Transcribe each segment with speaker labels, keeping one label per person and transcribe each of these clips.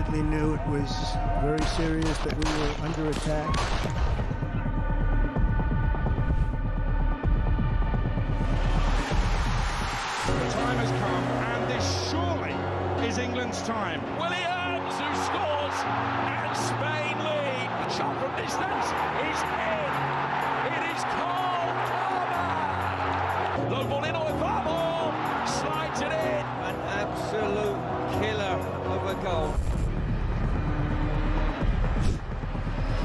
Speaker 1: immediately knew it was very serious, that we were under attack.
Speaker 2: The time has come, and this surely is England's time. Williams, who scores, and Spain lead. The shot from distance is in. It is Cole Palmer. Low ball in, or ball slides it in.
Speaker 3: An absolute killer of a goal.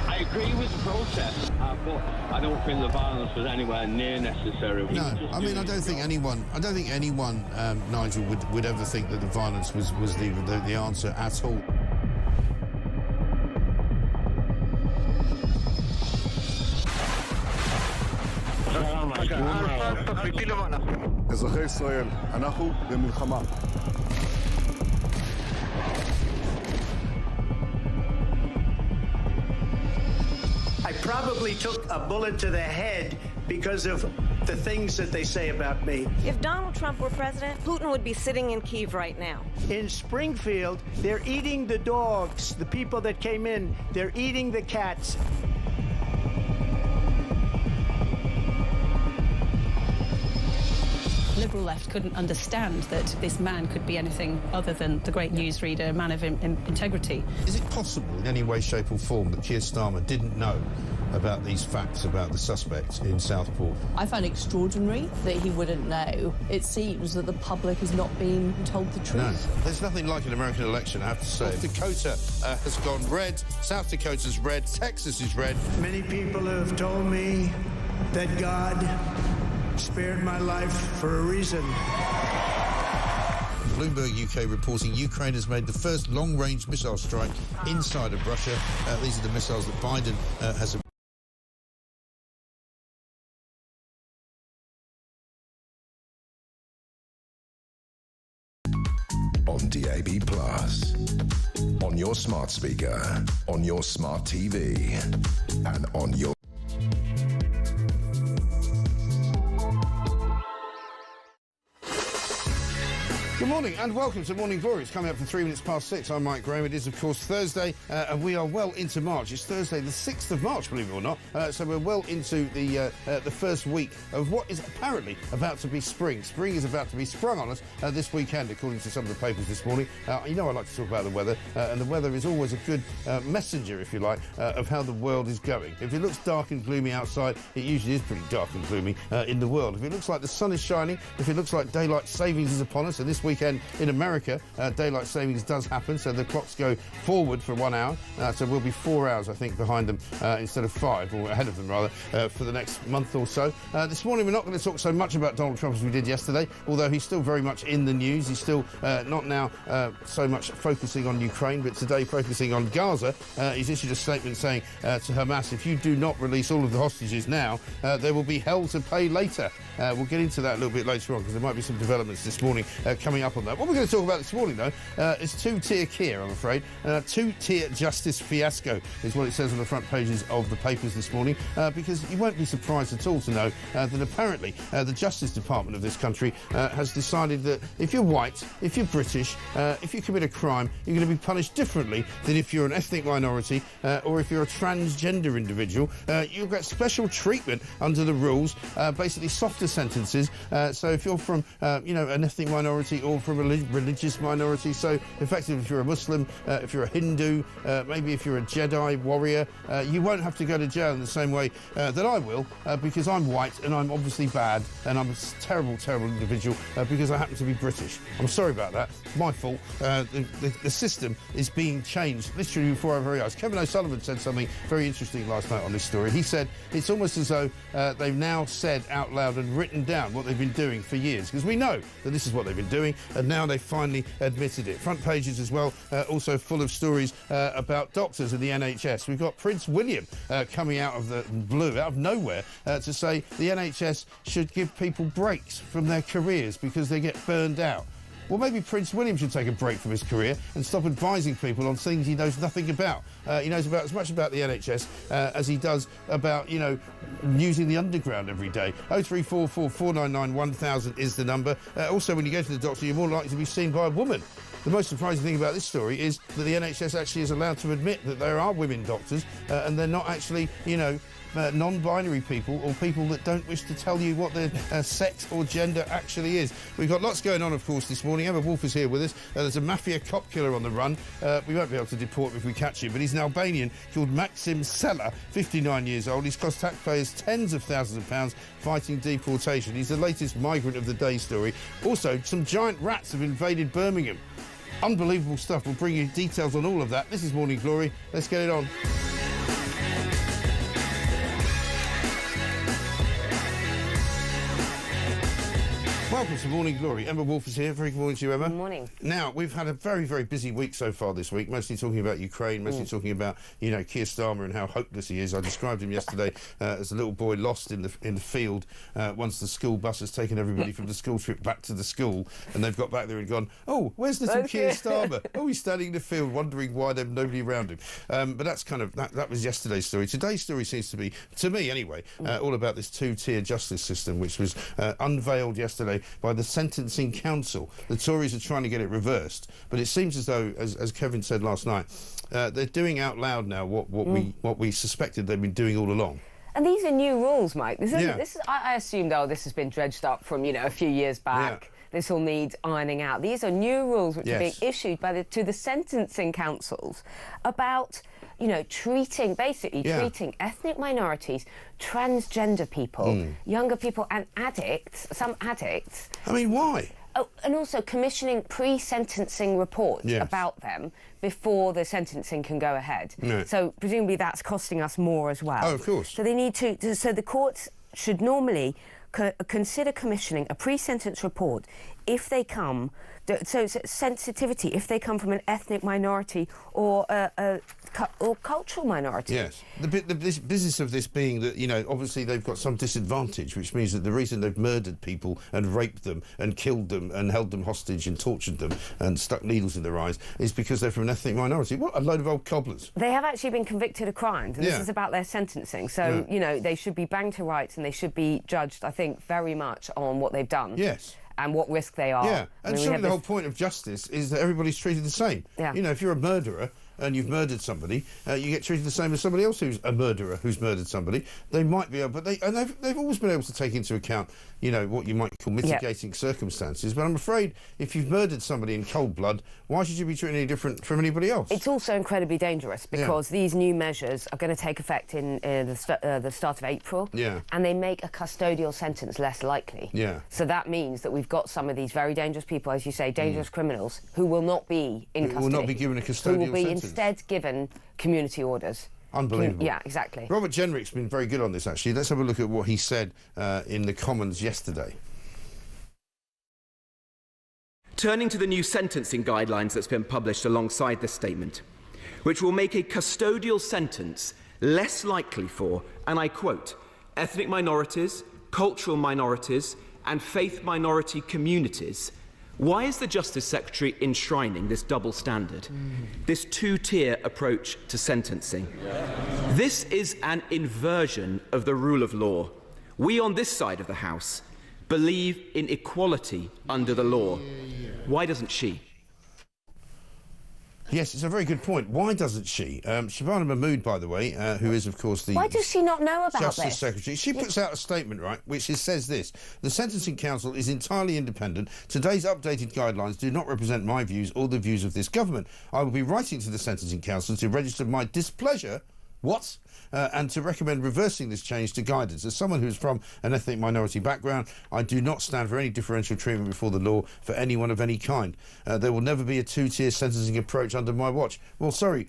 Speaker 4: I agree with the protest, but I don't think the violence was anywhere near necessary.
Speaker 5: No, I mean, I don't think anyone, Nigel, would ever think that the violence was the answer at all.
Speaker 6: אזרחי ישראל, אנחנו במלחמה.
Speaker 1: I probably took a bullet to the head because of the things that they say about me.
Speaker 7: If Donald Trump were president, Putin would be sitting in Kyiv right now.
Speaker 1: In Springfield, they're eating the dogs, the people that came in, they're eating the cats.
Speaker 8: Liberal left couldn't understand that this man could be anything other than the great newsreader, a man of integrity.
Speaker 5: Is it possible in any way, shape or form that Keir Starmer didn't know about these facts about the suspects in Southport?
Speaker 9: I find it extraordinary that he wouldn't know. It seems that the public has not been told the truth.
Speaker 5: No, there's nothing like an American election, I have to say. North Dakota has gone red, South Dakota's red, Texas is red.
Speaker 1: Many people have told me that God spared my life for a reason.
Speaker 5: Bloomberg UK reporting Ukraine has made the first long-range missile strike inside of Russia. These are the missiles that Biden has...
Speaker 10: On DAB+, on your smart speaker, on your smart TV, and on your...
Speaker 5: Good morning and welcome to Morning Glory. It's coming up for 6:03. I'm Mike Graham. It is, of course, Thursday, and we are well into March. It's Thursday, the 6th of March, believe it or not. So we're well into the first week of what is apparently about to be spring. Spring is about to be sprung on us this weekend, according to some of the papers this morning. You know I like to talk about the weather, and the weather is always a good messenger, if you like, of how the world is going. If it looks dark and gloomy outside, it usually is pretty dark and gloomy in the world. If it looks like the sun is shining, if it looks like daylight savings is upon us, and this weekend in America, daylight savings does happen, so the clocks go forward for 1 hour, so we'll be 4 hours, I think, behind them instead of 5, or ahead of them, rather, for the next month or so. This morning, we're not going to talk so much about Donald Trump as we did yesterday, although he's still very much in the news. He's still not now so much focusing on Ukraine, but today focusing on Gaza. He's issued a statement saying to Hamas, if you do not release all of the hostages now, there will be hell to pay later. We'll get into that a little bit later on, because there might be some developments this morning coming up on that. What we're going to talk about this morning, though, is two-tier Keir, I'm afraid. Two-tier justice fiasco is what it says on the front pages of the papers this morning, because you won't be surprised at all to know that apparently the Justice Department of this country has decided that if you're white, if you're British, if you commit a crime, you're going to be punished differently than if you're an ethnic minority or if you're a transgender individual. You'll get special treatment under the rules, basically softer sentences. So if you're from, an ethnic minority or from a religious minority, so effectively if you're a Muslim, if you're a Hindu, maybe if you're a Jedi warrior, you won't have to go to jail in the same way that I will, because I'm white and I'm obviously bad and I'm a terrible, terrible individual because I happen to be British. I'm sorry about that. My fault. The system is being changed literally before our very eyes. Kevin O'Sullivan said something very interesting last night on this story. He said it's almost as though they've now said out loud and written down what they've been doing for years, because we know that this is what they've been doing, and now they've finally admitted it. Front pages as well, also full of stories about doctors in the NHS. We've got Prince William coming out of the blue, out of nowhere, to say the NHS should give people breaks from their careers because they get burned out. Well, maybe Prince William should take a break from his career and stop advising people on things he knows nothing about. He knows about as much about the NHS as he does about, using the underground every day. 0344 499 1000 is the number. Also, when you go to the doctor, you're more likely to be seen by a woman. The most surprising thing about this story is that the NHS actually is allowed to admit that there are women doctors and they're not actually, you know, non-binary people or people that don't wish to tell you what their sex or gender actually is. We've got lots going on, of course, this morning. Emma Wolf is here with us. There's a mafia cop killer on the run. We won't be able to deport him if we catch him, but he's an Albanian called Maxim Sela, 59 years old. He's cost taxpayers tens of thousands of pounds fighting deportation. He's the latest migrant of the day story. Also, some giant rats have invaded Birmingham. Unbelievable stuff. We'll bring you details on all of that. This is Morning Glory. Let's get it on. Welcome to Morning Glory. Emma Wolf is here. Very good morning to you, Emma.
Speaker 11: Good morning.
Speaker 5: Now, we've had a very, very busy week so far this week, mostly talking about Ukraine, mostly talking about, you know, Keir Starmer and how hopeless he is. I described him yesterday as a little boy lost in the field once the school bus has taken everybody from the school trip back to the school, and they've got back there and gone, oh, where's little Keir Starmer? Oh, he's standing in the field wondering why there's nobody around him. But that's kind of, that was yesterday's story. Today's story seems to be, to me anyway, all about this two-tier justice system, which was unveiled yesterday by the Sentencing Council. The Tories are trying to get it reversed, but it seems as though, as Kevin said last night, they're doing out loud now what we suspected they'd been doing all along.
Speaker 11: And these are new rules, Mike. This is, I assumed, oh, this has been dredged up from, you know, a few years back. Yeah. This all needs ironing out. These are new rules which are being issued by to the sentencing councils about, you know, treating ethnic minorities, transgender people, younger people, and addicts, some addicts.
Speaker 5: I mean, why?
Speaker 11: Oh, and also commissioning pre-sentencing reports about them before the sentencing can go ahead. No. So presumably that's costing us more as well.
Speaker 5: Oh, of course.
Speaker 11: So they need to. So the courts should normally consider commissioning a pre-sentence report if they come. So sensitivity if they come from an ethnic minority or cultural minority.
Speaker 5: Yes. The business of this being that, you know, obviously they've got some disadvantage, which means that the reason they've murdered people and raped them and killed them and held them hostage and tortured them and stuck needles in their eyes is because they're from an ethnic minority. What a load of old cobblers.
Speaker 11: They have actually been convicted of crimes, and this is about their sentencing. So, you know, they should be banged to rights and they should be judged, I think, very much on what they've done.
Speaker 5: Yes.
Speaker 11: And what risk they are.
Speaker 5: Yeah, and surely the whole point of justice is that everybody's treated the same. Yeah. You know, if you're a murderer and you've murdered somebody, you get treated the same as somebody else who's a murderer who's murdered somebody. They might be able, but they've always been able to take into account, you know, what you might call mitigating circumstances. But I'm afraid if you've murdered somebody in cold blood, why should you be treated any different from anybody else?
Speaker 11: It's also incredibly dangerous because these new measures are going to take effect in the start of April. Yeah. And they make a custodial sentence less likely. Yeah. So that means that we've got some of these very dangerous people, as you say, dangerous criminals, who will not be in custody.
Speaker 5: Will not be given a custodial
Speaker 11: who will be
Speaker 5: sentence.
Speaker 11: Instead given community orders.
Speaker 5: Unbelievable.
Speaker 11: Yeah, exactly.
Speaker 5: Robert Jenrick's been very good on this, actually. Let's have a look at what he said in the Commons yesterday.
Speaker 12: Turning to the new sentencing guidelines that's been published alongside this statement, which will make a custodial sentence less likely for, and I quote, ethnic minorities, cultural minorities, and faith minority communities. Why is the Justice Secretary enshrining this double standard, this two-tier approach to sentencing? This is an inversion of the rule of law. We on this side of the House believe in equality under the law. Why doesn't she?
Speaker 5: Yes, it's a very good point. Why doesn't she? Shabana Mahmood, by the way, who is, of course, the...
Speaker 11: Why does she not know about
Speaker 5: Justice Secretary. She puts out a statement, right, which says this. The Sentencing Council is entirely independent. Today's updated guidelines do not represent my views or the views of this government. I will be writing to the Sentencing Council to register my displeasure... What? And to recommend reversing this change to guidance. As someone who is from an ethnic minority background, I do not stand for any differential treatment before the law for anyone of any kind. There will never be a two-tier sentencing approach under my watch. Well, sorry,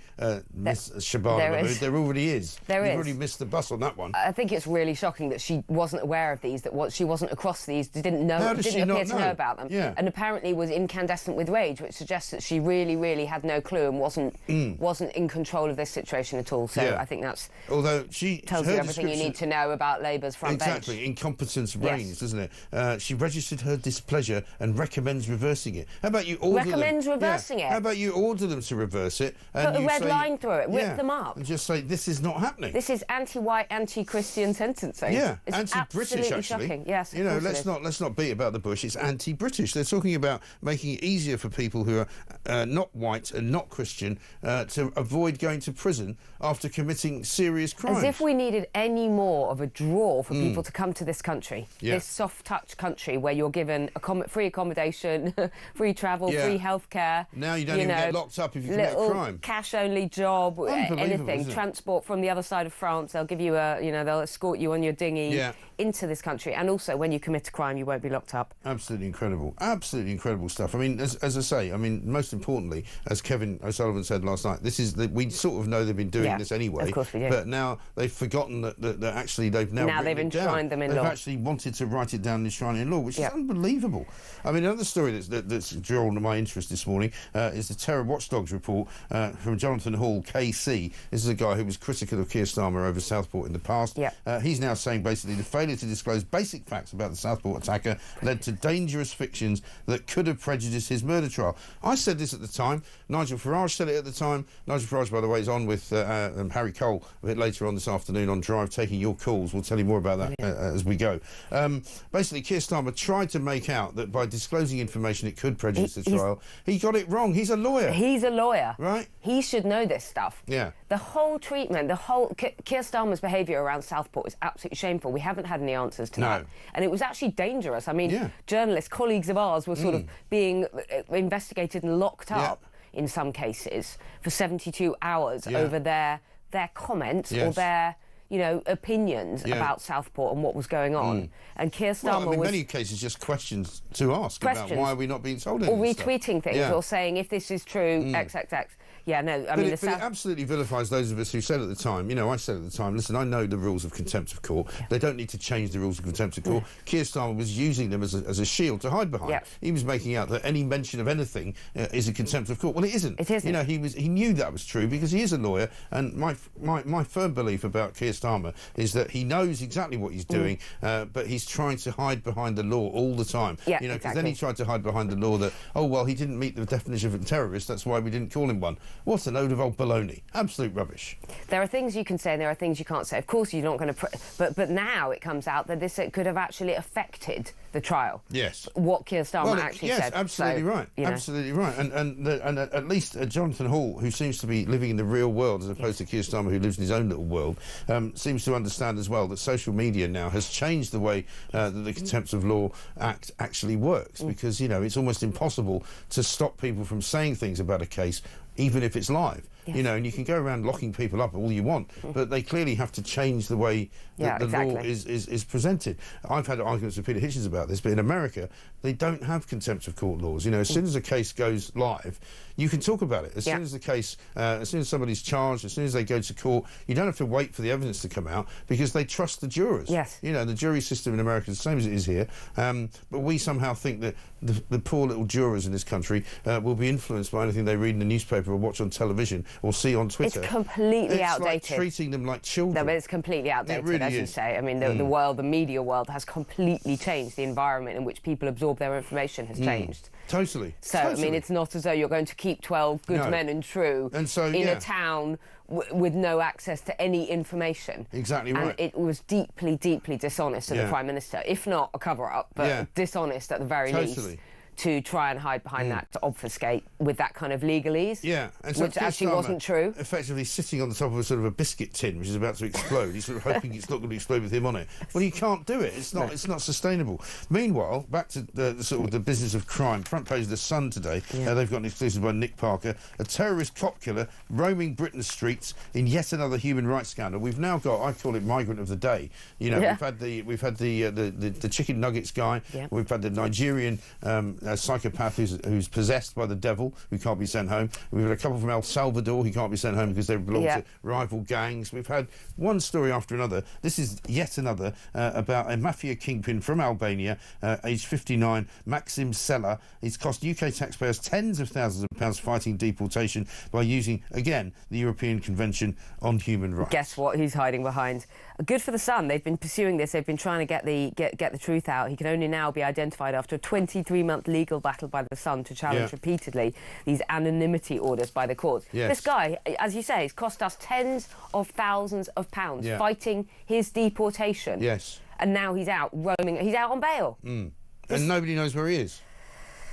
Speaker 5: Miss Shabana Mahmood, there already is. You've already missed the bus on that one.
Speaker 11: I think it's really shocking that she wasn't aware of these, that she wasn't across these, didn't know, didn't appear to know about them, and apparently was incandescent with rage, which suggests that she really, really had no clue and wasn't in control of this situation at all. So I think that's...
Speaker 5: Although she
Speaker 11: tells you everything you need to know about Labour's front bench.
Speaker 5: Exactly, incompetence reigns, doesn't it? She registered her displeasure and recommends reversing it. How about you order
Speaker 11: Recommends reversing it?
Speaker 5: How about you order them to reverse it? And
Speaker 11: put a red line through it, whip them up.
Speaker 5: And just say, this is not happening.
Speaker 11: This is anti-white, anti-Christian sentencing.
Speaker 5: Yeah,
Speaker 11: it's
Speaker 5: anti-British, actually.
Speaker 11: Shocking. Yes,
Speaker 5: you know, let's not beat about the bush. It's anti-British. They're talking about making it easier for people who are not white and not Christian to avoid going to prison after committing serious crimes.
Speaker 11: As if we needed any more of a draw for people to come to this country, this soft-touch country where you're given free accommodation, free travel, free healthcare.
Speaker 5: Now you don't even get locked up if you commit a crime.
Speaker 11: Cash-only job, anything. Transport from the other side of France. They'll give you they'll escort you on your dinghy into this country. And also, when you commit a crime, you won't be locked up.
Speaker 5: Absolutely incredible. Absolutely incredible stuff. I mean, as I say, most importantly, as Kevin O'Sullivan said last night, we sort of know they've been doing this anyway.
Speaker 11: Of course we do.
Speaker 5: But now they've forgotten that actually they've now
Speaker 11: they've enshrined them in law.
Speaker 5: They've actually wanted to write it down and enshrine it in law, which is unbelievable. I mean, another story that's drawn my interest this morning is the Terror Watchdogs report from Jonathan Heale, KC. This is a guy who was critical of Keir Starmer over Southport in the past. He's now saying basically the failure to disclose basic facts about the Southport attacker led to dangerous fictions that could have prejudiced his murder trial. I said this at the time. Nigel Farage said it at the time. Nigel Farage, by the way, is on with Harry Cole a bit later on this afternoon on Drive, taking your calls. We'll tell you more about that as we go. Basically, Keir Starmer tried to make out that by disclosing information it could prejudice the trial. He got it wrong. He's a lawyer.
Speaker 11: He's a lawyer.
Speaker 5: Right?
Speaker 11: He should know this stuff.
Speaker 5: Yeah.
Speaker 11: The whole treatment, Keir Starmer's behaviour around Southport is absolutely shameful. We haven't had any answers to that. And it was actually dangerous. I mean, journalists, colleagues of ours were sort of being investigated and locked up in some cases for 72 hours over their comments or their opinions about Southport and what was going on. And Keir Starmer
Speaker 5: in many cases just questions to ask about why are we not being told anything.
Speaker 11: Or retweeting things or saying if this is true, XXX. Yeah, no, I mean...
Speaker 5: But it absolutely vilifies those of us who said at the time, I said at the time, listen, I know the rules of contempt of court. They don't need to change the rules of contempt of court. Keir Starmer was using them as a shield to hide behind. He was making out that any mention of anything is a contempt of court. Well, it isn't.
Speaker 11: It isn't.
Speaker 5: He knew that was true because he is a lawyer, and my firm belief about Keir Starmer is that he knows exactly what he's doing, but he's trying to hide behind the law all the time.
Speaker 11: Yeah,
Speaker 5: because then he tried to hide behind the law that, he didn't meet the definition of a terrorist, that's why we didn't call him one. What a load of old baloney. Absolute rubbish.
Speaker 11: There are things you can say and there are things you can't say. Of course, you're not going to... But now it comes out that this could have actually affected the trial.
Speaker 5: Yes.
Speaker 11: What Keir Starmer actually said.
Speaker 5: Yes, absolutely right. Absolutely right. And at least Jonathan Heale, who seems to be living in the real world as opposed to Keir Starmer, who lives in his own little world, seems to understand as well that social media now has changed the way that the Contempt of Law Act actually works because, it's almost impossible to stop people from saying things about a case even if it's live. And you can go around locking people up all you want, but they clearly have to change the way that the law is presented. I've had arguments with Peter Hitchens about this, but in America, they don't have contempt of court laws. As soon as a case goes live, you can talk about it. As soon as the case, as soon as somebody's charged, as soon as they go to court, you don't have to wait for the evidence to come out because they trust the jurors.
Speaker 11: Yes.
Speaker 5: The jury system in America is the same as it is here, but we somehow think that the poor little jurors in this country will be influenced by anything they read in the newspaper or watch on television or see on Twitter.
Speaker 11: It's completely outdated.
Speaker 5: It's like treating them like children.
Speaker 11: No, but it's completely outdated,
Speaker 5: really
Speaker 11: as you say. I mean, the media world has completely changed. The environment in which people absorb their information has changed.
Speaker 5: Totally.
Speaker 11: So, I mean, it's not as though you're going to keep 12 good men and true in a town with no access to any information.
Speaker 5: Exactly right.
Speaker 11: And it was deeply, deeply dishonest of the Prime Minister, if not a cover-up, but dishonest at the very least. To try and hide behind that, to obfuscate with that kind of legalese.
Speaker 5: Yeah. And so
Speaker 11: which actually wasn't true.
Speaker 5: Effectively sitting on the top of a sort of a biscuit tin, which is about to explode. He's sort of hoping it's not going to explode with him on it. Well, you can't do it. It's not. It's not sustainable. Meanwhile, back to the sort of the business of crime. Front page of The Sun today. They've got an exclusive by Nick Parker. A terrorist cop killer roaming Britain's streets in yet another human rights scandal. We've now got, I call it migrant of the day. We've had the chicken nuggets guy. We've had the Nigerian psychopath who's possessed by the devil, who can't be sent home. We've had a couple from El Salvador who can't be sent home because they belong to rival gangs. We've had one story after another. This is yet another about a mafia kingpin from Albania, aged 59, Maxim Sela. He's cost UK taxpayers tens of thousands of pounds fighting deportation by using, again, the European Convention on Human Rights.
Speaker 11: Guess what? Who's hiding behind? Good for the Sun. They've been pursuing this. They've been trying to get the truth out. He can only now be identified after a 23-month legal battle by the Sun to challenge repeatedly these anonymity orders by the courts.
Speaker 5: Yes.
Speaker 11: This guy, as you say, has cost us tens of thousands of pounds fighting his deportation.
Speaker 5: Yes.
Speaker 11: And now he's out roaming. He's out on bail.
Speaker 5: And nobody knows where he is.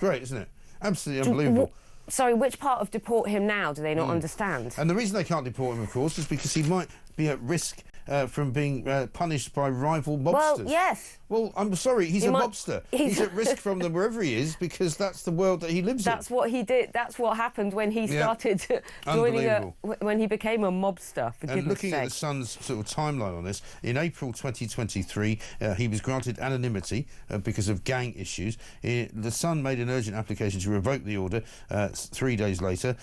Speaker 5: Great, isn't it? Absolutely unbelievable.
Speaker 11: Sorry, which part of deport him now do they not understand?
Speaker 5: And the reason they can't deport him, of course, is because he might be at risk from being punished by rival mobsters.
Speaker 11: Well, yes.
Speaker 5: Well, I'm sorry, he's a mobster. He's at risk from them wherever he is because that's the world that he lives in.
Speaker 11: That's what he did. That's what happened when he started joining when he became a mobster, for goodness sake.
Speaker 5: And looking at the Sun's sort of timeline on this, in April 2023, he was granted anonymity because of gang issues. The Sun made an urgent application to revoke the order 3 days later.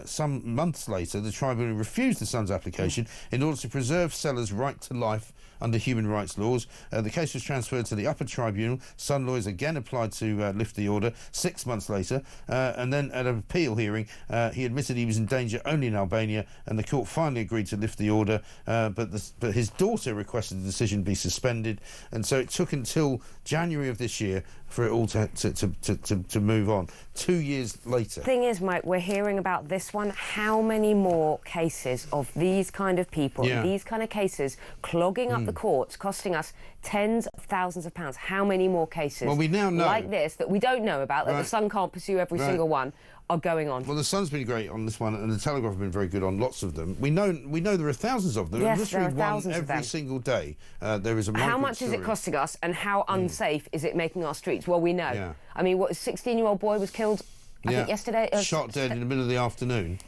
Speaker 5: Some months later, the tribunal refused the Sun's application in order to preserve Sellers' right to life under human rights laws. The case was transferred to the upper tribunal. Sun lawyers again applied to lift the order 6 months later, and then at an appeal hearing he admitted he was in danger only in Albania, and the court finally agreed to lift the order, but his daughter requested the decision be suspended, and so it took until January of this year for it all to move on. 2 years later.
Speaker 11: Thing is, Mike, we're hearing about this one. How many more cases of these kind of people, these kind of cases, clogging up the courts, costing us tens of thousands of pounds? How many more cases
Speaker 5: we now know,
Speaker 11: like this that we don't know about, that the Sun can't pursue every single one, are going on?
Speaker 5: Well, the Sun's been great on this one, and the Telegraph have been very good on lots of them. We know there are thousands of them.
Speaker 11: Yes, there are
Speaker 5: one
Speaker 11: thousands
Speaker 5: every single day. There is a
Speaker 11: How much is it costing us, and how unsafe is it making our streets? Well, we know.
Speaker 5: Yeah.
Speaker 11: I mean, what, a 16-year-old boy was killed, I think, yesterday?
Speaker 5: Shot dead in the middle of the afternoon.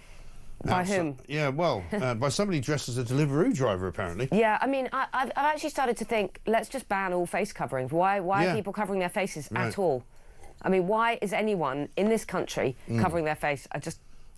Speaker 11: By whom?
Speaker 5: Yeah, well, by somebody dressed as a Deliveroo driver, apparently.
Speaker 11: Yeah, I mean, I've actually started to think, let's just ban all face coverings. Why are people covering their faces at all? I mean, why is anyone in this country covering their face?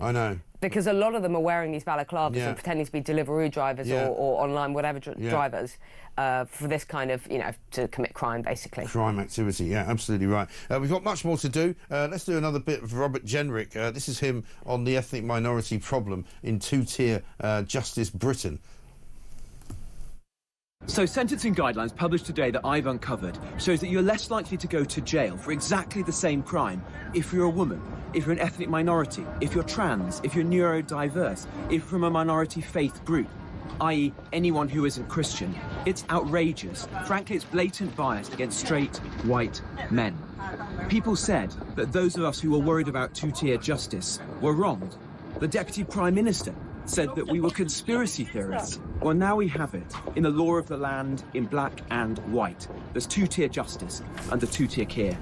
Speaker 5: I know.
Speaker 11: Because a lot of them are wearing these balaclavas and pretending to be Deliveroo drivers or online whatever drivers for this kind of, to commit crime, basically.
Speaker 5: Crime activity, yeah, absolutely right. We've got much more to do. Let's do another bit of Robert Jenrick. This is him on the ethnic minority problem in two-tier Justice Britain.
Speaker 13: So sentencing guidelines published today that I've uncovered shows that you're less likely to go to jail for exactly the same crime if you're a woman, if you're an ethnic minority, if you're trans, if you're neurodiverse, if you're from a minority faith group, i.e. anyone who isn't Christian. It's outrageous. Frankly, it's blatant bias against straight, white men. People said that those of us who were worried about two-tier justice were wronged. The Deputy Prime Minister said that we were conspiracy theorists. Well, now we have it. In the law of the land, in black and white. There's two-tier justice under two-tier care.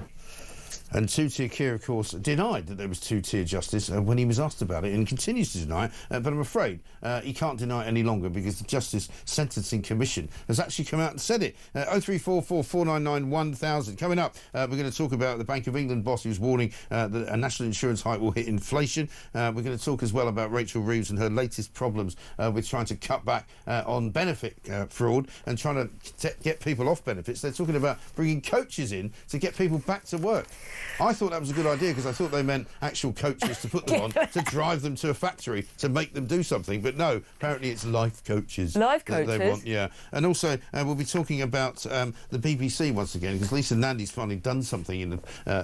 Speaker 5: And two-tier Keir, of course, denied that there was two-tier justice when he was asked about it, and continues to deny it. But I'm afraid he can't deny it any longer because the Justice Sentencing Commission has actually come out and said it. 0344 499 1000. Coming up, we're going to talk about the Bank of England boss who's warning that a national insurance hike will hit inflation. We're going to talk as well about Rachel Reeves and her latest problems with trying to cut back on benefit fraud and trying to get people off benefits. They're talking about bringing coaches in to get people back to work. I thought that was a good idea because I thought they meant actual coaches to put them on to drive them to a factory to make them do something. But no, apparently it's life coaches.
Speaker 11: Life coaches?
Speaker 5: They want, yeah. And also we'll be talking about the BBC once again because Lisa Nandy's finally done something for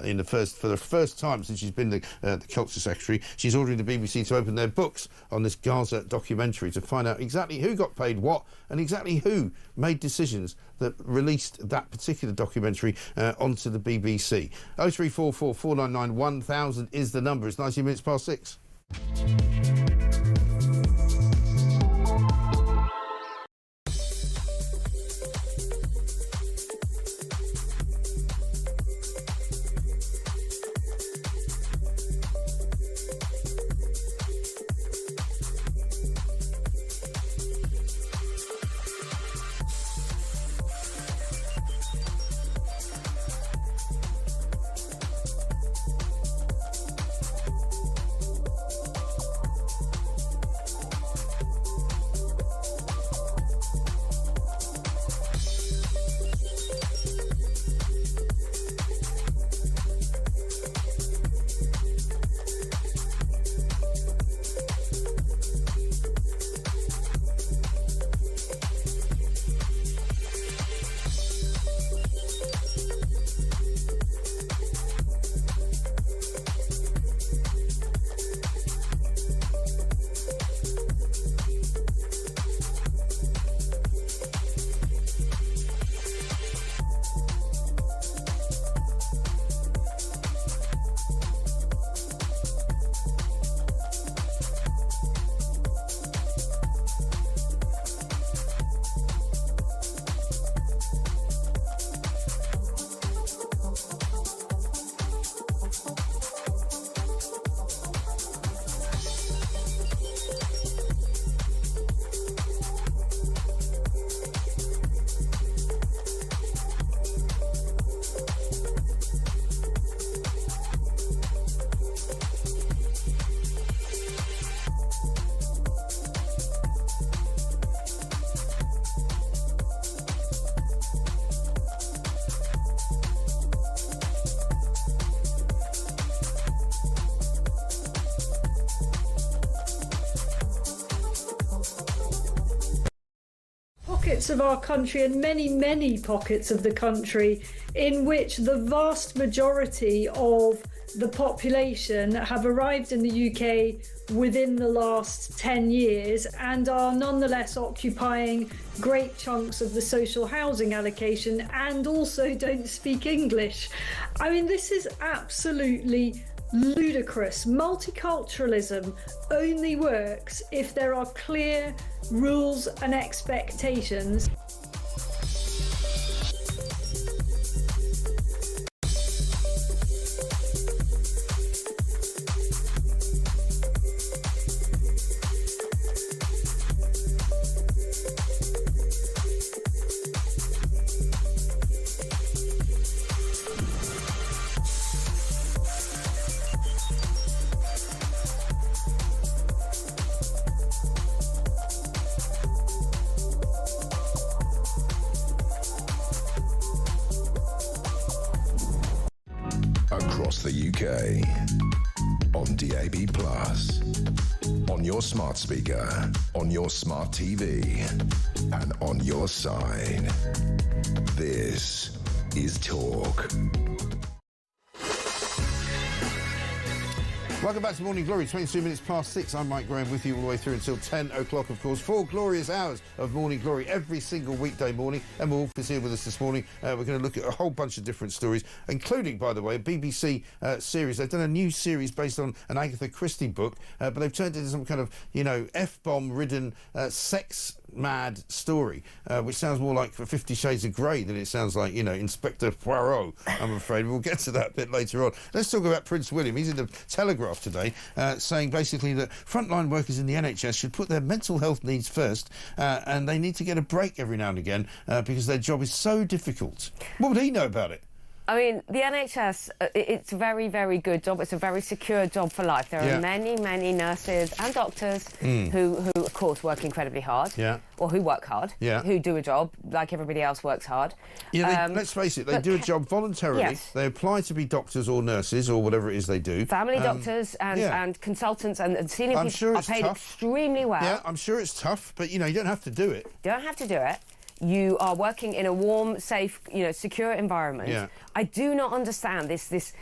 Speaker 5: the first time since she's been the Culture Secretary. She's ordering the BBC to open their books on this Gaza documentary to find out exactly who got paid what and exactly who made decisions that released that particular documentary onto the BBC. 0344 499 1000 is the number. It's 19 minutes past 6.
Speaker 14: pockets of our country, and many, many pockets of the country, in which the vast majority of the population have arrived in the UK within the last 10 years and are nonetheless occupying great chunks of the social housing allocation and also don't speak English. I mean, this is absolutely ludicrous. Multiculturalism only works if there are clear rules and expectations.
Speaker 10: Across the UK, on DAB+, on your smart speaker, on your smart TV, and on your side. This is Talk.
Speaker 5: Welcome back to Morning Glory, 22 minutes past 6. I'm Mike Graham with you all the way through until 10 o'clock, of course. 4 glorious hours of Morning Glory every single weekday morning. Emma Wolf is here with us this morning. We're going to look at a whole bunch of different stories, including, by the way, a BBC series. They've done a new series based on an Agatha Christie book, but they've turned it into some kind of, F-bomb-ridden, sex-mad story, which sounds more like 50 Shades of Grey than it sounds like, Inspector Poirot, I'm afraid. We'll get to that a bit later on. Let's talk about Prince William. He's in the Telegraph today, saying basically that frontline workers in the NHS should put their mental health needs first, and they need to get a break every now and again because their job is so difficult. What would he know about it?
Speaker 11: I mean, the NHS, it's a very, very good job. It's a very secure job for life. There are many, many nurses and doctors who, of course, work incredibly hard, or who work hard, who do a job like everybody else works hard.
Speaker 5: Yeah, let's face it, they do a job voluntarily.
Speaker 11: Yes.
Speaker 5: They apply to be doctors or nurses or whatever it is they do.
Speaker 11: Family doctors and consultants and senior people are paid extremely well.
Speaker 5: Yeah, I'm sure it's tough, but, you don't have to do it.
Speaker 11: You don't have to do it. You are working in a warm, safe, secure environment.
Speaker 5: Yeah.
Speaker 11: I do not understand this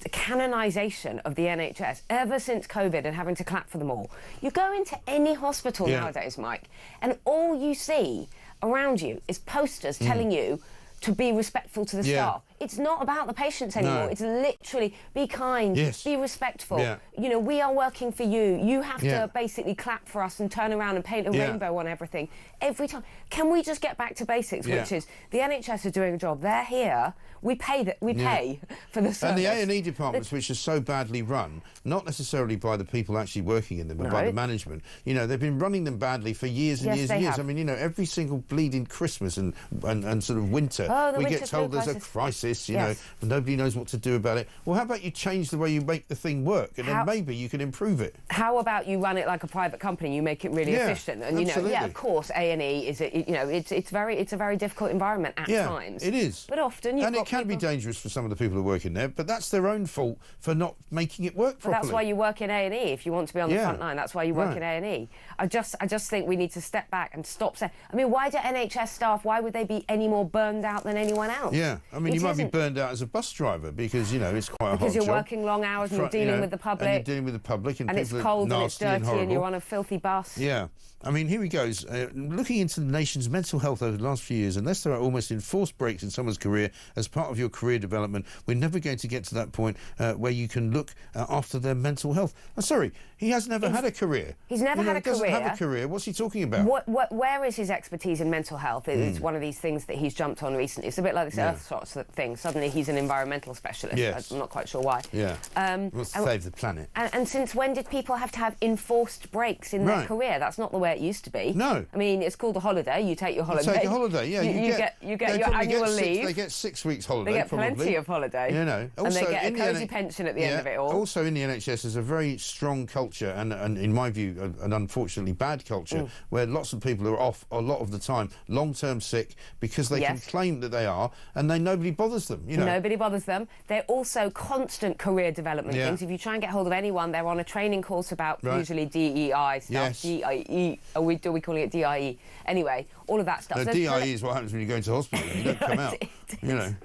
Speaker 11: canonisation of the NHS ever since COVID and having to clap for them all. You go into any hospital nowadays, Mike, and all you see around you is posters telling you to be respectful to the staff. It's not about the patients anymore. No. It's literally be kind, be respectful. Yeah. We are working for you. You have to basically clap for us and turn around and paint a rainbow on everything every time. Can we just get back to basics, which is the NHS are doing a job. They're here. We pay pay for the service.
Speaker 5: And the A&E departments, which are so badly run, not necessarily by the people actually working in them, but by the management. They've been running them badly for years and years and years.
Speaker 11: Have.
Speaker 5: I mean, every single bleeding Christmas and sort of winter, we get told there's a crisis, and nobody knows what to do about it. Well, how about you change the way you make the thing work, and then maybe you can improve it.
Speaker 11: How about you run it like a private company? You make it really efficient, and
Speaker 5: absolutely.
Speaker 11: of course, A&E is it's a very difficult environment at times.
Speaker 5: It is,
Speaker 11: but often
Speaker 5: it can be dangerous for some of the people who work in there, but that's their own fault for not making it work properly.
Speaker 11: But that's why you work in A&E if you want to be on the front line. That's why you work in A&E. I just think we need to step back and stop saying. I mean, why do NHS staff? Why would they be any more burned out than anyone else?
Speaker 5: Yeah, I mean, you might be burned out as a bus driver because it's quite a hard job.
Speaker 11: Because you're working long hours and you're dealing with the public.
Speaker 5: And you're dealing with the public, and
Speaker 11: it's cold and it's dirty and you're on a filthy bus.
Speaker 5: Yeah. I mean, here he goes. Looking into the nation's mental health over the last few years, unless there are almost enforced breaks in someone's career as part of your career development, we're never going to get to that point where you can look after their mental health. I'm sorry, he has never had a career.
Speaker 11: He's never had a career.
Speaker 5: He doesn't have a career. What's he talking about?
Speaker 11: Where is his expertise in mental health? It's one of these things that he's jumped on recently. It's a bit like this Earth sort of thing. Suddenly he's an environmental specialist.
Speaker 5: Yes.
Speaker 11: I'm not quite sure why.
Speaker 5: Yeah. Wants to save the planet.
Speaker 11: And since when did people have to have enforced breaks in their career? That's not the way it used to be.
Speaker 5: No.
Speaker 11: I mean, it's called a holiday. You take your holiday.
Speaker 5: You take a holiday, yeah.
Speaker 11: You get your annual leave.
Speaker 5: They get 6 weeks holiday,
Speaker 11: They get plenty of holiday.
Speaker 5: Also,
Speaker 11: and they get a cosy pension at the end of it all.
Speaker 5: Also in the NHS there's a very strong culture and in my view, an unfortunately bad culture where lots of people are off a lot of the time, long-term sick, because they can claim that they are, and nobody bothers bothers them, you know.
Speaker 11: Nobody bothers them. They're also constant career development things. If you try and get hold of anyone, they're on a training course about usually DEI stuff. DIE. Are we calling it DIE? Anyway, all of that stuff.
Speaker 5: No, DIE is what happens when you go into hospital and you don't come out. You know.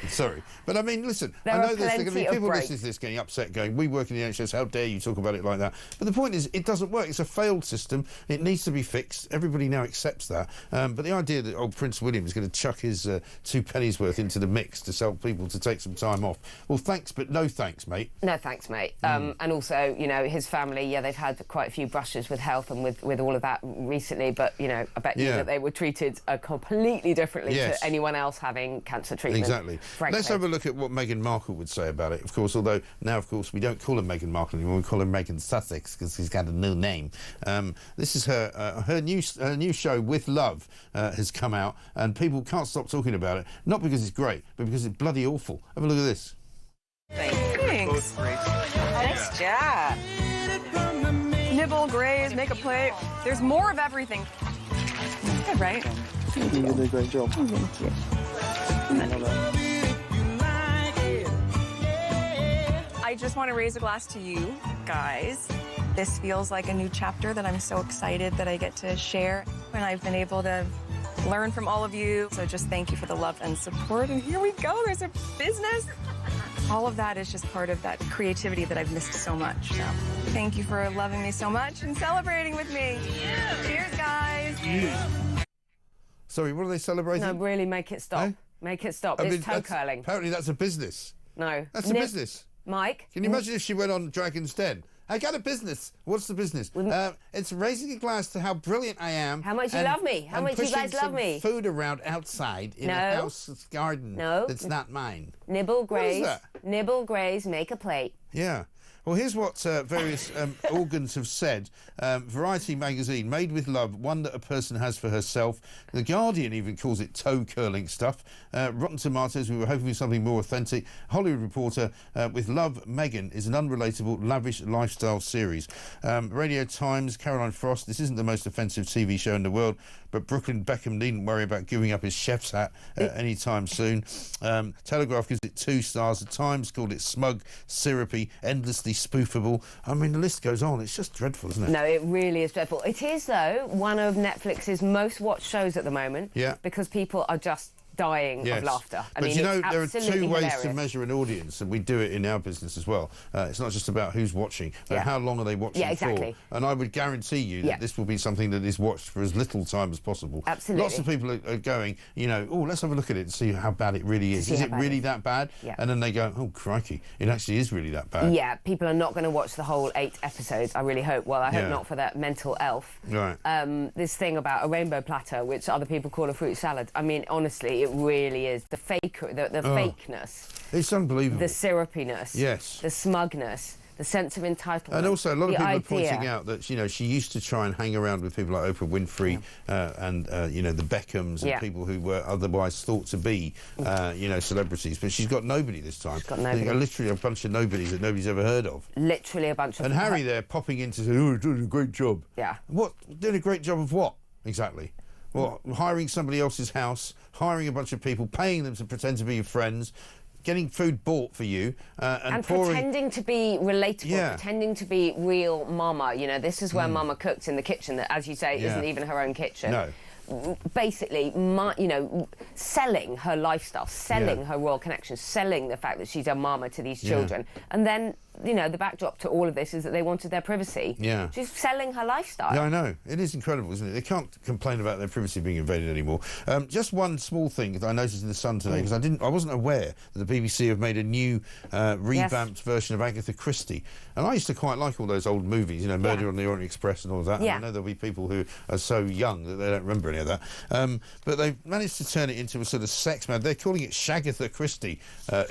Speaker 5: Sorry. But I mean, listen, I know there's going to be people listening to this getting upset going, we work in the NHS, how dare you talk about it like that? But the point is, it doesn't work. It's a failed system. It needs to be fixed. Everybody now accepts that. But the idea that old Prince William is going to chuck his 2 pennies worth into the mix to sell people to take some time off, well, thanks, but no thanks, mate.
Speaker 11: No thanks, mate. And also, you know, his family, they've had quite a few brushes with health and with all of that recently, but, you know, I bet you that they were treated completely differently to anyone else having cancer treatment.
Speaker 5: Exactly.
Speaker 11: Frankly.
Speaker 5: Let's have a look at what Meghan Markle would say about it, of course, although now, of course, we don't call her Meghan Markle anymore, we call her Meghan Sussex because she's got a new name. This is her new show, With Love, has come out, and people can't stop talking about it, not because it's great, but because it's bloody awful. Have a look at this.
Speaker 15: Thanks. Nice job. Nibble, graze, make a plate. There's more of everything. Good, right?
Speaker 16: You did a great job.
Speaker 15: Thank you. I just want to raise a glass to you guys. This feels like a new chapter that I'm so excited that I get to share. And I've been able to learn from all of you. So just thank you for the love and support. And here we go. There's a business. All of that is just part of that creativity that I've missed so much. So thank you for loving me so much and celebrating with me. Cheers, guys.
Speaker 5: Sorry, what are they celebrating?
Speaker 11: No, really, make it stop. Make it stop. It's toe curling.
Speaker 5: Apparently that's a business.
Speaker 11: No.
Speaker 5: That's a business.
Speaker 11: Mike?
Speaker 5: Can you imagine if she went on Dragon's Den? I got a business. What's the business? It's raising a glass to how brilliant I am.
Speaker 11: How much you love me. How much you guys love me.
Speaker 5: Food around outside in a house garden that's not mine.
Speaker 11: Nibble, graze.
Speaker 5: What is that?
Speaker 11: Nibble, graze, make a plate.
Speaker 5: Yeah. Well, here's what various organs have said. Variety magazine, Made with Love, one that a person has for herself. The Guardian even calls it toe-curling stuff. Rotten Tomatoes, we were hoping for something more authentic. Hollywood Reporter, With Love, Meghan is an unrelatable, lavish lifestyle series. Radio Times, Caroline Frost, this isn't the most offensive TV show in the world, but Brooklyn Beckham needn't worry about giving up his chef's hat anytime soon. Telegraph gives it 2 stars. The Times called it smug, syrupy, endlessly spoofable. I mean, the list goes on. It's just dreadful, isn't it?
Speaker 11: No, it really is dreadful. It is, though, one of Netflix's most watched shows at the moment.
Speaker 5: Yeah.
Speaker 11: Because people are just dying of laughter. I mean,
Speaker 5: you know,
Speaker 11: it's
Speaker 5: there are 2 ways
Speaker 11: hilarious
Speaker 5: to measure an audience, and we do it in our business as well. It's not just about who's watching, but how long are they watching for. And I would guarantee you that this will be something that is watched for as little time as possible.
Speaker 11: Absolutely.
Speaker 5: Lots of people are going, you know, oh, let's have a look at it and see how bad it really is. Is it really that bad?
Speaker 11: Yeah.
Speaker 5: And then they go, oh, crikey, it actually is really that bad.
Speaker 11: Yeah, people are not going to watch the whole 8 episodes, I really hope. Well, I hope not for that mental elf.
Speaker 5: Right.
Speaker 11: This thing about a rainbow platter, which other people call a fruit salad. I mean, honestly, it really is. The fakeness.
Speaker 5: It's unbelievable.
Speaker 11: The syrupiness.
Speaker 5: Yes.
Speaker 11: The smugness. The sense of entitlement.
Speaker 5: And also, a lot of people are pointing out that, you know, she used to try and hang around with people like Oprah Winfrey and, you know, the Beckhams and people who were otherwise thought to be, you know, celebrities. But she's got nobody this time.
Speaker 11: She's got nobody.
Speaker 5: Literally a bunch of nobodies that nobody's ever heard of.
Speaker 11: Literally a bunch of...
Speaker 5: And Harry there popping in to say, oh, you're doing a great job.
Speaker 11: Yeah.
Speaker 5: What? Doing a great job of what, exactly? Well, hiring somebody else's house, hiring a bunch of people, paying them to pretend to be your friends, getting food bought for you, and
Speaker 11: pretending to be relatable, pretending to be real mama. You know, this is where mama cooks in the kitchen that, as you say, isn't even her own kitchen.
Speaker 5: No.
Speaker 11: Basically, you know, selling her lifestyle, selling her royal connections, selling the fact that she's a mama to these children. And then, you know, the backdrop to all of this is that they wanted their privacy.
Speaker 5: Yeah.
Speaker 11: She's selling her lifestyle.
Speaker 5: Yeah, I know. It is incredible, isn't it? They can't complain about their privacy being invaded anymore. Just one small thing that I noticed in The Sun today, because I wasn't aware that the BBC have made a new revamped version of Agatha Christie. And I used to quite like all those old movies, you know, Murder on the Orient Express and all of that. And I know there'll be people who are so young that they don't remember any of that. But they've managed to turn it into a sort of sex mad. They're calling it Shagatha Christie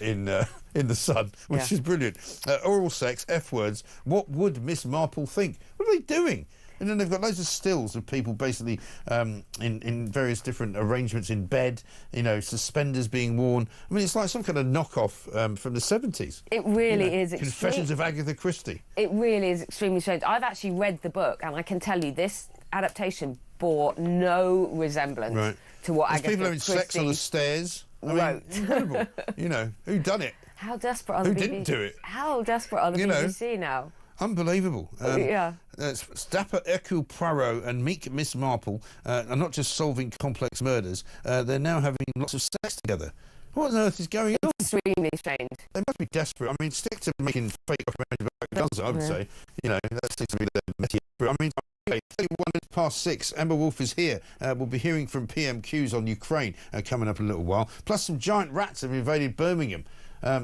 Speaker 5: in The Sun, which is brilliant. Oral sex, F words. What would Miss Marple think? What are they doing? And then they've got loads of stills of people basically in various different arrangements in bed, you know, suspenders being worn. I mean, it's like some kind of knockoff from the 70s.
Speaker 11: It really is.
Speaker 5: Confessions of Agatha Christie.
Speaker 11: It really is extremely strange. I've actually read the book, and I can tell you this adaptation bore no resemblance to what Agatha Christie...
Speaker 5: people having sex on the stairs.
Speaker 11: wrote.
Speaker 5: Incredible. You know, who done it?
Speaker 11: How desperate are the
Speaker 5: Who
Speaker 11: BBC?
Speaker 5: didn't do it?
Speaker 11: How desperate are the BBC now?
Speaker 5: Unbelievable.
Speaker 11: Yeah.
Speaker 5: Stapper Hercule Poirot and meek Miss Marple are not just solving complex murders, they're now having lots of sex together. What on earth is going on?
Speaker 11: Extremely strange.
Speaker 5: They must be desperate. I mean, stick to making fake documentaries about guns, I would say. You know, that seems to be the metier. I mean, okay, 6:31. Emma Wolf is here. We'll be hearing from PMQs on Ukraine coming up in a little while. Plus, some giant rats have invaded Birmingham.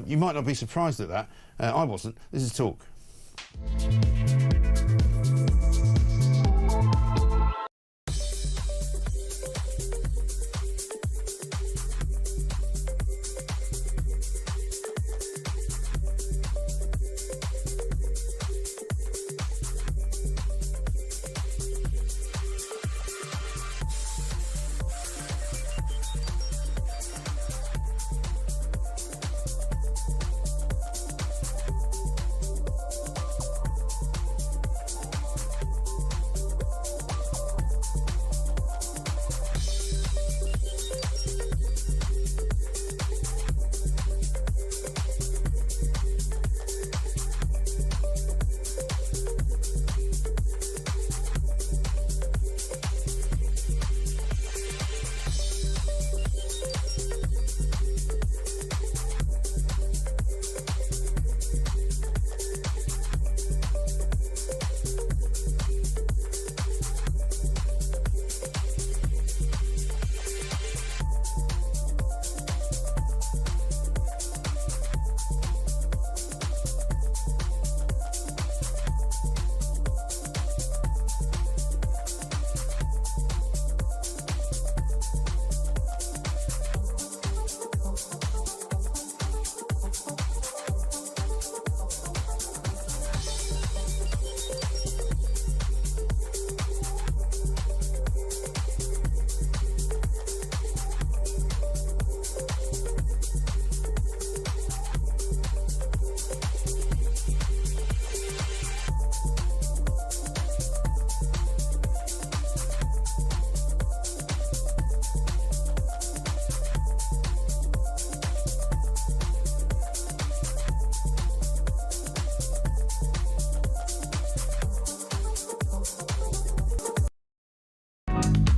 Speaker 5: You might not be surprised at that. I wasn't. This is Talk.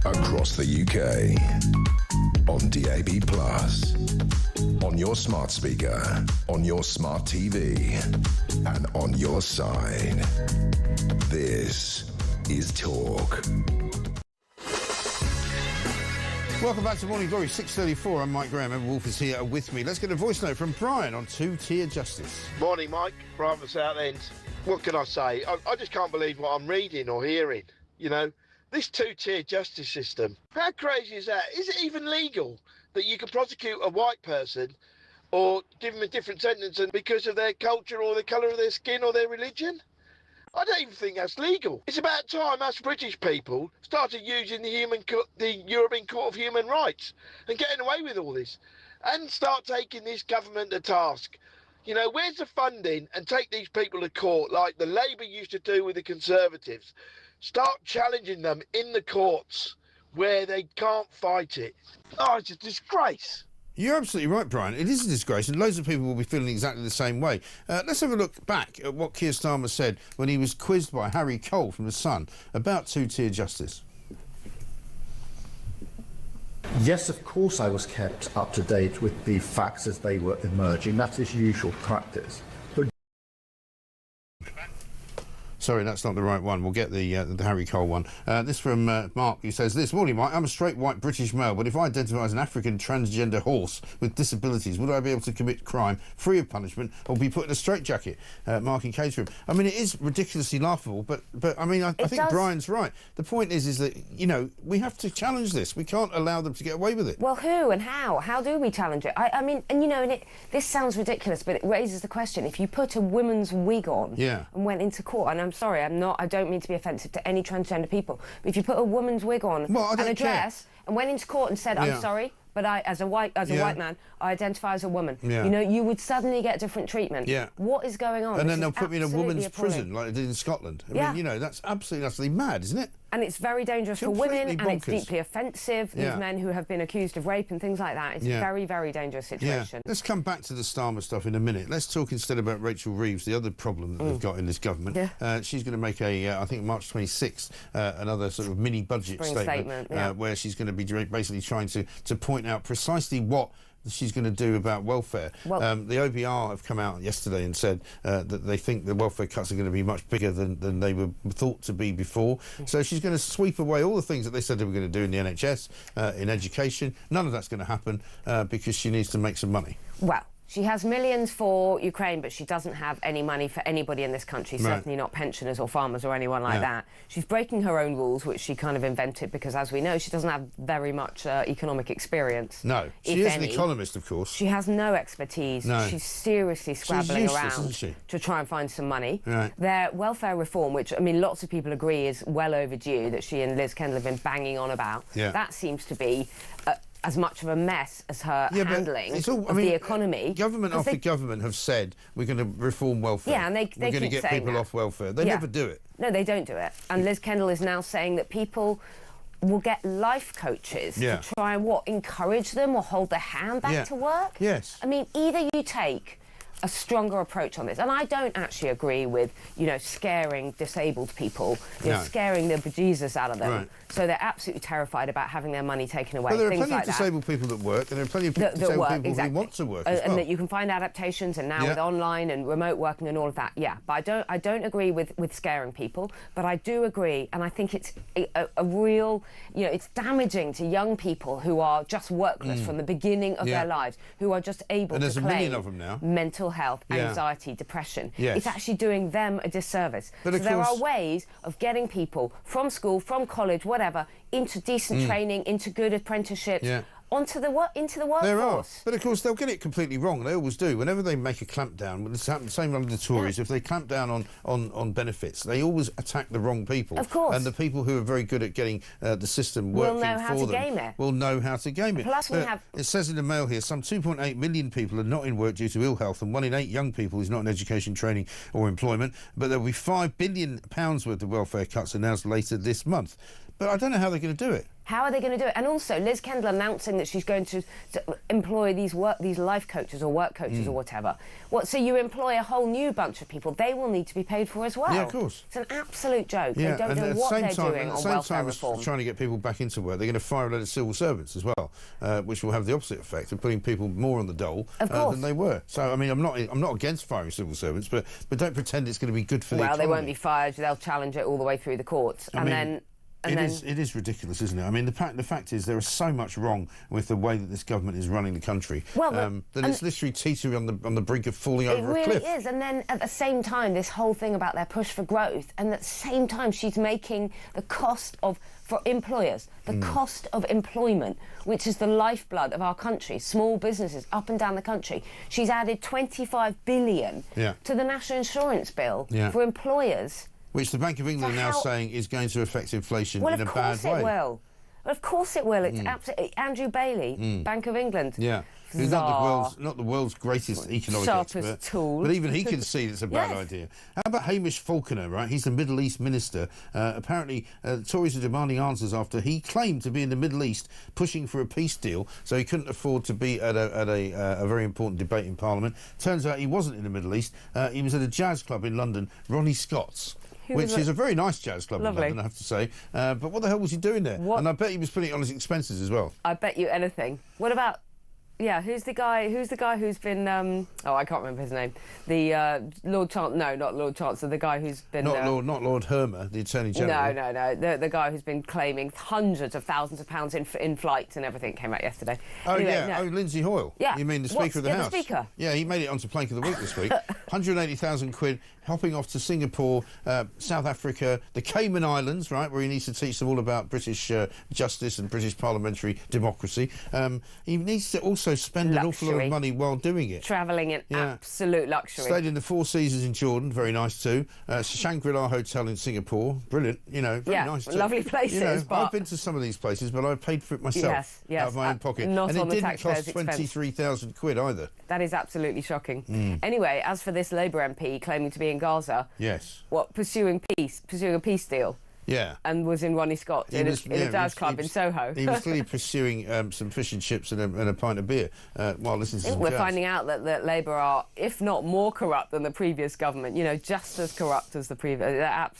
Speaker 10: Across the UK, on DAB+, on your smart speaker, on your smart TV, and on your side. This is Talk.
Speaker 5: Welcome back to Morning Glory, 6:34. I'm Mike Graham. Emma Wolf is here with me. Let's get a voice note from Brian on two-tier justice.
Speaker 17: Morning, Mike. Brian from Southend. What can I say? I just can't believe what I'm reading or hearing, you know. This two-tier justice system, how crazy is that? Is it even legal that you can prosecute a white person or give them a different sentence because of their culture or the colour of their skin or their religion? I don't even think that's legal. It's about time us British people started using the European Court of Human Rights and getting away with all this and start taking this government to task. You know, where's the funding and take these people to court like the Labour used to do with the Conservatives? Start challenging them in the courts where they can't fight it. Oh, it's a disgrace.
Speaker 5: You're absolutely right, Brian. It is a disgrace, and loads of people will be feeling exactly the same way. Let's have a look back at what Keir Starmer said when he was quizzed by Harry Cole from The Sun about two-tier justice.
Speaker 18: Yes, of course I was kept up to date with the facts as they were emerging. That is usual practice.
Speaker 5: Sorry, that's not the right one. We'll get the Harry Cole one. This from Mark, who says this: Morning, Mike. I'm a straight white British male, but if I identify as an African transgender horse with disabilities, would I be able to commit crime free of punishment or be put in a straitjacket? Mark in Caterham. I mean, it is ridiculously laughable, but I mean, I think Brian's right. The point is that, you know, we have to challenge this. We can't allow them to get away with it.
Speaker 11: Well, who and how? How do we challenge it? I mean, and you know, this sounds ridiculous, but it raises the question: if you put a woman's wig on and went into court, and I'm sorry, I don't mean to be offensive to any transgender people, but if you put a woman's wig on and a dress and went into court and said, I'm sorry, but I, as a white man, I identify as a woman, you know, you would suddenly get different treatment. What is going on?
Speaker 5: And then they'll put me in a woman's prison like they did in Scotland. I mean, you know, that's absolutely mad, isn't it?
Speaker 11: And it's very dangerous for women, and it's deeply offensive. These men who have been accused of rape and things like that. It's a very, very dangerous situation.
Speaker 5: Let's come back to the Starmer stuff in a minute. Let's talk instead about Rachel Reeves, the other problem that they've got in this government. She's going to make I think March 26th, another sort of mini budget statement where she's going to be basically trying to point out precisely what she's going to do about welfare. Well, the OBR have come out yesterday and said that they think the welfare cuts are going to be much bigger than they were thought to be before. So she's going to sweep away all the things that they said they were going to do in the NHS, in education. None of that's going to happen because she needs to make some money.
Speaker 11: Well, she has millions for Ukraine, but she doesn't have any money for anybody in this country, certainly not pensioners or farmers or anyone like that. She's breaking her own rules, which she kind of invented, because, as we know, she doesn't have very much economic experience.
Speaker 5: No. She is an economist, of course.
Speaker 11: She has no expertise. No. She's seriously scrabbling around to try and find some money. Their welfare reform, which, I mean, lots of people agree is well overdue, that she and Liz Kendall have been banging on about, that seems to be as much of a mess as her handling of the economy.
Speaker 5: Government after government have said we're going to reform welfare.
Speaker 11: Yeah, and they
Speaker 5: we're going to get people off welfare. They never do it.
Speaker 11: No, they don't do it. And Liz Kendall is now saying that people will get life coaches to try and encourage them or hold their hand back to work.
Speaker 5: Yes.
Speaker 11: I mean, either you take a stronger approach on this, and I don't actually agree with, you know, scaring disabled people, scaring the bejesus out of them, so they're absolutely terrified about having their money taken away.
Speaker 5: But there are
Speaker 11: things
Speaker 5: plenty of disabled people that work, and there are plenty of disabled people who want to work as well.
Speaker 11: And that you can find adaptations, and now with online and remote working and all of that, but I don't agree with scaring people, but I do agree, and I think it's a real, you know, it's damaging to young people who are just workless from the beginning of their lives, who are just able to claim
Speaker 5: a million of them now.
Speaker 11: Mental health, anxiety, depression.
Speaker 5: Yes.
Speaker 11: It's actually doing them a disservice.
Speaker 5: But
Speaker 11: so there are ways of getting people from school, from college, whatever, into decent training, into good apprenticeships, into the workforce.
Speaker 5: There are, but of course they'll get it completely wrong. They always do. Whenever they make a clampdown, it's happened the same under the Tories. If they clamp down on benefits, they always attack the wrong people.
Speaker 11: Of course.
Speaker 5: And the people who are very good at getting the system working for them will know how to game it.
Speaker 11: Plus,
Speaker 5: it says in the Mail here, some 2.8 million people are not in work due to ill health, and 1 in 8 young people is not in education, training, or employment. But there will be £5 billion worth of welfare cuts announced later this month. But I don't know how they're going to do it.
Speaker 11: How are they going to do it? And also, Liz Kendall announcing that she's going to employ these life coaches or work coaches or whatever. So you employ a whole new bunch of people. They will need to be paid for as well.
Speaker 5: Yeah, of course.
Speaker 11: It's an absolute joke. They don't know what they're doing on welfare reform.
Speaker 5: Trying to get people back into work, they're going to fire a load of civil servants as well, which will have the opposite effect of putting people more on the dole than they were. So, I mean, I'm not against firing civil servants, but don't pretend it's going to be good for the economy.
Speaker 11: Well, they won't be fired. They'll challenge it all the way through the courts.
Speaker 5: It is ridiculous, isn't it? I mean, the fact is there is so much wrong with the way that this government is running the country that it's literally teetering on the brink of falling over a cliff.
Speaker 11: It really is. And then at the same time, this whole thing about their push for growth, and at the same time, she's making the cost for employers, the cost of employment, which is the lifeblood of our country, small businesses up and down the country. She's added $25 billion to the national insurance bill for employers.
Speaker 5: Which the Bank of England are now saying is going to affect inflation in a bad way.
Speaker 11: Well, of course it will. Of course it will. It's absolutely Andrew Bailey, Bank of England.
Speaker 5: Yeah. Who's not the world's greatest economic expert,
Speaker 11: tool.
Speaker 5: But even he can see it's a bad idea. How about Hamish Falconer, right? He's the Middle East minister. Apparently, the Tories are demanding answers after he claimed to be in the Middle East pushing for a peace deal, so he couldn't afford to be at a very important debate in Parliament. Turns out he wasn't in the Middle East. He was at a jazz club in London, Ronnie Scott's. Which is a very nice jazz club in London, I have to say. But what the hell was he doing there? And I bet he was putting it on his expenses as well.
Speaker 11: I bet you anything. What about... Yeah, who's the guy who's been... I can't remember his name. The Lord Chancellor... No, not Lord Chancellor. The guy who's been...
Speaker 5: Not Lord Hermer, the Attorney General.
Speaker 11: No. The guy who's been claiming hundreds of thousands of pounds in flights and everything came out yesterday.
Speaker 5: Oh, anyway, Lindsay Hoyle.
Speaker 11: Yeah.
Speaker 5: You mean the Speaker of the House?
Speaker 11: The Speaker.
Speaker 5: Yeah, he made it onto Plank of the Week this week. 180,000 quid, hopping off to Singapore, South Africa, the Cayman Islands, right, where he needs to teach them all about British justice and British parliamentary democracy. He needs to also spend an awful lot of money while doing it.
Speaker 11: Travelling in absolute luxury.
Speaker 5: Stayed in the Four Seasons in Jordan, very nice too. Shangri-La Hotel in Singapore, brilliant, very nice too.
Speaker 11: Lovely places. But
Speaker 5: I've been to some of these places, but I paid for it myself out of my own pocket.
Speaker 11: Not
Speaker 5: and
Speaker 11: on
Speaker 5: it
Speaker 11: the
Speaker 5: didn't cost 23,000 quid either.
Speaker 11: That is absolutely shocking. Anyway, as for this Labour MP claiming to be in Gaza...
Speaker 5: Yes.
Speaker 11: Pursuing a peace deal? and was in Ronnie Scott's in a jazz club in Soho.
Speaker 5: He was clearly pursuing some fish and chips and a pint of beer while listening to some
Speaker 11: We're
Speaker 5: jazz.
Speaker 11: finding out that Labour are, if not more corrupt than the previous government, you know, just as corrupt as the previous.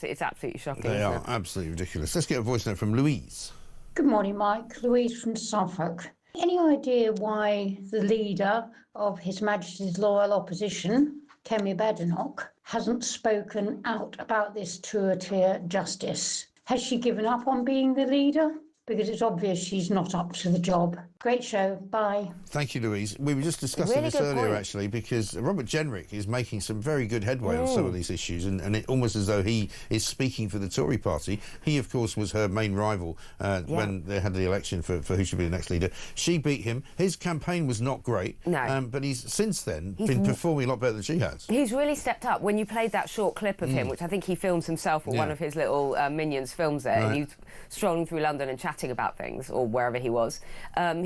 Speaker 11: It's absolutely shocking.
Speaker 5: They are absolutely ridiculous. Let's get a voice note from Louise.
Speaker 19: Good morning, Mike. Louise from Suffolk. Any idea why the leader of His Majesty's Loyal Opposition, Kemi Badenoch, hasn't spoken out about this two-tier justice? Has she given up on being the leader? Because it's obvious she's not up to the job. Great show. Bye.
Speaker 5: Thank you, Louise. We were just discussing this earlier, actually, because Robert Jenrick is making some very good headway on some of these issues, and it almost as though he is speaking for the Tory party. He, of course, was her main rival when they had the election for who should be the next leader. She beat him. His campaign was not great, but he's since then been performing a lot better than she has.
Speaker 11: He's really stepped up. When you played that short clip of him, which I think he films himself, or one of his little minions films it, and he's strolling through London and chatting about things, or wherever he was.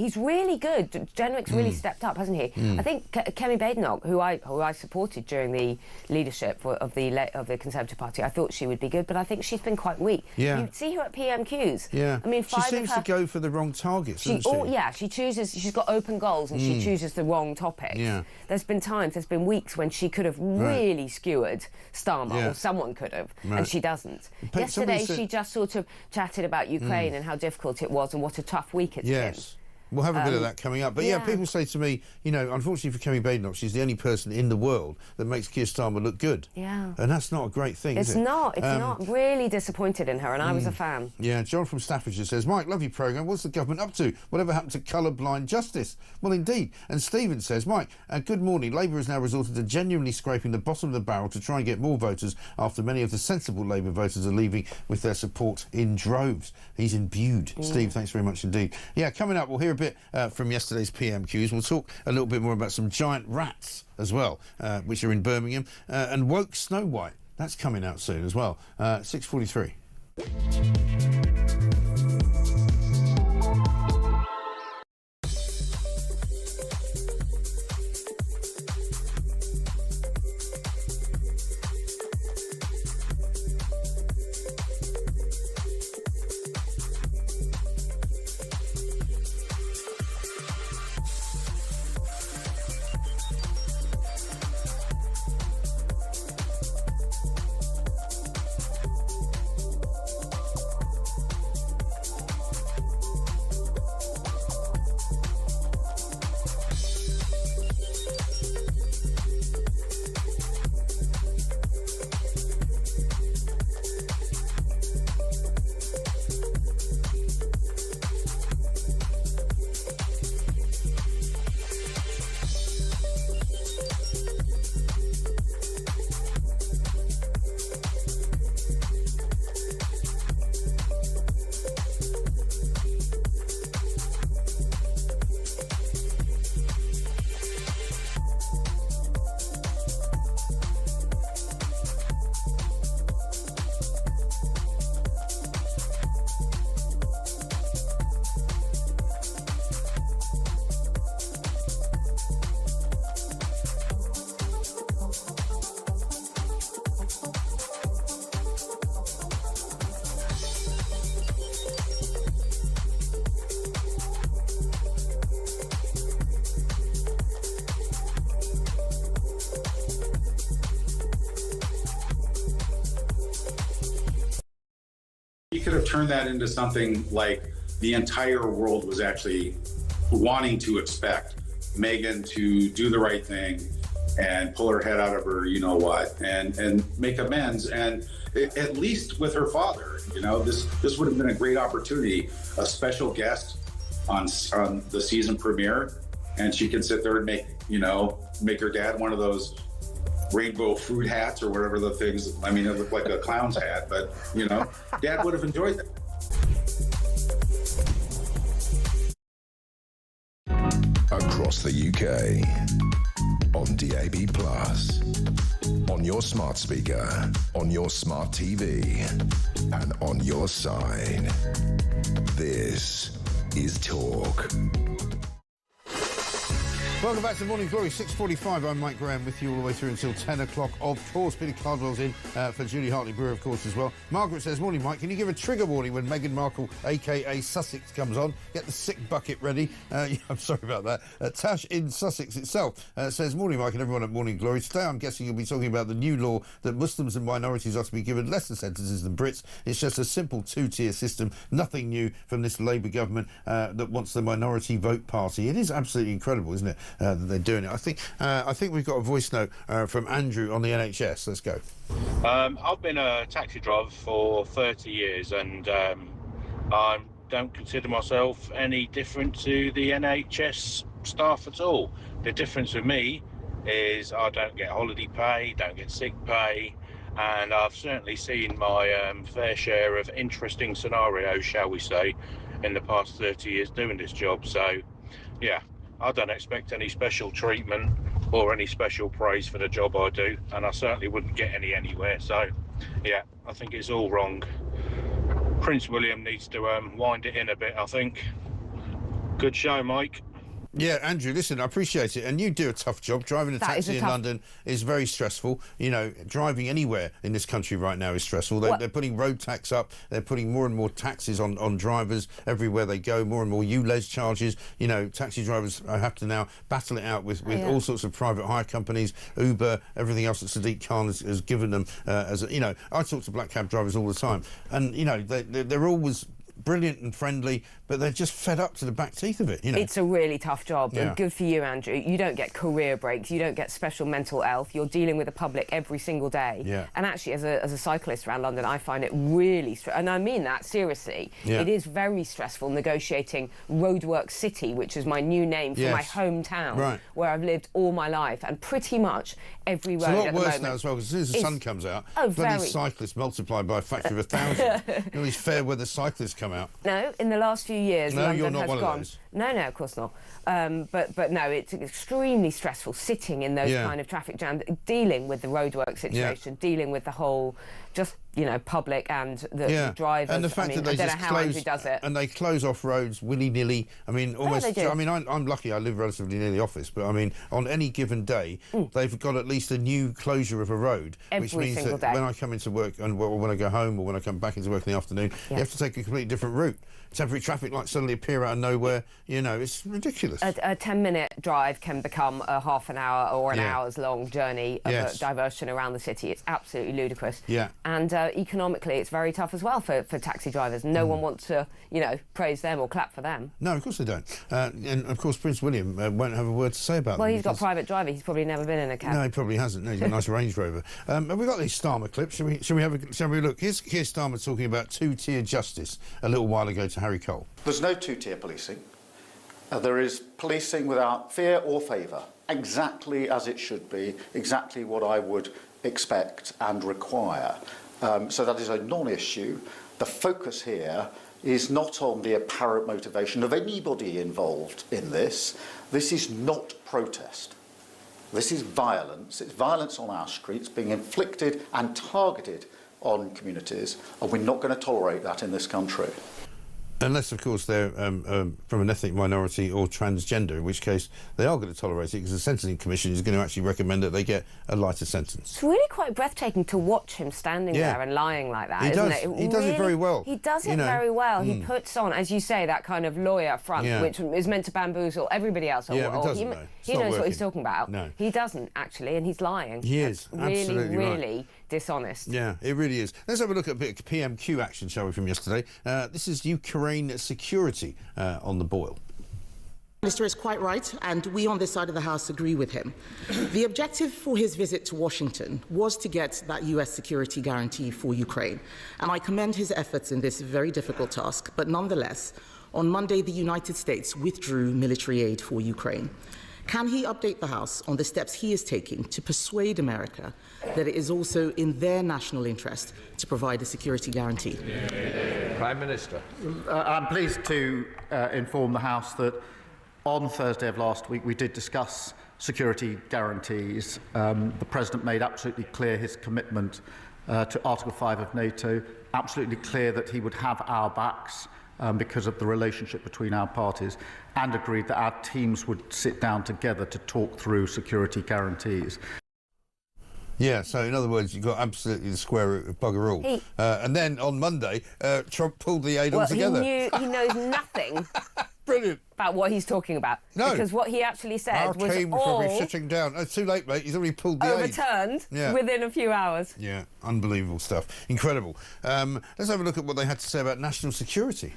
Speaker 11: He's really good. Jenrick's really stepped up, hasn't he? I think Kemi Badenoch, who I supported during the leadership of the Conservative Party, I thought she would be good, but I think she's been quite weak. You see her at PMQs.
Speaker 5: Yeah,
Speaker 11: I mean,
Speaker 5: she seems to go for the wrong targets, doesn't she?
Speaker 11: Yeah, she chooses. She's got open goals, and she chooses the wrong topics.
Speaker 5: Yeah.
Speaker 11: There's been weeks when she could have really skewered Starmer, or someone could have, and she doesn't. Yesterday, she just sort of chatted about Ukraine and how difficult it was and what a tough week it's been.
Speaker 5: We'll have a bit of that coming up. But yeah, people say to me, you know, unfortunately for Kemi Badenoch, she's the only person in the world that makes Keir Starmer look good.
Speaker 11: Yeah.
Speaker 5: And that's not a great thing, is it?
Speaker 11: It's not. It's not. Really disappointed in her, and I was a fan.
Speaker 5: Yeah, John from Staffordshire says, Mike, love your programme. What's the government up to? Whatever happened to colour-blind justice? Well, indeed. And Stephen says, Mike, good morning. Labour has now resorted to genuinely scraping the bottom of the barrel to try and get more voters after many of the sensible Labour voters are leaving with their support in droves. He's imbued. Steve, thanks very much indeed. Yeah, coming up, we'll hear a bit from yesterday's PMQs. We'll talk a little bit more about some giant rats as well, which are in Birmingham, and woke Snow White. That's coming out soon as well. 6:43.
Speaker 20: You could have turned that into something like the entire world was actually wanting to expect Meghan to do the right thing and pull her head out of her, you know what, and make amends. And at least with her father, you know, this would have been a great opportunity, a special guest on the season premiere, and she can sit there and make her dad one of those rainbow fruit hats or whatever the things. I mean, it looked like a clown's hat, but you know, Dad would have enjoyed that.
Speaker 10: Across the UK, on DAB+, on your smart speaker, on your smart TV, and on your side. This is Talk.
Speaker 5: Welcome back to Morning Glory, 6:45. I'm Mike Graham with you all the way through until 10 o'clock. Of course, Peter Cardwell's in for Julie Hartley-Brewer, of course, as well. Margaret says, morning, Mike. Can you give a trigger warning when Meghan Markle, a.k.a. Sussex, comes on? Get the sick bucket ready. Yeah, I'm sorry about that. Tash in Sussex itself says, morning, Mike, and everyone at Morning Glory. Today, I'm guessing you'll be talking about the new law that Muslims and minorities are to be given lesser sentences than Brits. It's just a simple two-tier system. Nothing new from this Labour government that wants the minority vote party. It is absolutely incredible, isn't it, that they're doing it. I think we've got a voice note from Andrew on the NHS. Let's go.
Speaker 21: I've been a taxi driver for 30 years and I don't consider myself any different to the NHS staff at all. The difference with me is I don't get holiday pay, don't get sick pay, and I've certainly seen my fair share of interesting scenarios, shall we say, in the past 30 years doing this job. So, yeah, I don't expect any special treatment or any special praise for the job I do, and I certainly wouldn't get any anywhere. So, yeah, I think it's all wrong. Prince William needs to wind it in a bit, I think. Good show, Mike.
Speaker 5: Yeah, Andrew, listen, I appreciate it. And you do a tough job. Driving a taxi in London is very stressful. You know, driving anywhere in this country right now is stressful. They're putting road tax up. They're putting more and more taxes on drivers everywhere they go, more and more ULEZ charges. You know, taxi drivers have to now battle it out with all sorts of private hire companies, Uber, everything else that Sadiq Khan has given them. You know, I talk to black cab drivers all the time. And, you know, they're always brilliant and friendly, but they're just fed up to the back teeth of it, you know.
Speaker 11: It's a really tough job, and good for you, Andrew. You don't get career breaks, you don't get special mental health, you're dealing with the public every single day.
Speaker 5: Yeah.
Speaker 11: And actually, as a cyclist around London, I find it really and I mean that seriously.
Speaker 5: Yeah.
Speaker 11: It is very stressful negotiating Roadwork City, which is my new name for my hometown, where I've lived all my life, and pretty much every road at the moment.
Speaker 5: It's a lot worse now as well, because as soon as the sun comes out, bloody cyclists multiplied by a factor of 1,000. All these fair weather cyclists come out.
Speaker 11: No, in the last few years,
Speaker 5: no,
Speaker 11: London
Speaker 5: you're not
Speaker 11: has
Speaker 5: one
Speaker 11: gone.
Speaker 5: Of those.
Speaker 11: No, of course not. But no, it's extremely stressful sitting in those kind of traffic jams, dealing with the roadwork situation, dealing with the whole, just, you know, public and the drivers.
Speaker 5: And the fact that they just close and they close off roads willy-nilly. I mean, almost. I mean, I'm lucky. I live relatively near the office, but I mean, on any given day, they've got at least a new closure of a road, which means that when I come into work and when I go home or when I come back into work in the afternoon, you have to take a completely different route. Temporary traffic lights suddenly appear out of nowhere. You know, it's ridiculous.
Speaker 11: A 10-minute drive can become a half an hour or an hour's long journey of a diversion around the city. It's absolutely ludicrous.
Speaker 5: Yeah.
Speaker 11: And economically, it's very tough as well for taxi drivers. No one wants to, you know, praise them or clap for them.
Speaker 5: No, of course they don't. And of course, Prince William won't have a word to say about them.
Speaker 11: Well, he's got private driver. He's probably never been in a cab.
Speaker 5: No, he probably hasn't. No, he's got a nice Range Rover. Have we got these Starmer clips? Shall we have a look? Here's Starmer talking about two-tier justice a little while ago to Harry Cole.
Speaker 18: There's no two-tier policing. There is policing without fear or favour, exactly as it should be, exactly what I would expect and require. So that is a non-issue. The focus here is not on the apparent motivation of anybody involved in this. This is not protest. This is violence. It's violence on our streets being inflicted and targeted on communities, and we're not going to tolerate that in this country.
Speaker 5: Unless, of course, they're from an ethnic minority or transgender, in which case they are going to tolerate it, because the Sentencing Commission is going to actually recommend that they get a lighter sentence.
Speaker 11: It's really quite breathtaking to watch him standing there and lying like that, isn't it?
Speaker 5: He does it very well.
Speaker 11: He does it very well. He puts on, as you say, that kind of lawyer front, which is meant to bamboozle everybody else.
Speaker 5: Yeah, but doesn't,
Speaker 11: he knows what he's talking about.
Speaker 5: No.
Speaker 11: He doesn't, actually, and he's lying.
Speaker 5: He is, absolutely
Speaker 11: really dishonest.
Speaker 5: Yeah, it really is. Let's have a look at a bit of PMQ action, shall we, from yesterday. This is Ukraine security on the boil.
Speaker 22: The Minister is quite right, and we on this side of the House agree with him. The objective for his visit to Washington was to get that US security guarantee for Ukraine, and I commend his efforts in this very difficult task. But nonetheless, on Monday, the United States withdrew military aid for Ukraine. Can he update the House on the steps he is taking to persuade America that it is also in their national interest to provide a security guarantee?
Speaker 23: Prime Minister.
Speaker 18: I'm pleased to inform the House that on Thursday of last week we did discuss security guarantees. The President made absolutely clear his commitment to Article 5 of NATO, absolutely clear that he would have our backs because of the relationship between our parties, and agreed that our teams would sit down together to talk through security guarantees.
Speaker 5: Yeah, so in other words, you've got absolutely the square root of bugger all. And then on Monday, Trump pulled the aid all together.
Speaker 11: He knows nothing
Speaker 5: Brilliant.
Speaker 11: about what he's talking about.
Speaker 5: No.
Speaker 11: Because what he actually said
Speaker 5: Our
Speaker 11: was
Speaker 5: team
Speaker 11: all
Speaker 5: will be sitting down. Oh, it's too late, mate. He's already pulled the
Speaker 11: overturned within a few hours.
Speaker 5: Yeah, unbelievable stuff. Incredible. Let's have a look at what they had to say about national security.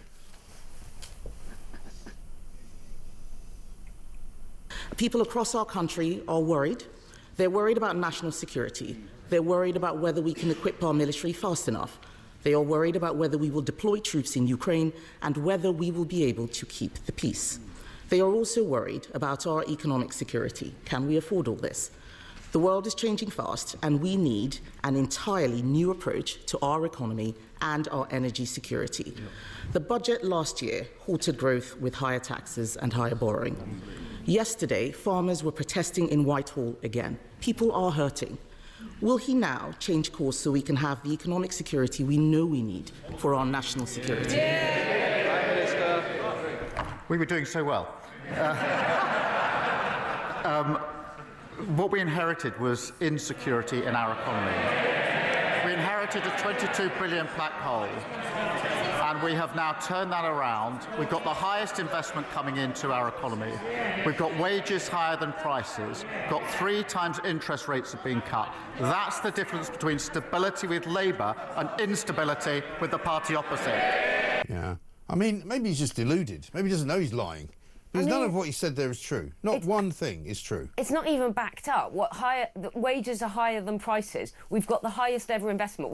Speaker 22: People across our country are worried. They're worried about national security. They're worried about whether we can equip our military fast enough. They are worried about whether we will deploy troops in Ukraine and whether we will be able to keep the peace. They are also worried about our economic security. Can we afford all this? The world is changing fast, and we need an entirely new approach to our economy and our energy security. The budget last year halted growth with higher taxes and higher borrowing. Yesterday, farmers were protesting in Whitehall again. People are hurting. Will he now change course so we can have the economic security we know we need for our national security?
Speaker 18: Prime Minister. We were doing so well. What we inherited was insecurity in our economy. We inherited a £22 billion black hole, and we have now turned that around. We've got the highest investment coming into our economy. We've got wages higher than prices. Got 3 times interest rates have been cut. That's the difference between stability with Labour and instability with the party opposite.
Speaker 5: Yeah. I mean, maybe he's just deluded. Maybe he doesn't know he's lying. Because none of what he said there is true. Not one thing is true.
Speaker 11: It's not even backed up. The wages are higher than prices. We've got the highest ever investment.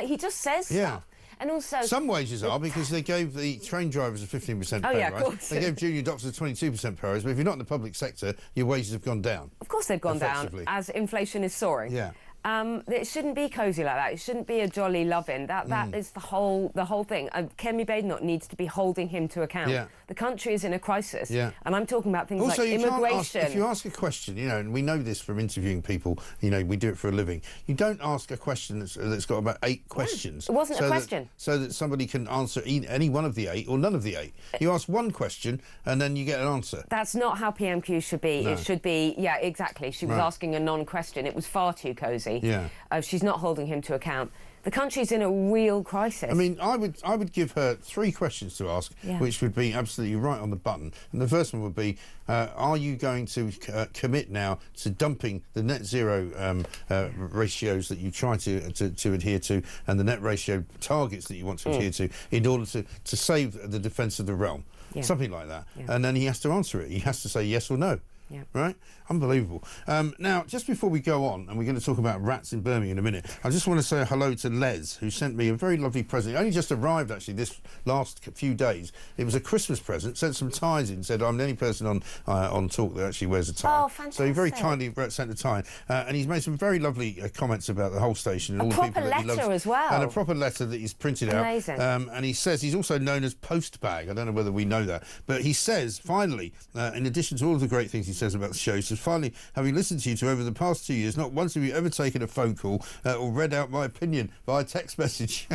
Speaker 11: He just says stuff. And also...
Speaker 5: Some wages are, because they gave the train drivers a 15% pay rise. Course. They gave junior doctors a 22% pay rise, but if you're not in the public sector, your wages have gone down.
Speaker 11: Of course they've gone down, as inflation is soaring.
Speaker 5: Yeah.
Speaker 11: It shouldn't be cosy like that. It shouldn't be a jolly loving. That is the whole thing. Kemi Badenoch needs to be holding him to account. Yeah. The country is in a crisis, and I'm talking about things
Speaker 5: also,
Speaker 11: like immigration.
Speaker 5: If you ask a question, and we know this from interviewing people, we do it for a living. You don't ask a question that's got about 8 questions.
Speaker 11: It wasn't a question.
Speaker 5: So that somebody can answer any one of the 8 or none of the 8. You ask one question and then you get an answer.
Speaker 11: That's not how PMQ should be. No. It should be, exactly. She was asking a non-question. It was far too cosy.
Speaker 5: Yeah.
Speaker 11: She's not holding him to account. The country's in a real crisis.
Speaker 5: I mean, I would give her 3 questions to ask, which would be absolutely right on the button. And the first one would be, are you going to commit now to dumping the net zero ratios that you try to adhere to, and the net ratio targets that you want to adhere to, in order to save the defence of the realm? Yeah. Something like that. Yeah. And then he has to answer it. He has to say yes or no. Yeah. Right? Unbelievable. Now, just before we go on, and we're going to talk about rats in Birmingham in a minute, I just want to say hello to Les, who sent me a very lovely present. It only just arrived, actually, this last few days. It was a Christmas present, sent some ties in, said, I'm the only person on Talk that actually wears a tie.
Speaker 11: Oh, fantastic.
Speaker 5: So he very kindly sent a tie. And he's made some very lovely comments about the whole station and all the people that he loves.
Speaker 11: A proper letter as well.
Speaker 5: And a proper letter that he's printed out.
Speaker 11: Amazing.
Speaker 5: And he says he's also known as Postbag. I don't know whether we know that. But he says, finally, in addition to all of the great things he says about the show, he says, finally, having listened to you over the past 2 years, not once have you ever taken a phone call or read out my opinion via text message.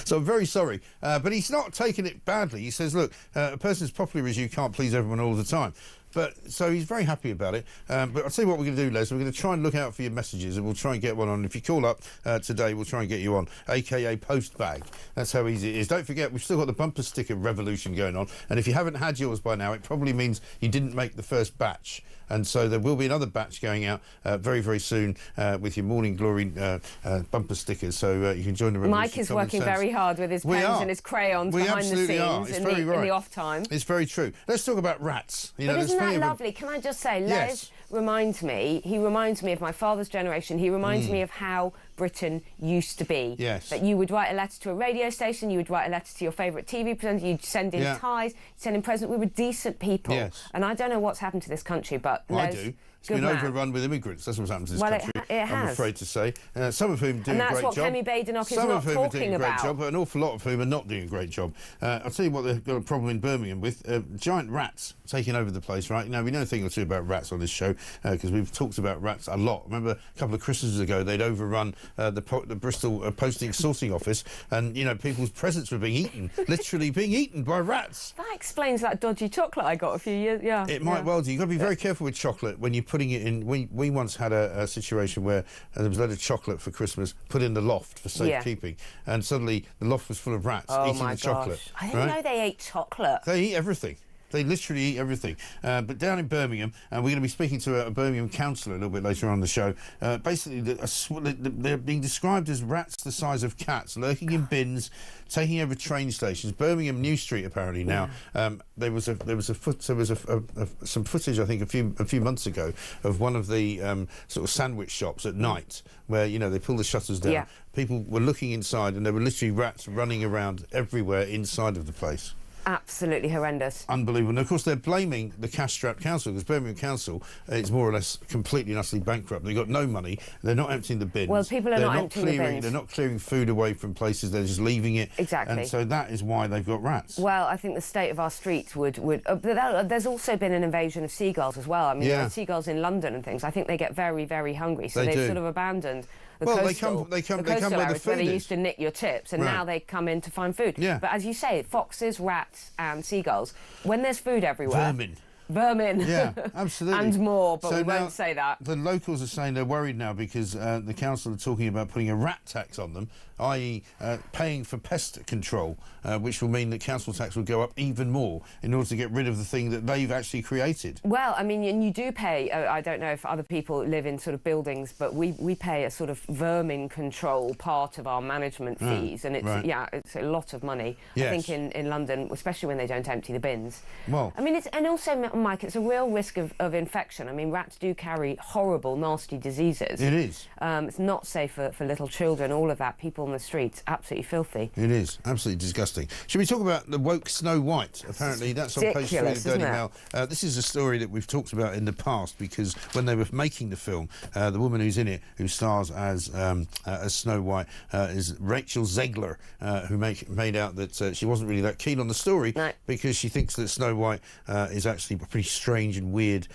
Speaker 5: So I'm very sorry. But he's not taking it badly. He says, look, a person as popular as you can't please everyone all the time. But so he's very happy about it. But I'll tell you what we're going to do, Les. We're going to try and look out for your messages, and we'll try and get one on. If you call up today, we'll try and get you on, a.k.a. Postbag. That's how easy it is. Don't forget, we've still got the bumper sticker revolution going on. And if you haven't had yours by now, it probably means you didn't make the first batch. And so there will be another batch going out very, very soon with your Morning Glory bumper stickers. So you can join the revolution.
Speaker 11: Mike is working very hard with his pens and his crayons behind the scenes in the off time.
Speaker 5: It's very true. Let's talk about rats.
Speaker 11: But isn't that lovely? Can I just say, Les reminds me of my father's generation. He reminds me of how Britain used to be.
Speaker 5: Yes.
Speaker 11: That you would write a letter to a radio station, you would write a letter to your favourite TV presenter, you'd send in ties, you'd send in presents. We were decent people.
Speaker 5: Yes.
Speaker 11: And I don't know what's happened to this country, but
Speaker 5: I do. It's been overrun with immigrants. That's what's happened to this country.
Speaker 11: It has.
Speaker 5: I'm afraid to say. Some of whom do a great job.
Speaker 11: And that's what Kemi Badenoch is not talking about. Some of whom are doing a great job,
Speaker 5: but an awful lot of whom are not doing a great job. I'll tell you what they've got a problem in Birmingham with. Giant rats taking over the place, right? Now, we know a thing or two about rats on this show because we've talked about rats a lot. Remember, a couple of Christmases ago, they'd overrun the Bristol posting sorting office, and you know people's presents were being eaten, literally being eaten by rats.
Speaker 11: That explains that dodgy chocolate I got a few years. Yeah,
Speaker 5: it might well do. You've got to be very careful with chocolate when you're putting it in. We once had a situation where there was a load of chocolate for Christmas put in the loft for safekeeping, and suddenly the loft was full of rats eating the chocolate.
Speaker 11: I didn't know they ate chocolate.
Speaker 5: They eat everything. They literally eat everything. But down in Birmingham, and we're going to be speaking to a Birmingham councillor a little bit later on the show, basically they're being described as rats the size of cats, lurking in bins, taking over train stations. Birmingham New Street apparently now. There was some footage I think a few months ago of one of the sort of sandwich shops at night where they pull the shutters down. Yeah. People were looking inside and there were literally rats running around everywhere inside of the place.
Speaker 11: Absolutely horrendous.
Speaker 5: Unbelievable. And of course they're blaming the cash-strapped council, because Birmingham Council is more or less completely and utterly bankrupt. They've got no money, they're not emptying the bins.
Speaker 11: Well, people are not emptying the bins.
Speaker 5: They're not clearing food away from places, they're just leaving it.
Speaker 11: Exactly.
Speaker 5: And so that is why they've got rats.
Speaker 11: Well, I think the state of our streets would there's also been an invasion of seagulls as well. I mean, there are seagulls in London and things. I think they get very, very hungry, so they've sort of abandoned the coastal areas where they used to nick your chips, and now they come in to find food.
Speaker 5: Yeah.
Speaker 11: But as you say, foxes, rats and seagulls, when there's food everywhere... Vermin.
Speaker 5: Yeah, absolutely.
Speaker 11: And more, but we won't say that.
Speaker 5: The locals are saying they're worried now because the council are talking about putting a rat tax on them, i.e. Paying for pest control, which will mean that council tax will go up even more in order to get rid of the thing that they've actually created.
Speaker 11: Well, I mean, and you do pay, I don't know if other people live in sort of buildings, but we pay a sort of vermin control part of our management fees, and it's, it's a lot of money. Yes. I think in London, especially when they don't empty the bins.
Speaker 5: Well,
Speaker 11: I mean, and also, Mike, it's a real risk of infection. I mean, rats do carry horrible, nasty diseases.
Speaker 5: It is.
Speaker 11: It's not safe for little children, all of that. People on the streets, absolutely filthy.
Speaker 5: It is, absolutely disgusting. Should we talk about the woke Snow White? Apparently, that's on page 3 of the Daily Mail. This is a story that we've talked about in the past, because when they were making the film, the woman who's in it, who stars as Snow White, is Rachel Zegler, who made out that she wasn't really that keen on the story because she thinks that Snow White is actually a pretty strange and weird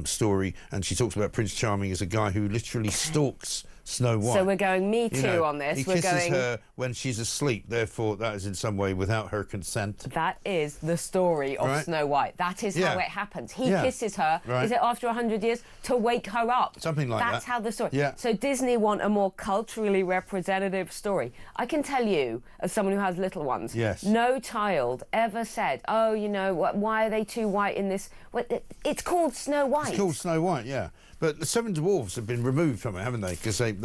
Speaker 5: story, and she talks about Prince Charming as a guy who literally stalks Snow White.
Speaker 11: So we're going Me Too on this.
Speaker 5: He kisses her when she's asleep, therefore that is in some way without her consent.
Speaker 11: That is the story of Snow White. That is how it happens. He kisses her, is it after 100 years, to wake her up.
Speaker 5: Something like that.
Speaker 11: That's how the story...
Speaker 5: Yeah.
Speaker 11: So Disney want a more culturally representative story. I can tell you, as someone who has little ones, no child ever said, oh, why are they too white in this... Well, it's called Snow White.
Speaker 5: It's called Snow White, yeah. But the 7 dwarfs have been removed from it, haven't they? Because they've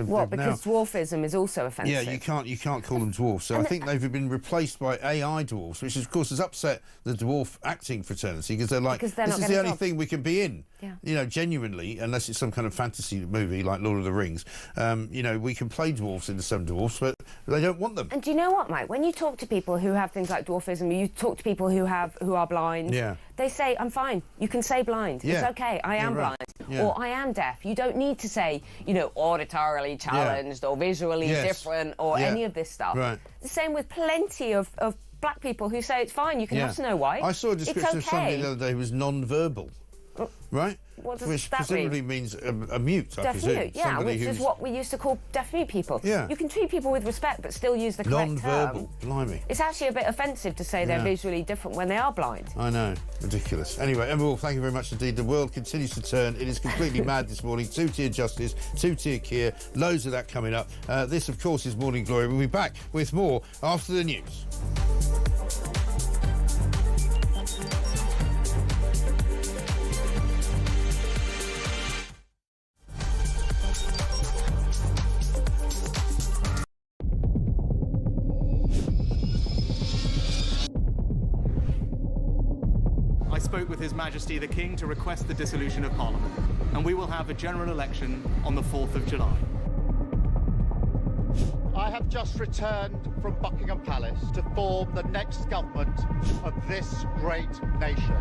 Speaker 11: what? Because dwarfism is also offensive.
Speaker 5: Yeah, you can't call them dwarfs. So I think they've been replaced by AI dwarfs, which of course has upset the dwarf acting fraternity, because they're like, this is the only thing we can be in. Yeah. Genuinely, unless it's some kind of fantasy movie like Lord of the Rings. We can play dwarfs in the 7 dwarfs, but they don't want them.
Speaker 11: And do you know what, Mike? When you talk to people who have things like dwarfism, you talk to people who are blind.
Speaker 5: Yeah.
Speaker 11: They say, I'm fine. You can say blind.
Speaker 5: Yeah.
Speaker 11: It's okay. I am blind. Yeah. Or I am deaf. You don't need to say, auditorily challenged or visually different or any of this stuff.
Speaker 5: Right.
Speaker 11: The same with plenty of black people who say it's fine. You can have Snow White.
Speaker 5: I saw a description of somebody the other day who was non-verbal. Right?
Speaker 11: What does
Speaker 5: which
Speaker 11: that
Speaker 5: presumably means a mute, I presume.
Speaker 11: Deaf mute, yeah, which is what we used to call deaf mute people.
Speaker 5: Yeah.
Speaker 11: You can treat people with respect but still use the correct term.
Speaker 5: Non-verbal, blimey.
Speaker 11: It's actually a bit offensive to say they're visually different when they are blind.
Speaker 5: I know, ridiculous. Anyway, Emma Wolf, thank you very much indeed. The world continues to turn. It is completely mad this morning. 2-tier justice, 2-tier Keir, loads of that coming up. This, of course, is Morning Glory. We'll be back with more after the news.
Speaker 2: I spoke with His Majesty the King to request the dissolution of Parliament, and we will have a general election on the 4th of July.
Speaker 18: I have just returned from Buckingham Palace to form the next government of this great nation.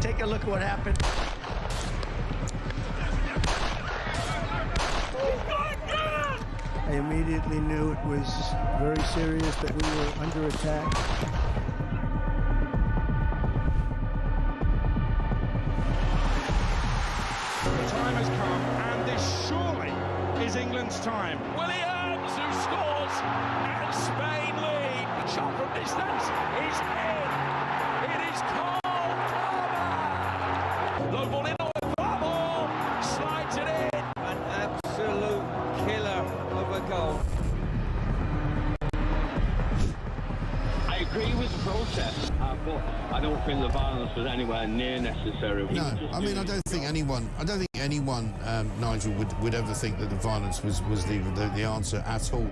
Speaker 1: Take a look at what happened.
Speaker 3: I immediately knew it was very serious, that we were under attack.
Speaker 4: England's time. Williams, who scores, and Spain lead. The shot from distance is in. It is Cole Palmer. Low ball in, Palmer slides it in.
Speaker 6: An absolute killer of a goal.
Speaker 7: I agree with the protest, but I don't think the violence was anywhere near necessary.
Speaker 5: No, I mean, I don't think anyone, Nigel, would ever think that the violence was the answer at all.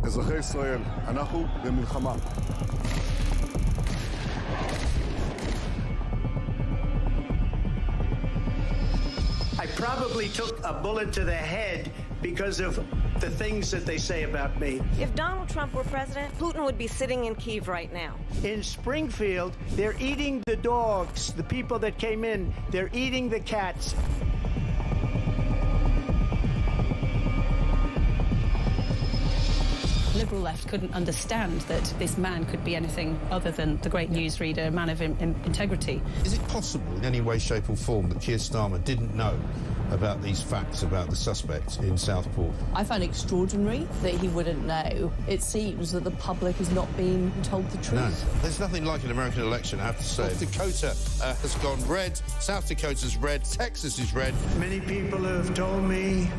Speaker 24: אזרחי ישראל, אנחנו במלחמה.
Speaker 1: I probably took a bullet to the head because of the things that they say about me.
Speaker 25: If Donald Trump were president, Putin would be sitting in Kyiv right now.
Speaker 3: In Springfield, they're eating the dogs, the people that came in, they're eating the cats.
Speaker 8: Liberal left couldn't understand that this man could be anything other than the great newsreader, a man of integrity.
Speaker 5: Is it possible in any way, shape or form that Keir Starmer didn't know about these facts about the suspect in Southport?
Speaker 9: I find it extraordinary that he wouldn't know. It seems that the public is not being told the truth.
Speaker 5: No, there's nothing like an American election, I have to say. North Dakota has gone red, South Dakota's red, Texas is red.
Speaker 3: Many people have told me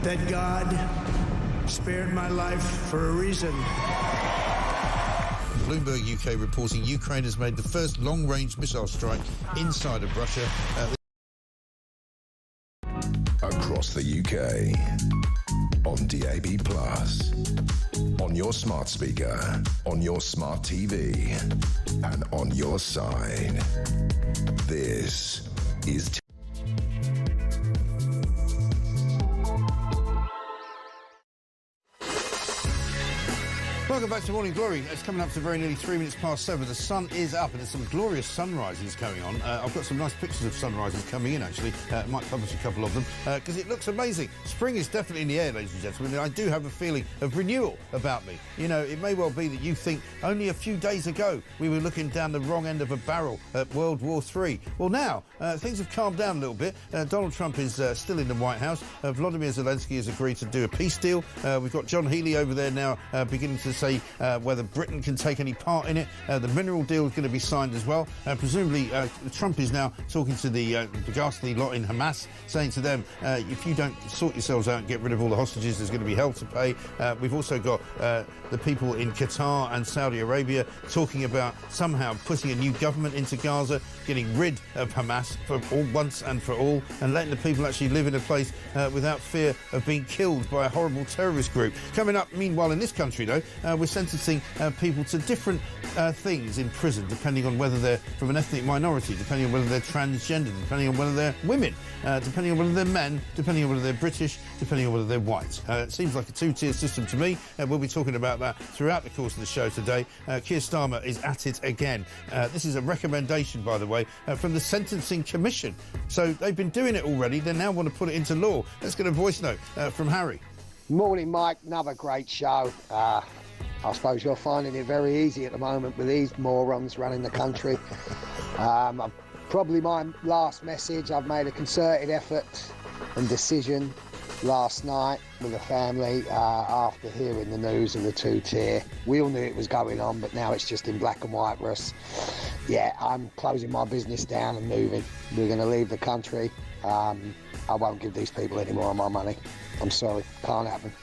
Speaker 3: that God spared my life for a reason.
Speaker 5: Bloomberg UK reporting Ukraine has made the first long-range missile strike inside of Russia.
Speaker 10: Across the UK, on DAB+, on your smart speaker, on your smart TV, and on your side. This is...
Speaker 5: Welcome back to Morning Glory. It's coming up to very nearly 3 minutes past 7. The sun is up and there's some glorious sunrises going on. I've got some nice pictures of sunrises coming in, actually. Might publish a couple of them because it looks amazing. Spring is definitely in the air, ladies and gentlemen. I do have a feeling of renewal about me. You know, it may well be that you think only a few days ago we were looking down the wrong end of a barrel at World War III. Well, now things have calmed down a little bit. Donald Trump is still in the White House. Volodymyr Zelensky has agreed to do a peace deal. We've got John Heale over there now beginning to say whether Britain can take any part in it. The mineral deal is going to be signed as well. Presumably, Trump is now talking to the ghastly lot in Hamas, saying to them, if you don't sort yourselves out and get rid of all the hostages, there's going to be hell to pay. We've also got the people in Qatar and Saudi Arabia talking about somehow putting a new government into Gaza, getting rid of Hamas for once and for all, and letting the people actually live in a place without fear of being killed by a horrible terrorist group. Coming up, meanwhile, in this country, though, we're sentencing people to different things in prison, depending on whether they're from an ethnic minority, depending on whether they're transgender, depending on whether they're women, depending on whether they're men, depending on whether they're British, depending on whether they're white. It seems like a two-tier system to me. We'll be talking about that throughout the course of the show today. Keir Starmer is at it again. This is a recommendation, by the way, from the Sentencing Commission. So they've been doing it already. They now want to put it into law. Let's get a voice note from Harry.
Speaker 26: Morning, Mike. Another great show. I suppose you're finding it very easy at the moment with these morons running the country. Probably my last message. I've made a concerted effort and decision last night with the family after hearing the news of the two-tier. We all knew it was going on, but now it's just in black and white for us. Yeah, I'm closing my business down and moving. We're going to leave the country. I won't give these people any more of my money. I'm sorry, can't happen.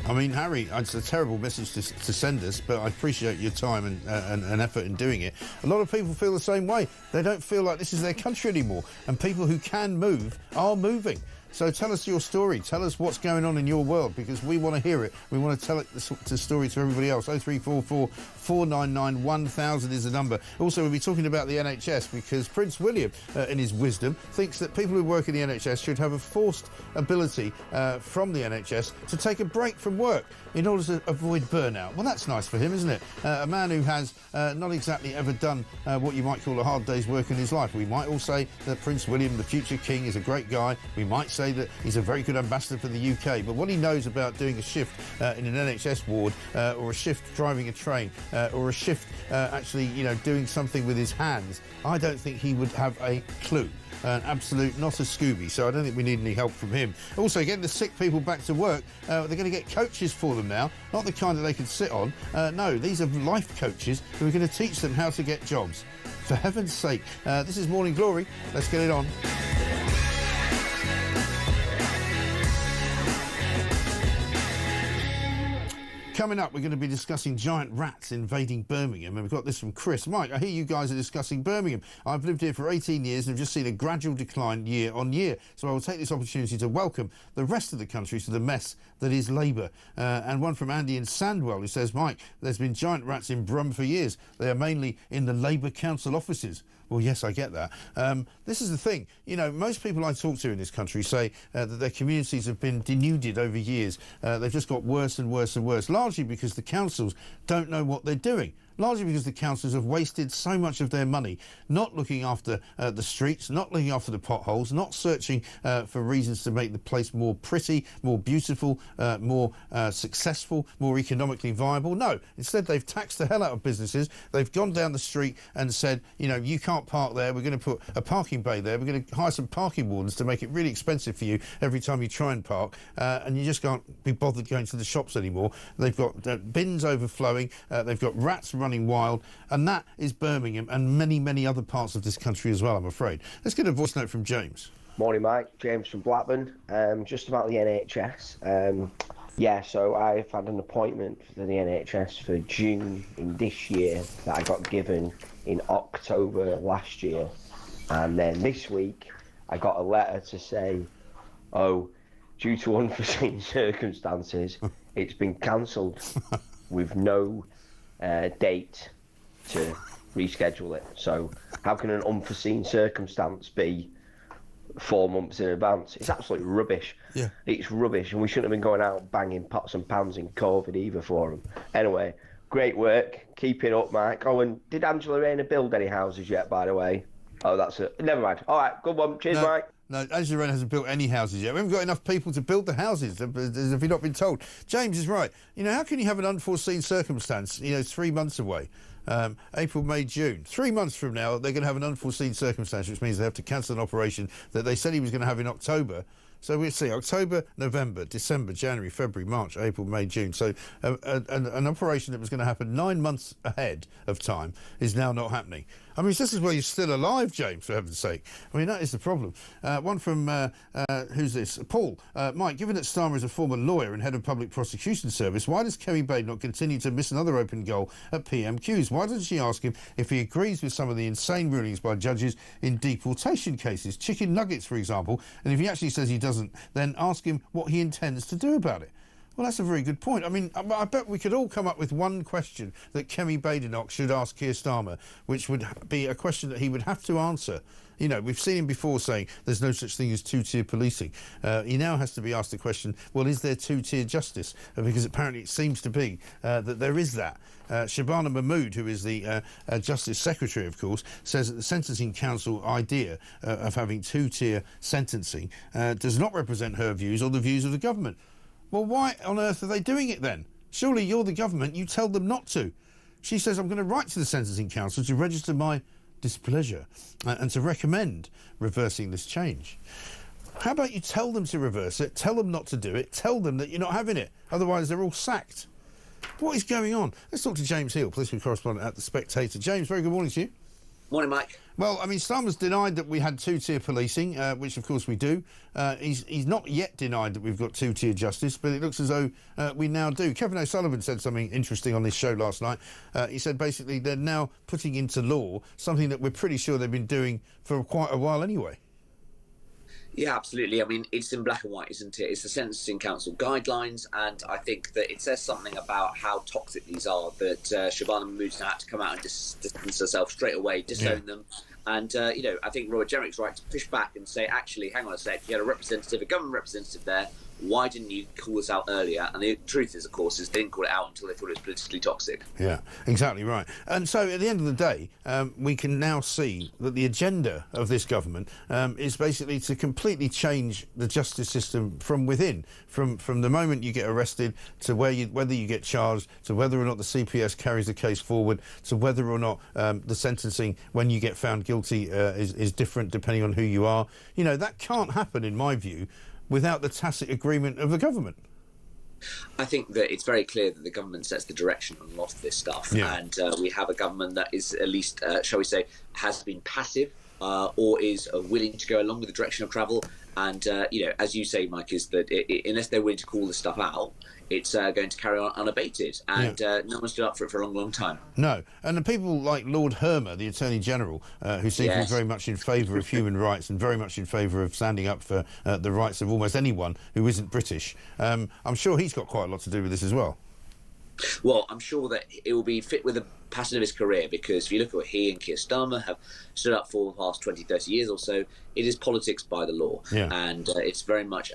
Speaker 5: I mean, Harry, it's a terrible message to send us, but I appreciate your time and effort in doing it. A lot of people feel the same way. They don't feel like this is their country anymore, and people who can move are moving. So tell us your story. Tell us what's going on in your world, because we want to hear it. We want to tell the story to everybody else. 0344 499 1000 is the number. Also, we'll be talking about the NHS, because Prince William, in his wisdom, thinks that people who work in the NHS should have a forced ability from the NHS to take a break from work in order to avoid burnout. Well, that's nice for him, isn't it? A man who has not exactly ever done what you might call a hard day's work in his life. We might all say that Prince William, the future king, is a great guy. We might say that he's a very good ambassador for the UK, but what he knows about doing a shift in an NHS ward or a shift driving a train, or a shift actually, doing something with his hands, I don't think he would have a clue. An absolute not a Scooby, so I don't think we need any help from him. Also, getting the sick people back to work, they're going to get coaches for them now, not the kind that they can sit on. No, these are life coaches who are going to teach them how to get jobs. For heaven's sake. This is Morning Glory. Let's get it on. Coming up, we're going to be discussing giant rats invading Birmingham, and we've got this from Chris. Mike, I hear you guys are discussing Birmingham. I've lived here for 18 years and have just seen a gradual decline year on year, so I will take this opportunity to welcome the rest of the country to the mess that is Labour. And one from Andy in Sandwell, who says, Mike, there's been giant rats in Brum for years. They are mainly in the Labour council offices. Well, yes, I get that. This is the thing. Most people I talk to in this country say that their communities have been denuded over years. They've just got worse and worse and worse, largely because the councils don't know what they're doing. Largely because the councils have wasted so much of their money not looking after the streets, not looking after the potholes, not searching for reasons to make the place more pretty, more beautiful, more successful, more economically viable. No, instead they've taxed the hell out of businesses. They've gone down the street and said, you can't park there. We're going to put a parking bay there. We're going to hire some parking wardens to make it really expensive for you every time you try and park. And you just can't be bothered going to the shops anymore. They've got bins overflowing. They've got rats running wild, and that is Birmingham and many, many other parts of this country as well, I'm afraid. Let's get a voice note from James.
Speaker 12: Morning, Mike. James from Blackburn. Just about the NHS. So I've had an appointment for the NHS for June in this year that I got given in October last year. And then this week I got a letter to say, due to unforeseen circumstances, it's been cancelled with no date to reschedule it. So how can an unforeseen circumstance be 4 months in advance? It's absolutely rubbish.
Speaker 5: Yeah.
Speaker 12: It's rubbish, and we shouldn't have been going out banging pots and pans in COVID either for them. Anyway, great work. Keep it up, Mike. Oh, and did Angela Rayner build any houses yet, by the way? Oh, that's it. Never mind. All right, good one. Cheers, Mike.
Speaker 5: No, Angela Rayner hasn't built any houses yet. We haven't got enough people to build the houses, have you not been told? James is right. How can you have an unforeseen circumstance, 3 months away? April, May, June. 3 months from now, they're going to have an unforeseen circumstance, which means they have to cancel an operation that they said he was going to have in October. So we'll see, October, November, December, January, February, March, April, May, June. So an operation that was going to happen 9 months ahead of time is now not happening. I mean, this is where you're still alive, James, for heaven's sake. I mean, that is the problem. One from, who's this? Paul. Mike, given that Starmer is a former lawyer and head of public prosecution service, why does Kerry Bain not continue to miss another open goal at PMQs? Why doesn't she ask him if he agrees with some of the insane rulings by judges in deportation cases, chicken nuggets, for example, and if he actually says he doesn't, then ask him what he intends to do about it? Well, that's a very good point. I mean, I bet we could all come up with one question that Kemi Badenoch should ask Keir Starmer, which would be a question that he would have to answer. We've seen him before saying there's no such thing as two-tier policing. He now has to be asked the question, well, is there two-tier justice? Because apparently it seems to be that there is that. Shabana Mahmood, who is the Justice Secretary, of course, says that the Sentencing Council idea of having two-tier sentencing does not represent her views or the views of the government. Well, why on earth are they doing it then? Surely you're the government, you tell them not to. She says, I'm going to write to the Sentencing Council to register my displeasure and to recommend reversing this change. How about you tell them to reverse it, tell them not to do it, tell them that you're not having it, otherwise they're all sacked. What is going on? Let's talk to James Heale, political correspondent at The Spectator. James, very good morning to you.
Speaker 13: Morning, Mike.
Speaker 5: Well, I mean, Starmer's denied that we had two-tier policing, which, of course, we do. He's not yet denied that we've got two-tier justice, but it looks as though we now do. Kevin O'Sullivan said something interesting on this show last night. He said, basically, they're now putting into law something that we're pretty sure they've been doing for quite a while anyway.
Speaker 13: Yeah, absolutely. I mean, it's in black and white, isn't it? It's the Sentencing Council guidelines, and I think that it says something about how toxic these are, that Shabana Mahmood's now had to come out and distance herself straight away, disown them. And, I think Robert Jenrick's right to push back and say, actually, hang on a sec, you had a government representative there why didn't you call this out earlier? And the truth is, of course, is they didn't call it out until they thought it was politically toxic.
Speaker 5: Yeah, exactly right. And so at the end of the day, we can now see that the agenda of this government is basically to completely change the justice system from within, from the moment you get arrested to whether you get charged, to whether or not the CPS carries the case forward, to whether or not the sentencing when you get found guilty is different depending on who you are. You know, that can't happen, in my view, without the tacit agreement of the government.
Speaker 13: I think that it's very clear that the government sets the direction on a lot of this stuff, and we have a government that is at least, shall we say, has been passive or is willing to go along with the direction of travel. And, you know, as you say, Mike, is that unless they're willing to call this stuff out, it's going to carry on unabated. And no one stood up for it for a long, long time.
Speaker 5: No. And the people like Lord Hermer, the Attorney General, who seem to be very much in favour of human rights and very much in favour of standing up for the rights of almost anyone who isn't British, I'm sure he's got quite a lot to do with this as well.
Speaker 13: Well, I'm sure that it will be fit with the passion of his career, because if you look at what he and Keir Starmer have stood up for the past 20, 30 years or so, it is politics by the law. And it's very much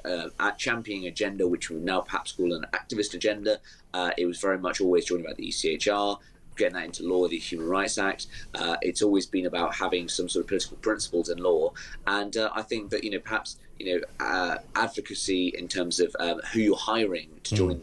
Speaker 13: championing agenda, which we now perhaps call an activist agenda. It was very much always joined about the ECHR, getting that into law, the Human Rights Act. It's always been about having some sort of political principles in law. And I think that, you know, perhaps, you know, advocacy in terms of who you're hiring to join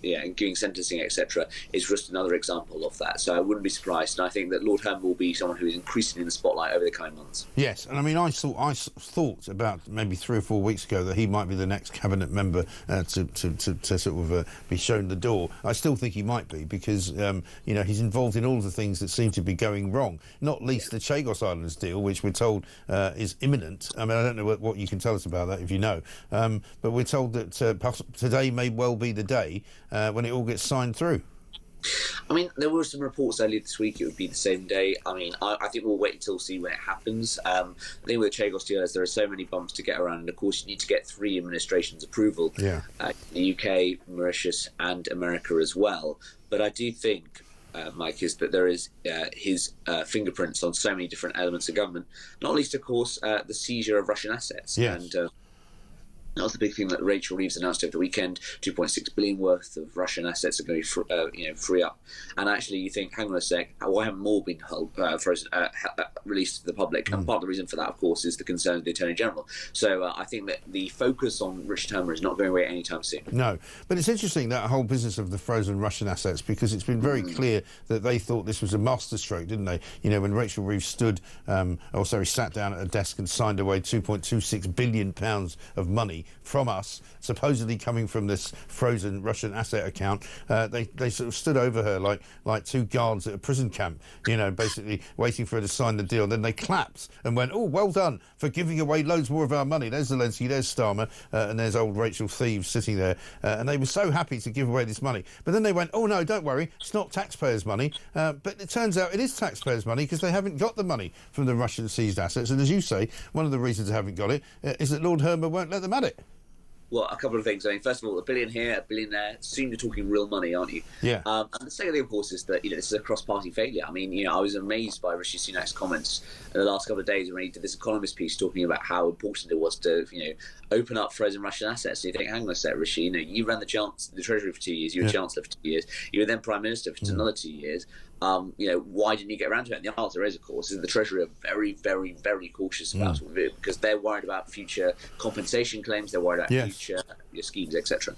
Speaker 13: and giving sentencing, etc., is just another example of that. So I wouldn't be surprised, and I think that Lord Herm will be someone who is increasingly in the spotlight over the coming months.
Speaker 5: Yes, and I mean, I thought about maybe 3 or 4 weeks ago that he might be the next cabinet member to sort of be shown the door. I still think he might be, because you know, he's involved in all of the things that seem to be going wrong, not least the Chagos Islands deal, which we're told is imminent. I mean, I don't know what you can tell us about that, if you know, but we're told that today may well be the day when it all gets signed through.
Speaker 13: I mean, there were some reports earlier this week it would be the same day. I mean, I think we'll wait until see when it happens. I think with the Chagos deal, there are so many bumps to get around, and of course you need to get 3 administrations' approval. The UK, Mauritius and America as well. But I do think, Mike, is that there is his fingerprints on so many different elements of government, not least, of course, the seizure of Russian assets. And that was the big thing that Rachel Reeves announced over the weekend. 2.6 billion worth of Russian assets are going to be free up. And actually, you think, hang on a sec, why haven't more been released to the public? And part of the reason for that, of course, is the concern of the Attorney General. So I think that the focus on Richard Hermer is not going away anytime soon. No, but it's interesting, that whole business of the frozen Russian assets, because it's been very clear that they thought this was a masterstroke, didn't they? You know, when Rachel Reeves sat down at a desk and signed away £2.26 billion of money from us, supposedly coming from this frozen Russian asset account, they sort of stood over her like 2 guards at a prison camp, you know, basically waiting for her to sign the deal. Then they clapped and went, "Oh, well done for giving away loads more of our money." There's Zelensky, there's Starmer, and there's old Rachel Thieves sitting there, and they were so happy to give away this money. But then they went, "Oh no, don't worry, it's not taxpayers' money." But it turns out it is taxpayers' money, because they haven't got the money from the Russian seized assets. And as you say, one of the reasons they haven't got it is that Lord Hermer won't let them at it. Well, a couple of things. I mean, first of all, $1 billion here, $1 billion there. Soon you're talking real money, aren't you?
Speaker 5: Yeah.
Speaker 13: And the second thing, of course, is that, you know, this is a cross-party failure. I mean, you know, I was amazed by Rishi Sunak's comments in the last couple of days when he did this Economist piece talking about how important it was to, you know, open up frozen Russian assets. So you think, hang on a sec, Rishi, you know, you ran the Treasury for 2 years, you were Chancellor for 2 years, you were then Prime Minister for another 2 years. You know, why didn't you get around to it? And the answer is, of course, is the Treasury are very, very, very cautious about what we do, because they're worried about future compensation claims, they're worried about future schemes, etc.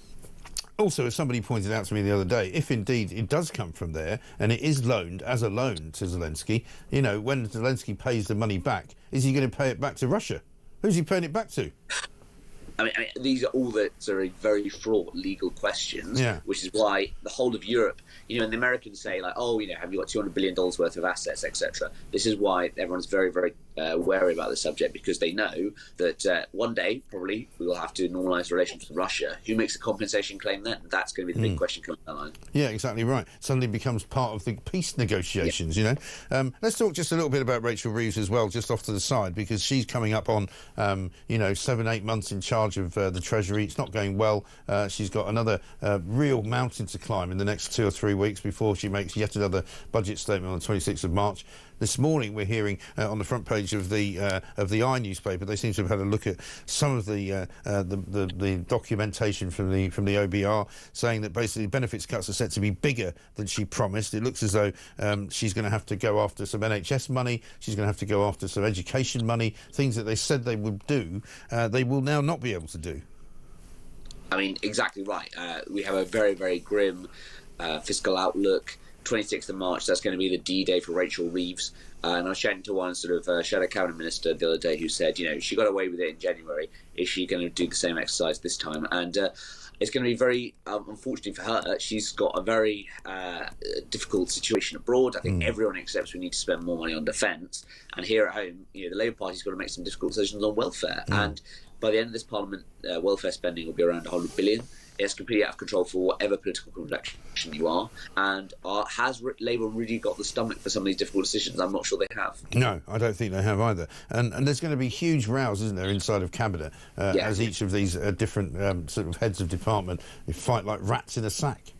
Speaker 5: Also, as somebody pointed out to me the other day, if indeed it does come from there and it is loaned as a loan to Zelensky, you know, when Zelensky pays the money back, is he going to pay it back to Russia? Who's he paying it back to?
Speaker 13: I mean, these are all very fraught legal questions, which is why the whole of Europe, you know, and the Americans say, like, oh, you know, have you got $200 billion worth of assets, etc. This is why everyone's very, very wary about the subject, because they know that one day, probably, we will have to normalise relations with Russia. Who makes a compensation claim then? That's going to be the big question coming down the line. Yeah, exactly right. Suddenly becomes part of the peace negotiations, you know. Let's talk just a little bit about Rachel Reeves as well, just off to the side, because she's coming up on, you know, 7-8 months in charge of the Treasury. It's not going well. She's got another real mountain to climb in the next 2 or 3 weeks before she makes yet another budget statement on the 26th of March.
Speaker 5: This morning we're hearing on the front page of the I newspaper, they seem to have had a look at some of the documentation from the OBR, saying that basically benefits cuts are set to be bigger than she promised. It looks as though she's going to have to go after some NHS money, she's going to have to go after some education money, things that they said they would do, they will now not be able to do.
Speaker 13: I mean, exactly right. We have a very, very grim fiscal outlook. 26th of March, that's going to be the D-Day for Rachel Reeves. And I was chatting to one sort of shadow cabinet minister the other day who said, you know, she got away with it in January. Is she going to do the same exercise this time? And it's going to be very, unfortunately for her, she's got a very difficult situation abroad. I think everyone accepts we need to spend more money on defence. And here at home, you know, the Labour Party's got to make some difficult decisions on welfare. And by the end of this Parliament, welfare spending will be around 100 billion. It's completely out of control for whatever political complexion you are. And has Labour really got the stomach for some of these difficult decisions? I'm not sure they have.
Speaker 5: No, I don't think they have either. And there's going to be huge rows, isn't there, inside of Cabinet, as each of these different sort of heads of department fight like rats in a sack.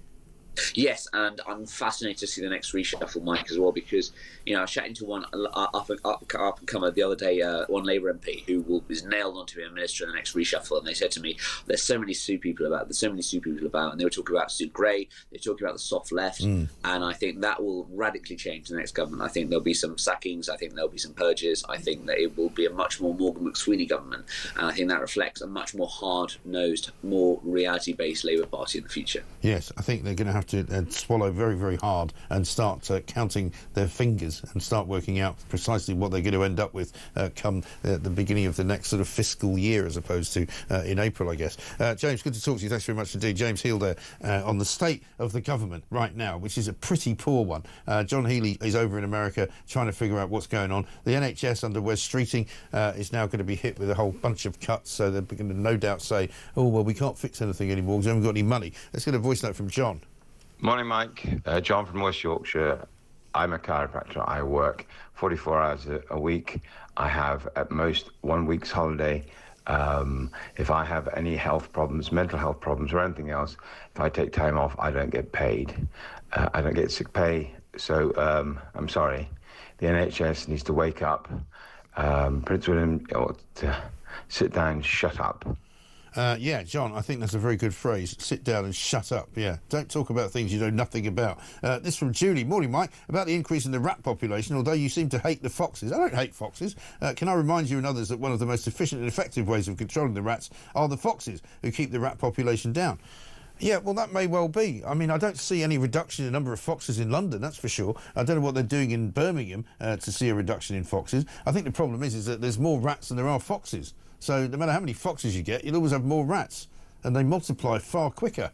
Speaker 13: Yes, and I'm fascinated to see the next reshuffle, Mike, as well, because, you know, I was chatting to one up-and-comer the other day, one Labour MP who is nailed on to be a minister in the next reshuffle, and they said to me, there's so many Sue people about, and they were talking about Sue Gray, they were talking about the soft left, and I think that will radically change the next government. I think there'll be some sackings, I think there'll be some purges, I think that it will be a much more Morgan McSweeney government, and I think that reflects a much more hard-nosed, more reality-based Labour Party in the future.
Speaker 5: Yes, I think they're going to have to swallow very, very hard and start counting their fingers and start working out precisely what they're going to end up with come the beginning of the next sort of fiscal year, as opposed to in April, I guess. James, good to talk to you. Thanks very much indeed. James Heale there on the state of the government right now, which is a pretty poor one. John Heale is over in America trying to figure out what's going on. The NHS under Wes Streeting is now going to be hit with a whole bunch of cuts, so they're going to no doubt say, oh, well, we can't fix anything anymore because we haven't got any money. Let's get a voice note from John.
Speaker 23: Morning, Mike. John from West Yorkshire. I'm a chiropractor. I work 44 hours a week. I have at most 1 week's holiday. If I have any health problems, mental health problems or anything else, if I take time off, I don't get paid. I don't get sick pay. So I'm sorry. The NHS needs to wake up. Prince William ought to sit down and shut up.
Speaker 5: Yeah, John, I think that's a very good phrase. Sit down and shut up, yeah. Don't talk about things you know nothing about. This from Julie. Morning, Mike. About the increase in the rat population, although you seem to hate the foxes. I don't hate foxes. Can I remind you and others that one of the most efficient and effective ways of controlling the rats are the foxes, who keep the rat population down? Yeah, well, that may well be. I mean, I don't see any reduction in the number of foxes in London, that's for sure. I don't know what they're doing in Birmingham to see a reduction in foxes. I think the problem is that there's more rats than there are foxes. So no matter how many foxes you get, you'll always have more rats. And they multiply far quicker,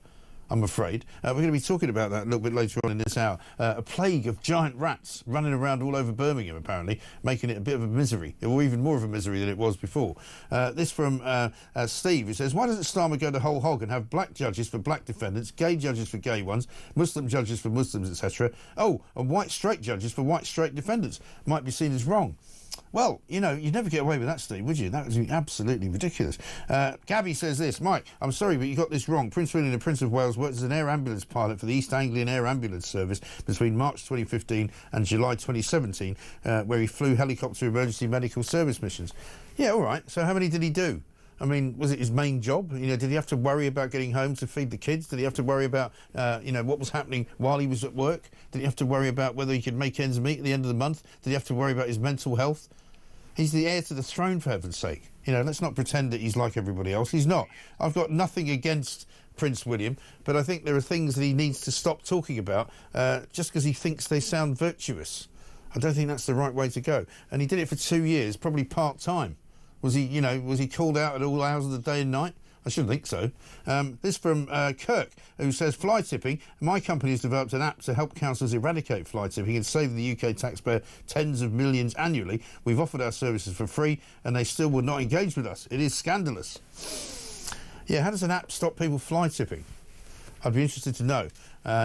Speaker 5: I'm afraid. We're going to be talking about that a little bit later on in this hour. A plague of giant rats running around all over Birmingham, apparently, making it a bit of a misery, or even more of a misery than it was before. This from Steve, who says, why doesn't Starmer go the whole hog and have black judges for black defendants, gay judges for gay ones, Muslim judges for Muslims, etc.? Oh, and white straight judges for white straight defendants. Might be seen as wrong. Well, you know, you'd never get away with that, Steve, would you? That would be absolutely ridiculous. Gabby says this, Mike, I'm sorry, but you got this wrong. Prince William, the Prince of Wales, worked as an air ambulance pilot for the East Anglian Air Ambulance Service between March 2015 and July 2017, where he flew helicopter emergency medical service missions. Yeah, all right. So how many did he do? I mean, was it his main job? You know, did he have to worry about getting home to feed the kids? Did he have to worry about, you know, what was happening while he was at work? Did he have to worry about whether he could make ends meet at the end of the month? Did he have to worry about his mental health? He's the heir to the throne, for heaven's sake. You know, let's not pretend that he's like everybody else. He's not. I've got nothing against Prince William, but I think there are things that he needs to stop talking about just because he thinks they sound virtuous. I don't think that's the right way to go. And he did it for 2 years, probably part-time. Was he, you know, was he called out at all hours of the day and night? I shouldn't think so. This from Kirk, who says, fly tipping. My company has developed an app to help councils eradicate fly tipping and save the UK taxpayer tens of millions annually. We've offered our services for free and they still would not engage with us. It is scandalous. Yeah, how does an app stop people fly tipping? I'd be interested to know.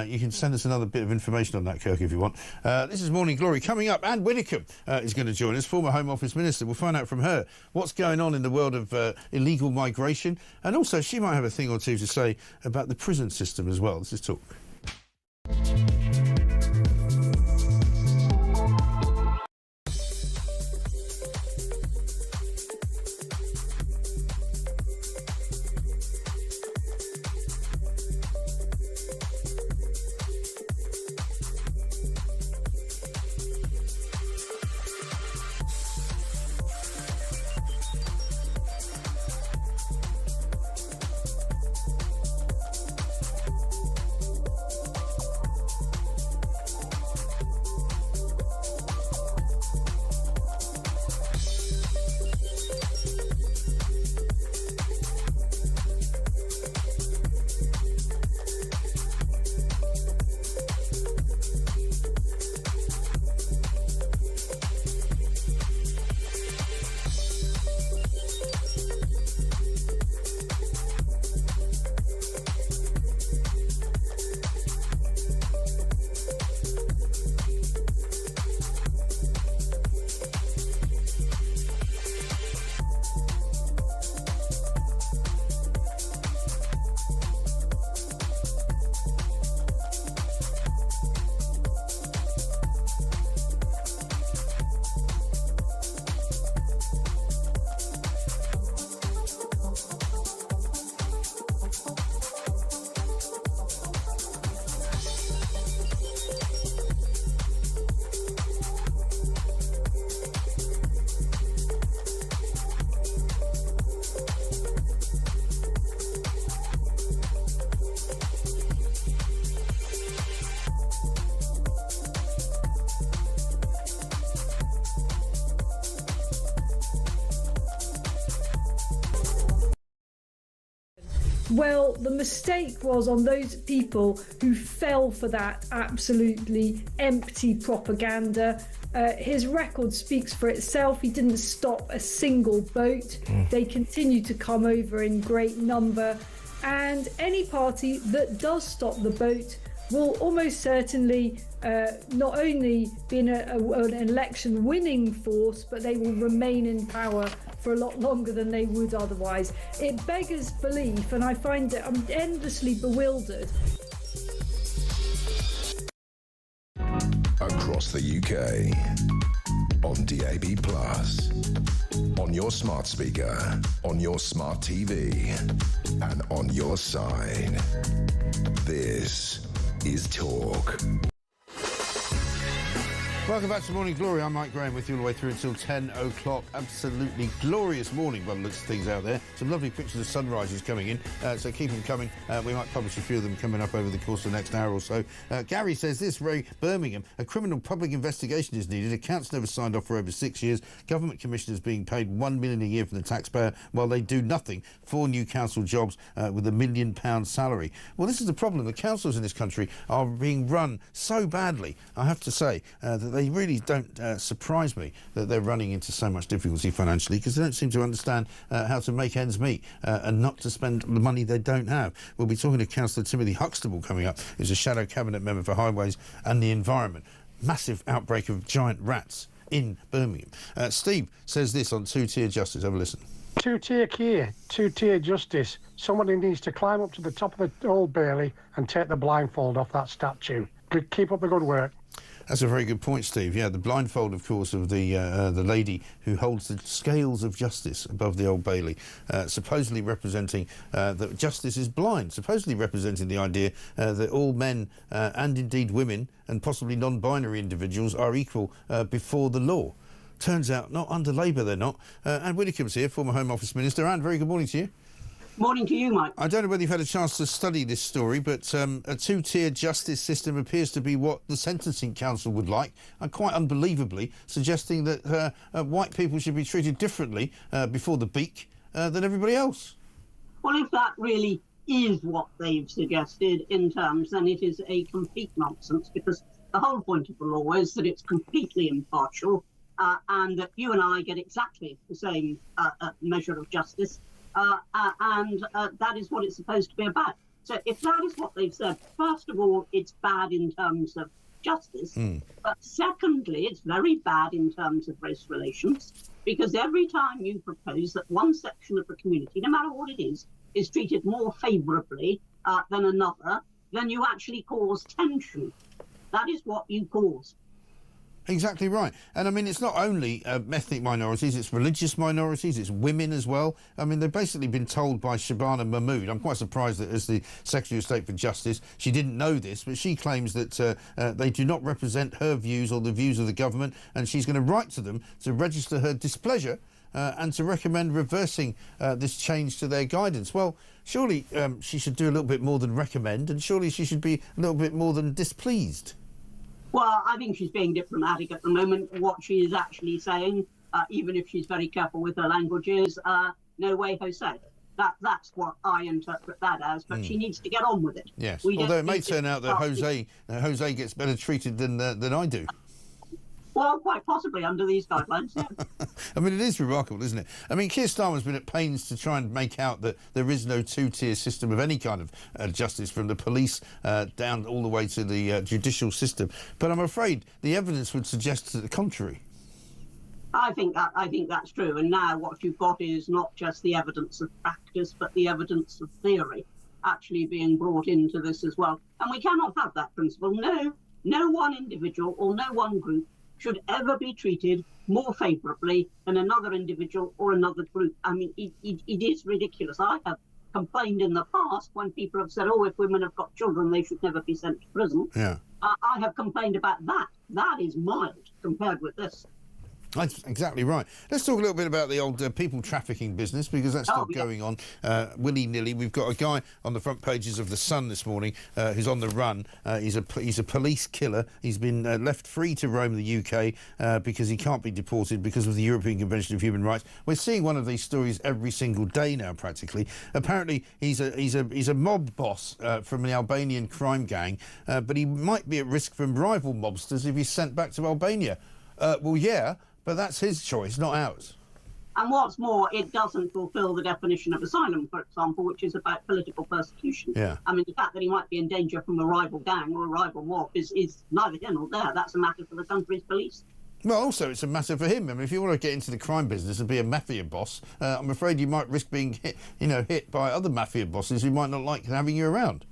Speaker 5: You can send us another bit of information on that, Kirk, if you want. This is Morning Glory. Coming up, Anne Widdecombe is going to join us, former Home Office Minister. We'll find out from her what's going on in the world of illegal migration. And also, she might have a thing or two to say about the prison system as well. This is Talk.
Speaker 14: Well, the mistake was on those people who fell for that absolutely empty propaganda. His record speaks for itself. He didn't stop a single boat. They continue to come over in great number. And any party that does stop the boat will almost certainly not only be an election winning force, but they will remain in power for a lot longer than they would otherwise. It beggars belief, and I find that I'm endlessly bewildered.
Speaker 10: Across the UK, on DAB+, on your smart speaker, on your smart TV, and on your side. This is Talk.
Speaker 5: Welcome back to Morning Glory. I'm Mike Graham with you all the way through until 10 o'clock. Absolutely glorious morning by the looks of things out there. Some lovely pictures of sunrises coming in, so keep them coming. We might publish a few of them coming up over the course of the next hour or so. Gary says this, Birmingham, a criminal public investigation is needed. Accounts never signed off for over 6 years. Government commissioners being paid £1 million a year from the taxpayer while they do nothing. 4 new council jobs with £1 million salary. Well, this is the problem. The councils in this country are being run so badly, I have to say, that they really don't surprise me that they're running into so much difficulty financially, because they don't seem to understand how to make ends meet and not to spend the money they don't have. We'll be talking to Councillor Timothy Huxtable coming up, who's a shadow cabinet member for Highways and the Environment. Massive outbreak of giant rats in Birmingham. Steve says this on two-tier justice. Have a listen.
Speaker 15: Two-tier care, two-tier justice. Somebody needs to climb up to the top of the Old Bailey and take the blindfold off that statue. Keep up the good work.
Speaker 5: That's a very good point, Steve. Yeah, the blindfold, of course, of the lady who holds the scales of justice above the Old Bailey, supposedly representing that justice is blind, supposedly representing the idea that all men and indeed women and possibly non-binary individuals are equal before the law. Turns out, not under Labour, they're not. Anne Widdecombe's here, former Home Office Minister. Anne, very good morning to you.
Speaker 16: Morning to you, Mike.
Speaker 5: I don't know whether you've had a chance to study this story, but a two-tier justice system appears to be what the Sentencing Council would like, and quite unbelievably suggesting that white people should be treated differently before the beak than everybody else.
Speaker 16: Well, if that really is what they've suggested in terms, then it is a complete nonsense, because the whole point of the law is that it's completely impartial and that you and I get exactly the same measure of justice. And that is what it's supposed to be about. So if that is what they've said, first of all, it's bad in terms of justice. But secondly, it's very bad in terms of race relations, because every time you propose that one section of the community, no matter what it is treated more favourably than another, then you actually cause tension. That is what you cause.
Speaker 5: Exactly right. And I mean, it's not only ethnic minorities, it's religious minorities, it's women as well. I mean, they've basically been told by Shabana Mahmood, I'm quite surprised that as the Secretary of State for Justice, she didn't know this, but she claims that they do not represent her views or the views of the government, and she's going to write to them to register her displeasure and to recommend reversing this change to their guidance. Well, surely she should do a little bit more than recommend, and surely she should be a little bit more than displeased.
Speaker 16: Well, I think she's being diplomatic at the moment. What she is actually saying, even if she's very careful with her language, is no way, Jose. That's what I interpret that as, but she needs to get on with it.
Speaker 5: Yes, although it may turn out that Jose gets better treated than I do.
Speaker 16: Well, quite possibly under these guidelines, yeah.
Speaker 5: I mean, it is remarkable, isn't it? I mean, Keir Starmer's been at pains to try and make out that there is no two-tier system of any kind of justice, from the police down all the way to the judicial system. But I'm afraid the evidence would suggest to the contrary.
Speaker 16: I think that's true. And now what you've got is not just the evidence of practice, but the evidence of theory actually being brought into this as well. And we cannot have that principle. No one individual or no one group should ever be treated more favourably than another individual or another group. I mean, it is ridiculous. I have complained in the past when people have said, oh, if women have got children, they should never be sent to prison.
Speaker 5: Yeah.
Speaker 16: I have complained about that. That is mild compared with this.
Speaker 5: That's exactly right. Let's talk a little bit about the old people trafficking business, because that's still going on willy-nilly. We've got a guy on the front pages of The Sun this morning who's on the run. He's a police killer. He's been left free to roam the UK because he can't be deported because of the European Convention of Human Rights. We're seeing one of these stories every single day now, practically. Apparently, he's a mob boss from the Albanian crime gang, but he might be at risk from rival mobsters if he's sent back to Albania. Well, yeah, but that's his choice, not ours.
Speaker 16: And what's more, it doesn't fulfil the definition of asylum, for example, which is about political persecution.
Speaker 5: Yeah.
Speaker 16: I mean, the fact that he might be in danger from a rival gang or a rival mob is neither here nor there. That's a matter for the country's police.
Speaker 5: Well, also, it's a matter for him. I mean, if you want to get into the crime business and be a mafia boss, I'm afraid you might risk being hit by other mafia bosses who might not like having you around.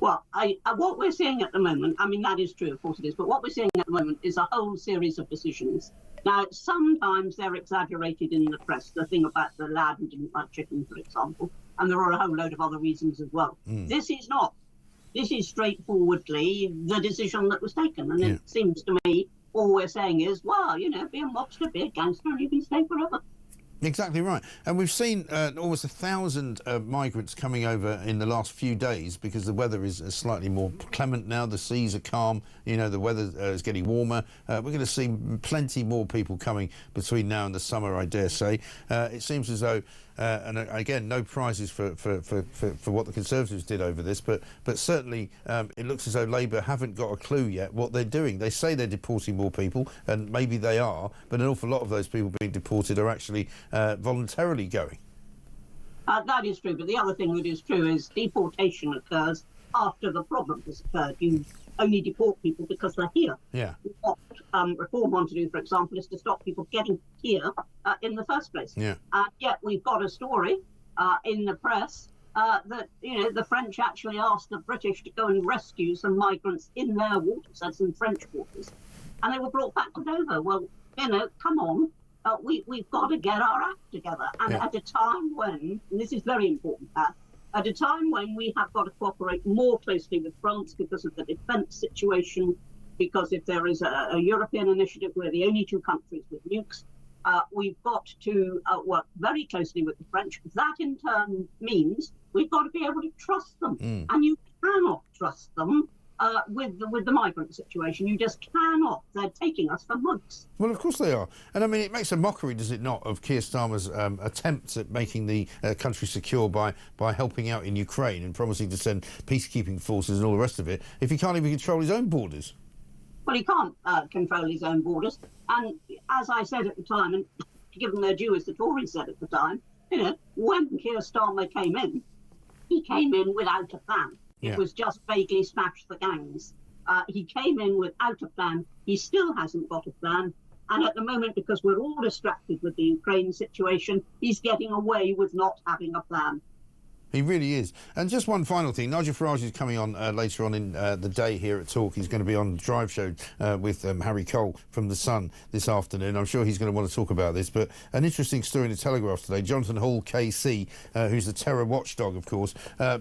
Speaker 16: Well, what we're seeing at the moment, I mean, that is true, of course it is, but what we're seeing at the moment is a whole series of decisions. Now, sometimes they're exaggerated in the press, the thing about the lad who didn't like chicken, for example, and there are a whole load of other reasons as well. This is not. This is straightforwardly the decision that was taken, and it seems to me all we're saying is, well, be a mobster, be a gangster, and you can stay forever.
Speaker 5: Exactly right. And we've seen almost 1,000 migrants coming over in the last few days because the weather is slightly more clement now. The seas are calm. The weather is getting warmer. We're going to see plenty more people coming between now and the summer, I dare say. It seems as though, and again, no prizes for what the Conservatives did over this, but certainly it looks as though Labour haven't got a clue yet what they're doing. They say they're deporting more people, and maybe they are, but an awful lot of those people being deported are actually voluntarily going.
Speaker 16: That is true, but the other thing that is true is deportation occurs after the problem has occurred. You only deport people because they're here.
Speaker 5: Yeah.
Speaker 16: What Reform want to do, for example, is to stop people getting here in the first place.
Speaker 5: Yeah.
Speaker 16: Yet we've got a story in the press that the French actually asked the British to go and rescue some migrants in their waters, that's in French waters, and they were brought back to Dover. Well, come on. We've got to get our act together. And at a time when, and this is very important, at a time when we have got to cooperate more closely with France because of the defence situation, because if there is a European initiative, we're the only two countries with nukes, we've got to work very closely with the French. That in turn means we've got to be able to trust them. And you cannot trust them with the migrant situation. You just cannot. They're taking us for mugs.
Speaker 5: Well, of course they are. And I mean, it makes a mockery, does it not, of Keir Starmer's attempts at making the country secure by helping out in Ukraine and promising to send peacekeeping forces and all the rest of it, if he can't even control his own borders.
Speaker 16: Well, he can't control his own borders. And as I said at the time, and to give them their due, as the Tories said at the time, when Keir Starmer came in, he came in without a plan. It was just vaguely smash the gangs. He came in without a plan. He still hasn't got a plan. And at the moment, because we're all distracted with the Ukraine situation, he's getting away with not having a plan.
Speaker 5: He really is. And just one final thing. Nigel Farage is coming on later on in the day here at Talk. He's going to be on the Drive Show with Harry Cole from The Sun this afternoon. I'm sure he's going to want to talk about this. But an interesting story in the Telegraph today. Jonathan Hall, KC, who's the terror watchdog, of course,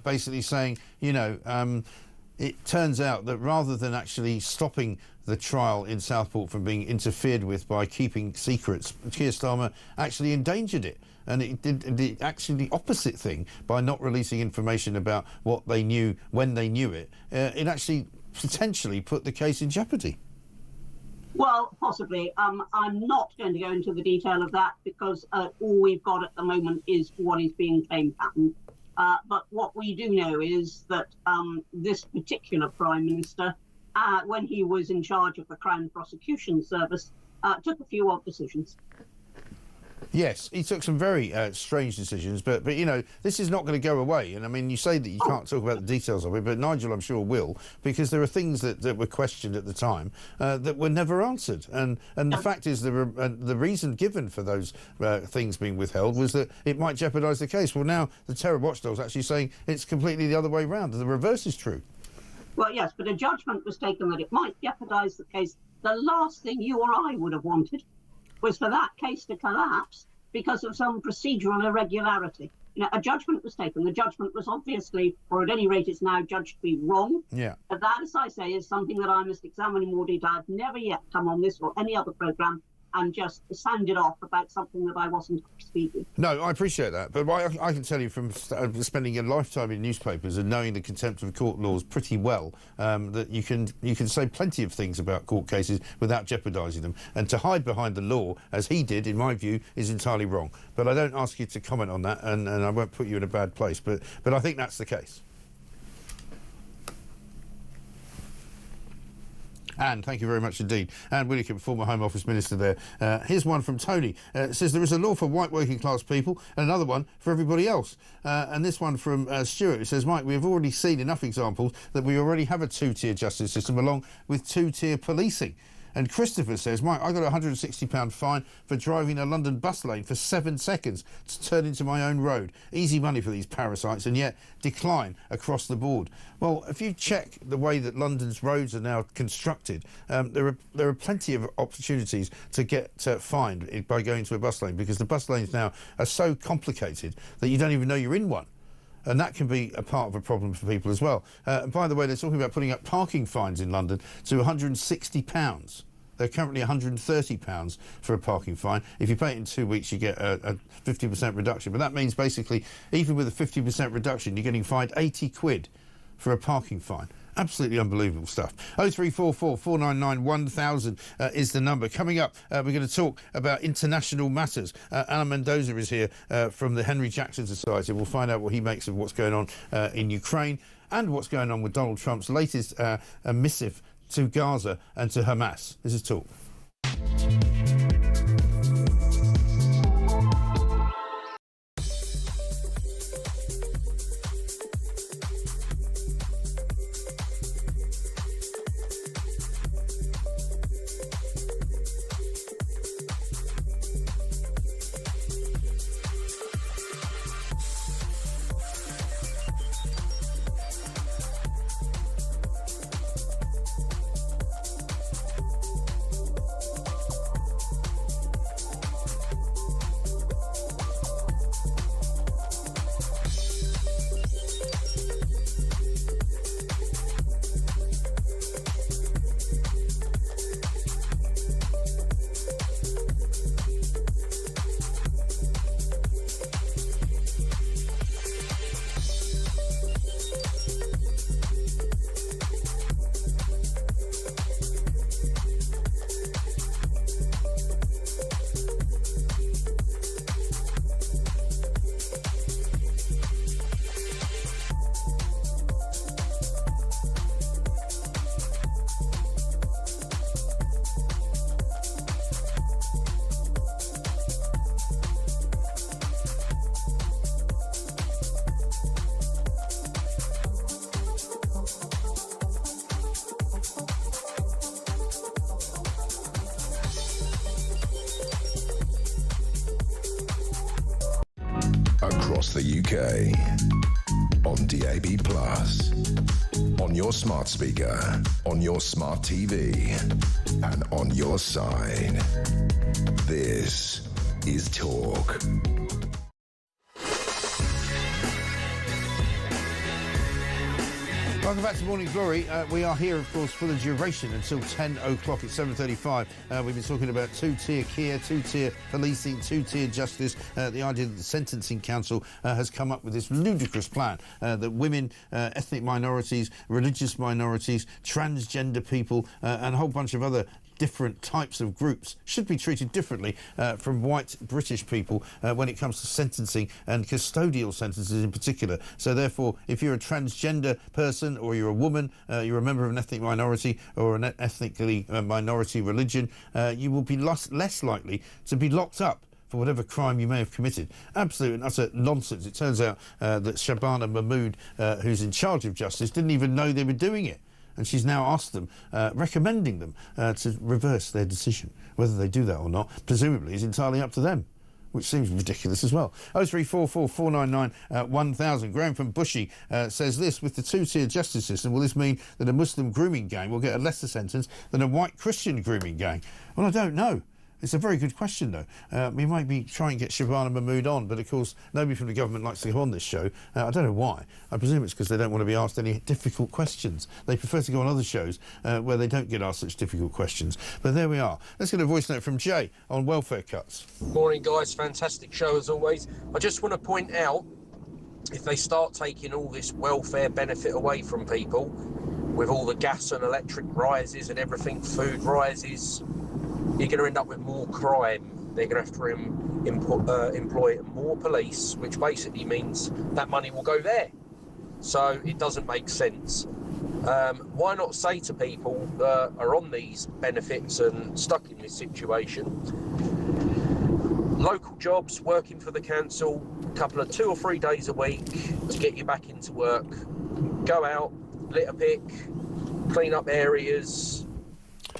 Speaker 5: basically saying, it turns out that rather than actually stopping the trial in Southport from being interfered with by keeping secrets, Keir Starmer actually endangered it. And it did actually the opposite thing by not releasing information about what they knew when they knew it. It actually potentially put the case in jeopardy.
Speaker 16: Well, possibly. I'm not going to go into the detail of that because all we've got at the moment is what is being claim pattern. But what we do know is that this particular Prime Minister, when he was in charge of the Crown Prosecution Service, took a few odd decisions.
Speaker 5: Yes, he took some very strange decisions, but this is not going to go away. And I mean, you say that you can't talk about the details of it, but Nigel, I'm sure, will, because there are things that were questioned at the time that were never answered. And the fact is, the reason given for those things being withheld was that it might jeopardise the case. Well, now the terror watchdog's actually saying it's completely the other way round. The reverse is true.
Speaker 16: Well, yes, but a judgment was taken that it might jeopardise the case. The last thing you or I would have wanted was for that case to collapse because of some procedural irregularity. A judgment was taken. The judgment was obviously, or at any rate is now judged to be wrong.
Speaker 5: Yeah.
Speaker 16: But that, as I say, is something that I must examine in more detail. I've never yet come on this or any other programme and just sounded off about something that I wasn't speaking.
Speaker 5: No, I appreciate that, but I can tell you from spending a lifetime in newspapers and knowing the contempt of court laws pretty well, that you can say plenty of things about court cases without jeopardising them, and to hide behind the law, as he did, in my view, is entirely wrong. But I don't ask you to comment on that, and I won't put you in a bad place, but I think that's the case. Anne, thank you very much indeed. Anne Willicott, former Home Office Minister there. Here's one from Tony. It says there is a law for white working class people and another one for everybody else. And this one from Stuart, it says, Mike, we have already seen enough examples that we already have a two-tier justice system along with two-tier policing. And Christopher says, Mike, I got a £160 fine for driving a London bus lane for 7 seconds to turn into my own road. Easy money for these parasites, and yet decline across the board. Well, if you check the way that London's roads are now constructed, there are plenty of opportunities to get fined by going to a bus lane, because the bus lanes now are so complicated that you don't even know you're in one. And that can be a part of a problem for people as well. And by the way, they're talking about putting up parking fines in London to £160. They're currently £130 for a parking fine. If you pay it in 2 weeks, you get a 50% reduction. But that means basically, even with a 50% reduction, you're getting fined 80 quid for a parking fine. Absolutely unbelievable stuff. 0344 499 1000 is the number. Coming up, we're going to talk about international matters. Alan Mendoza is here from the Henry Jackson Society. We'll find out what he makes of what's going on in Ukraine and what's going on with Donald Trump's latest missive to Gaza and to Hamas. This is Talk.
Speaker 10: Across the UK, on DAB+, on your smart speaker, on your smart TV, and on your side. This is Talk.
Speaker 5: Welcome back to Morning Glory. We are here, of course, for the duration until 10 o'clock. It's 7:35. We've been talking about two-tier care, two-tier policing, two-tier justice. The idea that the Sentencing Council has come up with this ludicrous plan that women, ethnic minorities, religious minorities, transgender people, and a whole bunch of other different types of groups should be treated differently from white British people when it comes to sentencing and custodial sentences in particular. So therefore, if you're a transgender person or you're a woman, you're a member of an ethnic minority or an ethnically minority religion, you will be less likely to be locked up for whatever crime you may have committed. Absolute and utter nonsense. It turns out that Shabana Mahmood, who's in charge of justice, didn't even know they were doing it. And she's now asked them, recommending them to reverse their decision. Whether they do that or not, presumably, is entirely up to them, which seems ridiculous as well. 0344 499 1000. Graham from Bushy says this: with the two-tier justice system, will this mean that a Muslim grooming gang will get a lesser sentence than a white Christian grooming gang? Well, I don't know. It's a very good question, though. We might be trying to get Shabana Mahmood on, but of course nobody from the government likes to go on this show. I don't know why. I presume it's because they don't want to be asked any difficult questions. They prefer to go on other shows where they don't get asked such difficult questions. But there we are. Let's get a voice note from Jay on welfare cuts.
Speaker 11: Morning, guys. Fantastic show as always. I just want to point out, if they start taking all this welfare benefit away from people, with all the gas and electric rises and everything, food rises, you're going to end up with more crime. They're going to have to employ more police, which basically means that money will go there. So it doesn't make sense. Why not say to people that are on these benefits and stuck in this situation, local jobs, working for the council, a couple of 2 or 3 days a week to get you back into work, go out, litter pick, clean up areas.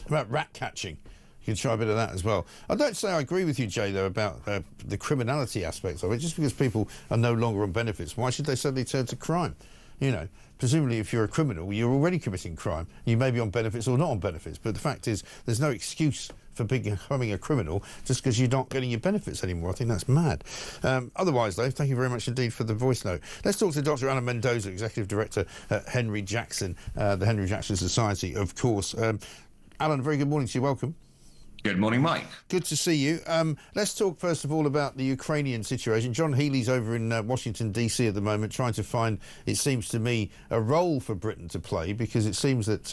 Speaker 5: About rat catching. You can try a bit of that as well. I don't say I agree with you, Jay, though, about the criminality aspects of it. Just because people are no longer on benefits, why should they suddenly turn to crime? You know, presumably if you're a criminal, you're already committing crime. You may be on benefits or not on benefits, but the fact is there's no excuse for becoming a criminal just because you're not getting your benefits anymore. I think that's mad. Otherwise, though, thank you very much indeed for the voice note. Let's talk to Dr. Anna Mendoza, Executive Director at Henry Jackson, the Henry Jackson Society, of course. Alan, very good morning to you. Welcome.
Speaker 17: Good morning, Mike.
Speaker 5: Good to see you. Let's talk first of all about the Ukrainian situation. John Heale's over in Washington, D.C. at the moment trying to find, it seems to me, a role for Britain to play, because it seems that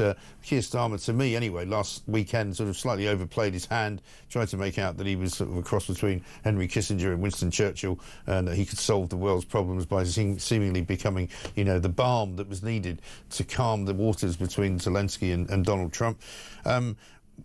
Speaker 5: Keir Starmer, to me anyway, last weekend sort of slightly overplayed his hand, tried to make out that he was sort of a cross between Henry Kissinger and Winston Churchill, and that he could solve the world's problems by seemingly becoming, you know, the balm that was needed to calm the waters between Zelensky and Donald Trump.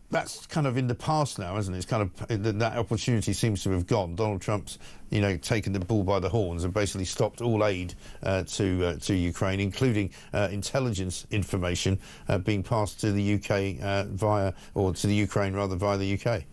Speaker 5: That's kind of in the past now, isn't it? It's kind of that opportunity seems to have gone. Donald Trump's, you know, taken the bull by the horns and basically stopped all aid to Ukraine, including intelligence information being passed to the UK to the Ukraine rather via the UK.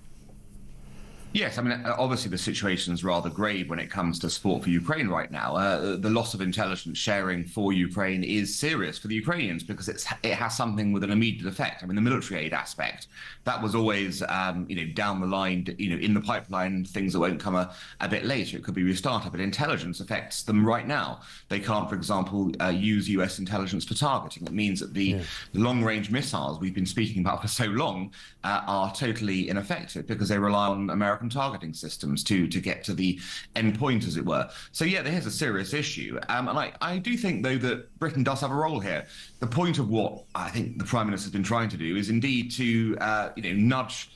Speaker 17: Yes, I mean, obviously the situation is rather grave when it comes to support for Ukraine right now. The loss of intelligence sharing for Ukraine is serious for the Ukrainians because it has something with an immediate effect. I mean, the military aid aspect, that was always, you know, down the line, you know, in the pipeline, things that won't come a bit later. It could be restarted, but intelligence affects them right now. They can't, for example, use US intelligence for targeting. It means that the long-range missiles we've been speaking about for so long are totally ineffective because they rely on American targeting systems to get to the end point, as it were. So yeah, there's a serious issue, and I do think though that Britain does have a role here. The point of what I think the Prime Minister has been trying to do is indeed to you know, nudge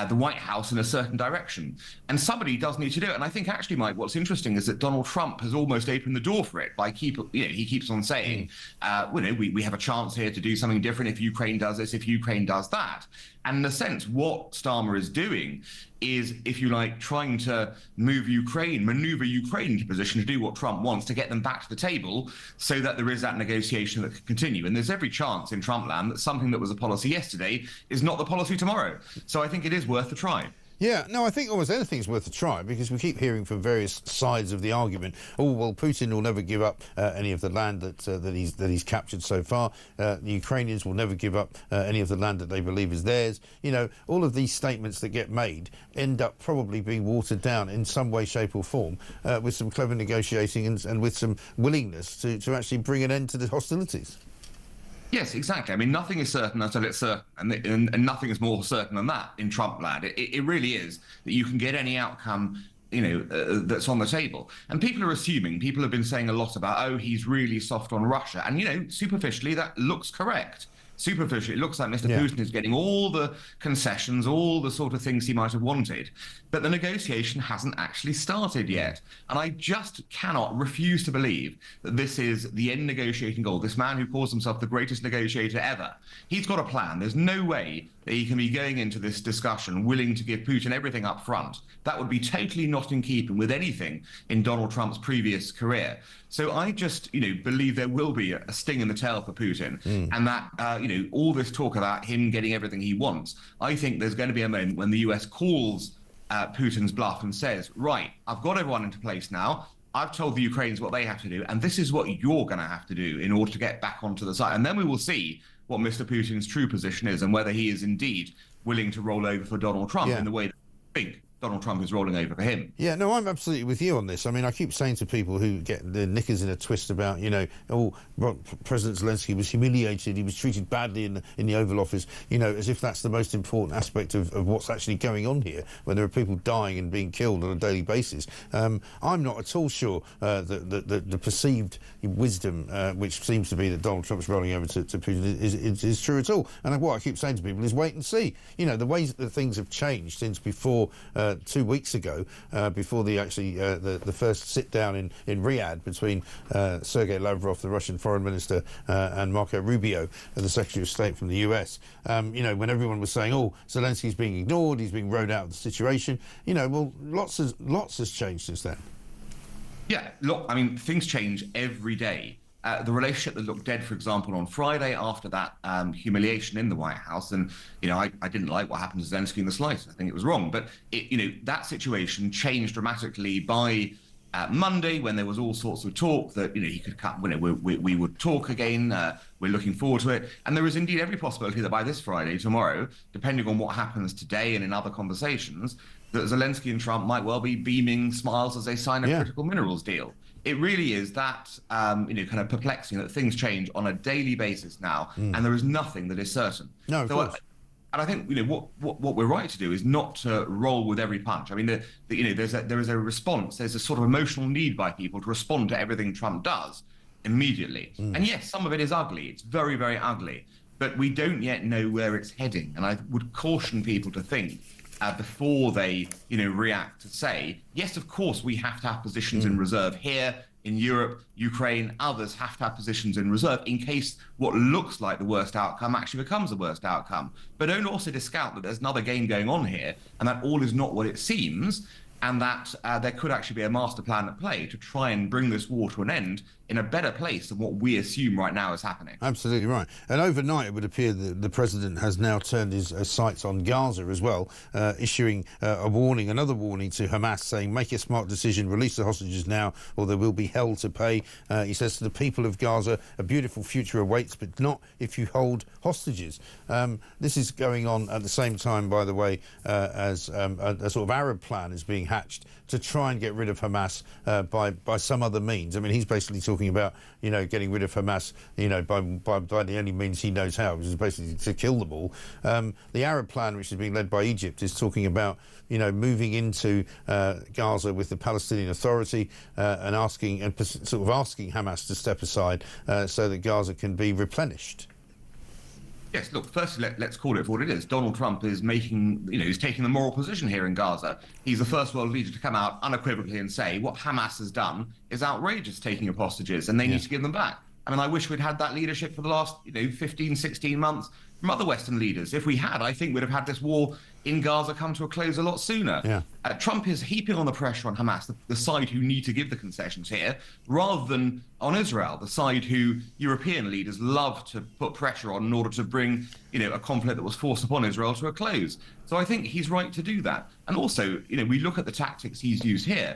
Speaker 17: the White House in a certain direction, and somebody does need to do it. And I think actually, Mike, what's interesting is that Donald Trump has almost opened the door for it by he keeps on saying, you know, we have a chance here to do something different if Ukraine does this, if Ukraine does that. And in a sense, what Starmer is doing is, if you like, trying to maneuver Ukraine into position to do what Trump wants, to get them back to the table so that there is that negotiation that can continue. And there's every chance in Trump land that something that was a policy yesterday is not the policy tomorrow. So I think it is worth a try.
Speaker 5: Yeah, no, I think almost anything's worth a try, because we keep hearing from various sides of the argument, oh, well, Putin will never give up any of the land that he's captured so far. The Ukrainians will never give up any of the land that they believe is theirs. You know, all of these statements that get made end up probably being watered down in some way, shape or form with some clever negotiating and with some willingness to actually bring an end to the hostilities.
Speaker 17: Yes, exactly. I mean, nothing is certain until it's certain, and nothing is more certain than that in Trump land. It really is that you can get any outcome, you know, that's on the table. And people have been saying a lot about, oh, he's really soft on Russia. And, you know, superficially, that looks correct. Superficially, it looks like Mr. Putin is getting all the concessions, all the sort of things he might have wanted. But the negotiation hasn't actually started yet. And I just refuse to believe that this is the end negotiating goal. This man who calls himself the greatest negotiator ever, he's got a plan. There's no way that he can be going into this discussion willing to give Putin everything up front. That would be totally not in keeping with anything in Donald Trump's previous career. So I just, you know, believe there will be a sting in the tail for Putin, and that, you know, all this talk about him getting everything he wants, I think there's going to be a moment when the US calls Putin's bluff and says, right, I've got everyone into place now. I've told the Ukrainians what they have to do, and this is what you're going to have to do in order to get back onto the side. And then we will see what Mr. Putin's true position is and whether he is indeed willing to roll over for Donald Trump in the way that think Donald Trump is rolling over for him.
Speaker 5: Yeah, no, I'm absolutely with you on this. I mean, I keep saying to people who get their knickers in a twist about, President Zelensky was humiliated, he was treated badly in the Oval Office, as if that's the most important aspect of what's actually going on here, when there are people dying and being killed on a daily basis. I'm not at all sure that the perceived wisdom, which seems to be that Donald Trump's rolling over to Putin, is true at all. And what I keep saying to people is wait and see. The ways that things have changed since before 2 weeks ago, before the first sit-down in Riyadh between Sergei Lavrov, the Russian foreign minister, and Marco Rubio, the Secretary of State from the US, when everyone was saying, Zelensky's being ignored, he's being rowed out of the situation, lots has changed since then.
Speaker 17: Yeah, look, I mean, things change every day. The relationship that looked dead, for example, on Friday after that humiliation in the White House, and I didn't like what happened to Zelensky in the slightest. I think it was wrong, but that situation changed dramatically by Monday, when there was all sorts of talk that he could cut. We would talk again. We're looking forward to it, and there is indeed every possibility that by this Friday, tomorrow, depending on what happens today and in other conversations, that Zelensky and Trump might well be beaming smiles as they sign a critical minerals deal. It really is that, kind of perplexing that things change on a daily basis now, and there is nothing that is certain.
Speaker 5: No, of course.
Speaker 17: And I think what we're right to do is not to roll with every punch. I mean, there is a response. There's a sort of emotional need by people to respond to everything Trump does immediately. And yes, some of it is ugly. It's very, very ugly. But we don't yet know where it's heading. And I would caution people to think before they, react, to say, yes, of course, we have to have positions in reserve here, in Europe, Ukraine, others have to have positions in reserve in case what looks like the worst outcome actually becomes the worst outcome. But don't also discount that there's another game going on here, and that all is not what it seems, and that there could actually be a master plan at play to try and bring this war to an end in a better place than what we assume right now is happening.
Speaker 5: Absolutely right. And overnight, it would appear that the president has now turned his sights on Gaza as well, issuing another warning to Hamas, saying, make a smart decision, release the hostages now, or there will be hell to pay. He says to the people of Gaza, a beautiful future awaits, but not if you hold hostages. This is going on at the same time, by the way, as a sort of Arab plan is being hatched to try and get rid of Hamas by some other means. I mean, he's basically talking about, getting rid of Hamas, by the only means he knows how, which is basically to kill them all. The Arab plan, which is being led by Egypt, is talking about, moving into Gaza with the Palestinian Authority and asking Hamas to step aside so that Gaza can be replenished.
Speaker 17: Yes, look, firstly, let's call it for what it is. Donald Trump is he's taking the moral position here in Gaza. He's the first world leader to come out unequivocally and say what Hamas has done is outrageous, taking up hostages, and they need to give them back. I mean, I wish we'd had that leadership for the last, 15, 16 months from other Western leaders. If we had, I think we'd have had this war in Gaza come to a close a lot sooner.
Speaker 5: Yeah.
Speaker 17: Trump is heaping on the pressure on Hamas, the side who need to give the concessions here, rather than on Israel, the side who European leaders love to put pressure on in order to bring, a conflict that was forced upon Israel to a close. So I think he's right to do that. And also, we look at the tactics he's used here.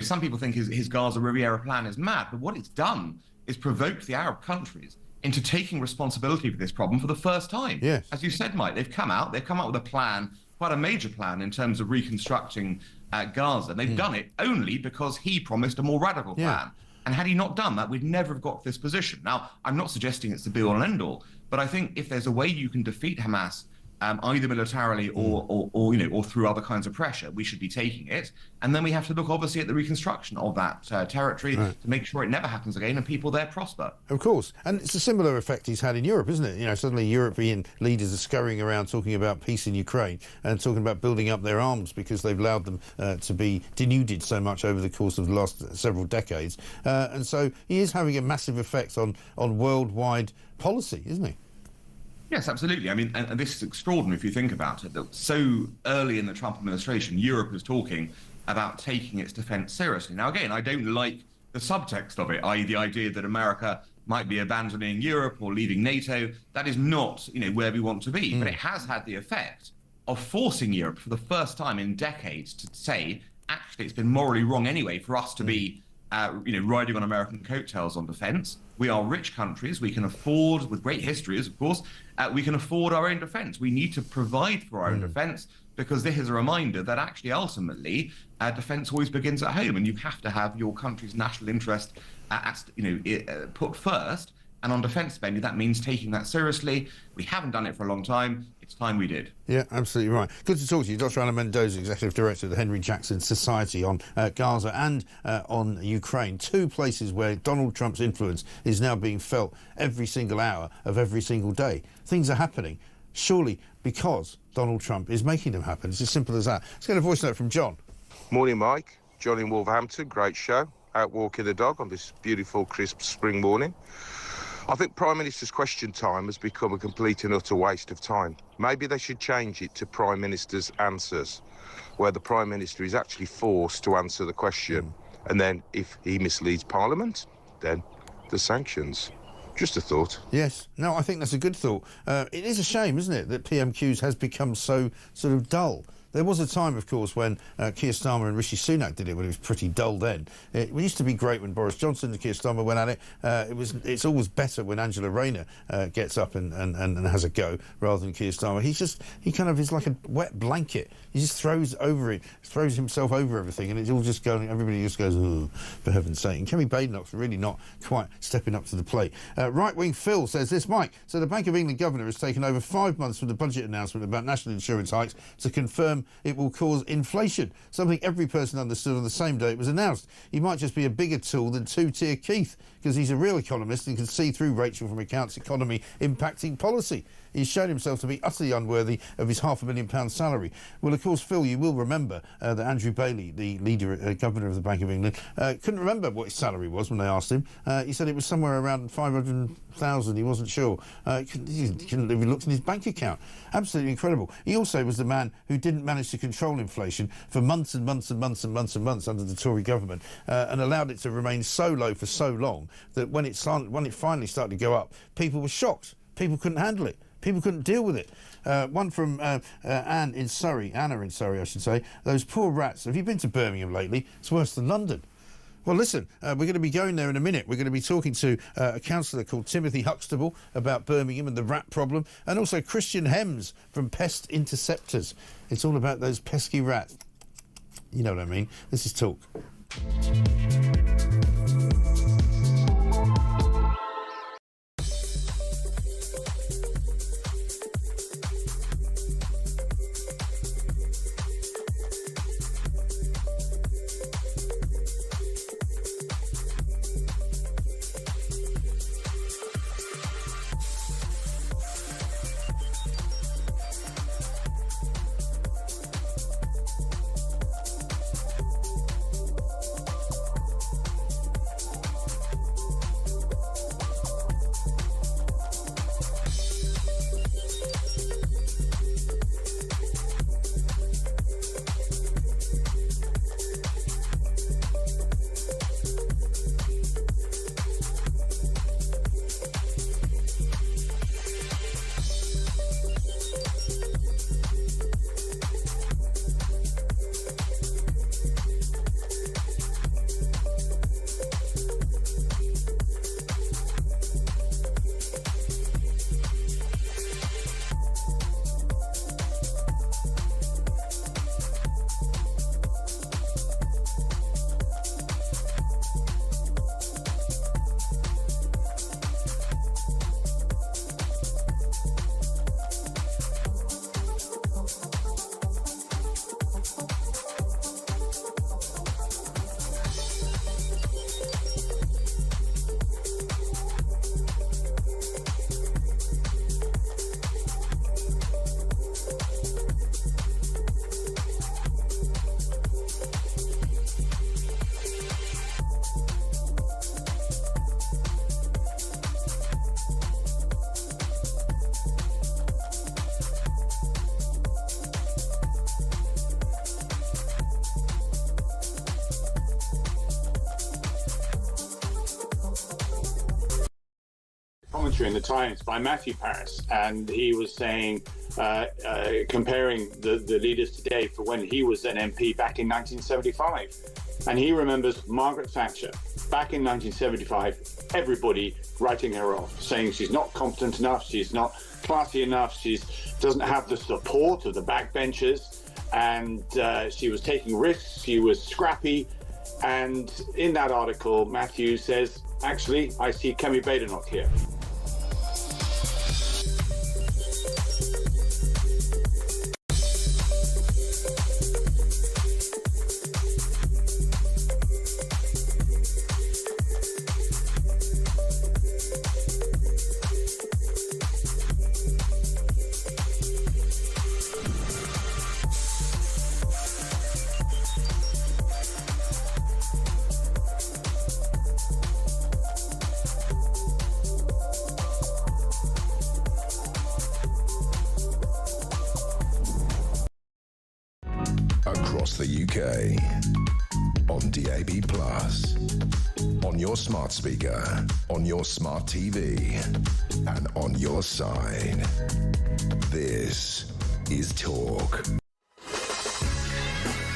Speaker 17: Some people think his Gaza Riviera plan is mad, but what it's done is provoked the Arab countries into taking responsibility for this problem for the first time.
Speaker 5: Yes.
Speaker 17: As you said, Mike, they've come out with a plan, quite a major plan in terms of reconstructing Gaza. And they've done it only because he promised a more radical plan. And had he not done that, we'd never have got to this position. Now, I'm not suggesting it's the be-all and end-all, but I think if there's a way you can defeat Hamas, either militarily or through other kinds of pressure, we should be taking it. And then we have to look, obviously, at the reconstruction of that territory to make sure it never happens again and people there prosper.
Speaker 5: Of course. And it's a similar effect he's had in Europe, isn't it? Suddenly European leaders are scurrying around talking about peace in Ukraine and talking about building up their arms because they've allowed them to be denuded so much over the course of the last several decades. And so he is having a massive effect on worldwide policy, isn't he?
Speaker 17: Yes, absolutely. I mean, and this is extraordinary if you think about it, that so early in the Trump administration, Europe was talking about taking its defence seriously. Now, again, I don't like the subtext of it, i.e. the idea that America might be abandoning Europe or leaving NATO. That is not, where we want to be. But it has had the effect of forcing Europe for the first time in decades to say, actually, it's been morally wrong anyway for us to be riding on American coattails on defence. We are rich countries. We can afford, with great histories, of course, we can afford our own defence. We need to provide for our own defence, because this is a reminder that actually, ultimately, defence always begins at home, and you have to have your country's national interest put first. And on defence spending, that means taking that seriously. We haven't done it for a long time. It's time we did.
Speaker 5: Yeah, absolutely right. Good to talk to you. Dr. Anna Mendoza, Executive Director of the Henry Jackson Society on Gaza and on Ukraine. Two places where Donald Trump's influence is now being felt every single hour of every single day. Things are happening, surely because Donald Trump is making them happen. It's as simple as that. Let's get a voice note from John.
Speaker 2: Morning, Mike. John in Wolverhampton. Great show. Out walking the dog on this beautiful, crisp spring morning. I think Prime Minister's question time has become a complete and utter waste of time. Maybe they should change it to Prime Minister's answers, where the Prime Minister is actually forced to answer the question. And then if he misleads Parliament, then the sanctions. Just a thought.
Speaker 5: Yes. No, I think that's a good thought. It is a shame, isn't it, that PMQs has become so sort of dull. There was a time, of course, when Keir Starmer and Rishi Sunak did it, when it was pretty dull then. It used to be great when Boris Johnson and Keir Starmer went at it. It's always better when Angela Rayner gets up and has a go rather than Keir Starmer. He kind of is like a wet blanket. He just throws himself over everything, and it's all just going. Everybody just goes, "Ooh, for heaven's sake!" And Kemi Badenoch's really not quite stepping up to the plate. Right-wing Phil says this, Mike. So the Bank of England governor has taken over 5 months from the budget announcement about national insurance hikes to confirm it will cause inflation, something every person understood on the same day it was announced. He might just be a bigger tool than two-tier Keith, because he's a real economist and can see through Rachel from accounts economy impacting policy. He's shown himself to be utterly unworthy of his £500,000 salary. Well, of course, Phil, you will remember that Andrew Bailey, the governor of the Bank of England, couldn't remember what his salary was when they asked him. He said it was somewhere around 500,000. He wasn't sure. He couldn't even look in his bank account. Absolutely incredible. He also was the man who didn't manage to control inflation for months and months and months and months and months under the Tory government, and allowed it to remain so low for so long that when it finally started to go up, people were shocked. People couldn't handle it. People couldn't deal with it. One from Anna in Surrey, I should say. Those poor rats. Have you been to Birmingham lately? It's worse than London. Well, listen, we're going to be going there in a minute. We're going to be talking to a councillor called Timothy Huxtable about Birmingham and the rat problem, and also Christian Hems from Pest Interceptors. It's all about those pesky rats. You know what I mean. This is Talk.
Speaker 18: In the Times by Matthew Paris, and he was saying, comparing the leaders today for when he was an MP back in 1975. And he remembers Margaret Thatcher back in 1975, everybody writing her off, saying she's not competent enough, she's not classy enough, she doesn't have the support of the backbenchers, and she was taking risks, she was scrappy. And in that article, Matthew says, actually, I see Kemi Badenoch here.
Speaker 10: Across the UK, on DAB+, on your smart speaker, on your smart TV, and on your side. This is Talk.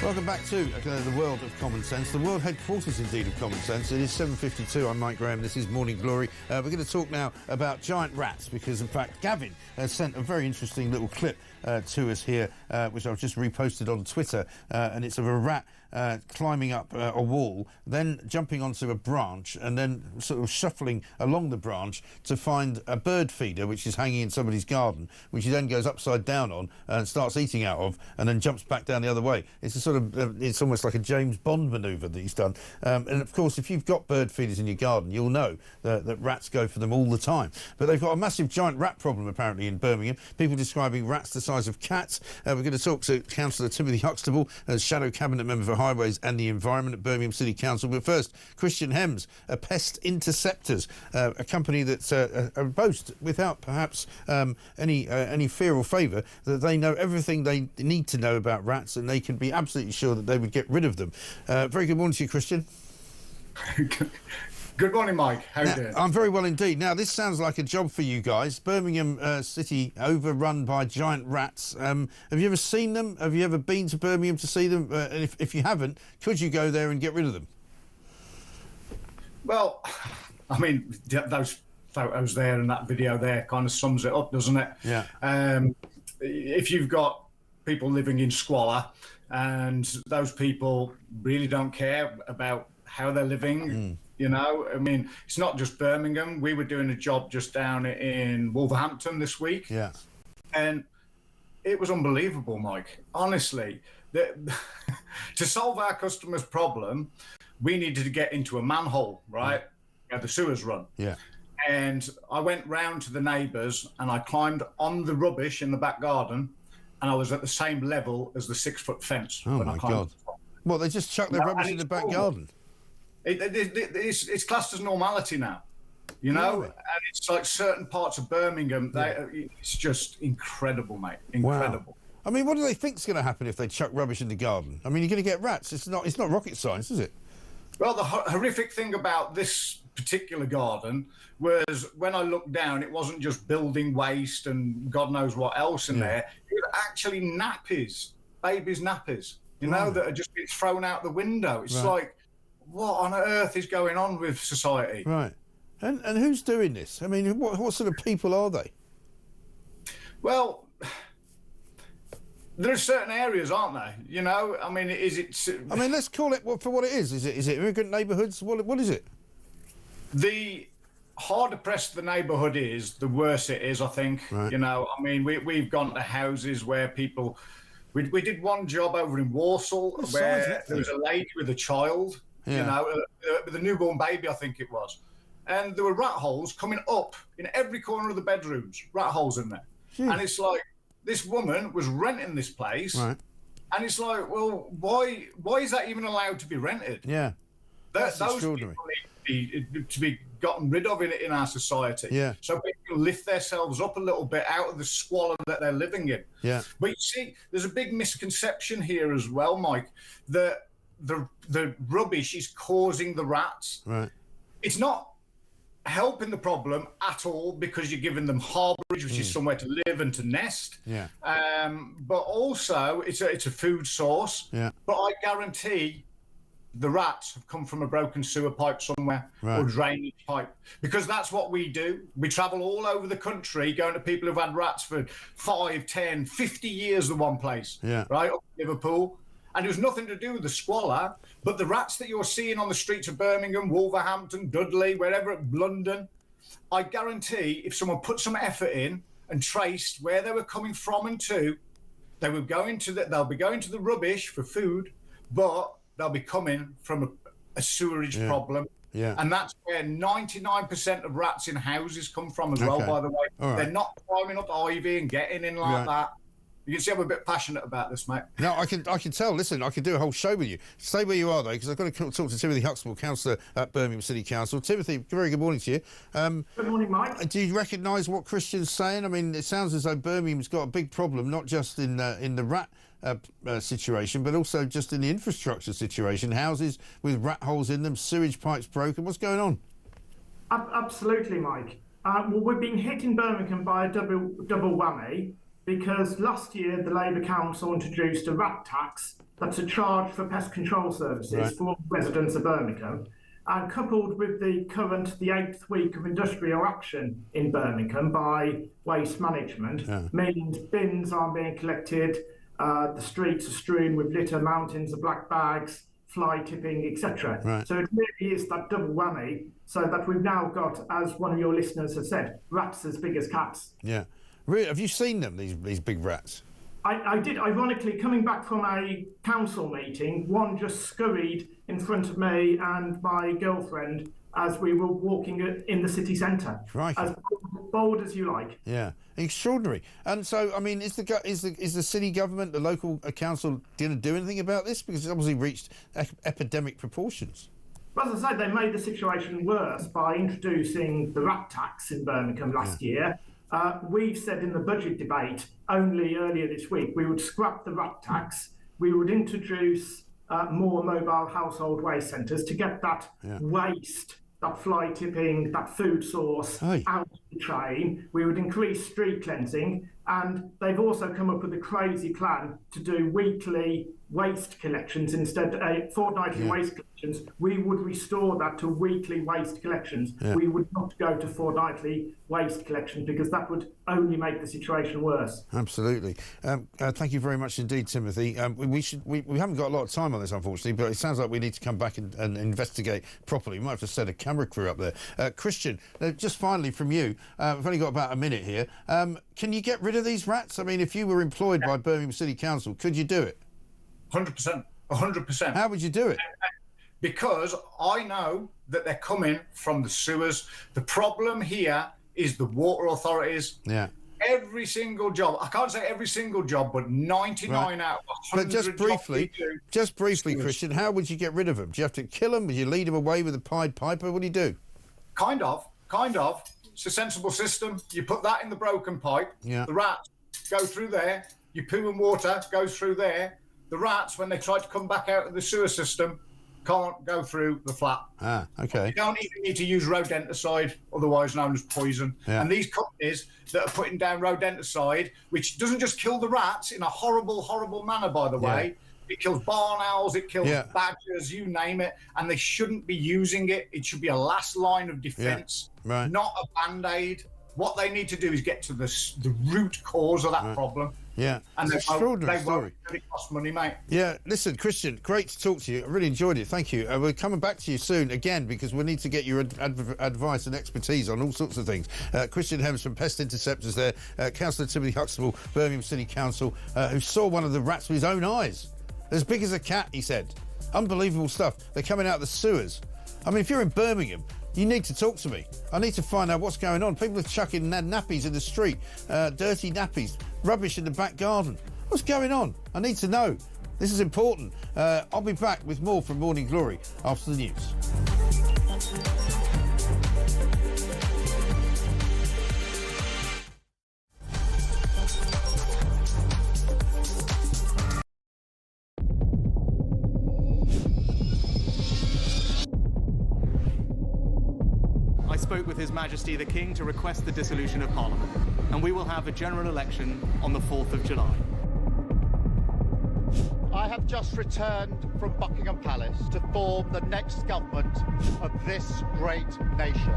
Speaker 5: Welcome back to the world of common sense, the world headquarters indeed of common sense. It is 7:52. I'm Mike Graham. This is Morning Glory. We're going to talk now about giant rats because, in fact, Gavin has sent a very interesting little clip to us here, which I've just reposted on Twitter, and it's of a rat climbing up a wall, then jumping onto a branch, and then sort of shuffling along the branch to find a bird feeder which is hanging in somebody's garden, which he then goes upside down on and starts eating out of, and then jumps back down the other way. It's a sort of it's almost like a James Bond manoeuvre that he's done. And of course, if you've got bird feeders in your garden, you'll know that rats go for them all the time. But they've got a massive giant rat problem apparently in Birmingham. People describing rats the size of cats. We're going to talk to Councillor Timothy Huxtable, as Shadow Cabinet Member for Highways and the Environment at Birmingham City Council. But first, Christian Hems, Pest Interceptors, a company that boast, without perhaps any fear or favour, that they know everything they need to know about rats, and they can be absolutely sure that they would get rid of them. Very good morning to you, Christian.
Speaker 4: Good morning, Mike. How are you doing?
Speaker 5: I'm very well indeed. Now, this sounds like a job for you guys. Birmingham City overrun by giant rats. Have you ever seen them? Have you ever been to Birmingham to see them? And if you haven't, could you go there and get rid of them?
Speaker 4: Well, I mean, those photos there and that video there kind of sums it up, doesn't it?
Speaker 5: Yeah.
Speaker 4: If you've got people living in squalor and those people really don't care about how they're living, you know, I mean, it's not just Birmingham. We were doing a job just down in Wolverhampton this week.
Speaker 5: Yeah. And
Speaker 4: it was unbelievable, Mike. Honestly, to solve our customers' problem, we needed to get into a manhole, right? Where the sewers run.
Speaker 5: Yeah.
Speaker 4: And I went round to the neighbours and I climbed on the rubbish in the back garden, and I was at the same level as the 6-foot fence.
Speaker 5: Oh, my God. Well, they just chuck their rubbish in the back garden.
Speaker 4: It's classed as normality now, you know? And it's like certain parts of Birmingham, it's just incredible, mate. Incredible.
Speaker 5: Wow. I mean, what do they think's going to happen if they chuck rubbish in the garden? I mean, you're going to get rats. It's not rocket science, is it?
Speaker 4: Well, the horrific thing about this particular garden was when I looked down, it wasn't just building waste and God knows what else in there. It was actually nappies, babies' nappies, you know, that had just been thrown out the window. It's like, what on earth is going on with society?
Speaker 5: Right. And who's doing this? I mean, what sort of people are they?
Speaker 4: Well, there are certain areas, aren't there? You know, I mean, I mean, let's call it for what it is. Is it immigrant neighbourhoods? What is it? The harder pressed the neighbourhood is, the worse it is, I think. Right. You know, I mean, we've gone to houses where people... We did one job over in Warsaw where there was a lady with a child, you know, with a newborn baby, I think it was. And there were rat holes coming up in every corner of the bedrooms, rat holes in there. And it's like, this woman was renting this place. Right. And it's like, well, why is that even allowed to be rented?
Speaker 5: Yeah.
Speaker 4: Those extraordinary. People need to be gotten rid of in our society.
Speaker 5: Yeah.
Speaker 4: So people can lift themselves up a little bit out of the squalor that they're living in.
Speaker 5: Yeah.
Speaker 4: But you see, there's a big misconception here as well, Mike, that the rubbish is causing the rats.
Speaker 5: Right.
Speaker 4: It's not helping the problem at all because you're giving them harbourage, which is somewhere to live and to nest.
Speaker 5: Yeah.
Speaker 4: But also it's a food source.
Speaker 5: Yeah.
Speaker 4: But I guarantee the rats have come from a broken sewer pipe somewhere or drainage pipe, because that's what we do. We travel all over the country going to people who've had rats for 5, 10, 50 years in one place, right, up in Liverpool. And it was nothing to do with the squalor, but the rats that you're seeing on the streets of Birmingham, Wolverhampton, Dudley, wherever, London, I guarantee if someone put some effort in and traced where they were coming from and to, they'll be going to the rubbish for food, but they'll be coming from a sewerage problem. Yeah. And that's where 99% of rats in houses come from as well, by the way. They're not climbing up ivy and getting in like that. You can see I'm a bit passionate about this, mate.
Speaker 5: No, I can tell. Listen, I could do a whole show with you. Stay where you are, though, because I've got to talk to Timothy Huxtable, councillor at Birmingham City Council. Timothy, very good morning to you.
Speaker 6: Good morning, Mike.
Speaker 5: Do you recognise what Christian's saying? I mean, it sounds as though Birmingham's got a big problem, not just in the rat situation, but also just in the infrastructure situation. Houses with rat holes in them, sewage pipes broken. What's going on?
Speaker 6: Absolutely, Mike. Well, we've been hit in Birmingham by a double whammy, because last year the Labour Council introduced a rat tax that's a charge for pest control services for residents of Birmingham, and coupled with the 8th week of industrial action in Birmingham by Waste Management, means bins aren't being collected, the streets are strewn with litter, mountains of black bags, fly tipping, etc. So it really is that double whammy, so that we've now got, as one of your listeners has said, rats as big as cats.
Speaker 5: Yeah. Really? Have you seen them, these big rats?
Speaker 6: I did. Ironically, coming back from a council meeting, one just scurried in front of me and my girlfriend as we were walking in the city centre. Right. As bold as you like.
Speaker 5: Yeah, extraordinary. And so, I mean, is the city government, the local council, going to do anything about this? Because it's obviously reached epidemic proportions.
Speaker 6: Well, as I say, they made the situation worse by introducing the rat tax in Birmingham last year. We've said in the budget debate only earlier this week we would scrap the rat tax, we would introduce more mobile household waste centres to get that waste, that fly tipping, that food source out of the train. We would increase street cleansing, and they've also come up with a crazy plan to do weekly waste collections instead of fortnightly waste collections. We would restore that to weekly waste collections. We would not go to fortnightly waste collection, because that would only make the situation worse.
Speaker 5: Absolutely. Thank you very much indeed, Timothy. We haven't got a lot of time on this, unfortunately, but it sounds like we need to come back and investigate properly. We might have to set a camera crew up there. Christian, just finally from you, we've only got about a minute here. Can you get rid of these rats? I mean, if you were employed by Birmingham City Council, could you do it?
Speaker 4: 100%. 100%.
Speaker 5: How would you do it?
Speaker 4: Because I know that they're coming from the sewers. The problem here is the water authorities.
Speaker 5: Yeah.
Speaker 4: Every single job, I can't say every single job, but 99 out of 100
Speaker 5: But just briefly, Christian, how would you get rid of them? Do you have to kill them? Would you lead them away with a Pied Piper? What do you do?
Speaker 4: Kind of. It's a sensible system. You put that in the broken pipe.
Speaker 5: Yeah.
Speaker 4: The rats go through there. Your poo and water goes through there. The rats, when they try to come back out of the sewer system, can't go through the flat.
Speaker 5: Ah, okay.
Speaker 4: You don't even need to use rodenticide, otherwise known as poison.
Speaker 5: Yeah.
Speaker 4: And these companies that are putting down rodenticide, which doesn't just kill the rats in a horrible, horrible manner, by the way. It kills barn owls, it kills badgers, you name it, and they shouldn't be using it. It should be a last line of defence, not a Band-Aid. What they need to do is get to the root cause of that problem.
Speaker 5: Yeah,
Speaker 4: and
Speaker 5: it's an extraordinary
Speaker 4: story. It costs money, mate.
Speaker 5: Yeah, listen, Christian, great to talk to you. I really enjoyed it. Thank you. We're coming back to you soon again, because we need to get your advice and expertise on all sorts of things. Christian Hems from Pest Interceptors there, Councillor Timothy Huxtable, Birmingham City Council, who saw one of the rats with his own eyes. As big as a cat, he said. Unbelievable stuff. They're coming out of the sewers. I mean, if you're in Birmingham, you need to talk to me. I need to find out what's going on. People are chucking nappies in the street, dirty nappies, rubbish in the back garden. What's going on? I need to know. This is important. I'll be back with more from Morning Glory after the news.
Speaker 7: Spoke with His Majesty the King to request the dissolution of Parliament, and we will have a general election on the 4th of July.
Speaker 19: I
Speaker 1: have just returned from Buckingham Palace to form the next government of this great nation.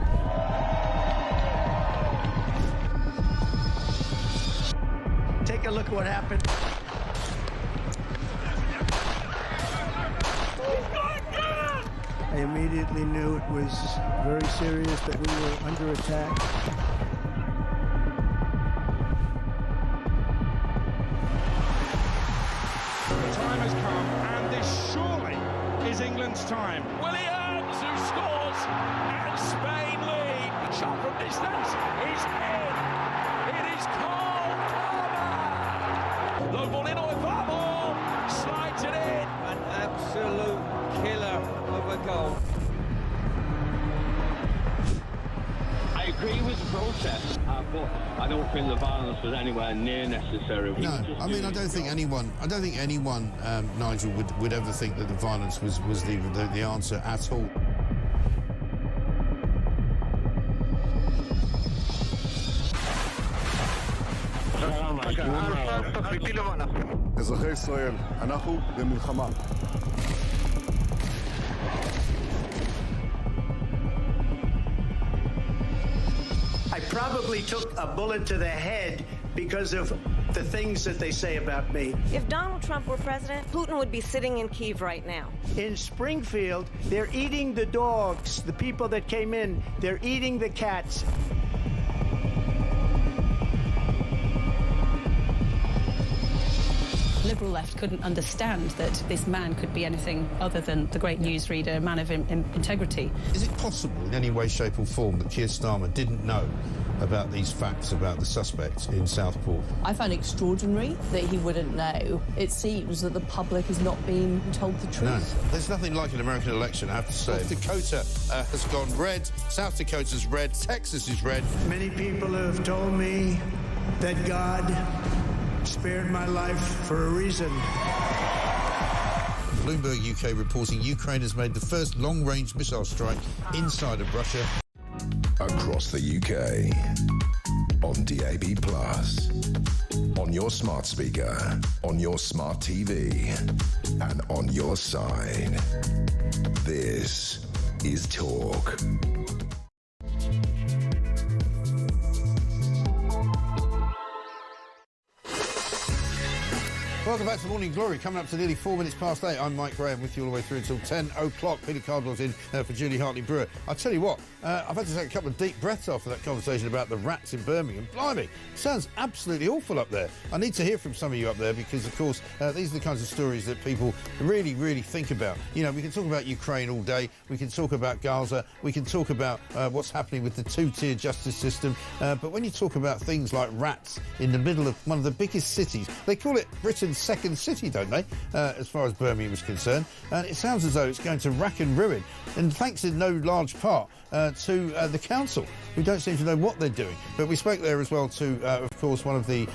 Speaker 3: Take a look at what happened. I immediately knew it was very serious, that we were under attack.
Speaker 19: The time has come, and this surely is England's time. Williams, who scores, and Spain lead. Shot from distance is in. It is Cole Palmer. Low ball in, Oivamo slides it in.
Speaker 20: An absolute killer of a goal.
Speaker 21: I agree with the protest, but I don't think the violence was anywhere near necessary.
Speaker 5: No, I mean, I don't think anyone, Nigel, would ever think that the violence was the answer at all.
Speaker 22: אזרחי ישראל, אנחנו במלחמה.
Speaker 3: I probably took a bullet to the head because of the things that they say about me.
Speaker 25: If Donald Trump were president, Putin would be sitting in Kyiv right now.
Speaker 3: In Springfield, they're eating the dogs, the people that came in, they're eating the cats.
Speaker 8: Liberal left couldn't understand that this man could be anything other than the great newsreader, a man of integrity.
Speaker 5: Is it possible in any way, shape or form that Keir Starmer didn't know about these facts about the suspect in Southport?
Speaker 9: I find it extraordinary that he wouldn't know. It seems that the public has not been told the truth.
Speaker 5: No, there's nothing like an American election, I have to say. North Dakota has gone red, South Dakota's red, Texas is red.
Speaker 3: Many people have told me that God spared my life for a reason.
Speaker 5: Bloomberg UK reporting Ukraine has made the first long-range missile strike inside of Russia.
Speaker 10: Across the UK, on DAB+, on your smart speaker, on your smart TV, and on your side. This is Talk.
Speaker 5: Welcome back to Morning Glory. Coming up to nearly 4 minutes past 8. I'm Mike Graham with you all the way through until 10 o'clock. Peter Cardwell's in for Julie Hartley-Brewer. I'll tell you what, I've had to take a couple of deep breaths after that conversation about the rats in Birmingham. Blimey, sounds absolutely awful up there. I need to hear from some of you up there because, of course, these are the kinds of stories that people really, really think about. You know, we can talk about Ukraine all day. We can talk about Gaza. We can talk about what's happening with the two-tier justice system. But when you talk about things like rats in the middle of one of the biggest cities, they call it Britain's second city, don't they, as far as Birmingham is concerned, and it sounds as though it's going to rack and ruin, and thanks in no large part to the council, who don't seem to know what they're doing. But we spoke there as well to, of course, one of the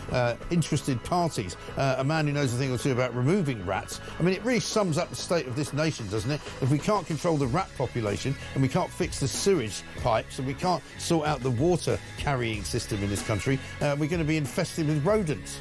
Speaker 5: interested parties, a man who knows a thing or two about removing rats. I mean, it really sums up the state of this nation, doesn't it? If we can't control the rat population, and we can't fix the sewage pipes, and we can't sort out the water carrying system in this country, we're going to be infested with rodents.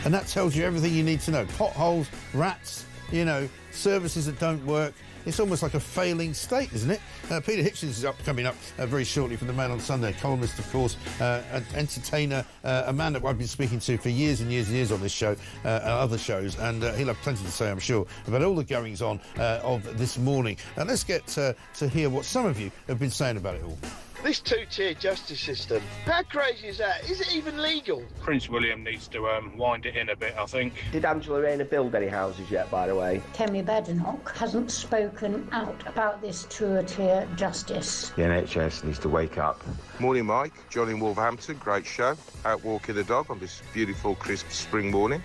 Speaker 5: And that tells you everything you need to know. Potholes, rats, you know, services that don't work. It's almost like a failing state, isn't it? Peter Hitchens is coming up very shortly from the Mail on Sunday. Columnist, of course, an entertainer, a man that I've been speaking to for years and years and years on this show and other shows. And he'll have plenty to say, I'm sure, about all the goings-on of this morning. And let's get to hear what some of you have been saying about it all.
Speaker 24: This two-tier justice system, how crazy is that? Is it even legal?
Speaker 27: Prince William needs to wind it in a bit, I think.
Speaker 12: Did Angela Rayner build any houses yet, by the way?
Speaker 28: Kemi Badenoch hasn't spoken out about this two-tier justice.
Speaker 23: The NHS needs to wake up.
Speaker 2: Morning, Mike. John in Wolverhampton. Great show. Out walking the dog on this beautiful, crisp spring morning.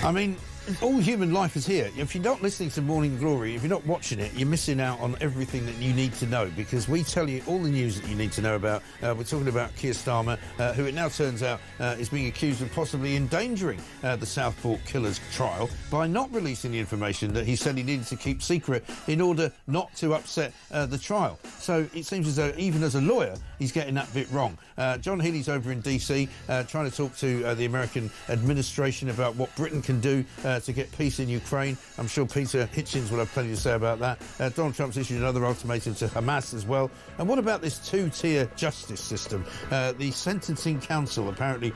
Speaker 5: I mean, all human life is here. If you're not listening to Morning Glory, if you're not watching it, you're missing out on everything that you need to know, because we tell you all the news that you need to know about. We're talking about Keir Starmer, who it now turns out is being accused of possibly endangering the Southport killer's trial by not releasing the information that he said he needed to keep secret in order not to upset the trial. So it seems as though even as a lawyer, he's getting that bit wrong. John Heale's over in DC trying to talk to the American administration about what Britain can do to get peace in Ukraine. I'm sure Peter Hitchens will have plenty to say about that. Donald Trump's issued another ultimatum to Hamas as well. And what about this two-tier justice system? The Sentencing Council apparently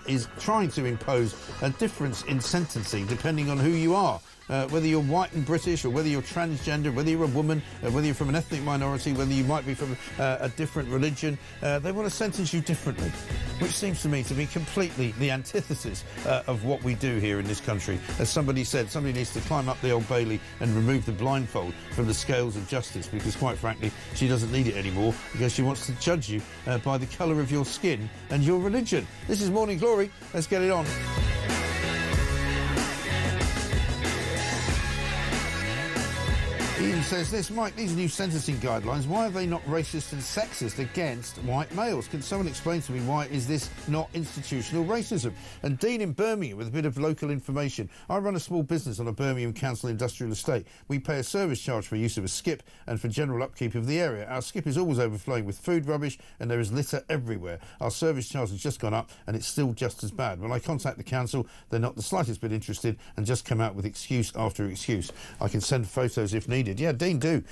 Speaker 5: is trying to impose a difference in sentencing depending on who you are. Whether you're white and British, or whether you're transgender, whether you're a woman, whether you're from an ethnic minority, whether you might be from a different religion, they want to sentence you differently, which seems to me to be completely the antithesis of what we do here in this country. As somebody said, somebody needs to climb up the Old Bailey and remove the blindfold from the scales of justice, because quite frankly, she doesn't need it anymore, because she wants to judge you by the colour of your skin and your religion. This is Morning Glory. Let's get it on. Ian says this, Mike, these new sentencing guidelines, why are they not racist and sexist against white males? Can someone explain to me why is this not institutional racism? And Dean in Birmingham with a bit of local information. I run a small business on a Birmingham Council industrial estate. We pay a service charge for use of a skip and for general upkeep of the area. Our skip is always overflowing with food rubbish and there is litter everywhere. Our service charge has just gone up and it's still just as bad. When I contact the council, they're not the slightest bit interested and just come out with excuse after excuse. I can send photos if needed. Yeah, Dean, do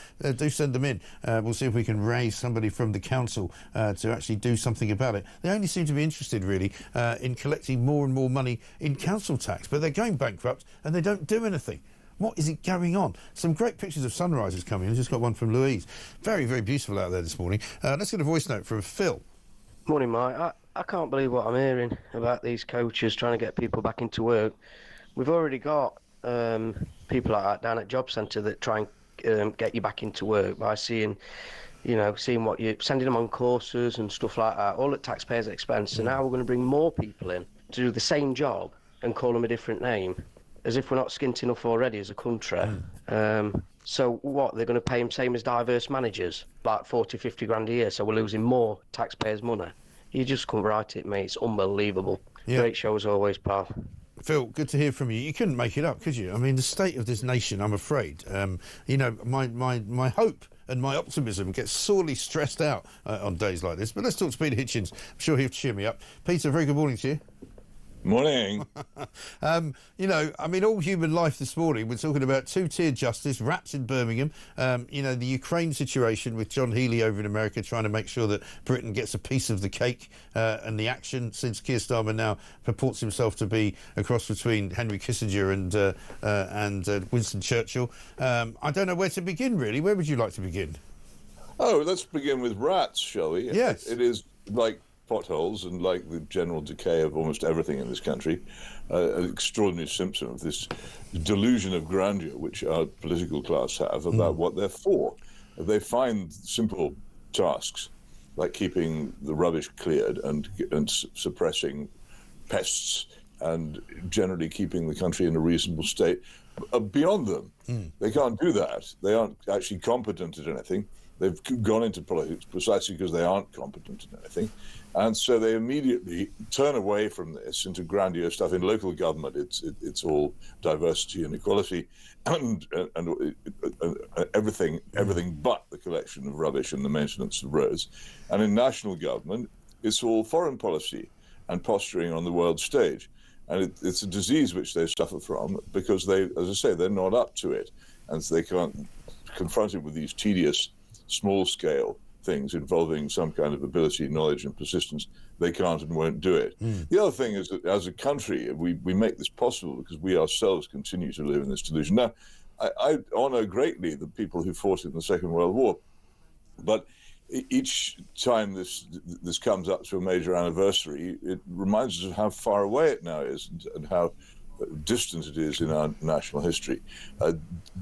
Speaker 5: send them in. We'll see if we can raise somebody from the council to actually do something about it. They only seem to be interested, really, in collecting more and more money in council tax, but they're going bankrupt and they don't do anything. What is it going on? Some great pictures of sunrises coming. I just got one from Louise. Very, very beautiful out there this morning. Let's get a voice note from Phil.
Speaker 11: Morning, Mike. I can't believe what I'm hearing about these coaches trying to get people back into work. We've already got people like that down at Job Centre that try and get you back into work by seeing what you're sending them on courses and stuff like that, all at taxpayers' expense. And now we're going to bring more people in to do the same job and call them a different name, as if we're not skint enough already as a country. So what, they're going to pay them same as diverse managers, like 40, 50 grand a year, so we're losing more taxpayers' money? You just couldn't write it, mate. It's unbelievable. Yeah. Great show as always, pal.
Speaker 5: Phil, good to hear from you. You couldn't make it up, could you? I mean, the state of this nation, I'm afraid. My hope and my optimism gets sorely stressed out on days like this. But let's talk to Peter Hitchens. I'm sure he'll cheer me up. Peter, very good morning to you.
Speaker 13: Morning.
Speaker 5: All human life this morning, we're talking about two-tier justice, rats in Birmingham, the Ukraine situation with John Heale over in America trying to make sure that Britain gets a piece of the cake, and the action since Keir Starmer now purports himself to be a cross between Henry Kissinger and Winston Churchill. I don't know where to begin, really. Where would you like to begin?
Speaker 13: Oh, let's begin with rats, shall we?
Speaker 5: Yes.
Speaker 13: It is like potholes and like the general decay of almost everything in this country, an extraordinary symptom of this delusion of grandeur which our political class have about what they're for. They find simple tasks like keeping the rubbish cleared and suppressing pests and generally keeping the country in a reasonable state. Beyond them, they can't do that. They aren't actually competent at anything. They've gone into politics precisely because they aren't competent in anything. And so they immediately turn away from this into grandiose stuff. In local government, it's all diversity and equality and everything but the collection of rubbish and the maintenance of roads. And in national government, it's all foreign policy and posturing on the world stage. And it's a disease which they suffer from because they, as I say, they're not up to it. And so they can't confront it with these tedious, small-scale things involving some kind of ability, knowledge and persistence. They can't and won't do it. The other thing is that as a country, we make this possible because we ourselves continue to live in this delusion. Now, I honour greatly the people who fought in the Second World War, but each time this comes up to a major anniversary, it reminds us of how far away it now is and how distant it is in our national history.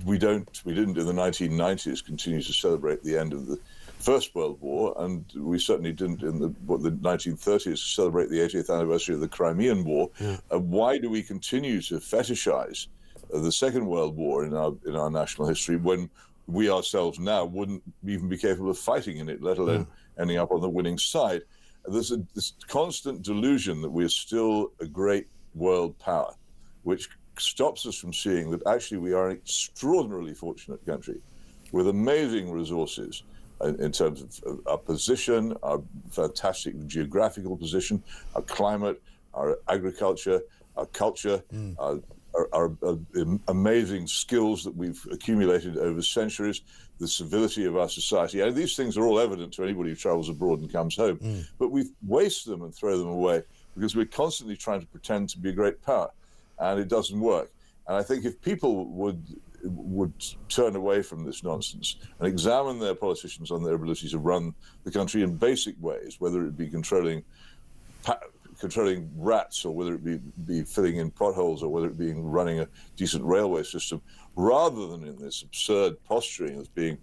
Speaker 13: We didn't in the 1990s continue to celebrate the end of the First World War, and we certainly didn't in the 1930s celebrate the 80th anniversary of the Crimean War. Why do we continue to fetishize the Second World War in our national history when we ourselves now wouldn't even be capable of fighting in it, let alone ending up on the winning side? There's this constant delusion that we're still a great world power, which stops us from seeing that actually we are an extraordinarily fortunate country with amazing resources in terms of our position, our fantastic geographical position, our climate, our agriculture, our culture, our amazing skills that we've accumulated over centuries, the civility of our society. And these things are all evident to anybody who travels abroad and comes home. But we waste them and throw them away because we're constantly trying to pretend to be a great power, and it doesn't work. And I think if people would turn away from this nonsense and examine their politicians on their ability to run the country in basic ways, whether it be controlling rats, or whether it be filling in potholes, or whether it be running a decent railway system, rather than in this absurd posturing as being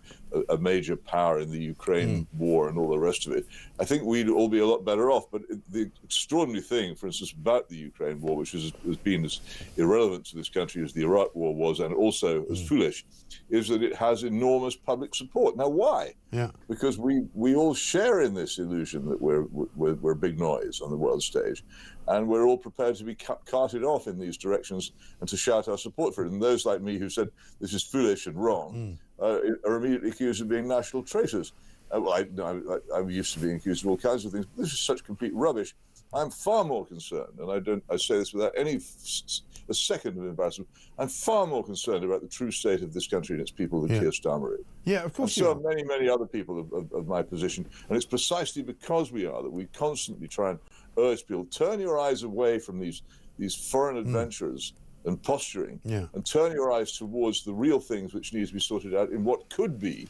Speaker 13: a major power in the Ukraine war and all the rest of it, I think we'd all be a lot better off. But the extraordinary thing, for instance, about the Ukraine war, which has been as irrelevant to this country as the Iraq war was, and also as foolish, is that it has enormous public support. Now, why?
Speaker 5: Yeah.
Speaker 13: Because we all share in this illusion that we're big noise on the world stage, and we're all prepared to be carted off in these directions and to shout our support for it. And those like me who said this is foolish and wrong are immediately accused of being national traitors. I'm used to being accused of all kinds of things, but this is such complete rubbish. I'm far more concerned, and I say this without a second of embarrassment, I'm far more concerned about the true state of this country and its people than Keir Starmer is.
Speaker 5: Yeah, of course.
Speaker 13: And so are many other people of my position. And it's precisely because we are that we constantly try and urge people, turn your eyes away from these foreign adventurers and posturing, and turn your eyes towards the real things which need to be sorted out in what could be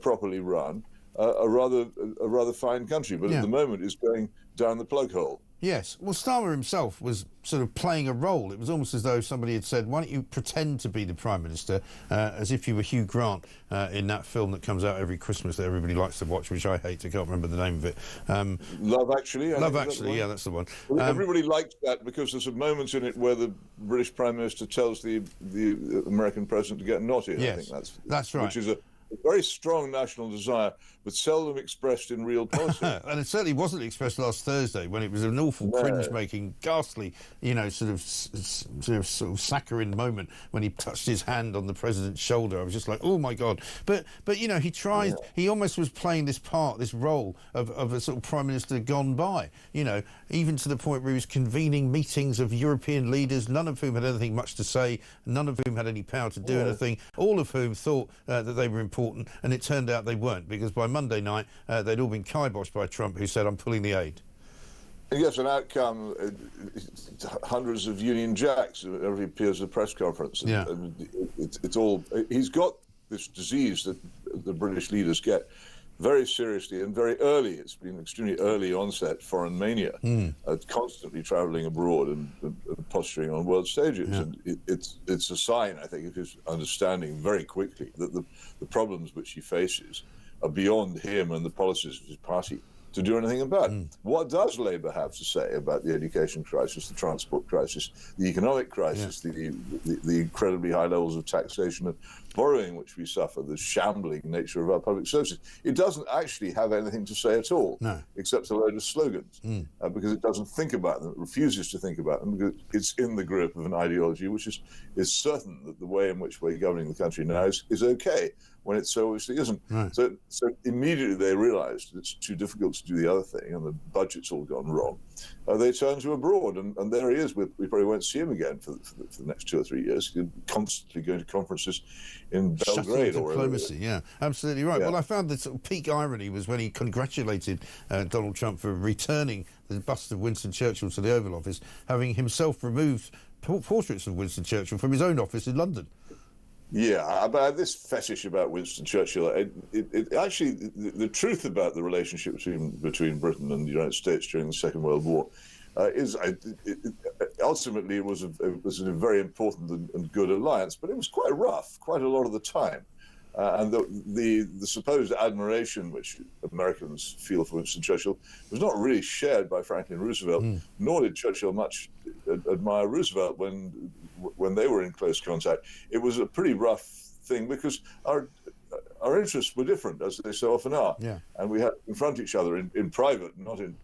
Speaker 13: properly run, a rather fine country, but at the moment is going down the plug hole.
Speaker 5: Yes. Well, Starmer himself was sort of playing a role. It was almost as though somebody had said, why don't you pretend to be the Prime Minister, as if you were Hugh Grant in that film that comes out every Christmas that everybody likes to watch, which I hate. I can't remember the name of it.
Speaker 13: Love Actually.
Speaker 5: Love Actually, yeah, that's the one.
Speaker 13: Well, everybody likes that because there's a moment in it where the British Prime Minister tells the American President to get naughty.
Speaker 5: Yes,
Speaker 13: I think
Speaker 5: that's right.
Speaker 13: Which is a very strong national desire, but seldom expressed in real policy.
Speaker 5: And it certainly wasn't expressed last Thursday when it was an awful, cringe-making, ghastly, sort of saccharine moment when he touched his hand on the president's shoulder. I was just like, oh my God! But he tried. He almost was playing this role of a sort of prime minister gone by. Even to the point where he was convening meetings of European leaders, none of whom had anything much to say, none of whom had any power to do anything, all of whom thought that they were important. And it turned out they weren't, because by Monday night they'd all been kiboshed by Trump, who said, I'm pulling the aid.
Speaker 13: Yes, an outcome, hundreds of Union Jacks every appears at a press conference.
Speaker 5: Yeah.
Speaker 13: It's all, he's got this disease that the British leaders get very seriously and very early. It's been extremely early onset foreign mania, constantly travelling abroad and posturing on world stages.
Speaker 5: Yeah.
Speaker 13: And it's a sign, I think, of his understanding very quickly that the problems which he faces are beyond him and the policies of his party to do anything about. What does Labour have to say about the education crisis, the transport crisis, the economic crisis, the incredibly high levels of taxation and borrowing which we suffer, the shambling nature of our public services? It doesn't actually have anything to say at all, except a load of slogans, because it doesn't think about them, it refuses to think about them, because it's in the grip of an ideology which is certain that the way in which we're governing the country now is okay, when it so obviously isn't. So immediately they realised it's too difficult to do the other thing, and the budget's all gone wrong. They turn to abroad, and there he is. We probably won't see him again for the next 2 or 3 years. He'll constantly going to conferences in Belgrade or
Speaker 5: diplomacy. Yeah, absolutely right. Well, I found the sort of peak irony was when he congratulated Donald Trump for returning the bust of Winston Churchill to the Oval Office, having himself removed portraits of Winston Churchill from his own office in London.
Speaker 13: Yeah, about this fetish about Winston Churchill, it actually, the truth about the relationship between Britain and the United States during the Second World War is ultimately it was a very important and good alliance, but it was quite rough, quite a lot of the time. And the supposed admiration which Americans feel for Winston Churchill was not really shared by Franklin Roosevelt, nor did Churchill much admire Roosevelt when they were in close contact. It was a pretty rough thing because our interests were different, as they so often are.
Speaker 5: Yeah.
Speaker 13: And we had to confront each other in private, not in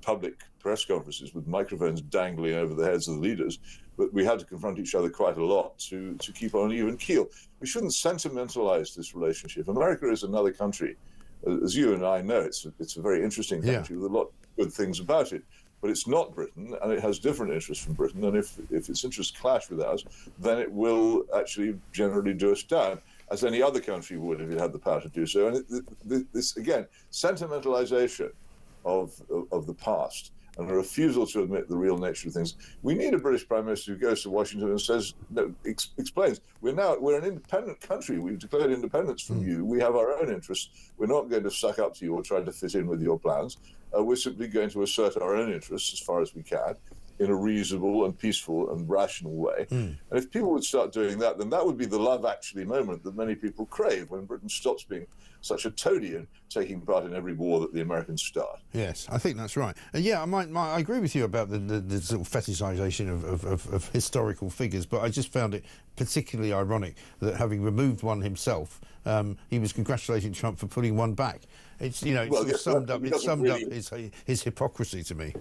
Speaker 13: public press conferences with microphones dangling over the heads of the leaders. But we had to confront each other quite a lot to keep on an even keel. We shouldn't sentimentalize this relationship. America is another country. As you and I know, it's a very interesting country with a lot of good things about it. but it's not Britain, and it has different interests from Britain, and if its interests clash with ours, then it will actually generally do us down, as any other country would if it had the power to do so. And this, again, sentimentalization of the past and a refusal to admit the real nature of things. We need a British Prime Minister who goes to Washington and says, no, explains, we're an independent country. We've declared independence from you. We have our own interests. We're not going to suck up to you or try to fit in with your plans. We're simply going to assert our own interests as far as we can in a reasonable and peaceful and rational way. And if people would start doing that, then that would be the Love Actually moment that many people crave, when Britain stops being such a toady and taking part in every war that the Americans start.
Speaker 5: Yes, I think that's right. And yeah, I agree with you about the sort of fetishization of historical figures, but I just found it particularly ironic that, having removed one himself, he was congratulating Trump for putting one back. It's, you know, it summed up his hypocrisy to me.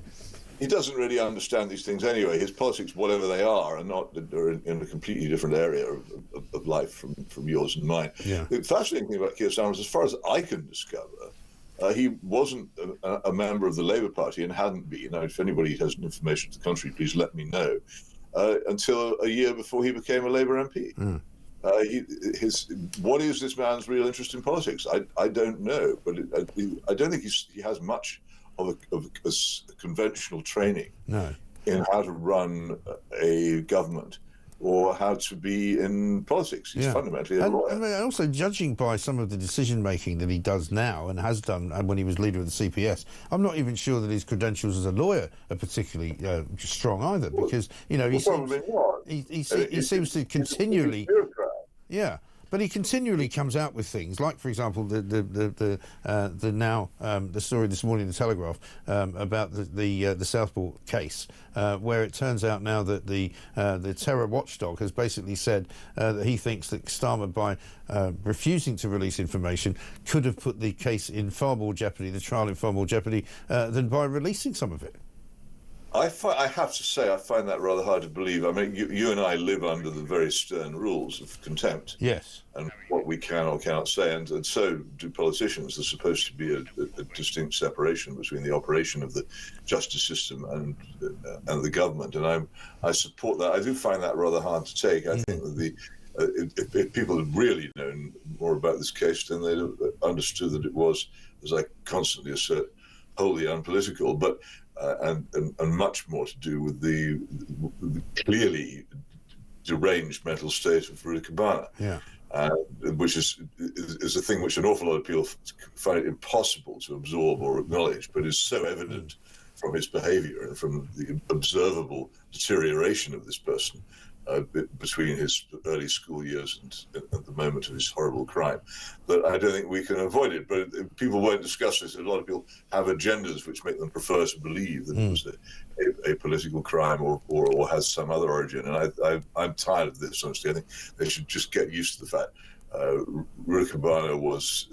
Speaker 13: He doesn't really understand these things anyway. His politics, whatever they are in a completely different area of life from yours and mine.
Speaker 5: Yeah.
Speaker 13: The fascinating thing about Keir Starmer is, as far as I can discover, he wasn't a member of the Labour Party and hadn't been. Now, if anybody has information to the contrary, please let me know. Until a year before he became a Labour MP. What is this man's real interest in politics? I don't know, but I don't think he has much of a conventional training in how to run a government or how to be in politics. He's fundamentally a lawyer.
Speaker 5: And also, judging by some of the decision-making that he does now and has done when he was leader of the CPS, I'm not even sure that his credentials as a lawyer are particularly strong either, because, you know, he seems to continually... Yeah, but he continually comes out with things like, for example, the story this morning in the Telegraph about the Southport case, where it turns out now that the terror watchdog has basically said that he thinks that Starmer, by refusing to release information, could have put the case in far more jeopardy, the trial in far more jeopardy, than by releasing some of it.
Speaker 13: I have to say, I find that rather hard to believe. I mean, you and I live under the very stern rules of contempt.
Speaker 5: Yes.
Speaker 13: And what we can or cannot say, and so do politicians. There's supposed to be a distinct separation between the operation of the justice system and the government, and I support that. I do find that rather hard to take. I think that if people had really known more about this case, then they'd have understood that it was, as I constantly assert, wholly unpolitical, but and much more to do with the clearly deranged mental state of Rukabana, which is a thing which an awful lot of people find it impossible to absorb or acknowledge, but is so evident from his behaviour and from the observable deterioration of this person between his early school years and at the moment of his horrible crime, that I don't think we can avoid it. But people won't discuss this. A lot of people have agendas which make them prefer to believe that it was a political crime or has some other origin. And I'm tired of this, honestly. I think they should just get used to the fact Rukabana was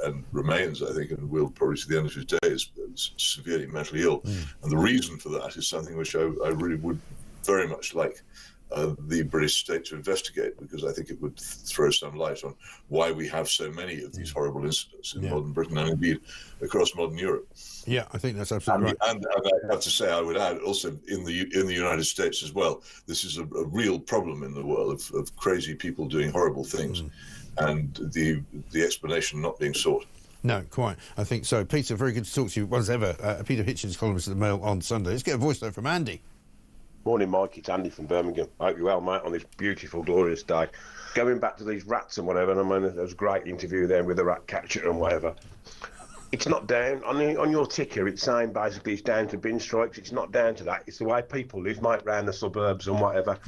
Speaker 13: and remains, I think, and will probably to the end of his days, severely mentally ill. And the reason for that is something which I really would very much like the British state to investigate, because I think it would throw some light on why we have so many of these horrible incidents in modern Britain and indeed across modern Europe.
Speaker 5: Yeah, I think that's absolutely right.
Speaker 13: And I have to say, I would add also in the United States as well, this is a real problem in the world of crazy people doing horrible things, and the explanation not being sought.
Speaker 5: No, quite. I think so. Peter, very good to talk to you once ever. Peter Hitchens, columnist at the Mail on Sunday. Let's get a voice note from Andy.
Speaker 4: Morning, Mike. It's Andy from Birmingham. I hope you're well, mate, on this beautiful, glorious day. Going back to these rats and whatever, I mean, there was a great interview there with the rat catcher and whatever. It's not down. On your ticker, it's saying basically it's down to bin strikes. It's not down to that. It's the way people live, mate, around the suburbs and whatever.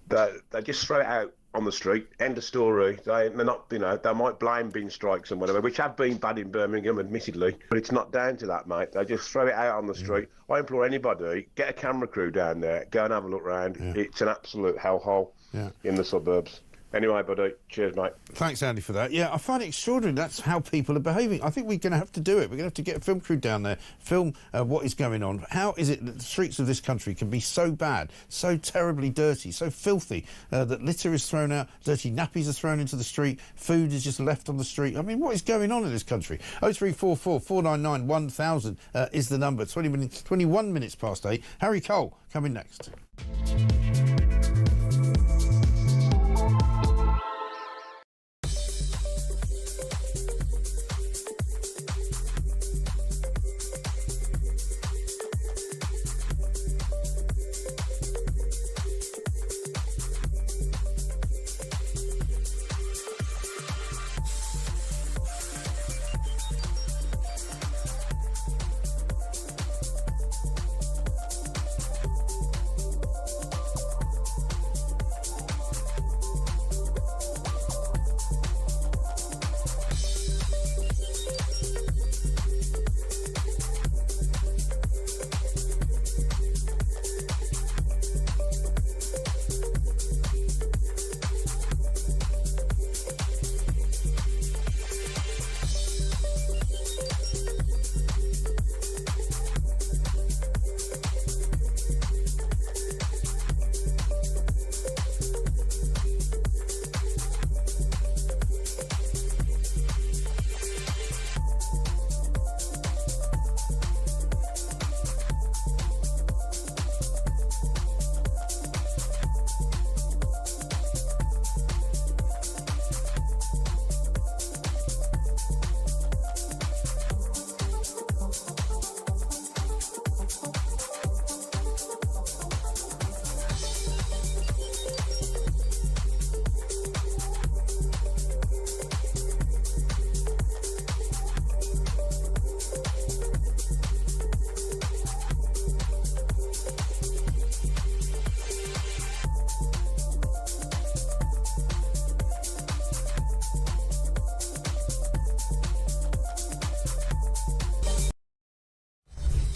Speaker 4: They just throw it out on the street. End of story. They're not, you know, they might blame bin strikes and whatever, which have been bad in Birmingham, admittedly, but it's not down to that, mate. They just throw it out on the street. I implore anybody, get a camera crew down there, go and have a look round. It's an absolute hellhole in the suburbs. Anyway, buddy, cheers, mate.
Speaker 5: Thanks, Andy, for that. Yeah, I find it extraordinary. That's how people are behaving. I think we're going to have to do it. We're going to have to get a film crew down there, film what is going on. How is it that the streets of this country can be so bad, so terribly dirty, so filthy, that litter is thrown out, dirty nappies are thrown into the street, food is just left on the street? I mean, what is going on in this country? 0344 499 1000 is the number. 21 minutes past 8. Harry Cole coming next.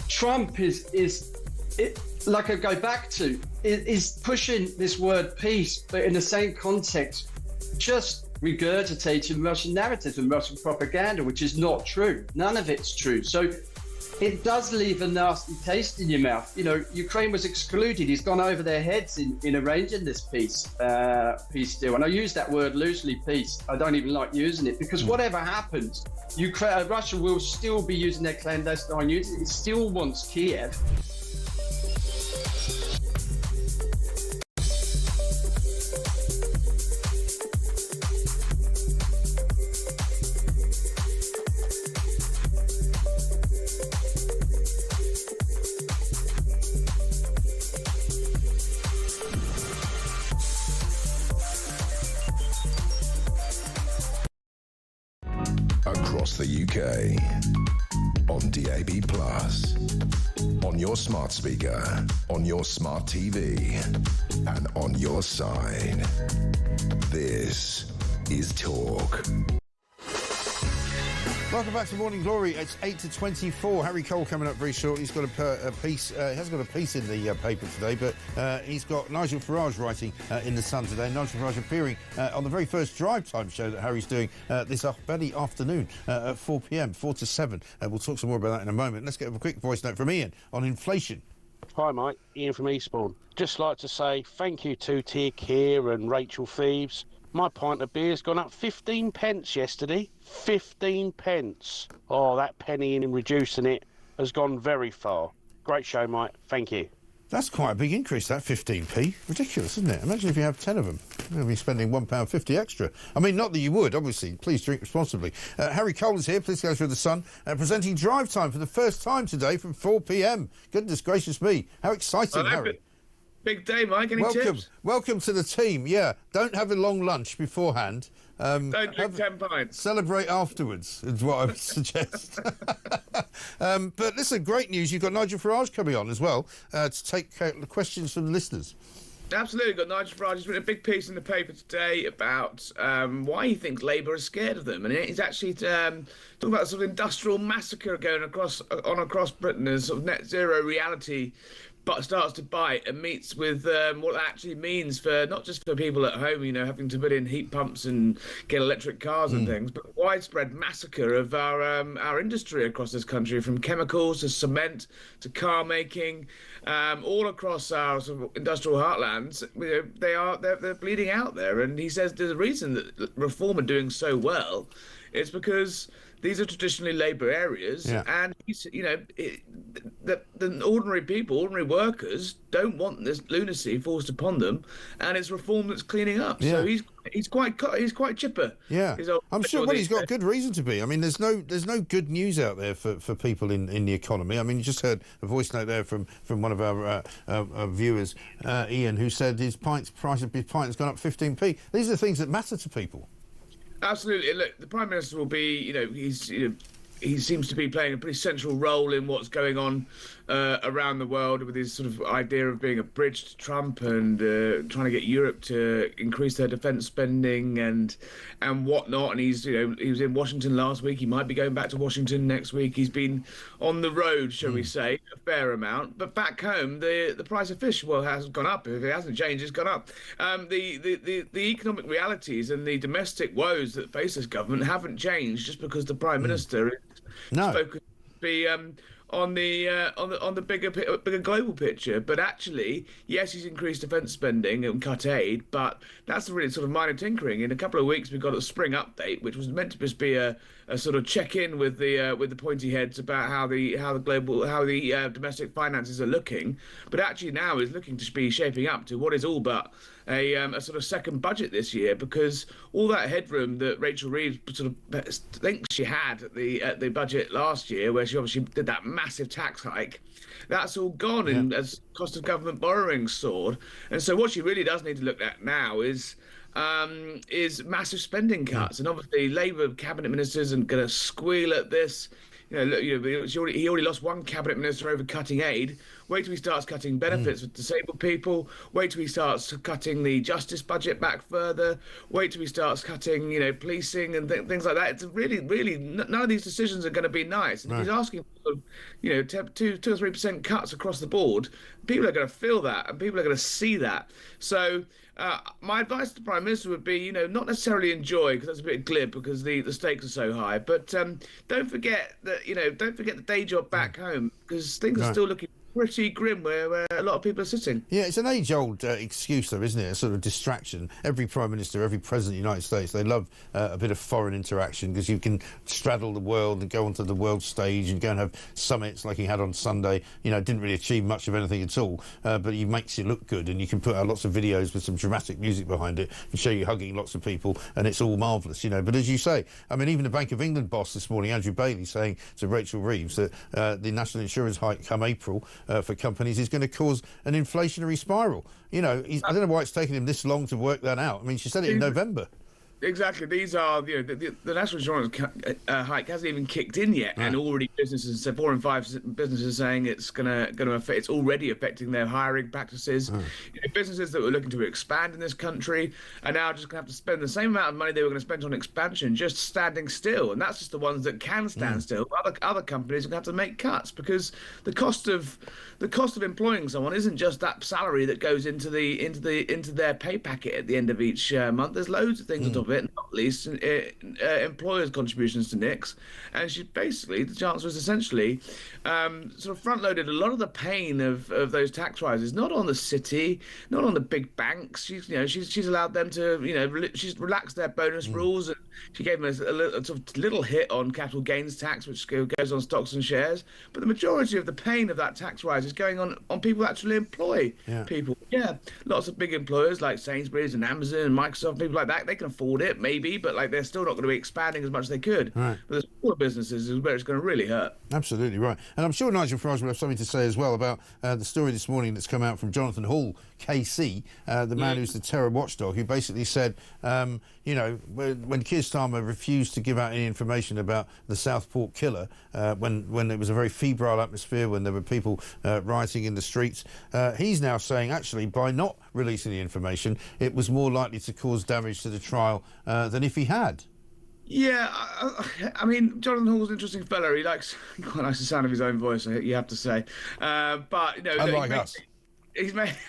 Speaker 6: Trump is like I go back to, is pushing this word peace, but in the same context, just regurgitating Russian narratives and Russian propaganda, which is not true. None of it's true. So it does leave a nasty taste in your mouth. You know, Ukraine was excluded. He's gone over their heads in arranging this peace deal. And I use that word loosely, peace. I don't even like using it because whatever happens, Russia will still be using their clandestine units. It still wants Kiev.
Speaker 10: Across the UK, on DAB+, on your smart speaker, on your smart TV, and on your side. This is Talk.
Speaker 5: Welcome back to Morning Glory. It's 8 to 24. Harry Cole coming up very short. He's got a piece. He hasn't got a piece in the paper today, but he's got Nigel Farage writing in The Sun today. Nigel Farage appearing on the very first drive time show that Harry's doing this very afternoon at 4 p.m, 4 to 7. We'll talk some more about that in a moment. Let's get a quick voice note from Ian on inflation.
Speaker 7: Hi, Mike. Ian from Eastbourne. Just like to say thank you to Tia Keir and Rachel Thieves. My pint of beer's gone up 15 pence yesterday. 15 pence. Oh, that penny in reducing it has gone very far. Great show, Mike. Thank you.
Speaker 5: That's quite a big increase, that 15p. Ridiculous, isn't it? Imagine if you have 10 of them. You'll be spending £1.50 extra. I mean, not that you would, obviously. Please drink responsibly. Harry Cole is here. Please go through The Sun. Presenting Drive Time for the first time today from 4 p.m. Goodness gracious me. How exciting, Harry.
Speaker 14: Big day, Mike. Any tips?
Speaker 5: Welcome to the team. Yeah, don't have a long lunch beforehand.
Speaker 14: Don't drink 10 pints.
Speaker 5: Celebrate afterwards is what I would suggest. But listen, great news. You've got Nigel Farage coming on as well to take the questions from the listeners.
Speaker 14: Absolutely. Got Nigel Farage. He's written a big piece in the paper today about why he thinks Labour is scared of them. And he's actually talking about a sort of industrial massacre going across Britain as sort of net zero reality but starts to bite and meets with what that actually means for not just for people at home, having to put in heat pumps and get electric cars and things, but widespread massacre of our industry across this country, from chemicals to cement to car making, all across our sort of industrial heartlands. They're bleeding out there, and he says the reason that Reform are doing so well is because these are traditionally Labour areas, and the ordinary people, ordinary workers, don't want this lunacy forced upon them, and it's Reform that's cleaning up. So he's quite chipper.
Speaker 5: Yeah, I'm sure. Well, he's got good reason to be. I mean, there's no good news out there for people in the economy. I mean, you just heard a voice note there from one of our viewers, Ian, who said his price of his pint has gone up 15p. These are the things that matter to people.
Speaker 14: Absolutely. And look, the Prime Minister will be, he seems to be playing a pretty central role in what's going on around the world, with his sort of idea of being a bridge to Trump and trying to get Europe to increase their defence spending and whatnot. And he was in Washington last week. He might be going back to Washington next week. He's been on the road, shall we say, a fair amount. But back home, the price of fish, has gone up. If it hasn't changed, it's gone up. The economic realities and the domestic woes that face this government haven't changed just because the Prime Minister is focused to be on the bigger global picture. But actually, yes, he's increased defence spending and cut aid, but that's really sort of minor tinkering. In a couple of weeks, we've got a spring update, which was meant to just be a sort of check-in with the pointy heads about how the domestic finances are looking. But actually now is looking to be shaping up to what is all but a sort of second budget this year, because all that headroom that Rachel Reeves sort of thinks she had at the budget last year, where she obviously did that massive tax hike, that's all gone as cost of government borrowing soared. And so what she really does need to look at now is massive spending cuts. And obviously Labour cabinet ministers are going to squeal at this. He already lost one cabinet minister over cutting aid. Wait till he starts cutting benefits for disabled people. Wait till he starts cutting the justice budget back further. Wait till he starts cutting, policing and things like that. It's really, really, none of these decisions are going to be nice. And if he's asking for, 2 or 3% cuts across the board, people are going to feel that, and people are going to see that. So my advice to the Prime Minister would be, not necessarily enjoy, because that's a bit glib because the stakes are so high, but don't forget that, don't forget the day job back home, because things are still looking pretty grim where a lot of people are sitting.
Speaker 5: Yeah, it's an age-old excuse, though, isn't it? A sort of distraction. Every Prime Minister, every President of the United States, they love a bit of foreign interaction, because you can straddle the world and go onto the world stage and go and have summits like he had on Sunday. Didn't really achieve much of anything at all, but he makes it look good, and you can put out lots of videos with some dramatic music behind it and show you hugging lots of people, and it's all marvellous, But as you say, I mean, even the Bank of England boss this morning, Andrew Bailey, saying to Rachel Reeves that the national insurance hike come April for companies is going to cause an inflationary spiral. I don't know why it's taken him this long to work that out. I mean, she said it in November.
Speaker 14: Exactly. These are the national insurance hike hasn't even kicked in yet, and already businesses, so 4 in 5 businesses are saying it's going to affect. It's already affecting their hiring practices. Businesses that were looking to expand in this country are now just going to have to spend the same amount of money they were going to spend on expansion just standing still, and that's just the ones that can stand still. Other companies are going to have to make cuts, because the cost of employing someone isn't just that salary that goes into their pay packet at the end of each month. There's loads of things on top of it, not least employers' contributions to NICs. And the Chancellor has essentially sort of front-loaded a lot of the pain of those tax rises, not on the city, not on the big banks. She's allowed them to, she's relaxed their bonus rules, and she gave them a sort of little hit on capital gains tax, which goes on stocks and shares. But the majority of the pain of that tax rise is going on people who actually employ people. Yeah, lots of big employers like Sainsbury's and Amazon and Microsoft, people like that, they can afford it, maybe, but they're still not going to be expanding as much as they could. Right. But the smaller businesses is where it's going to really hurt.
Speaker 5: Absolutely right. And I'm sure Nigel Farage will have something to say as well about the story this morning that's come out from Jonathan Hall, KC, the man who's the terror watchdog, who basically said, when Keir Starmer refused to give out any information about the Southport killer, when it was a very febrile atmosphere, when there were people rioting in the streets, he's now saying, actually, by not releasing the information, it was more likely to cause damage to the trial than if he had.
Speaker 14: Yeah, I mean, Jonathan Hall's an interesting fellow. He quite likes the sound of his own voice, you have to say. But you know,
Speaker 5: unlike us.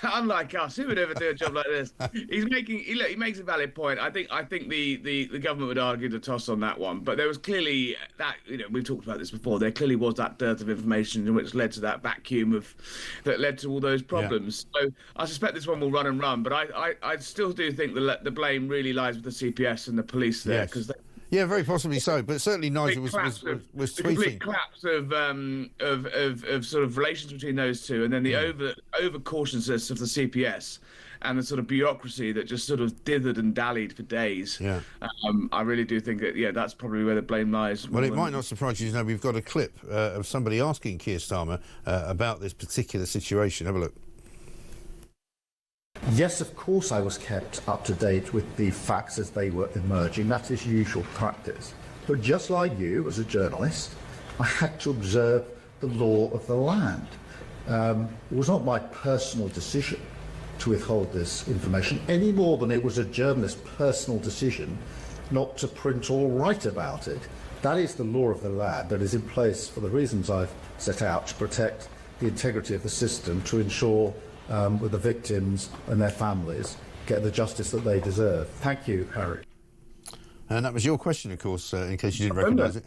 Speaker 14: Unlike us, who would ever do a job like this? He makes a valid point. I think the government would argue the toss on that one, but there was clearly that, you know, we've talked about this before. There clearly was that dearth of information, which led to that vacuum that led to all those problems. Yeah. So I suspect this one will run and run, but I still do think the blame really lies with the CPS and the police there, because. Yes.
Speaker 5: Yeah, very possibly so, but certainly Nigel was tweeting.
Speaker 14: The complete collapse of sort of relations between those two, and then the over cautiousness of the CPS and the sort of bureaucracy that just sort of dithered and dallied for days.
Speaker 5: Yeah,
Speaker 14: I really do think that that's probably where the blame lies.
Speaker 5: Well, it might not surprise you to know we've got a clip of somebody asking Keir Starmer about this particular situation. Have a look.
Speaker 1: Yes, of course I was kept up to date with the facts as they were emerging. That is usual practice. But just like you, as a journalist, I had to observe the law of the land. It was not my personal decision to withhold this information, any more than it was a journalist's personal decision not to print or write about it. That is the law of the land that is in place for the reasons I've set out, to protect the integrity of the system, to ensure with the victims and their families get the justice that they deserve. Thank you, Harry.
Speaker 5: And that was your question, of course, in case you didn't recognise it.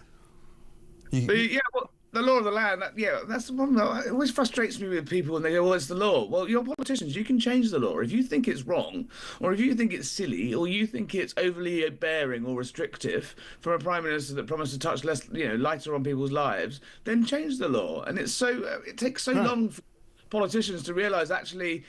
Speaker 14: Yeah, well, the law of the land, that's the one that always frustrates me with people when they go, well, it's the law. Well, you're politicians, you can change the law. If you think it's wrong, or if you think it's silly, or you think it's overly bearing or restrictive from a Prime Minister that promised to touch less, lighter on people's lives, then change the law. And it takes so long for politicians to realise actually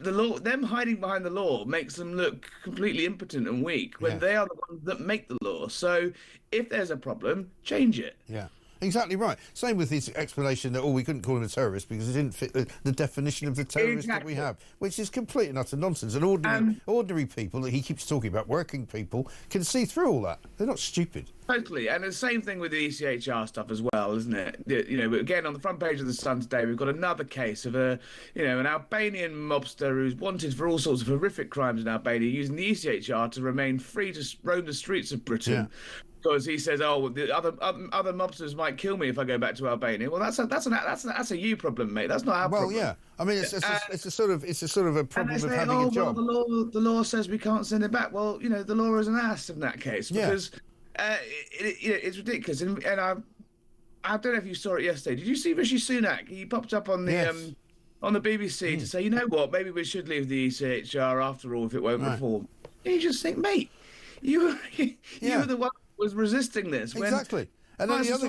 Speaker 14: the law, them hiding behind the law, makes them look completely impotent and weak when they are the ones that make the law. So if there's a problem, change it.
Speaker 5: Yeah. Exactly right. Same with his explanation that, we couldn't call him a terrorist because it didn't fit the definition of the terrorist that we have, which is complete and utter nonsense. And ordinary people that he keeps talking about, working people, can see through all that. They're not stupid.
Speaker 14: Totally. And the same thing with the ECHR stuff as well, isn't it? But again, on the front page of the Sun today, we've got another case of an Albanian mobster who's wanted for all sorts of horrific crimes in Albania, using the ECHR to remain free to roam the streets of Britain. Yeah. Because he says, the other mobsters might kill me if I go back to Albania. Well, that's a you problem, mate. That's not our problem.
Speaker 5: Well, yeah. I mean, it's a sort of a problem of having a job.
Speaker 14: Well, the law says we can't send it back. Well, the law is an ass in that case, because it's ridiculous. And I don't know if you saw it yesterday. Did you see Rishi Sunak? He popped up on the on the BBC to say, you know what, maybe we should leave the ECHR after all if it won't reform. And you just think, mate, you were the one was resisting this.
Speaker 5: Exactly. And then the other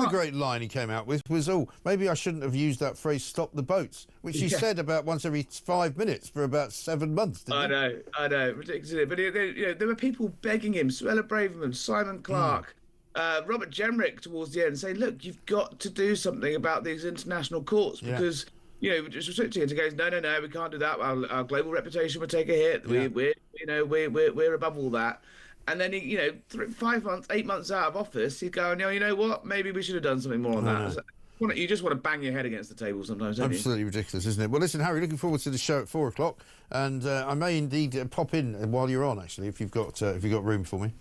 Speaker 5: great line he came out with was, maybe I shouldn't have used that phrase, stop the boats, which he said about once every 5 minutes for about 7 months, didn't he?
Speaker 14: I know, ridiculous. But there were people begging him, Suella Braverman, Simon Clarke, Robert Jenrick towards the end, saying, look, you've got to do something about these international courts because... just restricting it. He goes, no, we can't do that. Our global reputation would take a hit. Yeah. We're above all that. And then he, 5 months, 8 months out of office, he'd go, you know what? Maybe we should have done something more on that. You just want to bang your head against the table sometimes, don't you?
Speaker 5: Absolutely ridiculous, isn't it? Well, listen, Harry, looking forward to the show at 4 o'clock, and I may indeed pop in while you're on, actually, if you've got room for me.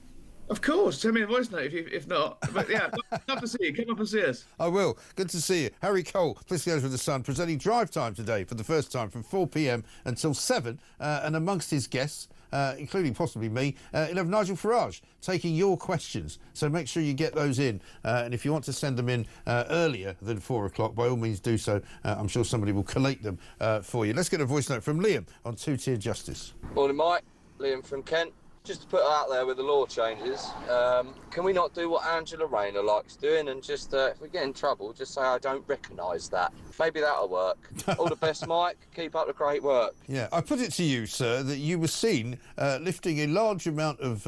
Speaker 14: Of course. Send me a voice note if not. But yeah, love to see you. Come up and see us.
Speaker 5: I will. Good to see you. Harry Cole, Politically Honest with the Sun, presenting Drive Time today for the first time from 4 p.m. until 7. And amongst his guests, including possibly me, he'll have Nigel Farage taking your questions. So make sure you get those in. And if you want to send them in earlier than 4 o'clock, by all means do so. I'm sure somebody will collate them for you. Let's get a voice note from Liam on two-tier justice.
Speaker 15: Morning, Mike. Liam from Kent. Just to put it out there with the law changes, can we not do what Angela Rayner likes doing and just, if we get in trouble, just say I don't recognise that? Maybe that'll work. All the best, Mike. Keep up the great work.
Speaker 5: Yeah, I put it to you, sir, that you were seen lifting a large amount of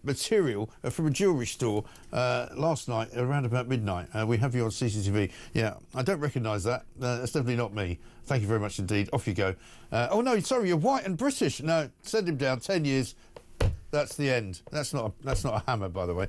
Speaker 5: material from a jewellery store last night around about midnight. We have you on CCTV. Yeah, I don't recognise that. That's definitely not me. Thank you very much indeed. Off you go. Oh, no, sorry, you're white and British. No, send him down. 10 years. That's the end. That's not a hammer, by the way.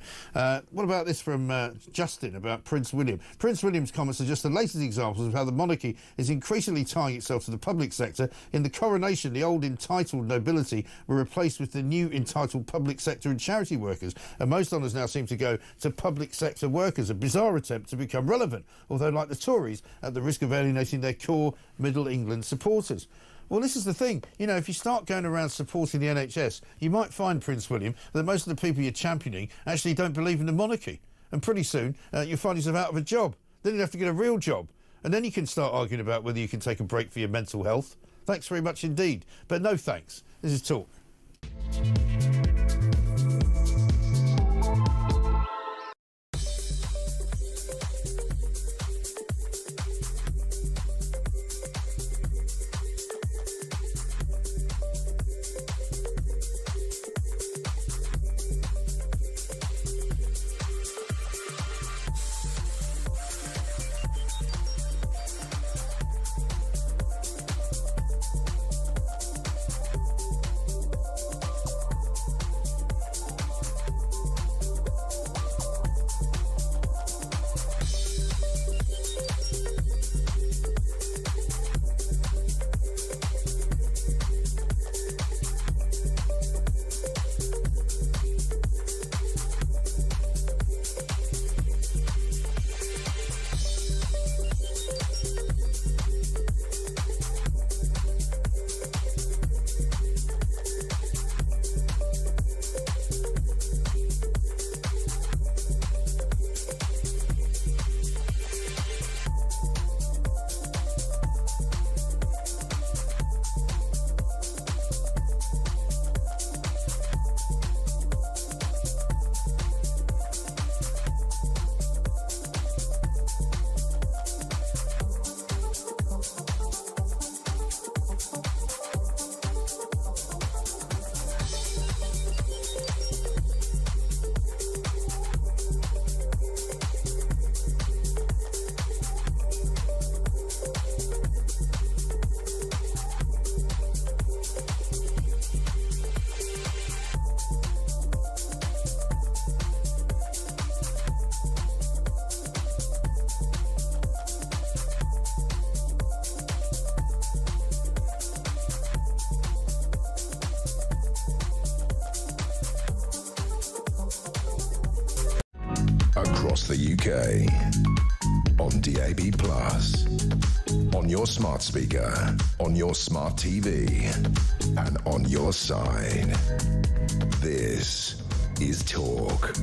Speaker 5: What about this from Justin about Prince William? Prince William's comments are just the latest examples of how the monarchy is increasingly tying itself to the public sector. In the coronation, the old entitled nobility were replaced with the new entitled public sector and charity workers, and most honours now seem to go to public sector workers, a bizarre attempt to become relevant, although, like the Tories, at the risk of alienating their core Middle England supporters. Well, this is the thing. You know, if you start going around supporting the NHS, you might find, Prince William, that most of the people you're championing actually don't believe in the monarchy. And pretty soon, you'll find yourself out of a job. Then you'll have to get a real job. And then you can start arguing about whether you can take a break for your mental health. Thanks very much indeed. But no thanks. This is Talk.
Speaker 10: Across the UK, on DAB+, on your smart speaker, on your smart TV, and on your side. This is Talk.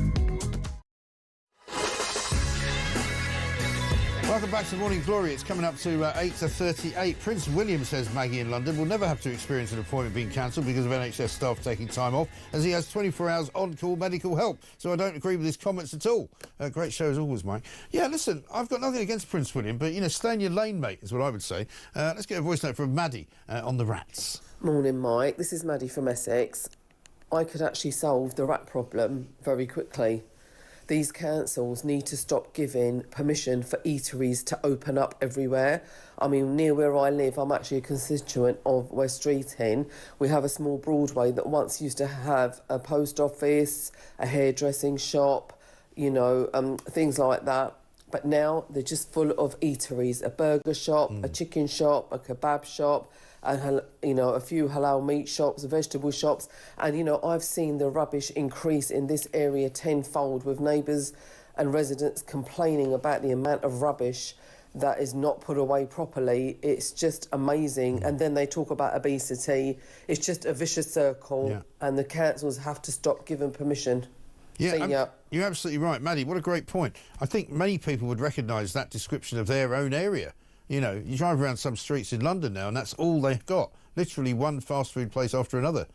Speaker 5: Welcome back to Morning Glory. It's coming up to 8:38. Prince William, says Maggie in London, will never have to experience an appointment being cancelled because of NHS staff taking time off, as he has 24 hours on-call medical help. So I don't agree with his comments at all. Great show as always, Mike. Yeah, listen, I've got nothing against Prince William, but, you know, stay in your lane, mate, is what I would say. Let's get a voice note from Maddie on the rats.
Speaker 16: Morning, Mike. This is Maddie from Essex. I could actually solve the rat problem very quickly. These councils need to stop giving permission for eateries to open up everywhere. I mean, near where I live, I'm actually a constituent of West Streeting. We have a small Broadway that once used to have a post office, a hairdressing shop, you know, things like that. But now they're just full of eateries, a burger shop, a chicken shop, a kebab shop, and, you know, a few halal meat shops, vegetable shops. And, you know, I've seen the rubbish increase in this area tenfold, with neighbours and residents complaining about the amount of rubbish that is not put away properly. It's just amazing. And then they talk about obesity. It's just a vicious circle, and the councils have to stop giving permission.
Speaker 5: Yeah, you're absolutely right, Maddie. What a great point. I think many people would recognise that description of their own area. You know, you drive around some streets in London now and that's all they've got. Literally one fast food place after another.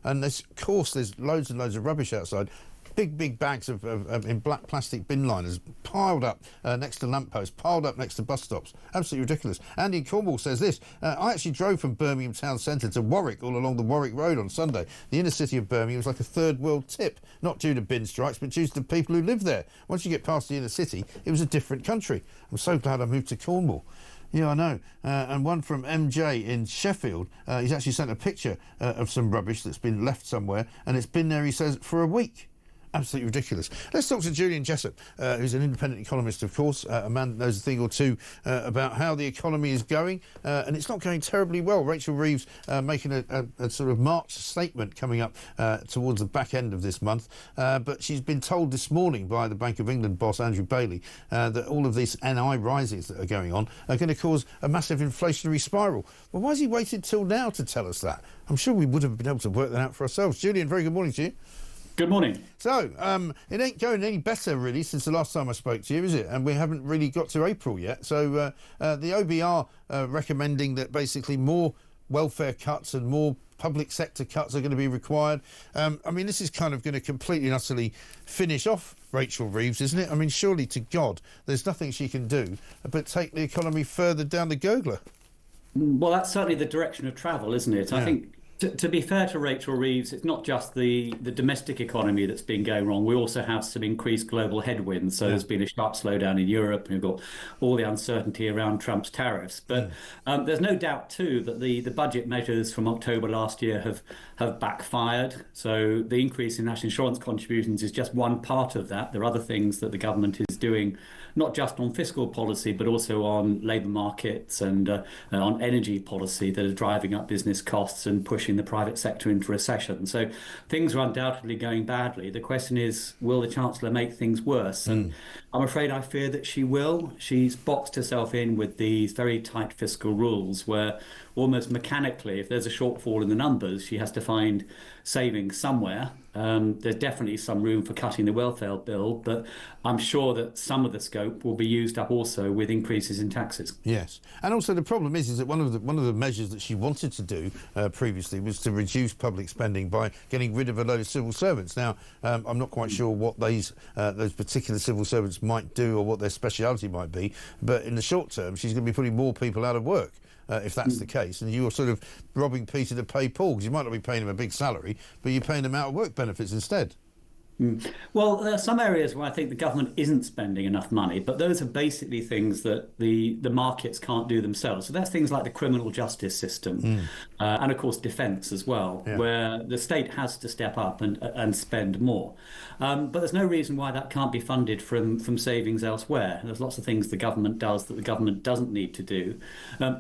Speaker 5: And of course there's loads and loads of rubbish outside. Big bags of in black plastic bin liners piled up next to lampposts, piled up next to bus stops. Absolutely ridiculous. Andy in Cornwall says this: I actually drove from Birmingham town centre to Warwick, all along the Warwick Road on Sunday. The inner city of Birmingham was like a third world tip, not due to bin strikes, but due to the people who live there. Once you get past the inner city, it was a different country. I'm so glad I moved to Cornwall. Yeah, I know. And one from MJ in Sheffield. He's actually sent a picture of some rubbish that's been left somewhere, and it's been there, he says, for a week. Absolutely ridiculous. Let's talk to Julian Jessup, who's an independent economist, of course, a man that knows a thing or two about how the economy is going, and it's not going terribly well. Rachel Reeves making a sort of March statement coming up towards the back end of this month, but she's been told this morning by the Bank of England boss, Andrew Bailey, that all of these NI rises that are going on are going to cause a massive inflationary spiral. Well, why has he waited till now to tell us that? I'm sure we would have been able to work that out for ourselves. Julian, very good morning to you.
Speaker 17: Good morning.
Speaker 5: So, it ain't going any better, really, since the last time I spoke to you, is it? And we haven't really got to April yet. So, the OBR recommending that basically more welfare cuts and more public sector cuts are going to be required. I mean, this is kind of going to completely and utterly finish off Rachel Reeves, isn't it? I mean, surely to God, there's nothing she can do but take the economy further down the gurgler.
Speaker 17: Well, that's certainly the direction of travel, isn't it? Yeah. I think... To be fair to Rachel Reeves, it's not just the domestic economy that's been going wrong. We also have some increased global headwinds. So there's been a sharp slowdown in Europe, and we've got all the uncertainty around Trump's tariffs. But there's no doubt, too, that the budget measures from October last year have backfired. So the increase in national insurance contributions is just one part of that. There are other things that the government is doing, not just on fiscal policy, but also on labour markets and on energy policy that are driving up business costs and pushing the private sector into recession. So things are undoubtedly going badly. The question is, will the Chancellor make things worse? And I'm afraid I fear that she will. She's boxed herself in with these very tight fiscal rules where almost mechanically, if there's a shortfall in the numbers, she has to find savings somewhere. There's definitely some room for cutting the welfare bill, but I'm sure that some of the scope will be used up also with increases in taxes.
Speaker 5: Yes, and also the problem is that one of the measures that she wanted to do previously was to reduce public spending by getting rid of a load of civil servants. Now, I'm not quite sure what those particular civil servants might do or what their speciality might be, but in the short term, she's going to be putting more people out of work. If that's the case, and you're sort of robbing Peter to pay Paul, because you might not be paying him a big salary, but you're paying them out of work benefits instead.
Speaker 17: Well, there are some areas where I think the government isn't spending enough money, but those are basically things that the markets can't do themselves. So that's things like the criminal justice system and, of course, defence as well, where the state has to step up and spend more. But there's no reason why that can't be funded from savings elsewhere. There's lots of things the government does that the government doesn't need to do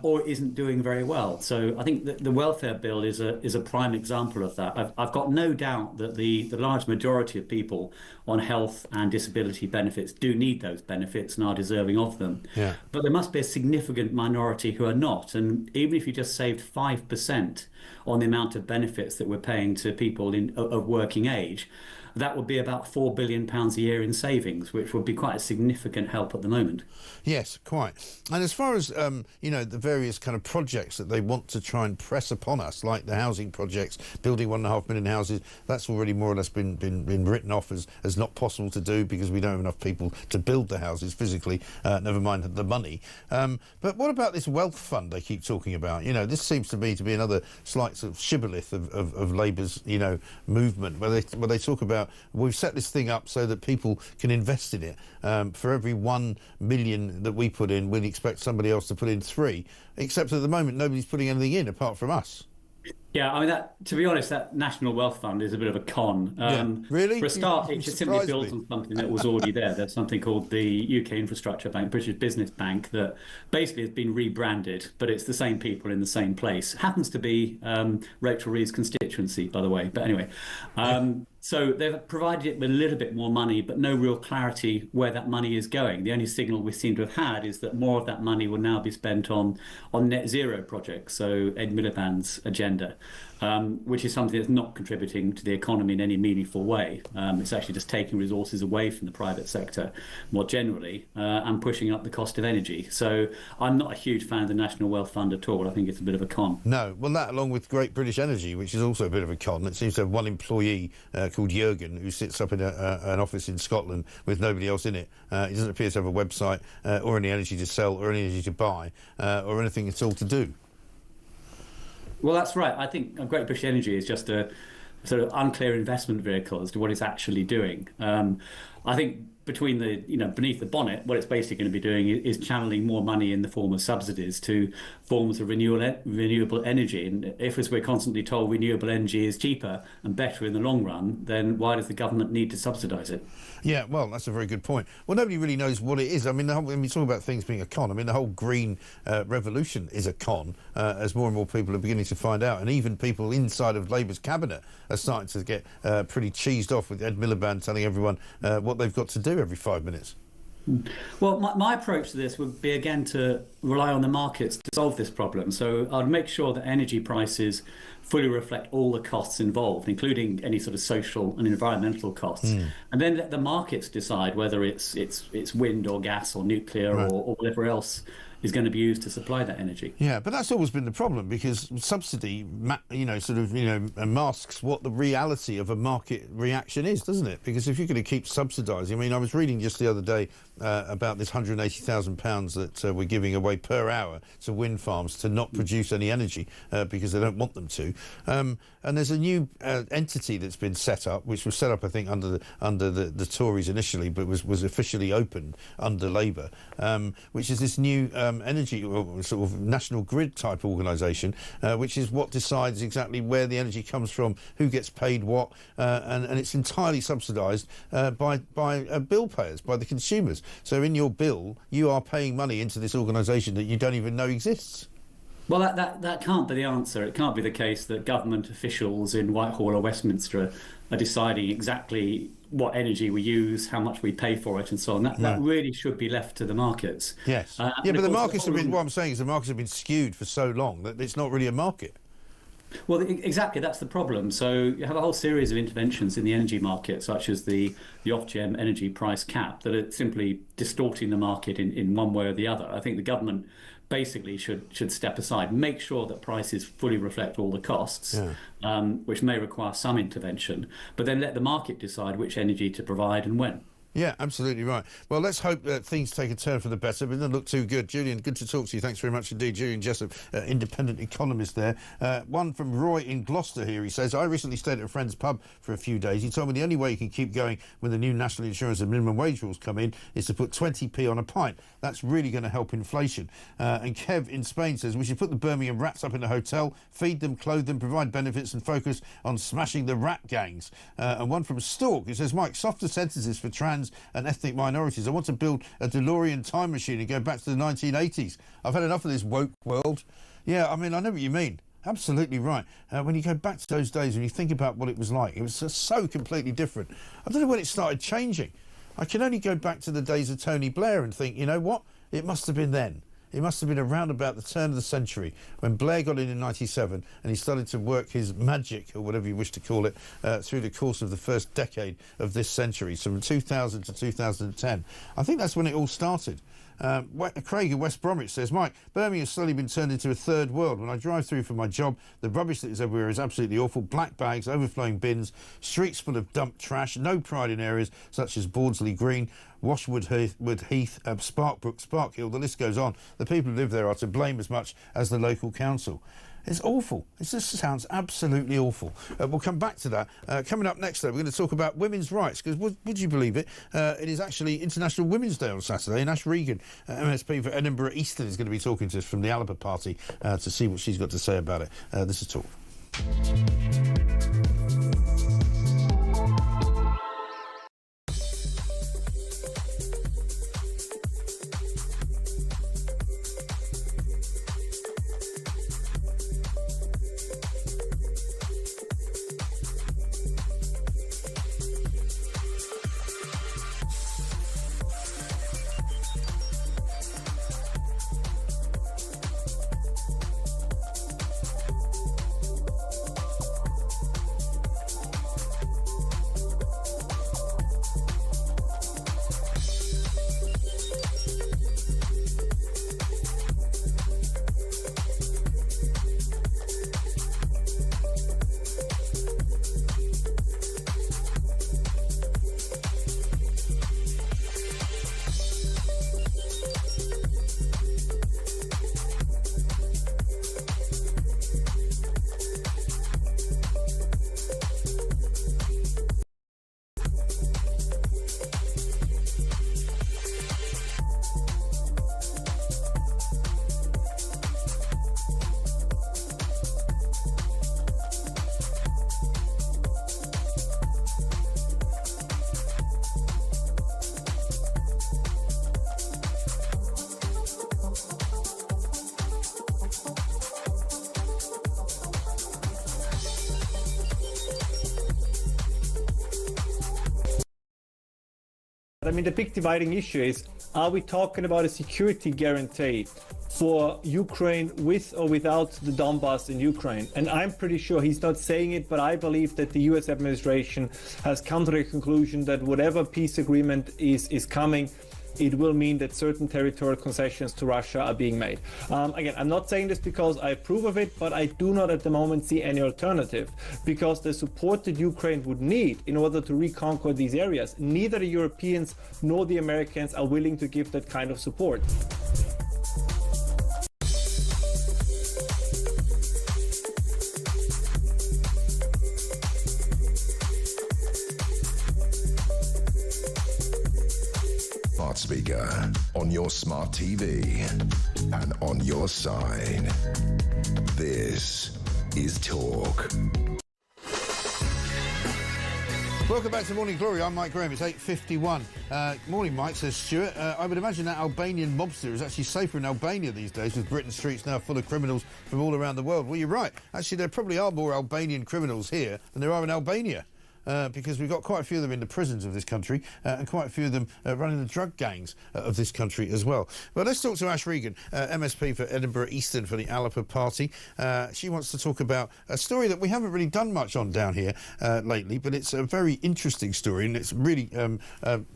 Speaker 17: or isn't doing very well. So I think that the welfare bill is a prime example of that. I've got no doubt that the large majority of people on health and disability benefits do need those benefits and are deserving of them. Yeah. But there must be a significant minority who are not. And even if you just saved 5% on the amount of benefits that we're paying to people of working age, that would be about £4 billion a year in savings, which would be quite a significant help at the moment.
Speaker 5: Yes, quite. And as far as, the various kind of projects that they want to try and press upon us, like the housing projects, building 1.5 million houses, that's already more or less been written off as not possible to do because we don't have enough people to build the houses physically, never mind the money. But what about this wealth fund they keep talking about? This seems to me to be another slight sort of shibboleth of Labour's, movement, where they talk about we've set this thing up so that people can invest in it. For every 1 million that we put in, we'd expect somebody else to put in 3. Except at the moment, nobody's putting anything in apart from us.
Speaker 17: Yeah, I mean, to be honest, that National Wealth Fund is a bit of a con.
Speaker 5: Really?
Speaker 17: For a start, it just simply builds on something that was already there. There's something called the UK Infrastructure Bank, British Business Bank, that basically has been rebranded, but it's the same people in the same place. Happens to be Rachel Reeves' constituency, by the way. But anyway, so they've provided it with a little bit more money, but no real clarity where that money is going. The only signal we seem to have had is that more of that money will now be spent on net zero projects, so Ed Miliband's agenda. Which is something that's not contributing to the economy in any meaningful way. It's actually just taking resources away from the private sector more generally and pushing up the cost of energy. So I'm not a huge fan of the National Wealth Fund at all. I think it's a bit of a con.
Speaker 5: No, well, that along with Great British Energy, which is also a bit of a con. It seems to have one employee called Jürgen who sits up in an office in Scotland with nobody else in it. He doesn't appear to have a website or any energy to sell or any energy to buy or anything at all to do.
Speaker 17: Well, that's right. I think Great British Energy is just a sort of unclear investment vehicle as to what it's actually doing. I think between beneath the bonnet, what it's basically going to be doing is channeling more money in the form of subsidies to forms of renewable energy. And if, as we're constantly told, renewable energy is cheaper and better in the long run, then why does the government need to subsidise it?
Speaker 5: Yeah, well, that's a very good point. Well, nobody really knows what it is. I mean, when we talk about things being a con, I mean, the whole green revolution is a con, as more and more people are beginning to find out. And even people inside of Labour's cabinet are starting to get pretty cheesed off with Ed Miliband telling everyone what they've got to do every 5 minutes.
Speaker 17: Well, my approach to this would be, again, to rely on the markets to solve this problem. So I'd make sure that energy prices fully reflect all the costs involved, including any sort of social and environmental costs, and then let the markets decide whether it's wind or gas or nuclear or whatever else is going to be used to supply that energy.
Speaker 5: Yeah, but that's always been the problem, because subsidy, masks what the reality of a market reaction is, doesn't it? Because if you're going to keep subsidising, I mean, I was reading just the other day about this £180,000 that we're giving away per hour to wind farms to not produce any energy because they don't want them to. And there's a new entity that's been set up, which was set up, I think, under the Tories initially, but was officially opened under Labour, which is this new energy or sort of national grid type organisation, which is what decides exactly where the energy comes from, who gets paid what, and it's entirely subsidised by bill payers, by the consumers. So in your bill, you are paying money into this organisation that you don't even know exists.
Speaker 17: Well, that can't be the answer. It can't be the case that government officials in Whitehall or Westminster are deciding exactly what energy we use, how much we pay for it, and so on. That really should be left to the markets.
Speaker 5: Yes. But the markets have been, what I'm saying is the markets have been skewed for so long that it's not really a market.
Speaker 17: Well, exactly, that's the problem. So you have a whole series of interventions in the energy market, such as the Ofgem energy price cap, that are simply distorting the market in one way or the other. I think the government basically should step aside, make sure that prices fully reflect all the costs, which may require some intervention, but then let the market decide which energy to provide and when.
Speaker 5: Yeah, absolutely right. Well, let's hope that things take a turn for the better, but it doesn't look too good. Julian, good to talk to you. Thanks very much indeed. Julian Jessup, independent economist there. One from Roy in Gloucester here. He says, I recently stayed at a friend's pub for a few days. He told me the only way you can keep going when the new national insurance and minimum wage rules come in is to put 20p on a pint. That's really going to help inflation. And Kev in Spain says, we should put the Birmingham rats up in a hotel, feed them, clothe them, provide benefits and focus on smashing the rat gangs. And one from Stork, who says, Mike, softer sentences for trans and ethnic minorities. I want to build a DeLorean time machine and go back to the 1980s. I've had enough of this woke world. Yeah, I mean, I know what you mean. Absolutely right. When you go back to those days, when you think about what it was like, it was so completely different. I don't know when it started changing. I can only go back to the days of Tony Blair and think, you know what? It must have been then. It must have been around about the turn of the century when Blair got in 97 and he started to work his magic, or whatever you wish to call it, through the course of the first decade of this century, so from 2000 to 2010. I think that's when it all started. Craig in West Bromwich says, Mike, Birmingham has slowly been turned into a third world. When I drive through for my job, the rubbish that is everywhere is absolutely awful. Black bags, overflowing bins, streets full of dumped trash, no pride in areas such as Bordsley Green, Washwood Heath, Sparkbrook, Sparkhill, the list goes on. The people who live there are to blame as much as the local council. It's awful. It just sounds absolutely awful. We'll come back to that. Coming up next, though, we're going to talk about women's rights, because would you believe it? It is actually International Women's Day on Saturday, and Ash Regan, MSP for Edinburgh Eastern, is going to be talking to us from the Alba Party to see what she's got to say about it. This is Talk.
Speaker 8: I mean, the big dividing issue is, are we talking about a security guarantee for Ukraine with or without the Donbass in Ukraine? And I'm pretty sure he's not saying it, but I believe that the US administration has come to the conclusion that whatever peace agreement is coming, it will mean that certain territorial concessions to Russia are being made. Again, I'm not saying this because I approve of it, but I do not at the moment see any alternative, because the support that Ukraine would need in order to reconquer these areas, neither the Europeans nor the Americans are willing to give that kind of support.
Speaker 10: Smart speaker on your smart TV and on your side. This is Talk.
Speaker 5: Welcome back to Morning Glory. I'm Mike Graham. It's 8:51. Morning, Mike, says Stuart. I would imagine that Albanian mobster is actually safer in Albania these days, with Britain's streets now full of criminals from all around the world. Well, you're right. Actually, there probably are more Albanian criminals here than there are in Albania. Because we've got quite a few of them in the prisons of this country and quite a few of them running the drug gangs of this country as well. But let's talk to Ash Regan, MSP for Edinburgh Eastern for the Alapa Party. She wants to talk about a story that we haven't really done much on down here lately, but it's a very interesting story, and it's really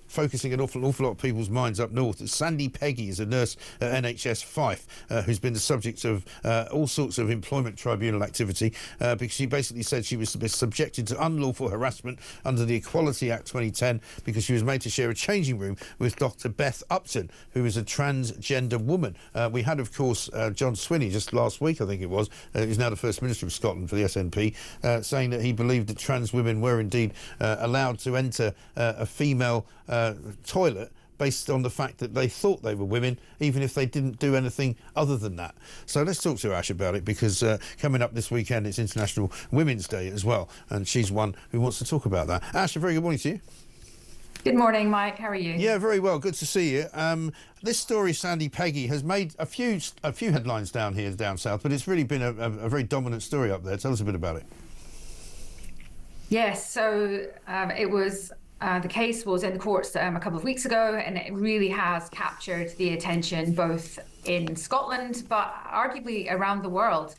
Speaker 5: focusing an awful lot of people's minds up north. Sandy Peggy is a nurse at NHS Fife who's been the subject of all sorts of employment tribunal activity because she basically said she was subjected to unlawful harassment under the Equality Act 2010 because she was made to share a changing room with Dr. Beth Upton, who is a transgender woman. We had, of course, John Swinney just last week, I think it was, who's now the First Minister of Scotland for the SNP, saying that he believed that trans women were indeed allowed to enter a female toilet based on the fact that they thought they were women, even if they didn't do anything other than that. So let's talk to Ash about it, because coming up this weekend it's International Women's Day as well, and she's one who wants to talk about that. Ash, a very good morning to you.
Speaker 18: Good morning, Mike. How are you?
Speaker 5: Yeah, very well. Good to see you. This story, Sandy Peggy, has made a few headlines down south, but it's really been a very dominant story up there. Tell us a bit about it.
Speaker 18: Yes, so it was... the case was in the courts a couple of weeks ago, and it really has captured the attention both in Scotland but arguably around the world.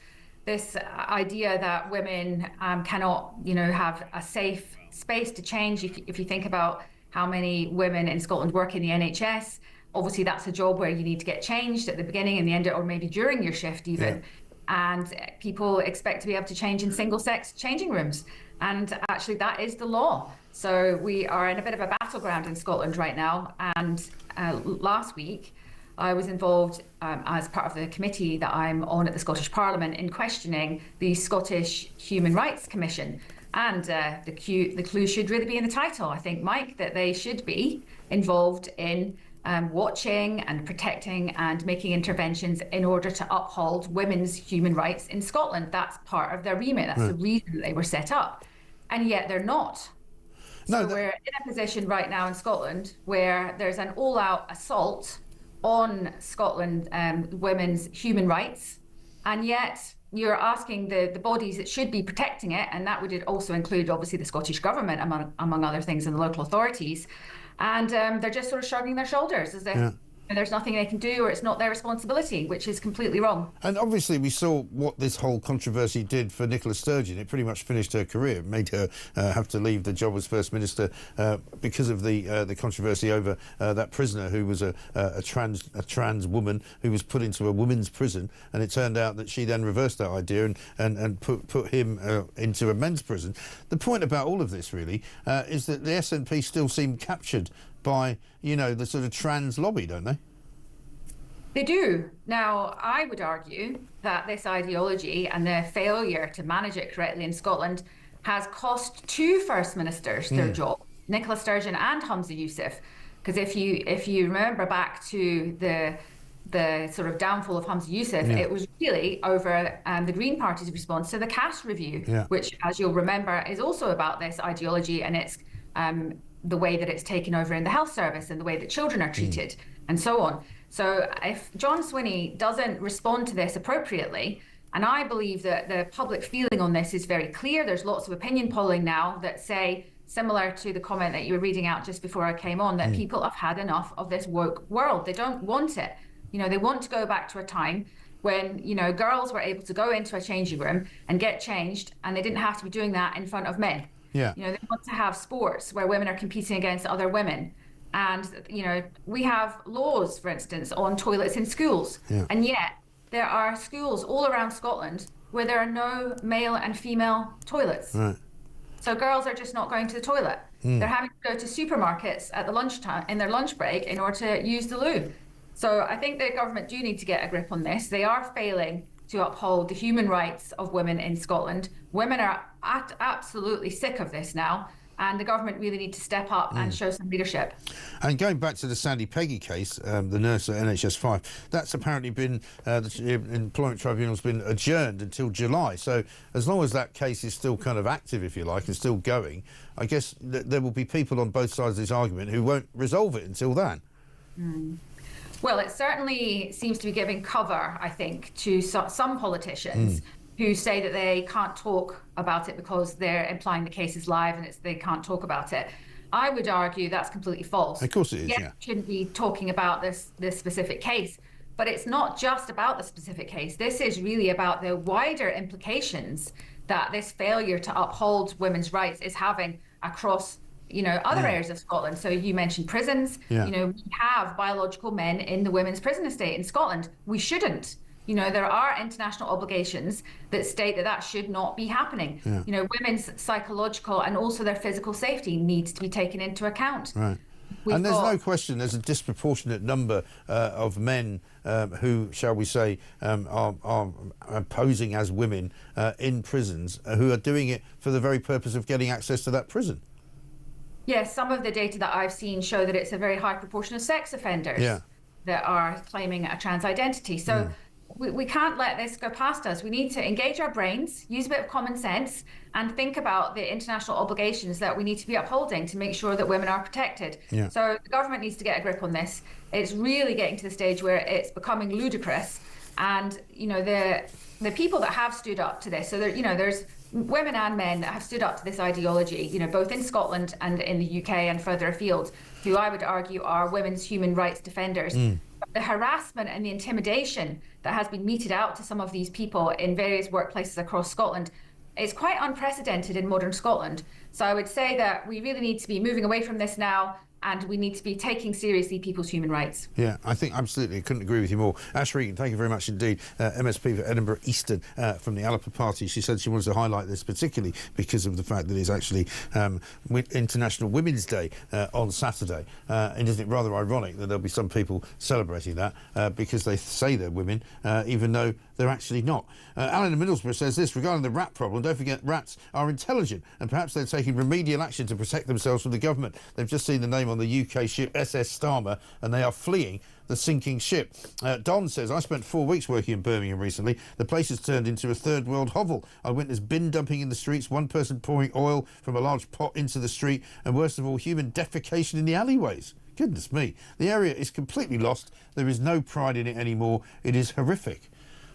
Speaker 18: This idea that women cannot, have a safe space to change. If you think about how many women in Scotland work in the NHS, obviously that's a job where you need to get changed at the beginning and the end, or maybe during your shift even. Yeah. And people expect to be able to change in single-sex changing rooms. And actually that is the law. So we are in a bit of a battleground in Scotland right now. And last week, I was involved as part of the committee that I'm on at the Scottish Parliament in questioning the Scottish Human Rights Commission. And the clue should really be in the title, I think, Mike, that they should be involved in watching and protecting and making interventions in order to uphold women's human rights in Scotland. That's part of their remit. That's the reason they were set up. And yet they're not. So we're in a position right now in Scotland where there's an all-out assault on Scotland women's human rights, and yet you're asking the bodies that should be protecting it, and that would also include obviously the Scottish Government among other things, and the local authorities, and they're just sort of shrugging their shoulders as if there's nothing they can do, or it's not their responsibility, which is completely wrong. And obviously we saw what this whole controversy did for Nicola Sturgeon. It pretty much finished her career. It made her have to leave the job as First Minister because of the controversy over that prisoner who was a trans woman who was put into a women's prison, and it turned out that she then reversed that idea and put him into a men's prison. The point about all of this really is that the SNP still seem captured by, the sort of trans lobby, don't they? They do. Now, I would argue that this ideology and the failure to manage it correctly in Scotland has cost two First Ministers their job, Nicola Sturgeon and Humza Yousaf. Because if you remember back to the sort of downfall of Humza Yousaf, it was really over the Green Party's response to the caste review, which, as you'll remember, is also about this ideology and its the way that it's taken over in the health service and the way that children are treated and so on. So if John Swinney doesn't respond to this appropriately, and I believe that the public feeling on this is very clear, there's lots of opinion polling now that say similar to the comment that you were reading out just before I came on, that people have had enough of this woke world. They don't want it. You know, they want to go back to a time when, you know, girls were able to go into a changing room and get changed, and they didn't have to be doing that in front of men.
Speaker 5: Yeah.
Speaker 18: You know, they want to have sports where women are competing against other women. And, you know, we have laws, for instance, on toilets in schools.
Speaker 5: Yeah.
Speaker 18: And yet there are schools all around Scotland where there are no male and female toilets.
Speaker 5: Right.
Speaker 18: So girls are just not going to the toilet. They're having to go to supermarkets at the lunchtime, in their lunch break, in order to use the loo. So I think the government do need to get a grip on this. They are failing to uphold the human rights of women in Scotland. Women are absolutely sick of this now, and the government really need to step up and show some leadership.
Speaker 5: And going back to the Sandy Peggy case, the nurse at NHS 5, that's apparently been, the Employment Tribunal's been adjourned until July. So as long as that case is still kind of active, if you like, and still going, I guess there will be people on both sides of this argument who won't resolve it until then.
Speaker 18: Well, it certainly seems to be giving cover, I think, to some politicians who say that they can't talk about it because they're implying the case is live and they can't talk about it. I would argue that's completely false.
Speaker 5: Of course it is,
Speaker 18: yes,
Speaker 5: yeah.
Speaker 18: We shouldn't be talking about this specific case, but it's not just about the specific case. This is really about the wider implications that this failure to uphold women's rights is having across, you know, other areas of Scotland. So you mentioned prisons.
Speaker 5: Yeah.
Speaker 18: You know, we have biological men in the women's prison estate in Scotland. We shouldn't. You know, there are international obligations that state that that should not be happening.
Speaker 5: Yeah.
Speaker 18: You know, women's psychological and also their physical safety needs to be taken into account.
Speaker 5: Right. And there's no question there's a disproportionate number of men who, shall we say, are posing as women in prisons who are doing it for the very purpose of getting access to that prison.
Speaker 18: Yes, some of the data that I've seen show that it's a very high proportion of sex offenders that are claiming a trans identity. So we can't let this go past us. We need to engage our brains, use a bit of common sense, and think about the international obligations that we need to be upholding to make sure that women are protected.
Speaker 5: Yeah.
Speaker 18: So the government needs to get a grip on this. It's really getting to the stage where it's becoming ludicrous. And, you know, the people that have stood up to this, so there, you know, there's women and men that have stood up to this ideology, you know, both in Scotland and in the UK and further afield, who I would argue are women's human rights defenders. The harassment and the intimidation that has been meted out to some of these people in various workplaces across Scotland is quite unprecedented in modern Scotland. So I would say that we really need to be moving away from this now, and we need to be taking seriously people's human rights.
Speaker 5: Yeah, I think absolutely. Couldn't agree with you more. Ash Regan, thank you very much indeed. MSP for Edinburgh Eastern from the Alippa Party. She said she wanted to highlight this particularly because of the fact that it's actually International Women's Day on Saturday. And isn't it rather ironic that there'll be some people celebrating that because they say they're women, even though they're actually not. Alan in Middlesbrough says this, regarding the rat problem, don't forget rats are intelligent and perhaps they're taking remedial action to protect themselves from the government. They've just seen the name on the UK ship SS Starmer and they are fleeing the sinking ship. Don says, I spent 4 weeks working in Birmingham recently. The place has turned into a third world hovel. I witnessed bin dumping in the streets, one person pouring oil from a large pot into the street, and worst of all, human defecation in the alleyways. Goodness me. The area is completely lost. There is no pride in it anymore. It is horrific.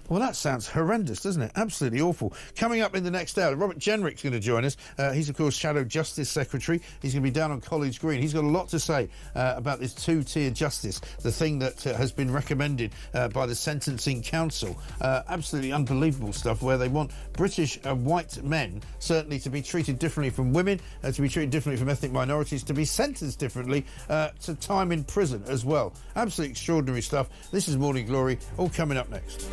Speaker 5: Well, that sounds horrendous, doesn't it? Absolutely awful. Coming up in the next hour, Robert Jenrick's going to join us. He's, of course, Shadow Justice Secretary. He's going to be down on College Green. He's got a lot to say about this two-tier justice, the thing that has been recommended by the Sentencing Council. Absolutely unbelievable stuff where they want British white men certainly to be treated differently from women, to be treated differently from ethnic minorities, to be sentenced differently to time in prison as well. Absolutely extraordinary stuff. This is Morning Glory, all coming up next.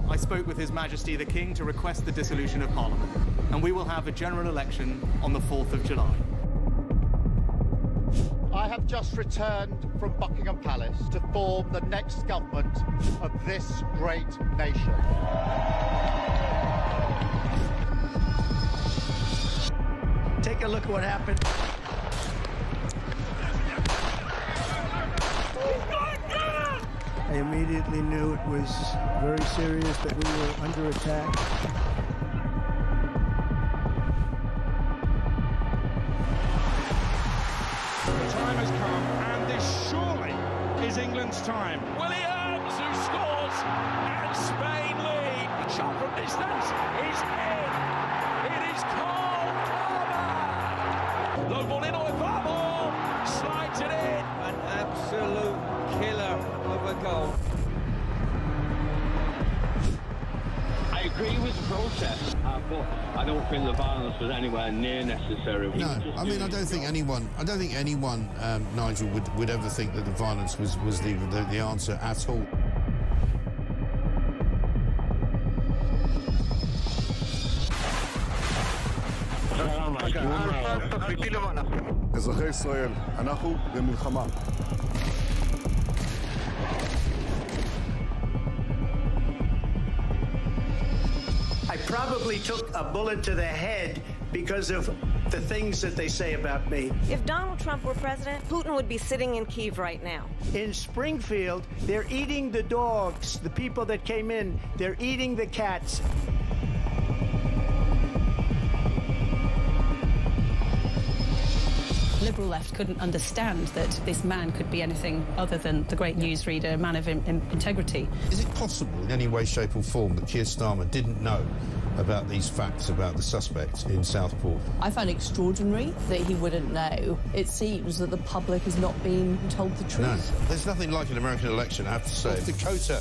Speaker 3: I spoke with His Majesty the King to request the dissolution of Parliament, and we will have a general election on the 4th of July.
Speaker 9: I have just returned from Buckingham Palace to form the next government of this great nation.
Speaker 24: Take a look at what happened.
Speaker 19: I immediately knew it was very serious, that we were under attack.
Speaker 12: stoppage time. Williams who scores, and Spain lead. The shot from distance is in. It is Cole Palmer. Low ball in, Oivamo slides it in.
Speaker 20: An absolute killer of a goal.
Speaker 21: I agree with the protest, but I don't think the violence was anywhere near necessary.
Speaker 5: No, I mean, I don't think anyone, Nigel, would ever think that the violence was the answer at all.
Speaker 22: אזרחי ישראל, אנחנו במלחמה.
Speaker 25: I probably took a bullet to the head because of the things that they say about me.
Speaker 26: If Donald Trump were president, Putin would be sitting in Kyiv right now.
Speaker 25: In Springfield, they're eating the dogs, the people that came in, they're eating the cats.
Speaker 27: Liberal left couldn't understand that this man could be anything other than the great newsreader, a man of integrity.
Speaker 5: Is it possible in any way, shape or form that Keir Starmer didn't know about these facts about the suspect in Southport?
Speaker 28: I find it extraordinary that he wouldn't know. It seems that the public has not been told the truth.
Speaker 5: No, there's nothing like an American election, I have to say. North Dakota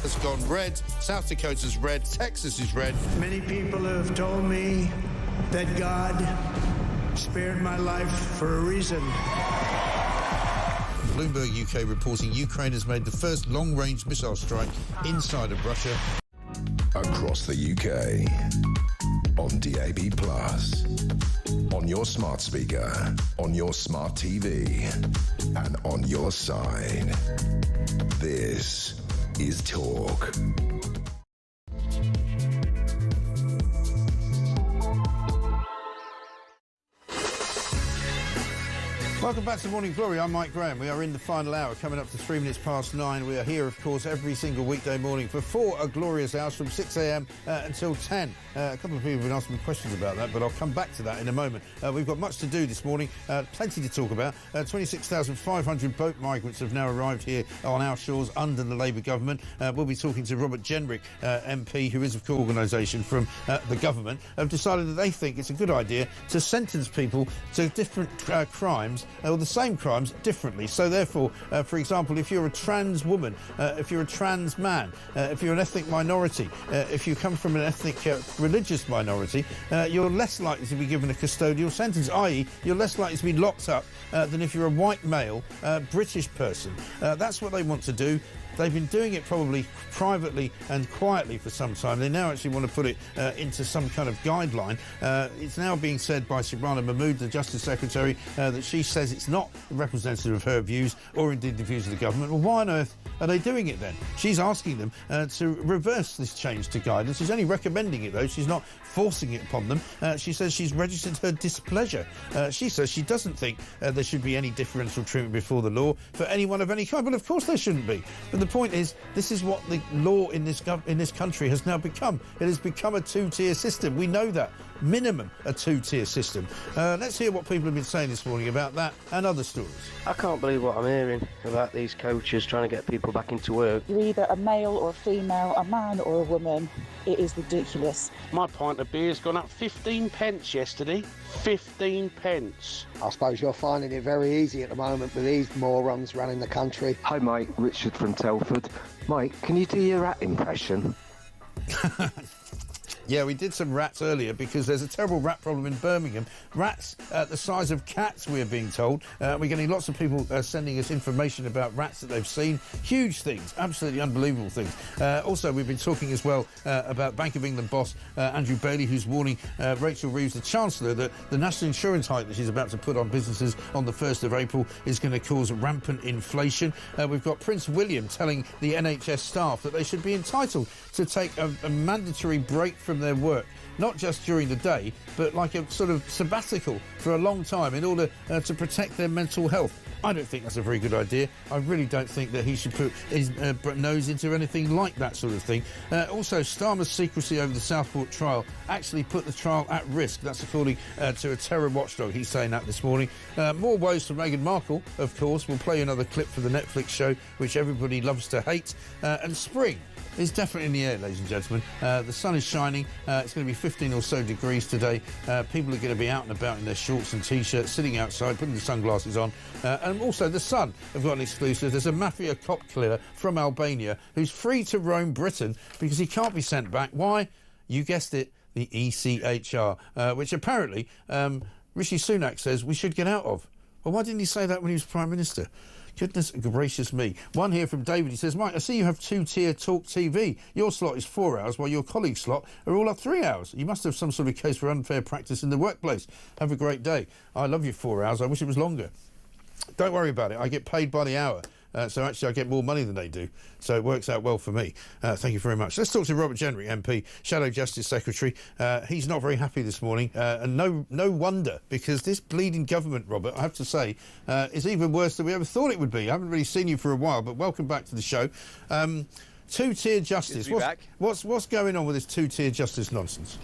Speaker 5: has gone red, South Dakota's red, Texas is red.
Speaker 25: Many people have told me that God spared my life for a reason.
Speaker 5: Bloomberg UK reporting Ukraine has made the first long-range missile strike inside of Russia.
Speaker 10: Across the UK, on DAB+, on your smart speaker, on your smart TV, and on your side. This is Talk.
Speaker 5: Welcome back to Morning Glory. I'm Mike Graham. We are in the final hour, coming up to 3 minutes past 9. We are here, of course, every single weekday morning for 4 glorious hours from 6 a.m. Until 10. A couple of people have been asking me questions about that, but I'll come back to that in a moment. We've got much to do this morning, plenty to talk about. 26,500 boat migrants have now arrived here on our shores under the Labour government. We'll be talking to Robert Jenrick, MP, who is of co-organisation from the government, have decided that they think it's a good idea to sentence people to different crimes, or the same crimes differently. So therefore, for example, if you're a trans woman, if you're a trans man, if you're an ethnic minority, if you come from an ethnic religious minority, you're less likely to be given a custodial sentence, i.e. you're less likely to be locked up than if you're a white male British person. That's what they want to do. They've been doing it probably privately and quietly for some time. They now actually want to put it into some kind of guideline. It's now being said by Shukrana Mahmood, the Justice Secretary, that she says it's not representative of her views or indeed the views of the government. Well, why on earth are they doing it then? She's asking them to reverse this change to guidance. She's only recommending it, though. She's not forcing it upon them. She says she's registered her displeasure. She says she doesn't think there should be any differential treatment before the law for anyone of any kind. Well, of course there shouldn't be. But the point is, this is what the law in this country has now become. It has become a two-tier system. We know that. Minimum a two-tier system. Let's hear what people have been saying this morning about that and other stories.
Speaker 11: I can't believe what I'm hearing about these coaches trying to get people back into work.
Speaker 29: You're either a male or a female, a man or a woman. It is ridiculous.
Speaker 7: My pint of beer's gone up 15 pence yesterday. 15 pence.
Speaker 30: I suppose you're finding it very easy at the moment with these morons running the country.
Speaker 31: Hi Mike, Richard from Telford. Mike, can you do your rat impression?
Speaker 5: Yeah, we did some rats earlier because there's a terrible rat problem in Birmingham. Rats the size of cats, we're being told. We're getting lots of people sending us information about rats that they've seen. Huge things, absolutely unbelievable things. Also, we've been talking as well about Bank of England boss Andrew Bailey, who's warning Rachel Reeves, the Chancellor, that the national insurance hike that she's about to put on businesses on the 1st of April is going to cause rampant inflation. We've got Prince William telling the NHS staff that they should be entitled to take a mandatory break from their work, not just during the day, but like a sort of sabbatical for a long time in order to protect their mental health. I don't think that's a very good idea. I really don't think that he should put his nose into anything like that sort of thing. Also, Starmer's secrecy over the Southport trial actually put the trial at risk. That's according to a terror watchdog. He's saying that this morning. More woes for Meghan Markle, of course. We'll play another clip for the Netflix show, which everybody loves to hate. And spring is definitely in the air, ladies and gentlemen. The sun is shining. It's going to be 15 or so degrees today. People are going to be out and about in their shorts and T-shirts, sitting outside, putting the sunglasses on. And also, The Sun have got an exclusive. There's a mafia cop killer from Albania who's free to roam Britain because he can't be sent back. Why? You guessed it, the ECHR, which apparently Rishi Sunak says we should get out of. Well, why didn't he say that when he was Prime Minister? Goodness gracious me. One here from David. He says, Mike, I see you have two-tier talkTV. Your slot is 4 hours, while your colleague's slot are all up 3 hours. You must have some sort of case for unfair practice in the workplace. Have a great day. I love your 4 hours. I wish it was longer. Don't worry about it. I get paid by the hour. So actually I get more money than they do. So it works out well for me. Thank you very much. Let's talk to Robert Jenrick, MP, Shadow Justice Secretary. He's not very happy this morning. And no wonder, because this bleeding government, Robert, I have to say, is even worse than we ever thought it would be. I haven't really seen you for a while, but welcome back to the show. Two-tier justice. What's going on with this two-tier justice nonsense?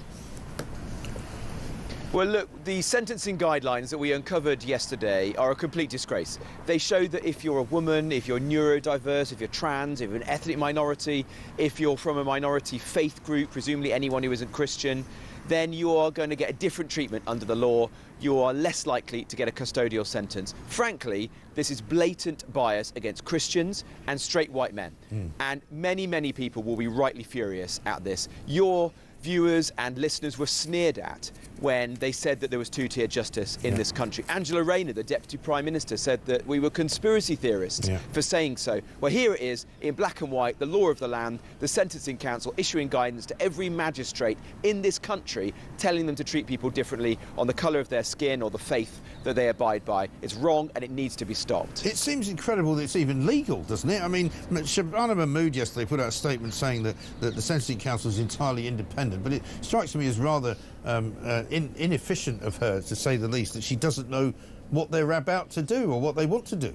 Speaker 1: Well, look, the sentencing guidelines that we uncovered yesterday are a complete disgrace. They show that if you're a woman, if you're neurodiverse, if you're trans, if you're an ethnic minority, if you're from a minority faith group, presumably anyone who isn't Christian, then you are going to get a different treatment under the law. You are less likely to get a custodial sentence. Frankly, this is blatant bias against Christians and straight white men. And many, many people will be rightly furious at this. Your viewers and listeners were sneered at when they said that there was two-tier justice in this country. Angela Rayner, the Deputy Prime Minister, said that we were conspiracy theorists for saying so. Well, here it is, in black and white, the law of the land, the Sentencing Council issuing guidance to every magistrate in this country, telling them to treat people differently on the colour of their skin or the faith that they abide by. It's wrong and it needs to be stopped. It seems incredible that it's even legal, doesn't it? I mean, Shabana Mahmood yesterday put out a statement saying that the Sentencing Council is entirely independent, but it strikes me as rather inefficient of her, to say the least, that she doesn't know what they're about to do or what they want to do.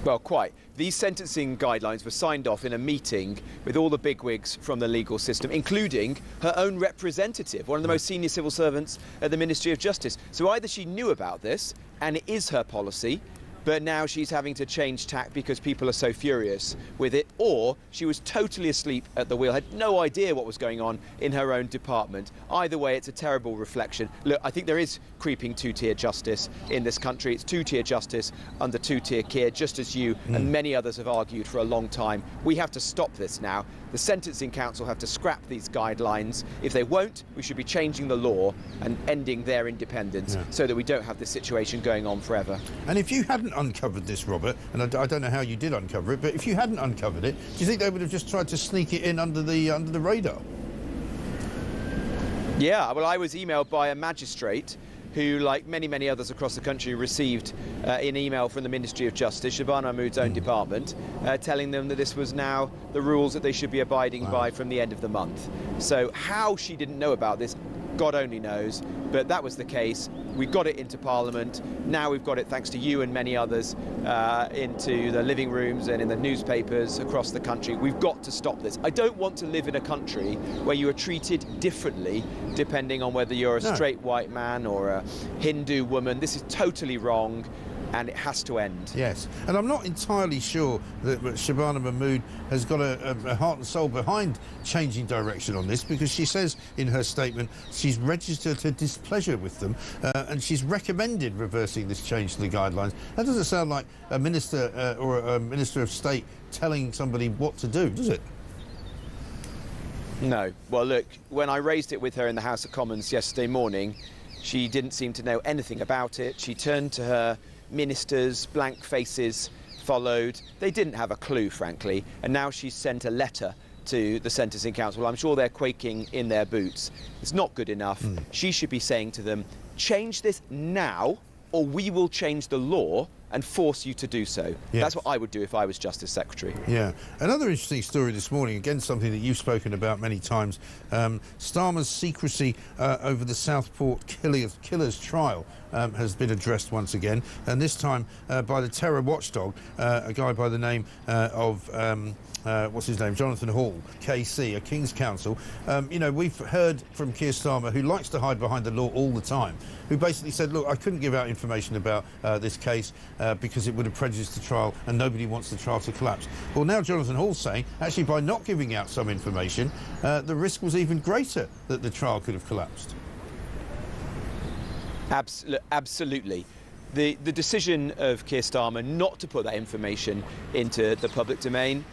Speaker 1: Well, quite. These sentencing guidelines were signed off in a meeting with all the bigwigs from the legal system, including her own representative, one of the most senior civil servants at the Ministry of Justice. So either she knew about this, and it is her policy, but now she's having to change tack because people are so furious with it, or she was totally asleep at the wheel, had no idea what was going on in her own department. Either way, it's a terrible reflection. Look, I think there is creeping two-tier justice in this country. It's two-tier justice under two-tier care, just as you and many others have argued for a long time. We have to stop this now. The Sentencing Council have to scrap these guidelines. If they won't, we should be changing the law and ending their independence so that we don't have this situation going on forever. And if you hadn't uncovered this, Robert, and I don't know how you did uncover it, but if you hadn't uncovered it, do you think they would have just tried to sneak it in under the radar? Yeah, well, I was emailed by a magistrate who, like many, many others across the country, received an email from the Ministry of Justice, Shabana Mahmood's own department, telling them that this was now the rules that they should be abiding by from the end of the month. So how she didn't know about this, God only knows, but that was the case. We got it into Parliament. Now we've got it, thanks to you and many others, into the living rooms and in the newspapers across the country. We've got to stop this. I don't want to live in a country where you are treated differently depending on whether you're a straight white man or a Hindu woman. This is totally wrong, and it has to end. Yes, and I'm not entirely sure that Shabana Mahmood has got a heart and soul behind changing direction on this, because she says in her statement she's registered her displeasure with them and she's recommended reversing this change to the guidelines. That doesn't sound like a minister or a Minister of State telling somebody what to do, does it? No. Well, look, when I raised it with her in the House of Commons yesterday morning, she didn't seem to know anything about it. She turned to her ministers, blank faces followed. They didn't have a clue, frankly, and now she's sent a letter to the Sentencing Council. I'm sure they're quaking in their boots. It's not good enough. She should be saying to them, change this now, or we will change the law and force you to do so. Yes. That's what I would do if I was Justice Secretary. Yeah. Another interesting story this morning, again something that you've spoken about many times, Starmer's secrecy over the Southport killers trial.
Speaker 5: has been addressed once again, and this time by the terror watchdog, a guy by the name of what's his name, Jonathan Heale, KC, a King's Counsel. You know, we've heard from Keir Starmer, who likes to hide behind the law all the time, who basically said, look, I couldn't give out information about this case because it would have prejudiced the trial and nobody wants the trial to collapse. Well, now Jonathan Hall's saying, actually, by not giving out some information, the risk was even greater that the trial could have collapsed.
Speaker 1: Absolutely. The decision of Keir Starmer not to put that information into the public domain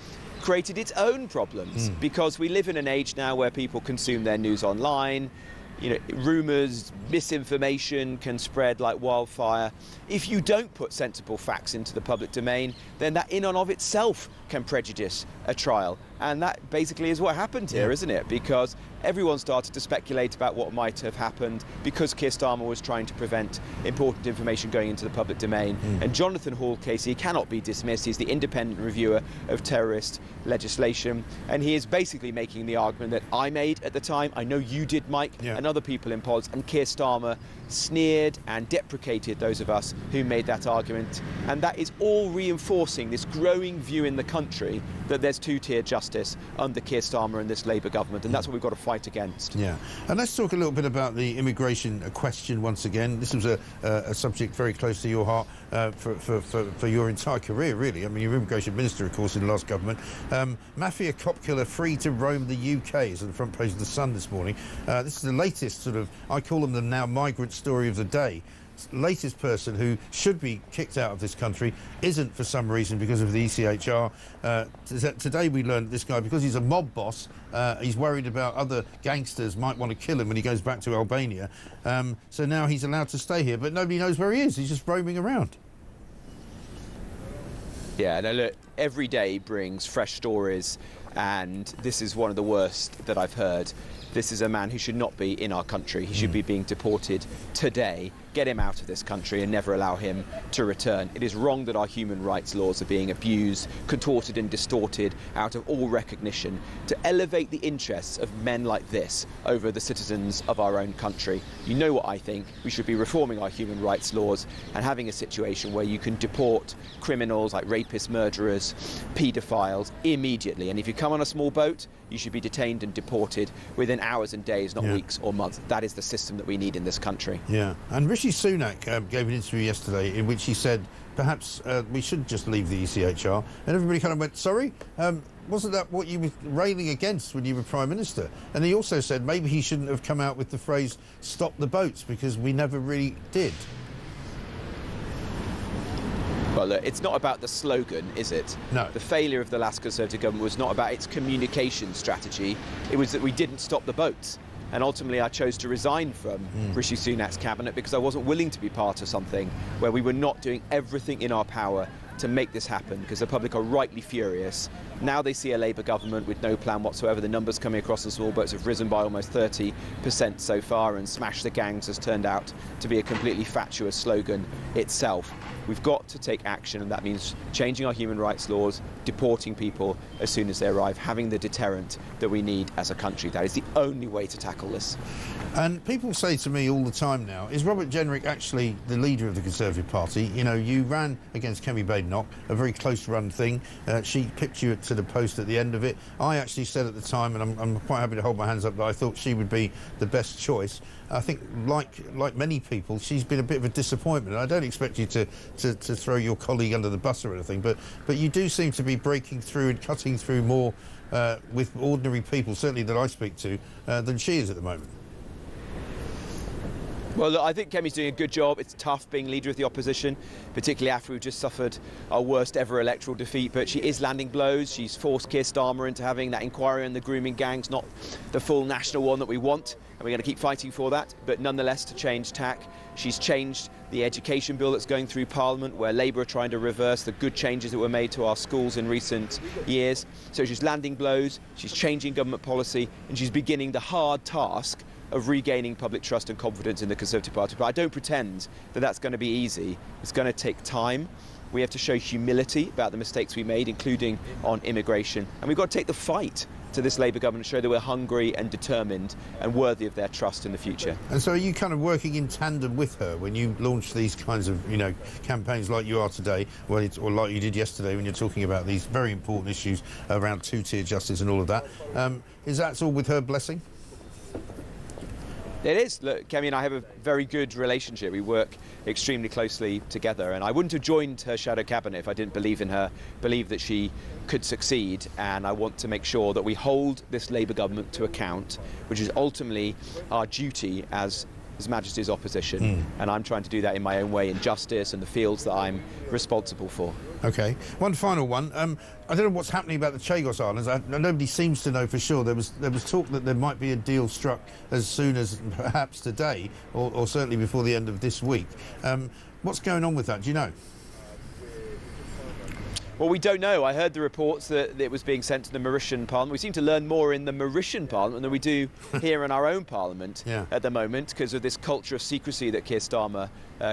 Speaker 1: created its own problems, because we live in an age now where people consume their news online. You know, rumours, misinformation can spread like wildfire. If you don't put sensible facts into the public domain, then that in and of itself can prejudice a trial. And that basically is what happened here, isn't it? Because everyone started to speculate about what might have happened because Keir Starmer was trying to prevent important information going into the public domain. And Jonathan Hall, Casey, cannot be dismissed. He's the independent reviewer of terrorist legislation. And he is basically making the argument that I made at the time, I know you did, Mike, and other people in pods, and Keir Starmer sneered and deprecated those of us who made that argument. And that is all reinforcing this growing view in the country that there's two-tier justice under Keir Starmer and this Labour government, and that's what we've got to fight against. Yeah, and let's talk a little bit about the immigration question once again. This was a subject very close to your heart for your entire career, really. I mean, you're immigration minister, of course, in the last government. Mafia cop killer free to roam the UK is on the front page of The Sun this morning. This is the latest sort of, I call them the now migrant story of the day. Latest person who should be kicked out of this country isn't for some reason because of the ECHR. Today we learned this guy, because he's a mob boss, he's worried about other gangsters might want to kill him when he goes back to Albania. So now he's allowed to stay here, but nobody knows where he is. He's just roaming around. Yeah, no, look, every day brings fresh stories, and this is one of the worst that I've heard. This is a man who should not be in our country. He should be being deported today. Get him out of this country and never allow him to return. It is wrong that our human rights laws are being abused, contorted and distorted out of all recognition to elevate the interests of men like this over the citizens of our own country. You know what I think? We should be reforming our human rights laws and having a situation where you can deport criminals like rapists, murderers, paedophiles immediately. And if you come on a small boat, you should be detained and deported within hours and days, not weeks or months. That is the system that we need in this country. Yeah, and Rishi Sunak gave an interview yesterday in which he said perhaps we should just leave the ECHR, and everybody kind of went, sorry? Wasn't that what you were railing against when you were Prime Minister? And he also said maybe he shouldn't have come out with the phrase stop the boats, because we never really did. Well, look, it's not about the slogan, is it? No. The failure of the last Conservative government was not about its communication strategy. It was that we didn't stop the boats. And ultimately, I chose to resign from Rishi Sunak's cabinet because I wasn't willing to be part of something where we were not doing everything in our power to make this happen, because the public are rightly furious. Now they see a Labour government with no plan whatsoever. The numbers coming across the small boats have risen by almost 30% so far, and Smash the Gangs has turned out to be a completely fatuous slogan itself. We've got to take action, and that means changing our human rights laws, deporting people as soon as they arrive, having the deterrent that we need as a country. That is the only way to tackle this. And people say to me all the time now, is Robert Jenrick actually the leader of the Conservative Party? You know, you ran against Kemi Badenoch, a very close-run thing. She picked you to the post at the end of it. I actually said at the time, and I'm quite happy to hold my hands up, that I thought she would be the best choice. I think, like many people, she's been a bit of a disappointment. I don't expect you to throw your colleague under the bus or anything, but you do seem to be breaking through and cutting through more with ordinary people, certainly that I speak to, than she is at the moment. Well, look, I think Kemi's doing a good job. It's tough being leader of the opposition, particularly after we've just suffered our worst ever electoral defeat, but she is landing blows. She's forced Keir Starmer into having that inquiry on the grooming gangs, not the full national one that we want, and we're going to keep fighting for that, but nonetheless to change tack. She's changed the education bill that's going through Parliament, where Labour are trying to reverse the good changes that were made to our schools in recent years. So she's landing blows, she's changing government policy, and she's beginning the hard task of regaining public trust and confidence in the Conservative Party. But I don't pretend that that's going to be easy. It's going to take time. We have to show humility about the mistakes we made, including on immigration. And we've got to take the fight to this Labour government, show that we're hungry and determined and worthy of their trust in the future.
Speaker 5: And so are you kind of working in tandem with her when you launch these kinds of, you know, campaigns like you are today, or like you did yesterday when you're talking about these very important issues around two-tier justice and all of that? Is that all with her blessing?
Speaker 1: It is. Look, Kemi and I have a very good relationship. We work extremely closely together, and I wouldn't have joined her shadow cabinet if I didn't believe in her, believe that she could succeed, and I want to make sure that we hold this Labour government to account, which is ultimately our duty as His Majesty's opposition, and I'm trying to do that in my own way in justice and the fields that I'm responsible for.
Speaker 5: OK. One final one. I don't know what's happening about the Chagos Islands. Nobody seems to know for sure. There was talk that there might be a deal struck as soon as perhaps today, or certainly before the end of this week. What's going on with that? Do you know?
Speaker 1: Well, we don't know. I heard the reports that it was being sent to the Mauritian Parliament. We seem to learn more in the Mauritian Parliament than we do here in our own Parliament at the moment, because of this culture of secrecy that Keir Starmer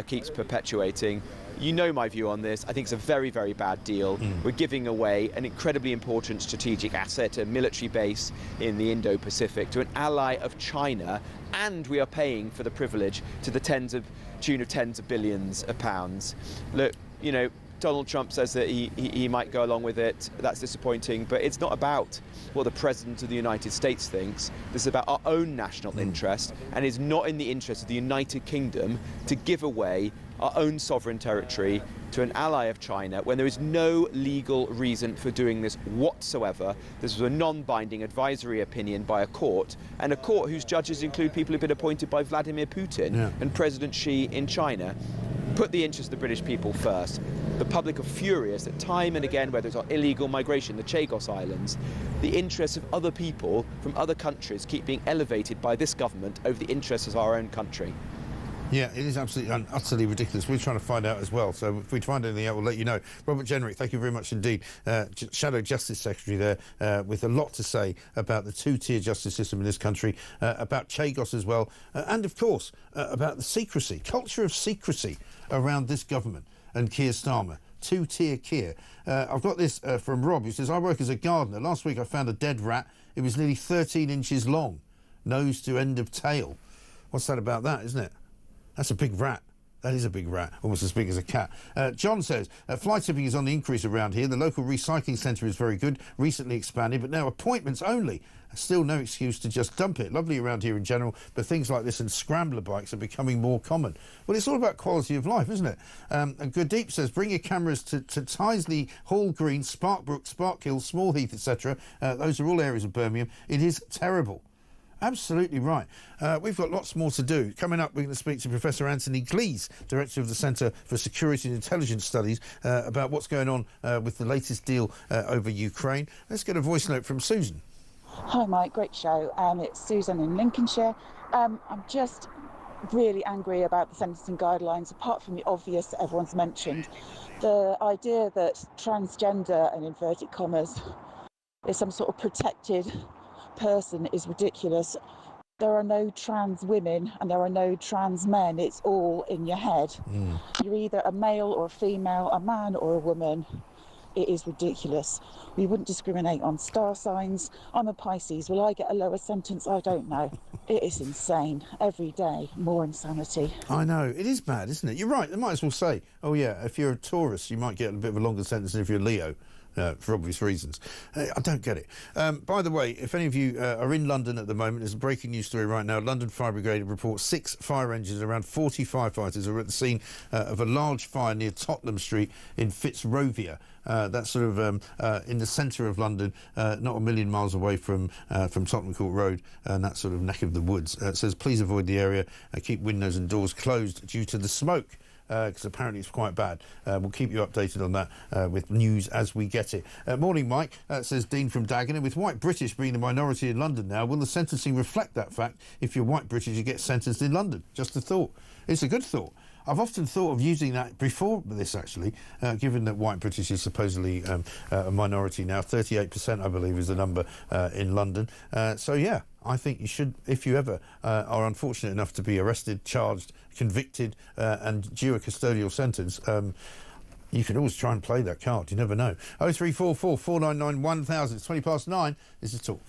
Speaker 1: keeps perpetuating. You know my view on this. I think it's a very, very bad deal. We're giving away an incredibly important strategic asset, a military base in the Indo-Pacific, to an ally of China, and we are paying for the privilege to the tune of tens of billions of pounds. Look, you know, Donald Trump says that he might go along with it. That's disappointing, but it's not about what the President of the United States thinks. This is about our own national interest, and is not in the interest of the United Kingdom to give away our own sovereign territory to an ally of China when there is no legal reason for doing this whatsoever. This was a non-binding advisory opinion by a court, and a court whose judges include people who've been appointed by Vladimir Putin and President Xi in China. Put the interests of the British people first. The public are furious that time and again, whether it's on illegal migration, the Chagos Islands, the interests of other people from other countries keep being elevated by this government over the interests of our own country.
Speaker 5: Yeah, it is absolutely and utterly ridiculous. We're trying to find out as well, so if we find anything out, we'll let you know. Robert Jenrick, thank you very much indeed. Shadow Justice Secretary there, with a lot to say about the two-tier justice system in this country, about Chagos as well, and of course about the secrecy, culture of secrecy around this government and Keir Starmer. Two-tier Keir. I've got this from Rob, who says, I work as a gardener. Last week I found a dead rat. It was nearly 13 inches long, nose to end of tail. What's that about that, isn't it? That's a big rat. That is a big rat, almost as big as a cat. John says, fly tipping is on the increase around here. The local recycling centre is very good, recently expanded, but now appointments only. Still no excuse to just dump it. Lovely around here in general, but things like this and scrambler bikes are becoming more common. Well, it's all about quality of life, isn't it? And Gooddeep says, bring your cameras to Tyseley, Hall Green, Sparkbrook, Sparkhill, Small Heath, etc. Those are all areas of Birmingham. It is terrible. Absolutely right. We've got lots more to do. Coming up, we're going to speak to Professor Anthony Glees, Director of the Centre for Security and Intelligence Studies, about what's going on with the latest deal over Ukraine. Let's get a voice note from Susan.
Speaker 29: Hi, Mike. Great show. It's Susan in Lincolnshire. I'm just really angry about the sentencing guidelines, apart from the obvious that everyone's mentioned. The idea that transgender, in inverted commas, is some sort of protected person is ridiculous. There are no trans women and there are no trans men. It's all in your head. You're either a male or a female, a man or a woman. It is ridiculous. We wouldn't discriminate on star signs. I'm a Pisces. Will I get a lower sentence? I don't know. It is insane. Every day, more insanity.
Speaker 5: I know. It is bad, isn't it? You're right. They might as well say, oh, yeah, if you're a Taurus, you might get a bit of a longer sentence than if you're Leo. For obvious reasons. I don't get it. By the way, if any of you are in London at the moment, there's a breaking news story right now. London Fire Brigade reports 6 fire engines, around 40 firefighters are at the scene of a large fire near Tottenham Street in Fitzrovia. That's sort of in the centre of London, not a million miles away from Tottenham Court Road and that sort of neck of the woods. It says, please avoid the area, keep windows and doors closed due to the smoke. Because apparently it's quite bad. We'll keep you updated on that with news as we get it. Morning, Mike, says Dean from Dagenham. With white British being the minority in London now, will the sentencing reflect that fact? If you're white British, you get sentenced in London. Just a thought. It's a good thought. I've often thought of using that before this, actually, given that white British is supposedly a minority now. 38%, I believe, is the number in London. So, yeah, I think you should, if you ever are unfortunate enough to be arrested, charged, convicted and due a custodial sentence, You can always try and play that card. You never know. 0344 499 1000. It's 20 past 9. This is Talk.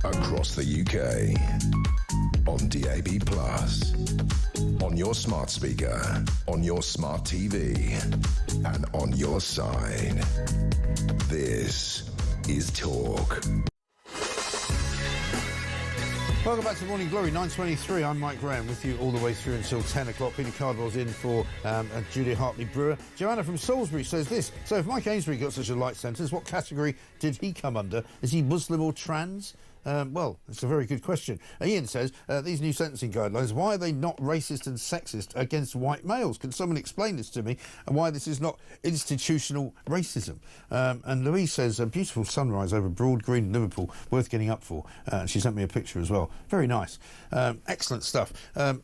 Speaker 10: Across the UK, on DAB+, on your smart speaker, on your smart TV, and on your side. This is Talk.
Speaker 5: Welcome back to Morning Glory, 9:23. I'm Mike Graham with you all the way through until 10 o'clock. Peter Cardwell's in for Julia Hartley-Brewer. Joanna from Salisbury says this. So if Mike Ainsbury got such a light sentence, what category did he come under? Is he Muslim or trans? Well, it's a very good question. Ian says, these new sentencing guidelines, why are they not racist and sexist against white males? Can someone explain this to me and why this is not institutional racism? And Louise says, a beautiful sunrise over Broad Green in Liverpool, worth getting up for. She sent me a picture as well. Very nice. Excellent stuff.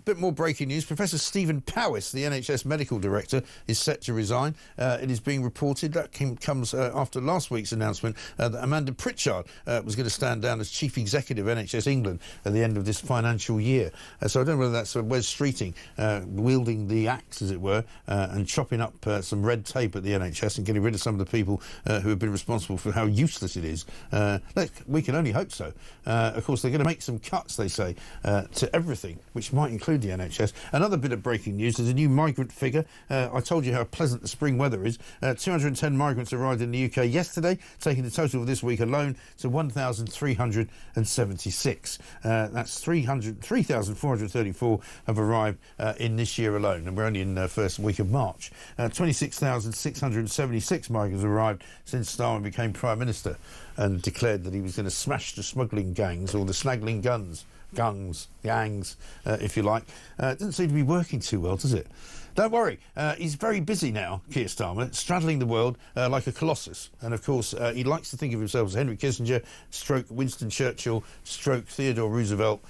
Speaker 5: Bit more breaking news. Professor Stephen Powis, the NHS medical director, is set to resign. It is being reported, that comes after last week's announcement that Amanda Pritchard was going to stand down as Chief Executive of NHS England at the end of this financial year. So I don't know whether that's Wes Streeting wielding the axe, as it were, and chopping up some red tape at the NHS and getting rid of some of the people who have been responsible for how useless it is. Look, we can only hope so. Of course, they're going to make some cuts, they say, to everything, which might include the NHS. Another bit of breaking news, there's a new migrant figure. I told you how pleasant the spring weather is. 210 migrants arrived in the UK yesterday, taking the total of this week alone to 1,376. That's 3,434 have arrived in this year alone, and we're only in the first week of March. 26,676 migrants arrived since Starmer became Prime Minister and declared that he was going to smash the smuggling gangs, or the snaggling gangs, if you like. It doesn't seem to be working too well, does it? Don't worry, he's very busy now, Keir Starmer, straddling the world like a colossus. And of course, he likes to think of himself as Henry Kissinger, stroke Winston Churchill, stroke Theodore Roosevelt,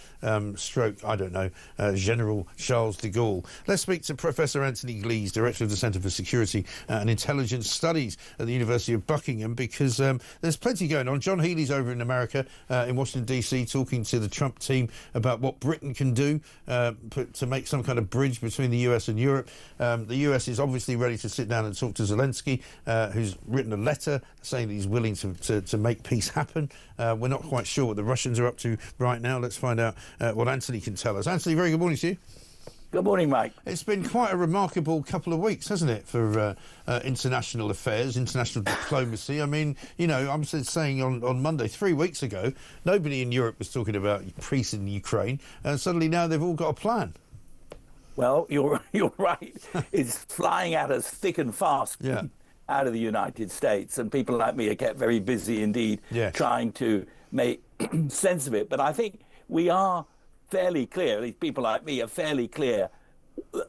Speaker 5: stroke, I don't know, General Charles de Gaulle. Let's speak to Professor Anthony Glees, Director of the Centre for Security and Intelligence Studies at the University of Buckingham, because there's plenty going on. John Heale's over in America, in Washington, D.C., talking to the Trump team about what Britain can do to make some kind of bridge between the US and Europe. The US is obviously ready to sit down and talk to Zelensky, who's written a letter saying that he's willing to make peace happen. We're not quite sure what the Russians are up to right now. Let's find out what Anthony can tell us. Anthony, very good morning to you.
Speaker 2: Good morning, Mike.
Speaker 5: It's been quite a remarkable couple of weeks, hasn't it, for international affairs, international diplomacy. I mean, you know, I'm saying on Monday, 3 weeks ago, nobody in Europe was talking about peace in Ukraine, and suddenly now they've all got a plan.
Speaker 2: Well, you're right. It's flying at us thick and fast out of the United States, and people like me get very busy indeed trying to make sense of it. But I think we are fairly clear, at least people like me are fairly clear,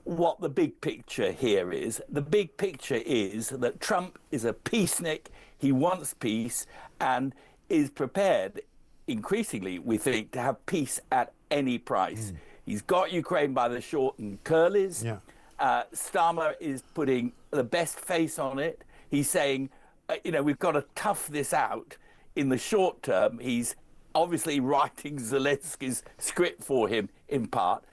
Speaker 2: what the big picture here is. The big picture is that Trump is a peacenik. He wants peace and is prepared, increasingly, we think, to have peace at any price. He's got Ukraine by the short and curlies. Starmer is putting the best face on it. He's saying, you know, we've got to tough this out in the short term. He's obviously writing Zelensky's script for him in part.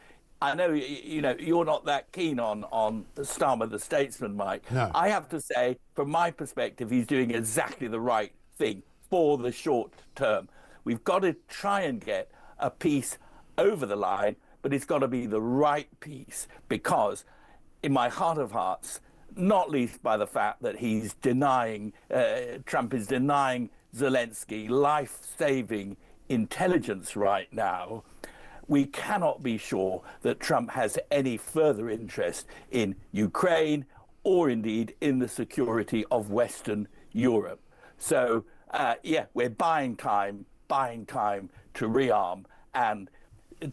Speaker 2: I know, you know, you're not that keen on Starmer the statesman, Mike.
Speaker 5: No.
Speaker 2: I have to say, from my perspective, he's doing exactly the right thing for the short term. We've got to try and get a peace over the line, but it's got to be the right peace, because in my heart of hearts, not least by the fact that he's denying, Trump is denying Zelensky life-saving intelligence right now, we cannot be sure that Trump has any further interest in Ukraine or indeed in the security of Western Europe. So, we're buying time to rearm, and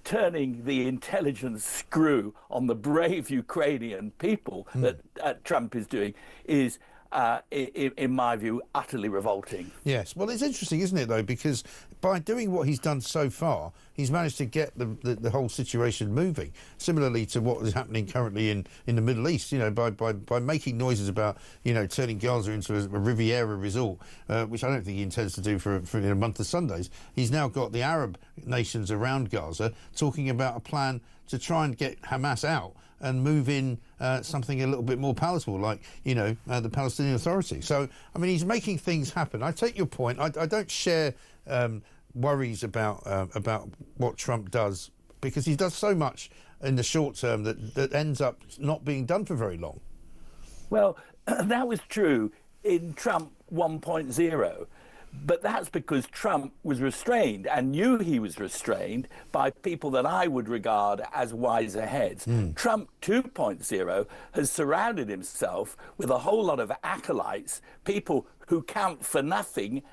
Speaker 2: turning the intelligence screw on the brave Ukrainian people that Trump is doing is, in my view, utterly revolting.
Speaker 5: Yes, well, it's interesting, isn't it, though, because by doing what he's done so far, he's managed to get the whole situation moving, similarly to what is happening currently in the Middle East, you know, by making noises about, you know, turning Gaza into a Riviera resort, which I don't think he intends to do for a month of Sundays. He's now got the Arab nations around Gaza talking about a plan to try and get Hamas out and move in something a little bit more palatable, like, you know, the Palestinian Authority. So, I mean, he's making things happen. I take your point. I don't share worries about what Trump does, because he does so much in the short term that ends up not being done for very long.
Speaker 2: Well, that was true in Trump 1.0. But that's because Trump was restrained and knew he was restrained by people that I would regard as wiser heads. Trump 2.0 has surrounded himself with a whole lot of acolytes, people who count for nothing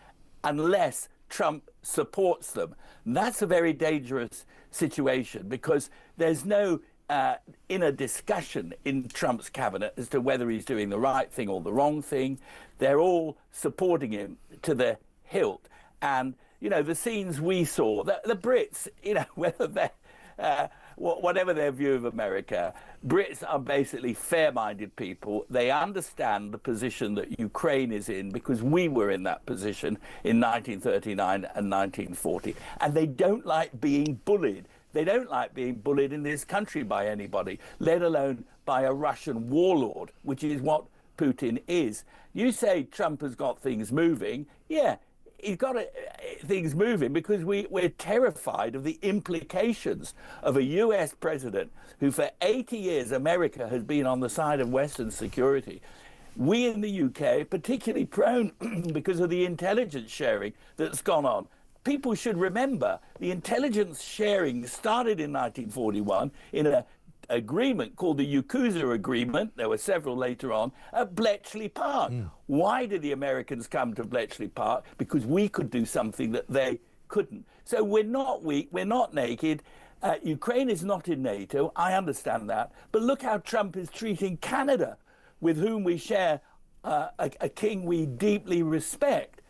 Speaker 2: unless Trump supports them. And that's a very dangerous situation, because there's no inner discussion in Trump's cabinet as to whether he's doing the right thing or the wrong thing. They're all supporting him to the hilt. And, you know, the scenes we saw, the Brits, you know, whether they're, whatever their view of America, Brits are basically fair-minded people. They understand the position that Ukraine is in, because we were in that position in 1939 and 1940. And they don't like being bullied. They don't like being bullied in this country by anybody, let alone by a Russian warlord, which is what Putin is. You say Trump has got things moving. Yeah, he's got things moving because we're terrified of the implications of a US president who for 80 years America has been on the side of Western security. We in the UK, particularly prone because of the intelligence sharing that's gone on. People should remember the intelligence sharing started in 1941 in an agreement called the Yakuza Agreement. There were several later on at Bletchley Park. Why did the Americans come to Bletchley Park? Because we could do something that they couldn't. So we're not weak, we're not naked. Ukraine is not in NATO. I understand that. But look how Trump is treating Canada, with whom we share a king we deeply respect.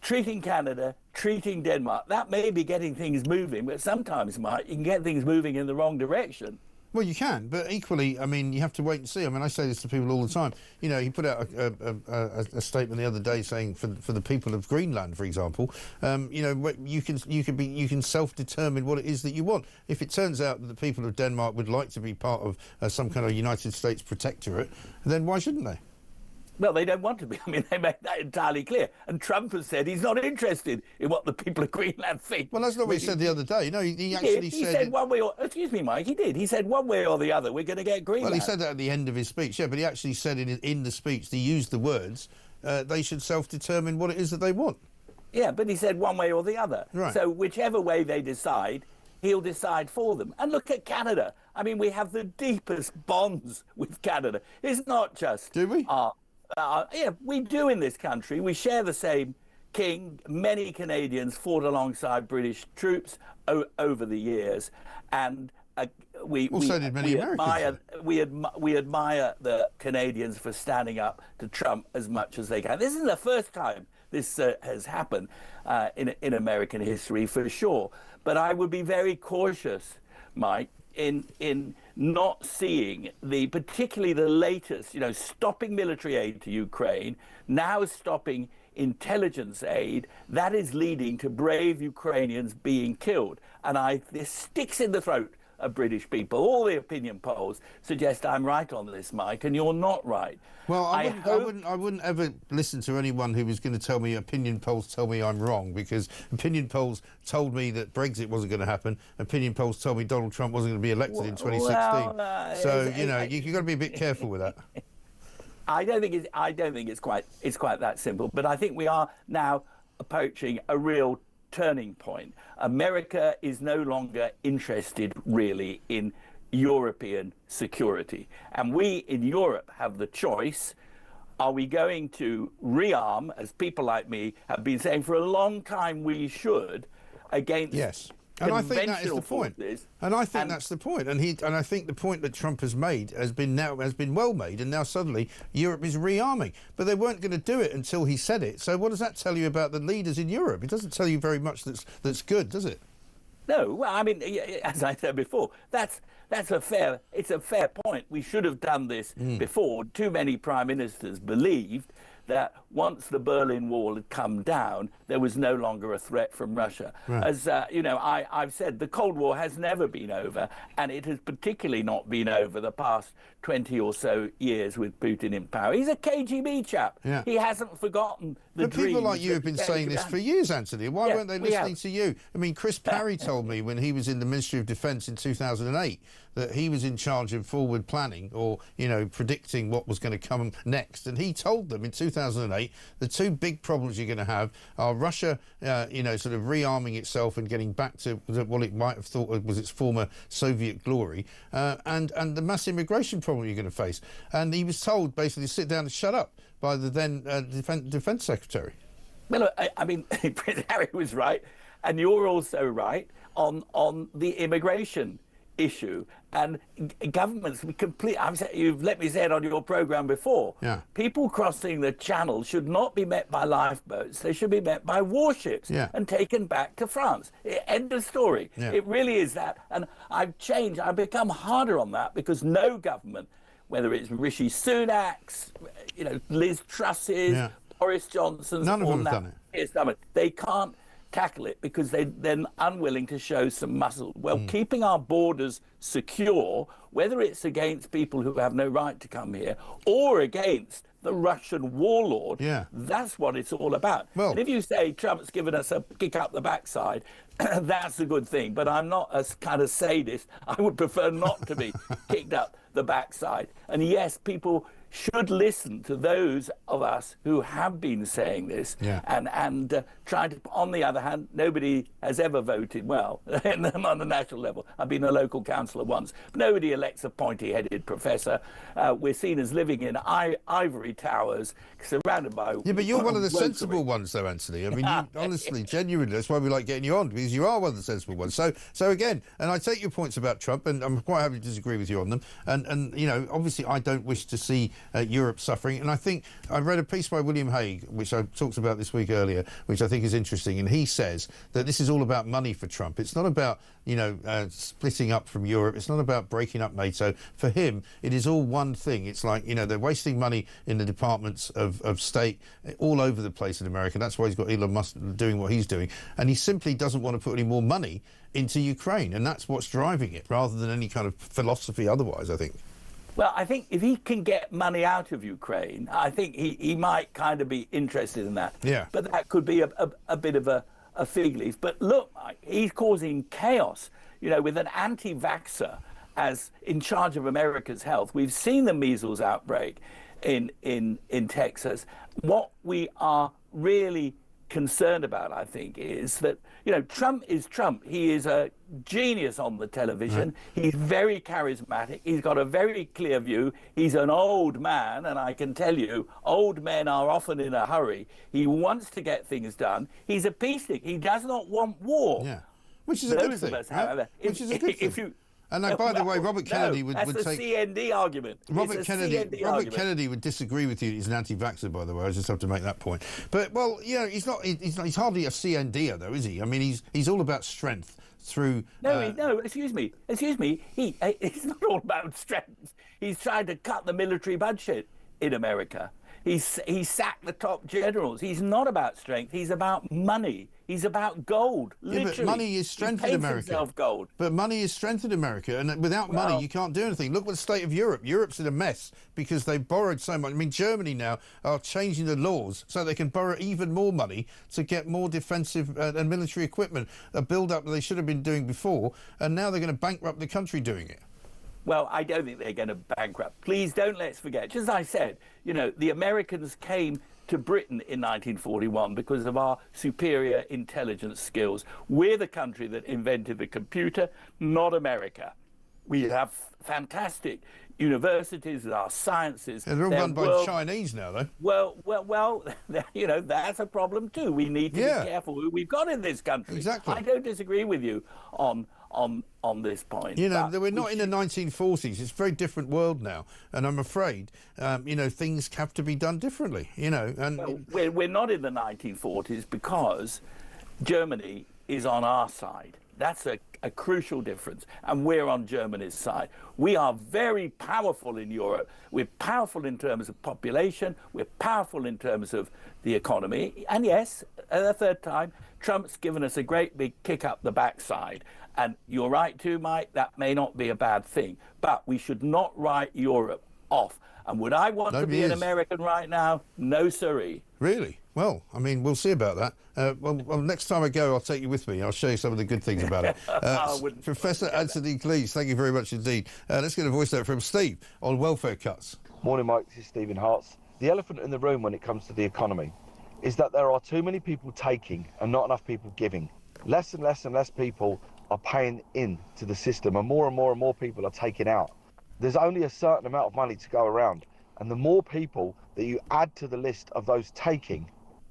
Speaker 2: Treating Canada, treating Denmark. That may be getting things moving, but sometimes, Mike, you can get things moving in the wrong direction.
Speaker 5: Well, you can, but equally, I mean, you have to wait and see. I mean, I say this to people all the time. You know, he put out a statement the other day saying for the people of Greenland, for example, you know, you can self-determine what it is that you want. If it turns out that the people of Denmark would like to be part of some kind of United States protectorate, then why shouldn't they?
Speaker 2: Well, they don't want to be. I mean, they made that entirely clear. And Trump has said he's not interested in what the people of Greenland think.
Speaker 5: Well, that's not what he said the other day. No, he actually
Speaker 2: said... He said one way or... Excuse me, Mike, he did. He said one way or the other, we're going to get Greenland.
Speaker 5: Well, he said that at the end of his speech, yeah, but he actually said in the speech, he used the words, they should self-determine what it is that they want.
Speaker 2: Yeah, but he said one way or the other.
Speaker 5: Right.
Speaker 2: So whichever way they decide, he'll decide for them. And look at Canada. I mean, we have the deepest bonds with Canada. It's not just...
Speaker 5: Do we?
Speaker 2: Yeah, we do in this country. We share the same king. Many Canadians fought alongside British troops over the years, and we admire the Canadians for standing up to Trump as much as they can. This isn't the first time this has happened in American history, for sure. But I would be very cautious, Mike, in not seeing particularly the latest, you know, stopping military aid to Ukraine, now stopping intelligence aid, that is leading to brave Ukrainians being killed. And this sticks in the throat of British people. All the opinion polls suggest I'm right on this, Mike, and you're not right.
Speaker 5: Well, I wouldn't ever listen to anyone who was going to tell me opinion polls tell me I'm wrong, because opinion polls told me that Brexit wasn't going to happen. Opinion polls told me Donald Trump wasn't going to be elected in 2016. So you know, you've got to be a bit careful with that.
Speaker 2: I don't think it's quite that simple. But I think we are now approaching a real turning point. America is no longer interested really in European security. And we in Europe have the choice. Are we going to rearm, as people like me have been saying for a long time we should, against...
Speaker 5: Yes. And I think that is the point. And I think that's the point. And I think the point that Trump has made has been well made, and now suddenly Europe is rearming. But they weren't going to do it until he said it. So what does that tell you about the leaders in Europe? It doesn't tell you very much that's good, does it?
Speaker 2: No. Well, I mean, as I said before, it's a fair point. We should have done this before. Too many prime ministers believed that once the Berlin Wall had come down, there was no longer a threat from Russia. Right. As you know, I've said the Cold War has never been over, and it has particularly not been over the past 20 or so years with Putin in power. He's a KGB chap. Yeah. He hasn't forgotten the dreams.
Speaker 5: But people like you have been saying this for years, Anthony. Why weren't they listening to you? I mean, Chris Parry told me when he was in the Ministry of Defence in 2008 that he was in charge of forward planning, or, you know, predicting what was going to come next. And he told them in 2008, the two big problems you're going to have are Russia, you know, sort of rearming itself and getting back to what it might have thought was its former Soviet glory, and the mass immigration problem you're going to face. And he was told basically to sit down and shut up by the then Defence Secretary.
Speaker 2: Well, I mean, Prince Harry was right, and you're also right on the immigration issue. And governments you've let me say it on your programme before. Yeah. People crossing the channel should not be met by lifeboats. They should be met by warships and taken back to France. End of story. Yeah. It really is that. And I've become harder on that, because no government, whether it's Rishi Sunak's, you know, Liz Truss's, Boris Johnson's,
Speaker 5: none of them have done it.
Speaker 2: They can't tackle it because they're unwilling to show some muscle. Well, keeping our borders secure, whether it's against people who have no right to come here or against the Russian warlord, that's what it's all about. Well, and if you say Trump's given us a kick up the backside, that's a good thing. But I'm not a kind of sadist. I would prefer not to be kicked up the backside. And yes, people should listen to those of us who have been saying this, and try to. On the other hand, nobody has ever voted well on the national level. I've been a local councillor once. But nobody elects a pointy-headed professor. We're seen as living in ivory towers, surrounded by.
Speaker 5: Yeah, but you're one of the sensible ones, though, Anthony. I mean, you, honestly, genuinely, that's why we like getting you on, because you are one of the sensible ones. So again, and I take your points about Trump, and I'm quite happy to disagree with you on them. And you know, obviously, I don't wish to see Europe suffering. And I think I read a piece by William Hague, which I talked about this week earlier, which I think is interesting. And he says that this is all about money for Trump. It's not about, you know, splitting up from Europe. It's not about breaking up NATO. For him, it is all one thing. It's like, you know, they're wasting money in the departments of state all over the place in America. That's why he's got Elon Musk doing what he's doing. And he simply doesn't want to put any more money into Ukraine. And that's what's driving it, rather than any kind of philosophy otherwise, I think.
Speaker 2: Well, I think if he can get money out of Ukraine, I think he might kind of be interested in that.
Speaker 5: Yeah.
Speaker 2: But that could be a bit of a fig leaf. But look, Mike, he's causing chaos, you know, with an anti-vaxxer as in charge of America's health. We've seen the measles outbreak in Texas. What we are really concerned about, I think, is that, you know, Trump is Trump. He is a genius on the television. Right. He's very charismatic. He's got a very clear view. He's an old man, and I can tell you, old men are often in a hurry. He wants to get things done. He's a peacenik. He does not want war.
Speaker 5: Yeah, which is a good thing.
Speaker 2: However,
Speaker 5: which is a good thing. And by the way, Robert Kennedy would
Speaker 2: take... That's a CND argument.
Speaker 5: Robert Kennedy would disagree with you. He's an anti-vaxxer, by the way. I just have to make that point. But, well, yeah, he's hardly a CNDer, though, is he? I mean, he's all about strength through...
Speaker 2: No, excuse me. He's not all about strength. He's trying to cut the military budget in America. He sacked the top generals. He's not about strength. He's about money. He's about gold. Literally.
Speaker 5: But money is strength in America.
Speaker 2: Himself gold.
Speaker 5: But money is strength in America, and without money, you can't do anything. Look at the state of Europe. Europe's in a mess because they borrowed so much. I mean, Germany now are changing the laws so they can borrow even more money to get more defensive and military equipment, a build-up that they should have been doing before, and now they're going to bankrupt the country doing it.
Speaker 2: Well, I don't think they're going to bankrupt. Please don't let's forget. Just as I said, you know, the Americans came to Britain in 1941 because of our superior intelligence skills. We're the country that invented the computer, not America. We have fantastic universities, our sciences.
Speaker 5: And they're all run by Chinese now, though.
Speaker 2: Well, you know, that's a problem too. We need to be careful who we've got in this country.
Speaker 5: Exactly.
Speaker 2: I don't disagree with you on this point.
Speaker 5: You know, we're not in the 1940s. It's a very different world now, and I'm afraid, you know, things have to be done differently. You know, and
Speaker 2: we're not in the 1940s because Germany is on our side. That's a crucial difference, and we're on Germany's side. We are very powerful in Europe. We're powerful in terms of population. We're powerful in terms of the economy. And yes, a third time, Trump's given us a great big kick up the backside. And you're right too, Mike, that may not be a bad thing. But we should not write Europe off. And would I want to be an American right now? No, sirree.
Speaker 5: Really? Well, I mean, we'll see about that. Well, next time I go, I'll take you with me. I'll show you some of the good things about it. Professor Anthony Glees, thank you very much indeed. Let's get a voice note from Steve on welfare cuts.
Speaker 3: Morning, Mike. This is Stephen Hartz. The elephant in the room when it comes to the economy is that there are too many people taking and not enough people giving. Less and less and less people are paying in to the system, and more people are taking out. There's only a certain amount of money to go around, and the more people that you add to the list of those taking,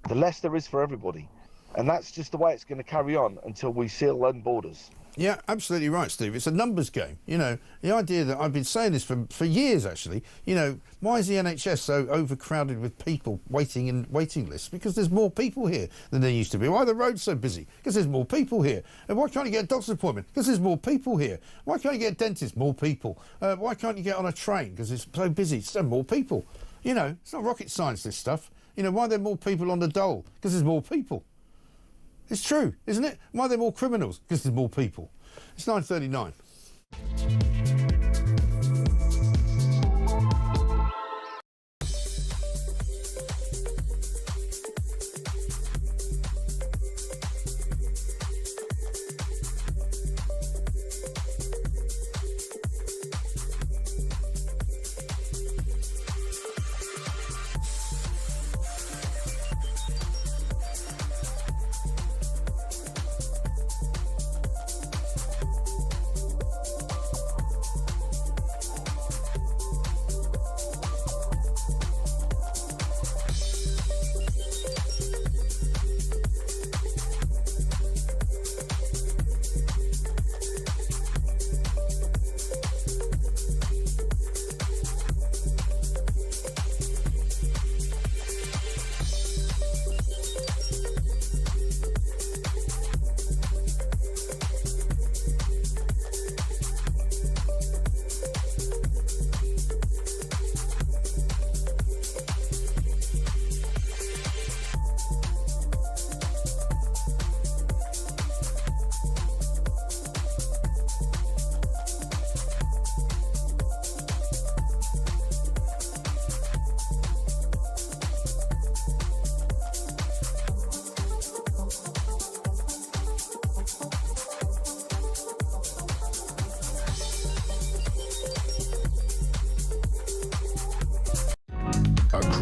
Speaker 3: the less there is for everybody. And that's just the way it's going to carry on until we seal them borders.
Speaker 5: Yeah, absolutely right, Steve. It's a numbers game. You know, the idea that I've been saying this for years, actually, you know, why is the NHS so overcrowded with people waiting in waiting lists? Because there's more people here than there used to be. Why are the roads so busy? Because there's more people here. And why can't you get a doctor's appointment? Because there's more people here. Why can't you get a dentist? More people. Why can't you get on a train? Because it's so busy. It's so more people. You know, it's not rocket science, this stuff. You know, why are there more people on the dole? Because there's more people. It's true, isn't it? Why are there more criminals? Because there's more people. It's 9:39.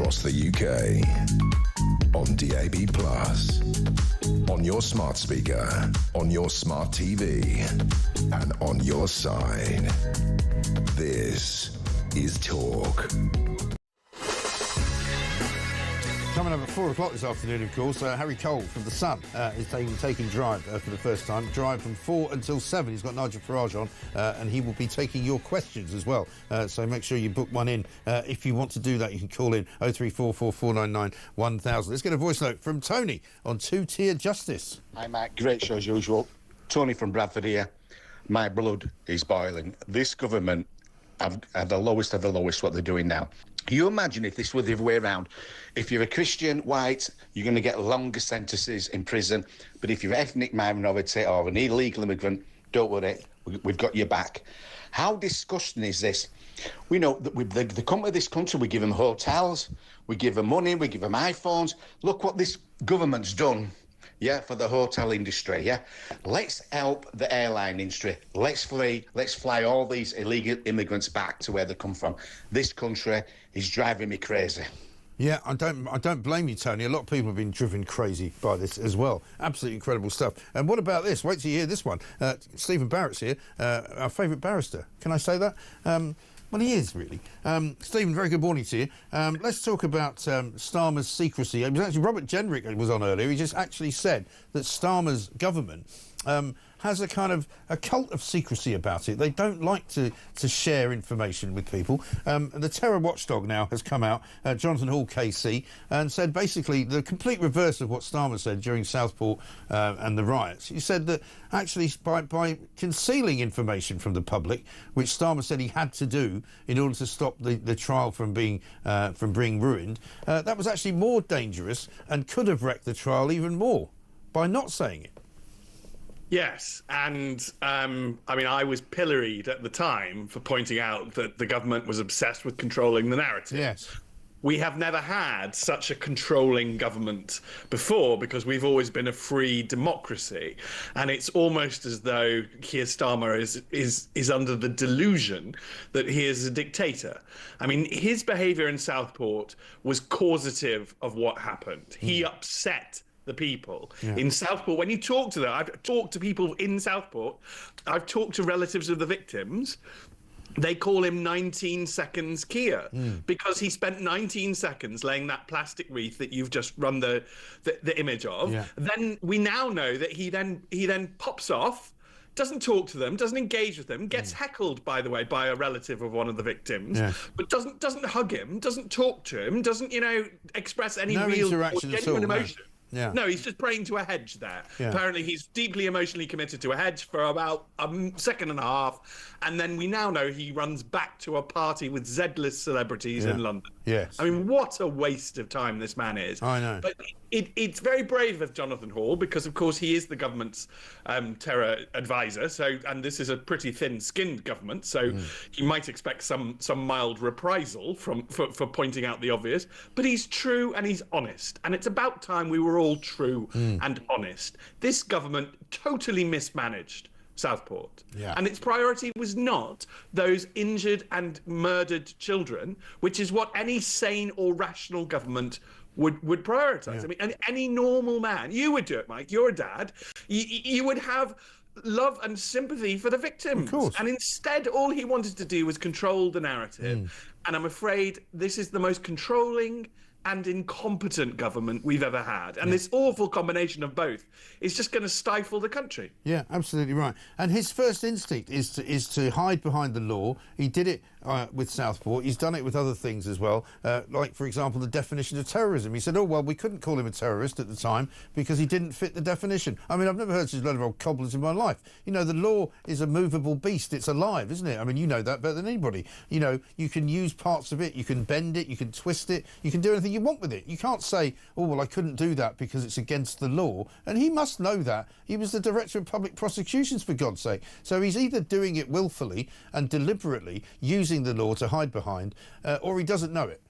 Speaker 10: across the UK. On DAB+, on your smart speaker, on your smart TV, and on your side. This is Talk.
Speaker 5: Coming up at 4 o'clock this afternoon, of course, Harry Cole from The Sun is taking Drive for the first time. Drive from 4 until 7. He's got Nigel Farage on, and he will be taking your questions as well. So make sure you book one in. If you want to do that, you can call in 0344 499 1000. Let's get a voice note from Tony on two-tier justice.
Speaker 4: Hi, Matt. Great show as usual. Tony from Bradford here. My blood is boiling. This government are the lowest of the lowest what they're doing now. You imagine if this were the other way around. If you're a Christian, white, you're going to get longer sentences in prison. But if you're an ethnic minority or an illegal immigrant, don't worry, we've got your back. How disgusting is this? We know that with the come to this country, we give them hotels, we give them money, we give them iPhones. Look what this government's done. Yeah, for the hotel industry, yeah? Let's help the airline industry. Let's fly all these illegal immigrants back to where they come from. This country is driving me crazy.
Speaker 5: Yeah, I don't blame you, Tony. A lot of people have been driven crazy by this as well. Absolutely incredible stuff. And what about this? Wait till you hear this one. Stephen Barrett's here, our favourite barrister. Can I say that? Well, he is, really. Stephen, very good morning to you. Let's talk about Starmer's secrecy. It was actually Robert Jenrick was on earlier. He just actually said that Starmer's government has a kind of a cult of secrecy about it. They don't like to share information with people. The terror watchdog now has come out, Jonathan Hall KC, and said basically the complete reverse of what Starmer said during Southport and the riots. He said that actually by concealing information from the public, which Starmer said he had to do in order to stop the trial from being ruined, that was actually more dangerous and could have wrecked the trial even more by not saying it.
Speaker 6: Yes, and I mean, I was pilloried at the time for pointing out that the government was obsessed with controlling the narrative.
Speaker 5: Yes.
Speaker 6: We have never had such a controlling government before because we've always been a free democracy, and it's almost as though Keir Starmer is under the delusion that he is a dictator. I mean, his behaviour in Southport was causative of what happened. He upset the people in Southport. When you talk to them, I've talked to people in Southport, I've talked to relatives of the victims, they call him 19 seconds Keir because he spent 19 seconds laying that plastic wreath that you've just run the image of. Then we now know that he then pops off, doesn't talk to them, doesn't engage with them, gets heckled, by the way, by a relative of one of the victims, but doesn't hug him, doesn't talk to him, doesn't, express any real or genuine emotion.
Speaker 5: Yeah.
Speaker 6: No, he's just praying to a hedge there. Yeah. Apparently, he's deeply emotionally committed to a hedge for about a second and a half, and then we now know he runs back to a party with Z-list celebrities in London.
Speaker 5: Yes.
Speaker 6: I mean, what a waste of time this man is.
Speaker 5: I know.
Speaker 6: But it's very brave of Jonathan Hall because, of course, he is the government's terror advisor. So, and this is a pretty thin-skinned government, so you might expect some mild reprisal for pointing out the obvious. But he's true and he's honest, and it's about time we were all true and honest. This government totally mismanaged Southport. And its priority was not those injured and murdered children, which is what any sane or rational government would prioritise. I mean, any normal man, you would do it, Mike, you're a dad, you would have love and sympathy for the victims.
Speaker 5: Of course.
Speaker 6: And instead, all he wanted to do was control the narrative. And I'm afraid this is the most controlling and incompetent government we've ever had. And this awful combination of both is just going to stifle the country.
Speaker 5: Yeah, absolutely right. And his first instinct is to hide behind the law. He did it with Southport. He's done it with other things as well. Like, for example, the definition of terrorism. He said, oh, well, we couldn't call him a terrorist at the time because he didn't fit the definition. I mean, I've never heard such a load of old cobblers in my life. You know, the law is a movable beast. It's alive, isn't it? I mean, you know that better than anybody. You know, you can use parts of it. You can bend it. You can twist it. You can do anything you want with it. You can't say, oh, well, I couldn't do that because it's against the law. And he must know that. He was the Director of Public Prosecutions, for God's sake. So he's either doing it willfully and deliberately, using the law to hide behind, or he doesn't know it.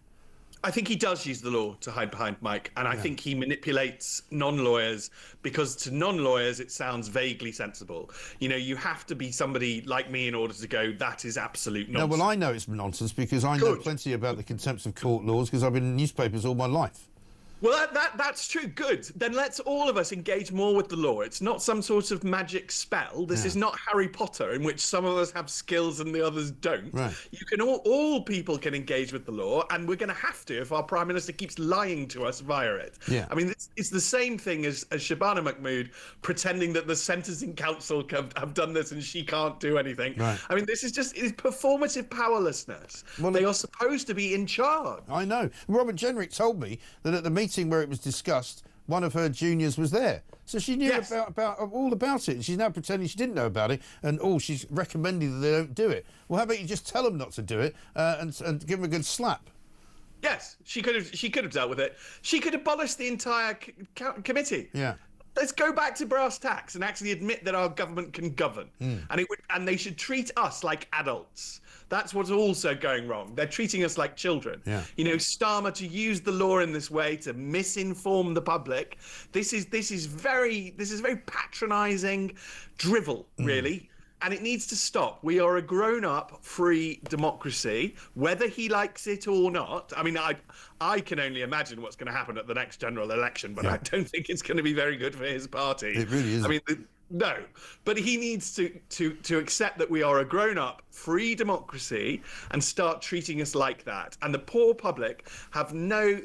Speaker 6: I think he does use the law to hide behind Mike, and I think he manipulates non-lawyers because to non-lawyers it sounds vaguely sensible. You know, you have to be somebody like me in order to go, that is absolute nonsense.
Speaker 5: No, well, I know it's nonsense because I know plenty about the contempt of court laws because I've been in newspapers all my life.
Speaker 6: Well, that's true. Good. Then let's all of us engage more with the law. It's not some sort of magic spell. This is not Harry Potter in which some of us have skills and the others don't.
Speaker 5: Right.
Speaker 6: You can all people can engage with the law, and we're going to have to if our Prime Minister keeps lying to us via it.
Speaker 5: Yeah.
Speaker 6: I mean, it's the same thing as Shabana Mahmood pretending that the Sentencing Council have done this and she can't do anything.
Speaker 5: Right.
Speaker 6: I mean, this is just performative powerlessness.
Speaker 5: Well,
Speaker 6: they are supposed to be in charge.
Speaker 5: I know. Robert Jenrick told me that at the meeting where it was discussed, one of her juniors was there. So she knew all about it. And she's now pretending she didn't know about it. And she's recommending that they don't do it. Well, how about you just tell them not to do it and give them a good slap?
Speaker 6: Yes, she could have dealt with it. She could abolish the entire committee.
Speaker 5: Yeah.
Speaker 6: Let's go back to brass tacks and actually admit that our government can govern, and they should treat us like adults. That's what's also going wrong. They're treating us like children.
Speaker 5: Yeah.
Speaker 6: You know, Starmer, to use the law in this way to misinform the public. This is very patronising drivel, really. And it needs to stop. We are a grown-up, free democracy, whether he likes it or not. I mean, I can only imagine what's going to happen at the next general election, but I don't think it's going to be very good for his party.
Speaker 5: It really isn't.
Speaker 6: I mean, no. But he needs to accept that we are a grown-up, free democracy and start treating us like that. And the poor public have no...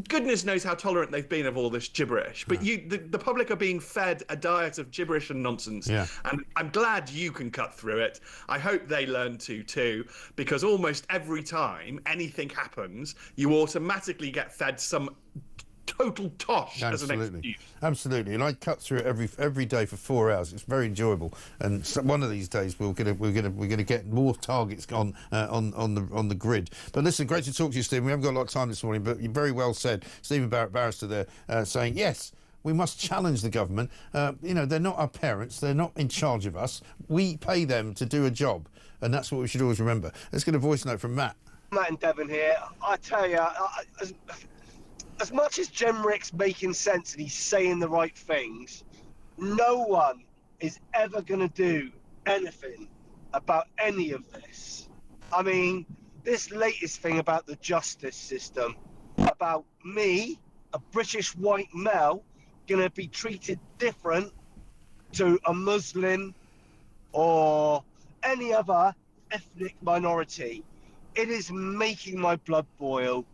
Speaker 6: goodness knows how tolerant they've been of all this gibberish. But the public are being fed a diet of gibberish and nonsense.
Speaker 5: Yeah.
Speaker 6: And I'm glad you can cut through it. I hope they learn to too, because almost every time anything happens, you automatically get fed some total tosh as an excuse.
Speaker 5: Absolutely, and I cut through it every day for 4 hours. It's very enjoyable, and so one of these days we're gonna get more targets on the grid. But listen, great to talk to you, Stephen. We haven't got a lot of time this morning, but you very well said, Stephen Barrester there, saying yes. We must challenge the government. You know, they're not our parents. They're not in charge of us. We pay them to do a job, and that's what we should always remember. Let's get a voice note from Matt.
Speaker 8: Matt in Devon here. I tell you, as much as Jenrick's making sense and he's saying the right things, no one is ever going to do anything about any of this. I mean, this latest thing about the justice system, about me, a British white male, going to be treated different to a Muslim or any other ethnic minority. It is making my blood boil.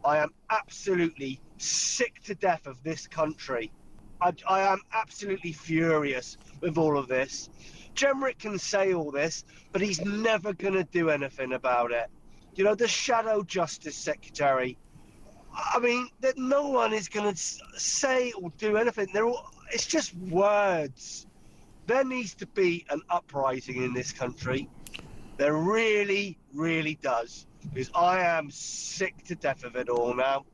Speaker 8: I am absolutely sick to death of this country. I am absolutely furious with all of this. Jenrick can say all this, but he's never going to do anything about it. You know, the shadow justice secretary, I mean, that no one is going to say or do anything. It's just words. There needs to be an uprising in this country. There really, really does. Because I am sick to death of it all now.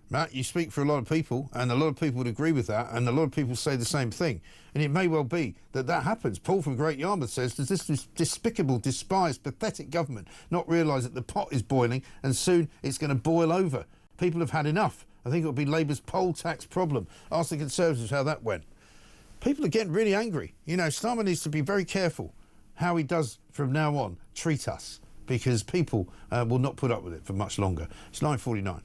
Speaker 5: Matt, you speak for a lot of people, and a lot of people would agree with that, and a lot of people say the same thing. And it may well be that happens. Paul from Great Yarmouth says, does this despicable, despised, pathetic government not realise that the pot is boiling and soon it's going to boil over? People have had enough. I think it will be Labour's poll tax problem. Ask the Conservatives how that went. People are getting really angry. You know, Starmer needs to be very careful how he does from now on treat us, because people will not put up with it for much longer. It's 9:49.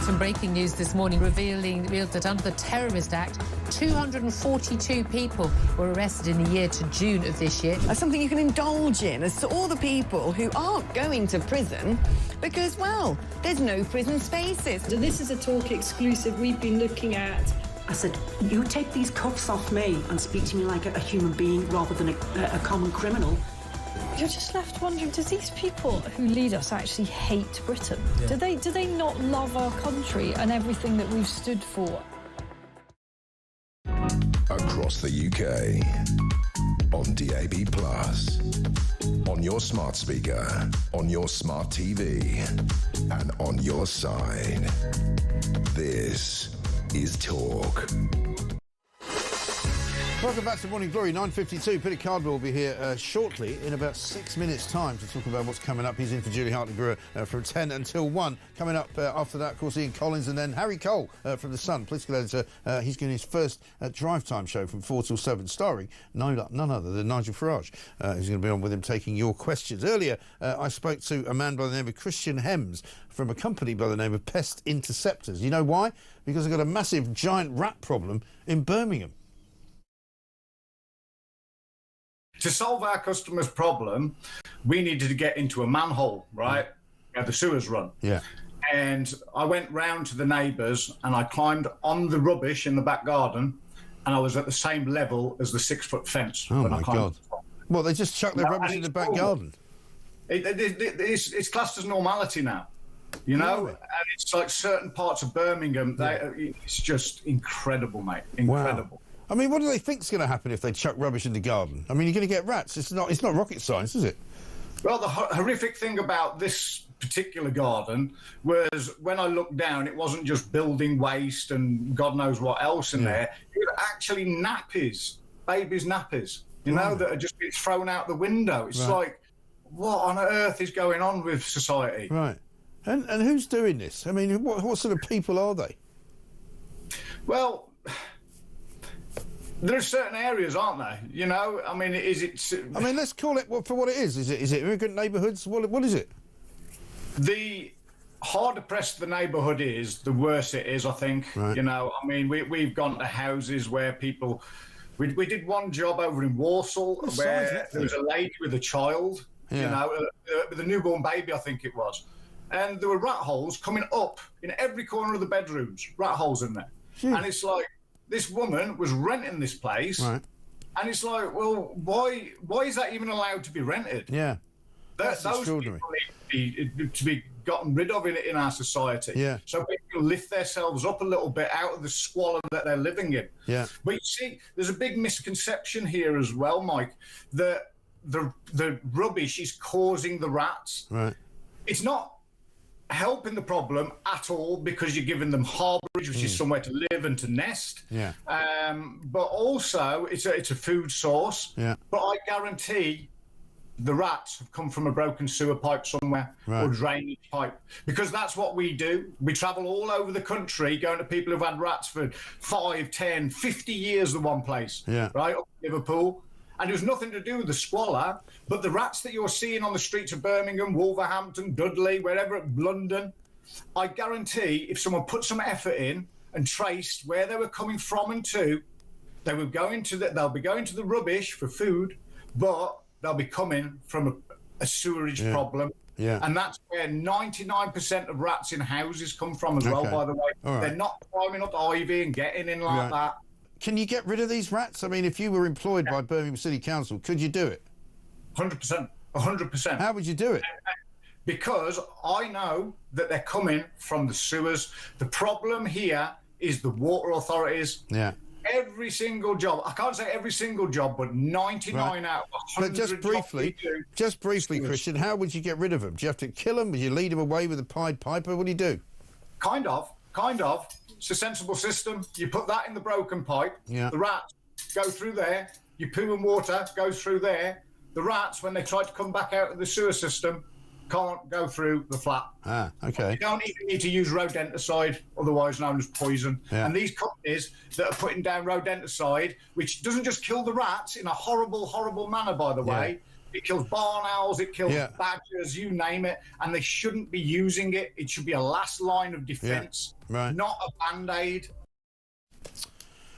Speaker 9: some breaking news this morning revealed that under the Terrorist Act, 242 people were arrested in the year to June of this year.
Speaker 12: That's something you can indulge in as to all the people who aren't going to prison because, well, there's no prison spaces.
Speaker 13: So this is a Talk exclusive. We've been looking at...
Speaker 14: I said, you take these cuffs off me and speak to me like a human being rather than a common criminal.
Speaker 28: You're just left wondering, does these people who lead us actually hate Britain? Yeah. Do they not love our country and everything that we've stood for?
Speaker 10: Across the UK, on DAB+, on your smart speaker, on your smart TV, and on your side. This is Talk.
Speaker 5: Welcome back to Morning Glory, 9:52. Peter Cardwell will be here shortly, in about 6 minutes' time, to talk about what's coming up. He's in for Julie Hartley-Brewer from 10 until 1. Coming up after that, of course, Ian Collins, and then Harry Cole from The Sun, political editor. He's getting his first drive time show from 4 till 7, starring none other than Nigel Farage, who's going to be on with him taking your questions. Earlier, I spoke to a man by the name of Christian Hems from a company by the name of Pest Interceptors. You know why? Because they've got a massive, giant rat problem in Birmingham.
Speaker 15: To solve our customer's problem, we needed to get into a manhole, right? Where the sewers run.
Speaker 5: Yeah.
Speaker 15: And I went round to the neighbours and I climbed on the rubbish in the back garden, and I was at the same level as the 6-foot fence.
Speaker 5: Oh, my God. Well, they just chuck their rubbish in the back garden?
Speaker 15: It's classed as normality now, you know? And it's like certain parts of Birmingham, it's just incredible, mate. Incredible.
Speaker 5: Wow. I mean, what do they think's going to happen if they chuck rubbish in the garden? I mean, you're going to get rats. It's not rocket science, is it?
Speaker 15: Well, the horrific thing about this particular garden was when I looked down, it wasn't just building waste and God knows what else in there. It was actually nappies, babies' nappies, you know, that are just being thrown out the window. It's like, what on earth is going on with society?
Speaker 5: Right. And who's doing this? I mean, what sort of people are they?
Speaker 15: Well... there are certain areas, aren't there? You know, I mean, I mean, let's call it
Speaker 5: for what it is. Is it immigrant neighbourhoods? What is it?
Speaker 15: The harder pressed the neighbourhood is, the worse it is, I think. Right. You know, I mean, we've gone to houses where people... We did one job over in Walsall where there was a lady with a child, you know, with a newborn baby, I think it was. And there were rat holes coming up in every corner of the bedrooms, rat holes in there. Jeez. And it's like... this woman was renting this place, and it's like, well, why is that even allowed to be rented?
Speaker 5: Yeah,
Speaker 15: those people need to be gotten rid of in our society.
Speaker 5: Yeah.
Speaker 15: So people lift themselves up a little bit out of the squalor that they're living in.
Speaker 5: Yeah.
Speaker 15: But you see, there's a big misconception here as well, Mike, that the rubbish is causing the rats.
Speaker 5: Right.
Speaker 15: It's not helping the problem at all, because you're giving them harbourage, which is somewhere to live and to nest.
Speaker 5: Yeah.
Speaker 15: But also, it's a food source.
Speaker 5: Yeah.
Speaker 15: But I guarantee the rats have come from a broken sewer pipe somewhere, or drainage pipe, because that's what we do. We travel all over the country going to people who've had rats for 5, 10, 50 years in one place.
Speaker 5: Yeah.
Speaker 15: Right, up in Liverpool. And it was nothing to do with the squalor, but the rats that you're seeing on the streets of Birmingham, Wolverhampton, Dudley, wherever, London, I guarantee if someone put some effort in and traced where they were coming from and to, they'll be going to the rubbish for food, but they'll be coming from a sewerage problem.
Speaker 5: Yeah.
Speaker 15: And that's where 99% of rats in houses come from as well, by the way.
Speaker 5: Right.
Speaker 15: They're not climbing up ivy and getting in like that.
Speaker 5: Can you get rid of these rats? I mean, if you were employed by Birmingham City Council, could you do it?
Speaker 15: 100%. 100%.
Speaker 5: How would you do it?
Speaker 15: Because I know that they're coming from the sewers. The problem here is the water authorities.
Speaker 5: Yeah.
Speaker 15: Every single job, I can't say every single job, but 99 out of 100
Speaker 5: But just briefly, Christian, how would you get rid of them? Do you have to kill them? Would you lead them away with a Pied Piper? What do you do?
Speaker 15: Kind of. It's a sensible system. You put that in the broken pipe.
Speaker 5: Yeah.
Speaker 15: The rats go through there. Your poo and water goes through there. The rats, when they try to come back out of the sewer system, can't go through the flat.
Speaker 5: Ah, okay.
Speaker 15: You don't even need to use rodenticide, otherwise known as poison.
Speaker 5: Yeah.
Speaker 15: And these companies that are putting down rodenticide, which doesn't just kill the rats in a horrible, horrible manner, by the way, It kills barn owls, it kills badgers, you name it, and they shouldn't be using it. It should be a last line of defence, not a band-aid.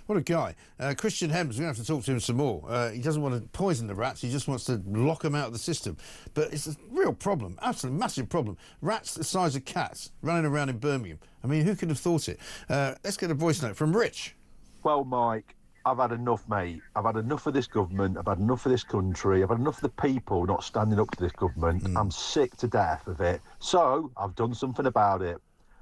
Speaker 5: What a guy. Christian Hems, we're going to have to talk to him some more. He doesn't want to poison the rats, he just wants to lock them out of the system. But it's a real problem, absolutely massive problem. Rats the size of cats running around in Birmingham. I mean, who could have thought it? Let's get a voice note from Rich.
Speaker 16: Well, Mike, I've had enough, mate. I've had enough of this government. I've had enough of this country. I've had enough of the people not standing up to this government. I'm sick to death of it. So I've done something about it.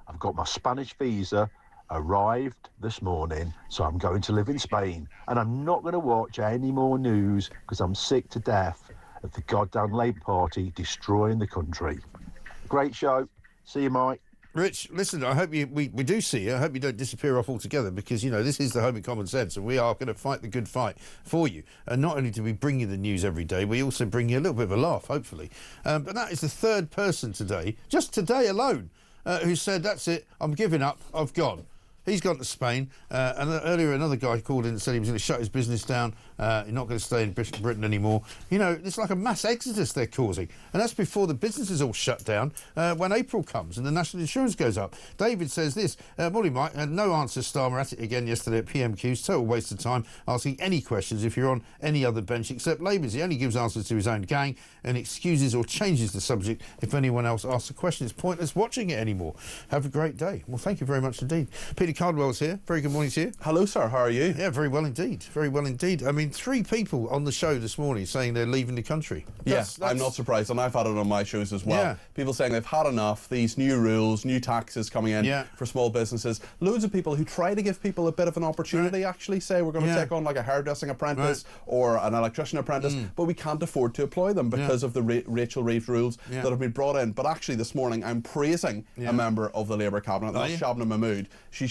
Speaker 16: I've got my Spanish visa, arrived this morning, so I'm going to live in Spain. And I'm not going to watch any more news because I'm sick to death of the goddamn Labour Party destroying the country. Great show. See you, Mike.
Speaker 5: Rich, listen, I hope we do see you. I hope you don't disappear off altogether because, you know, this is the home of common sense and we are going to fight the good fight for you. And not only do we bring you the news every day, we also bring you a little bit of a laugh, hopefully. But that is the third person today, just today alone, who said, that's it, I'm giving up, I've gone. He's gone to Spain, and earlier another guy called in and said he was going to shut his business down, he's not going to stay in Britain anymore. You know, it's like a mass exodus they're causing, and that's before the businesses all shut down when April comes and the national insurance goes up. David says this, morning Mike, had no answer, Starmer at it again yesterday at PMQs, total waste of time asking any questions if you're on any other bench except Labour's. He only gives answers to his own gang and excuses or changes the subject if anyone else asks a question. It's pointless watching it anymore. Have a great day. Well, thank you very much indeed. Peter Cardwell's here. Very good morning to you.
Speaker 17: Hello, sir. How are you?
Speaker 5: Yeah, very well indeed. Very well indeed. I mean, 3 people on the show this morning saying they're leaving the country.
Speaker 17: Yes, I'm not surprised, and I've had it on my shows as well.
Speaker 5: Yeah.
Speaker 17: People saying they've had enough, these new rules, new taxes coming in for small businesses. Loads of people who try to give people a bit of an opportunity actually say we're going to take on like a hairdressing apprentice or an electrician apprentice, but we can't afford to employ them because of the Rachel Reeves rules that have been brought in. But actually this morning I'm praising a member of the Labour cabinet, that's Shabna Mahmood. She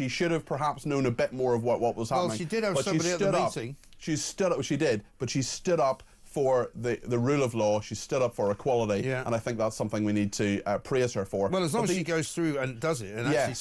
Speaker 17: should have perhaps known a bit more of what was happening.
Speaker 5: Well, she did have somebody at the meeting.
Speaker 17: She stood up. She did, but she stood up for the rule of law. She stood up for equality, and I think that's something we need to praise her for.
Speaker 5: Well, as long as she goes through and does it and actually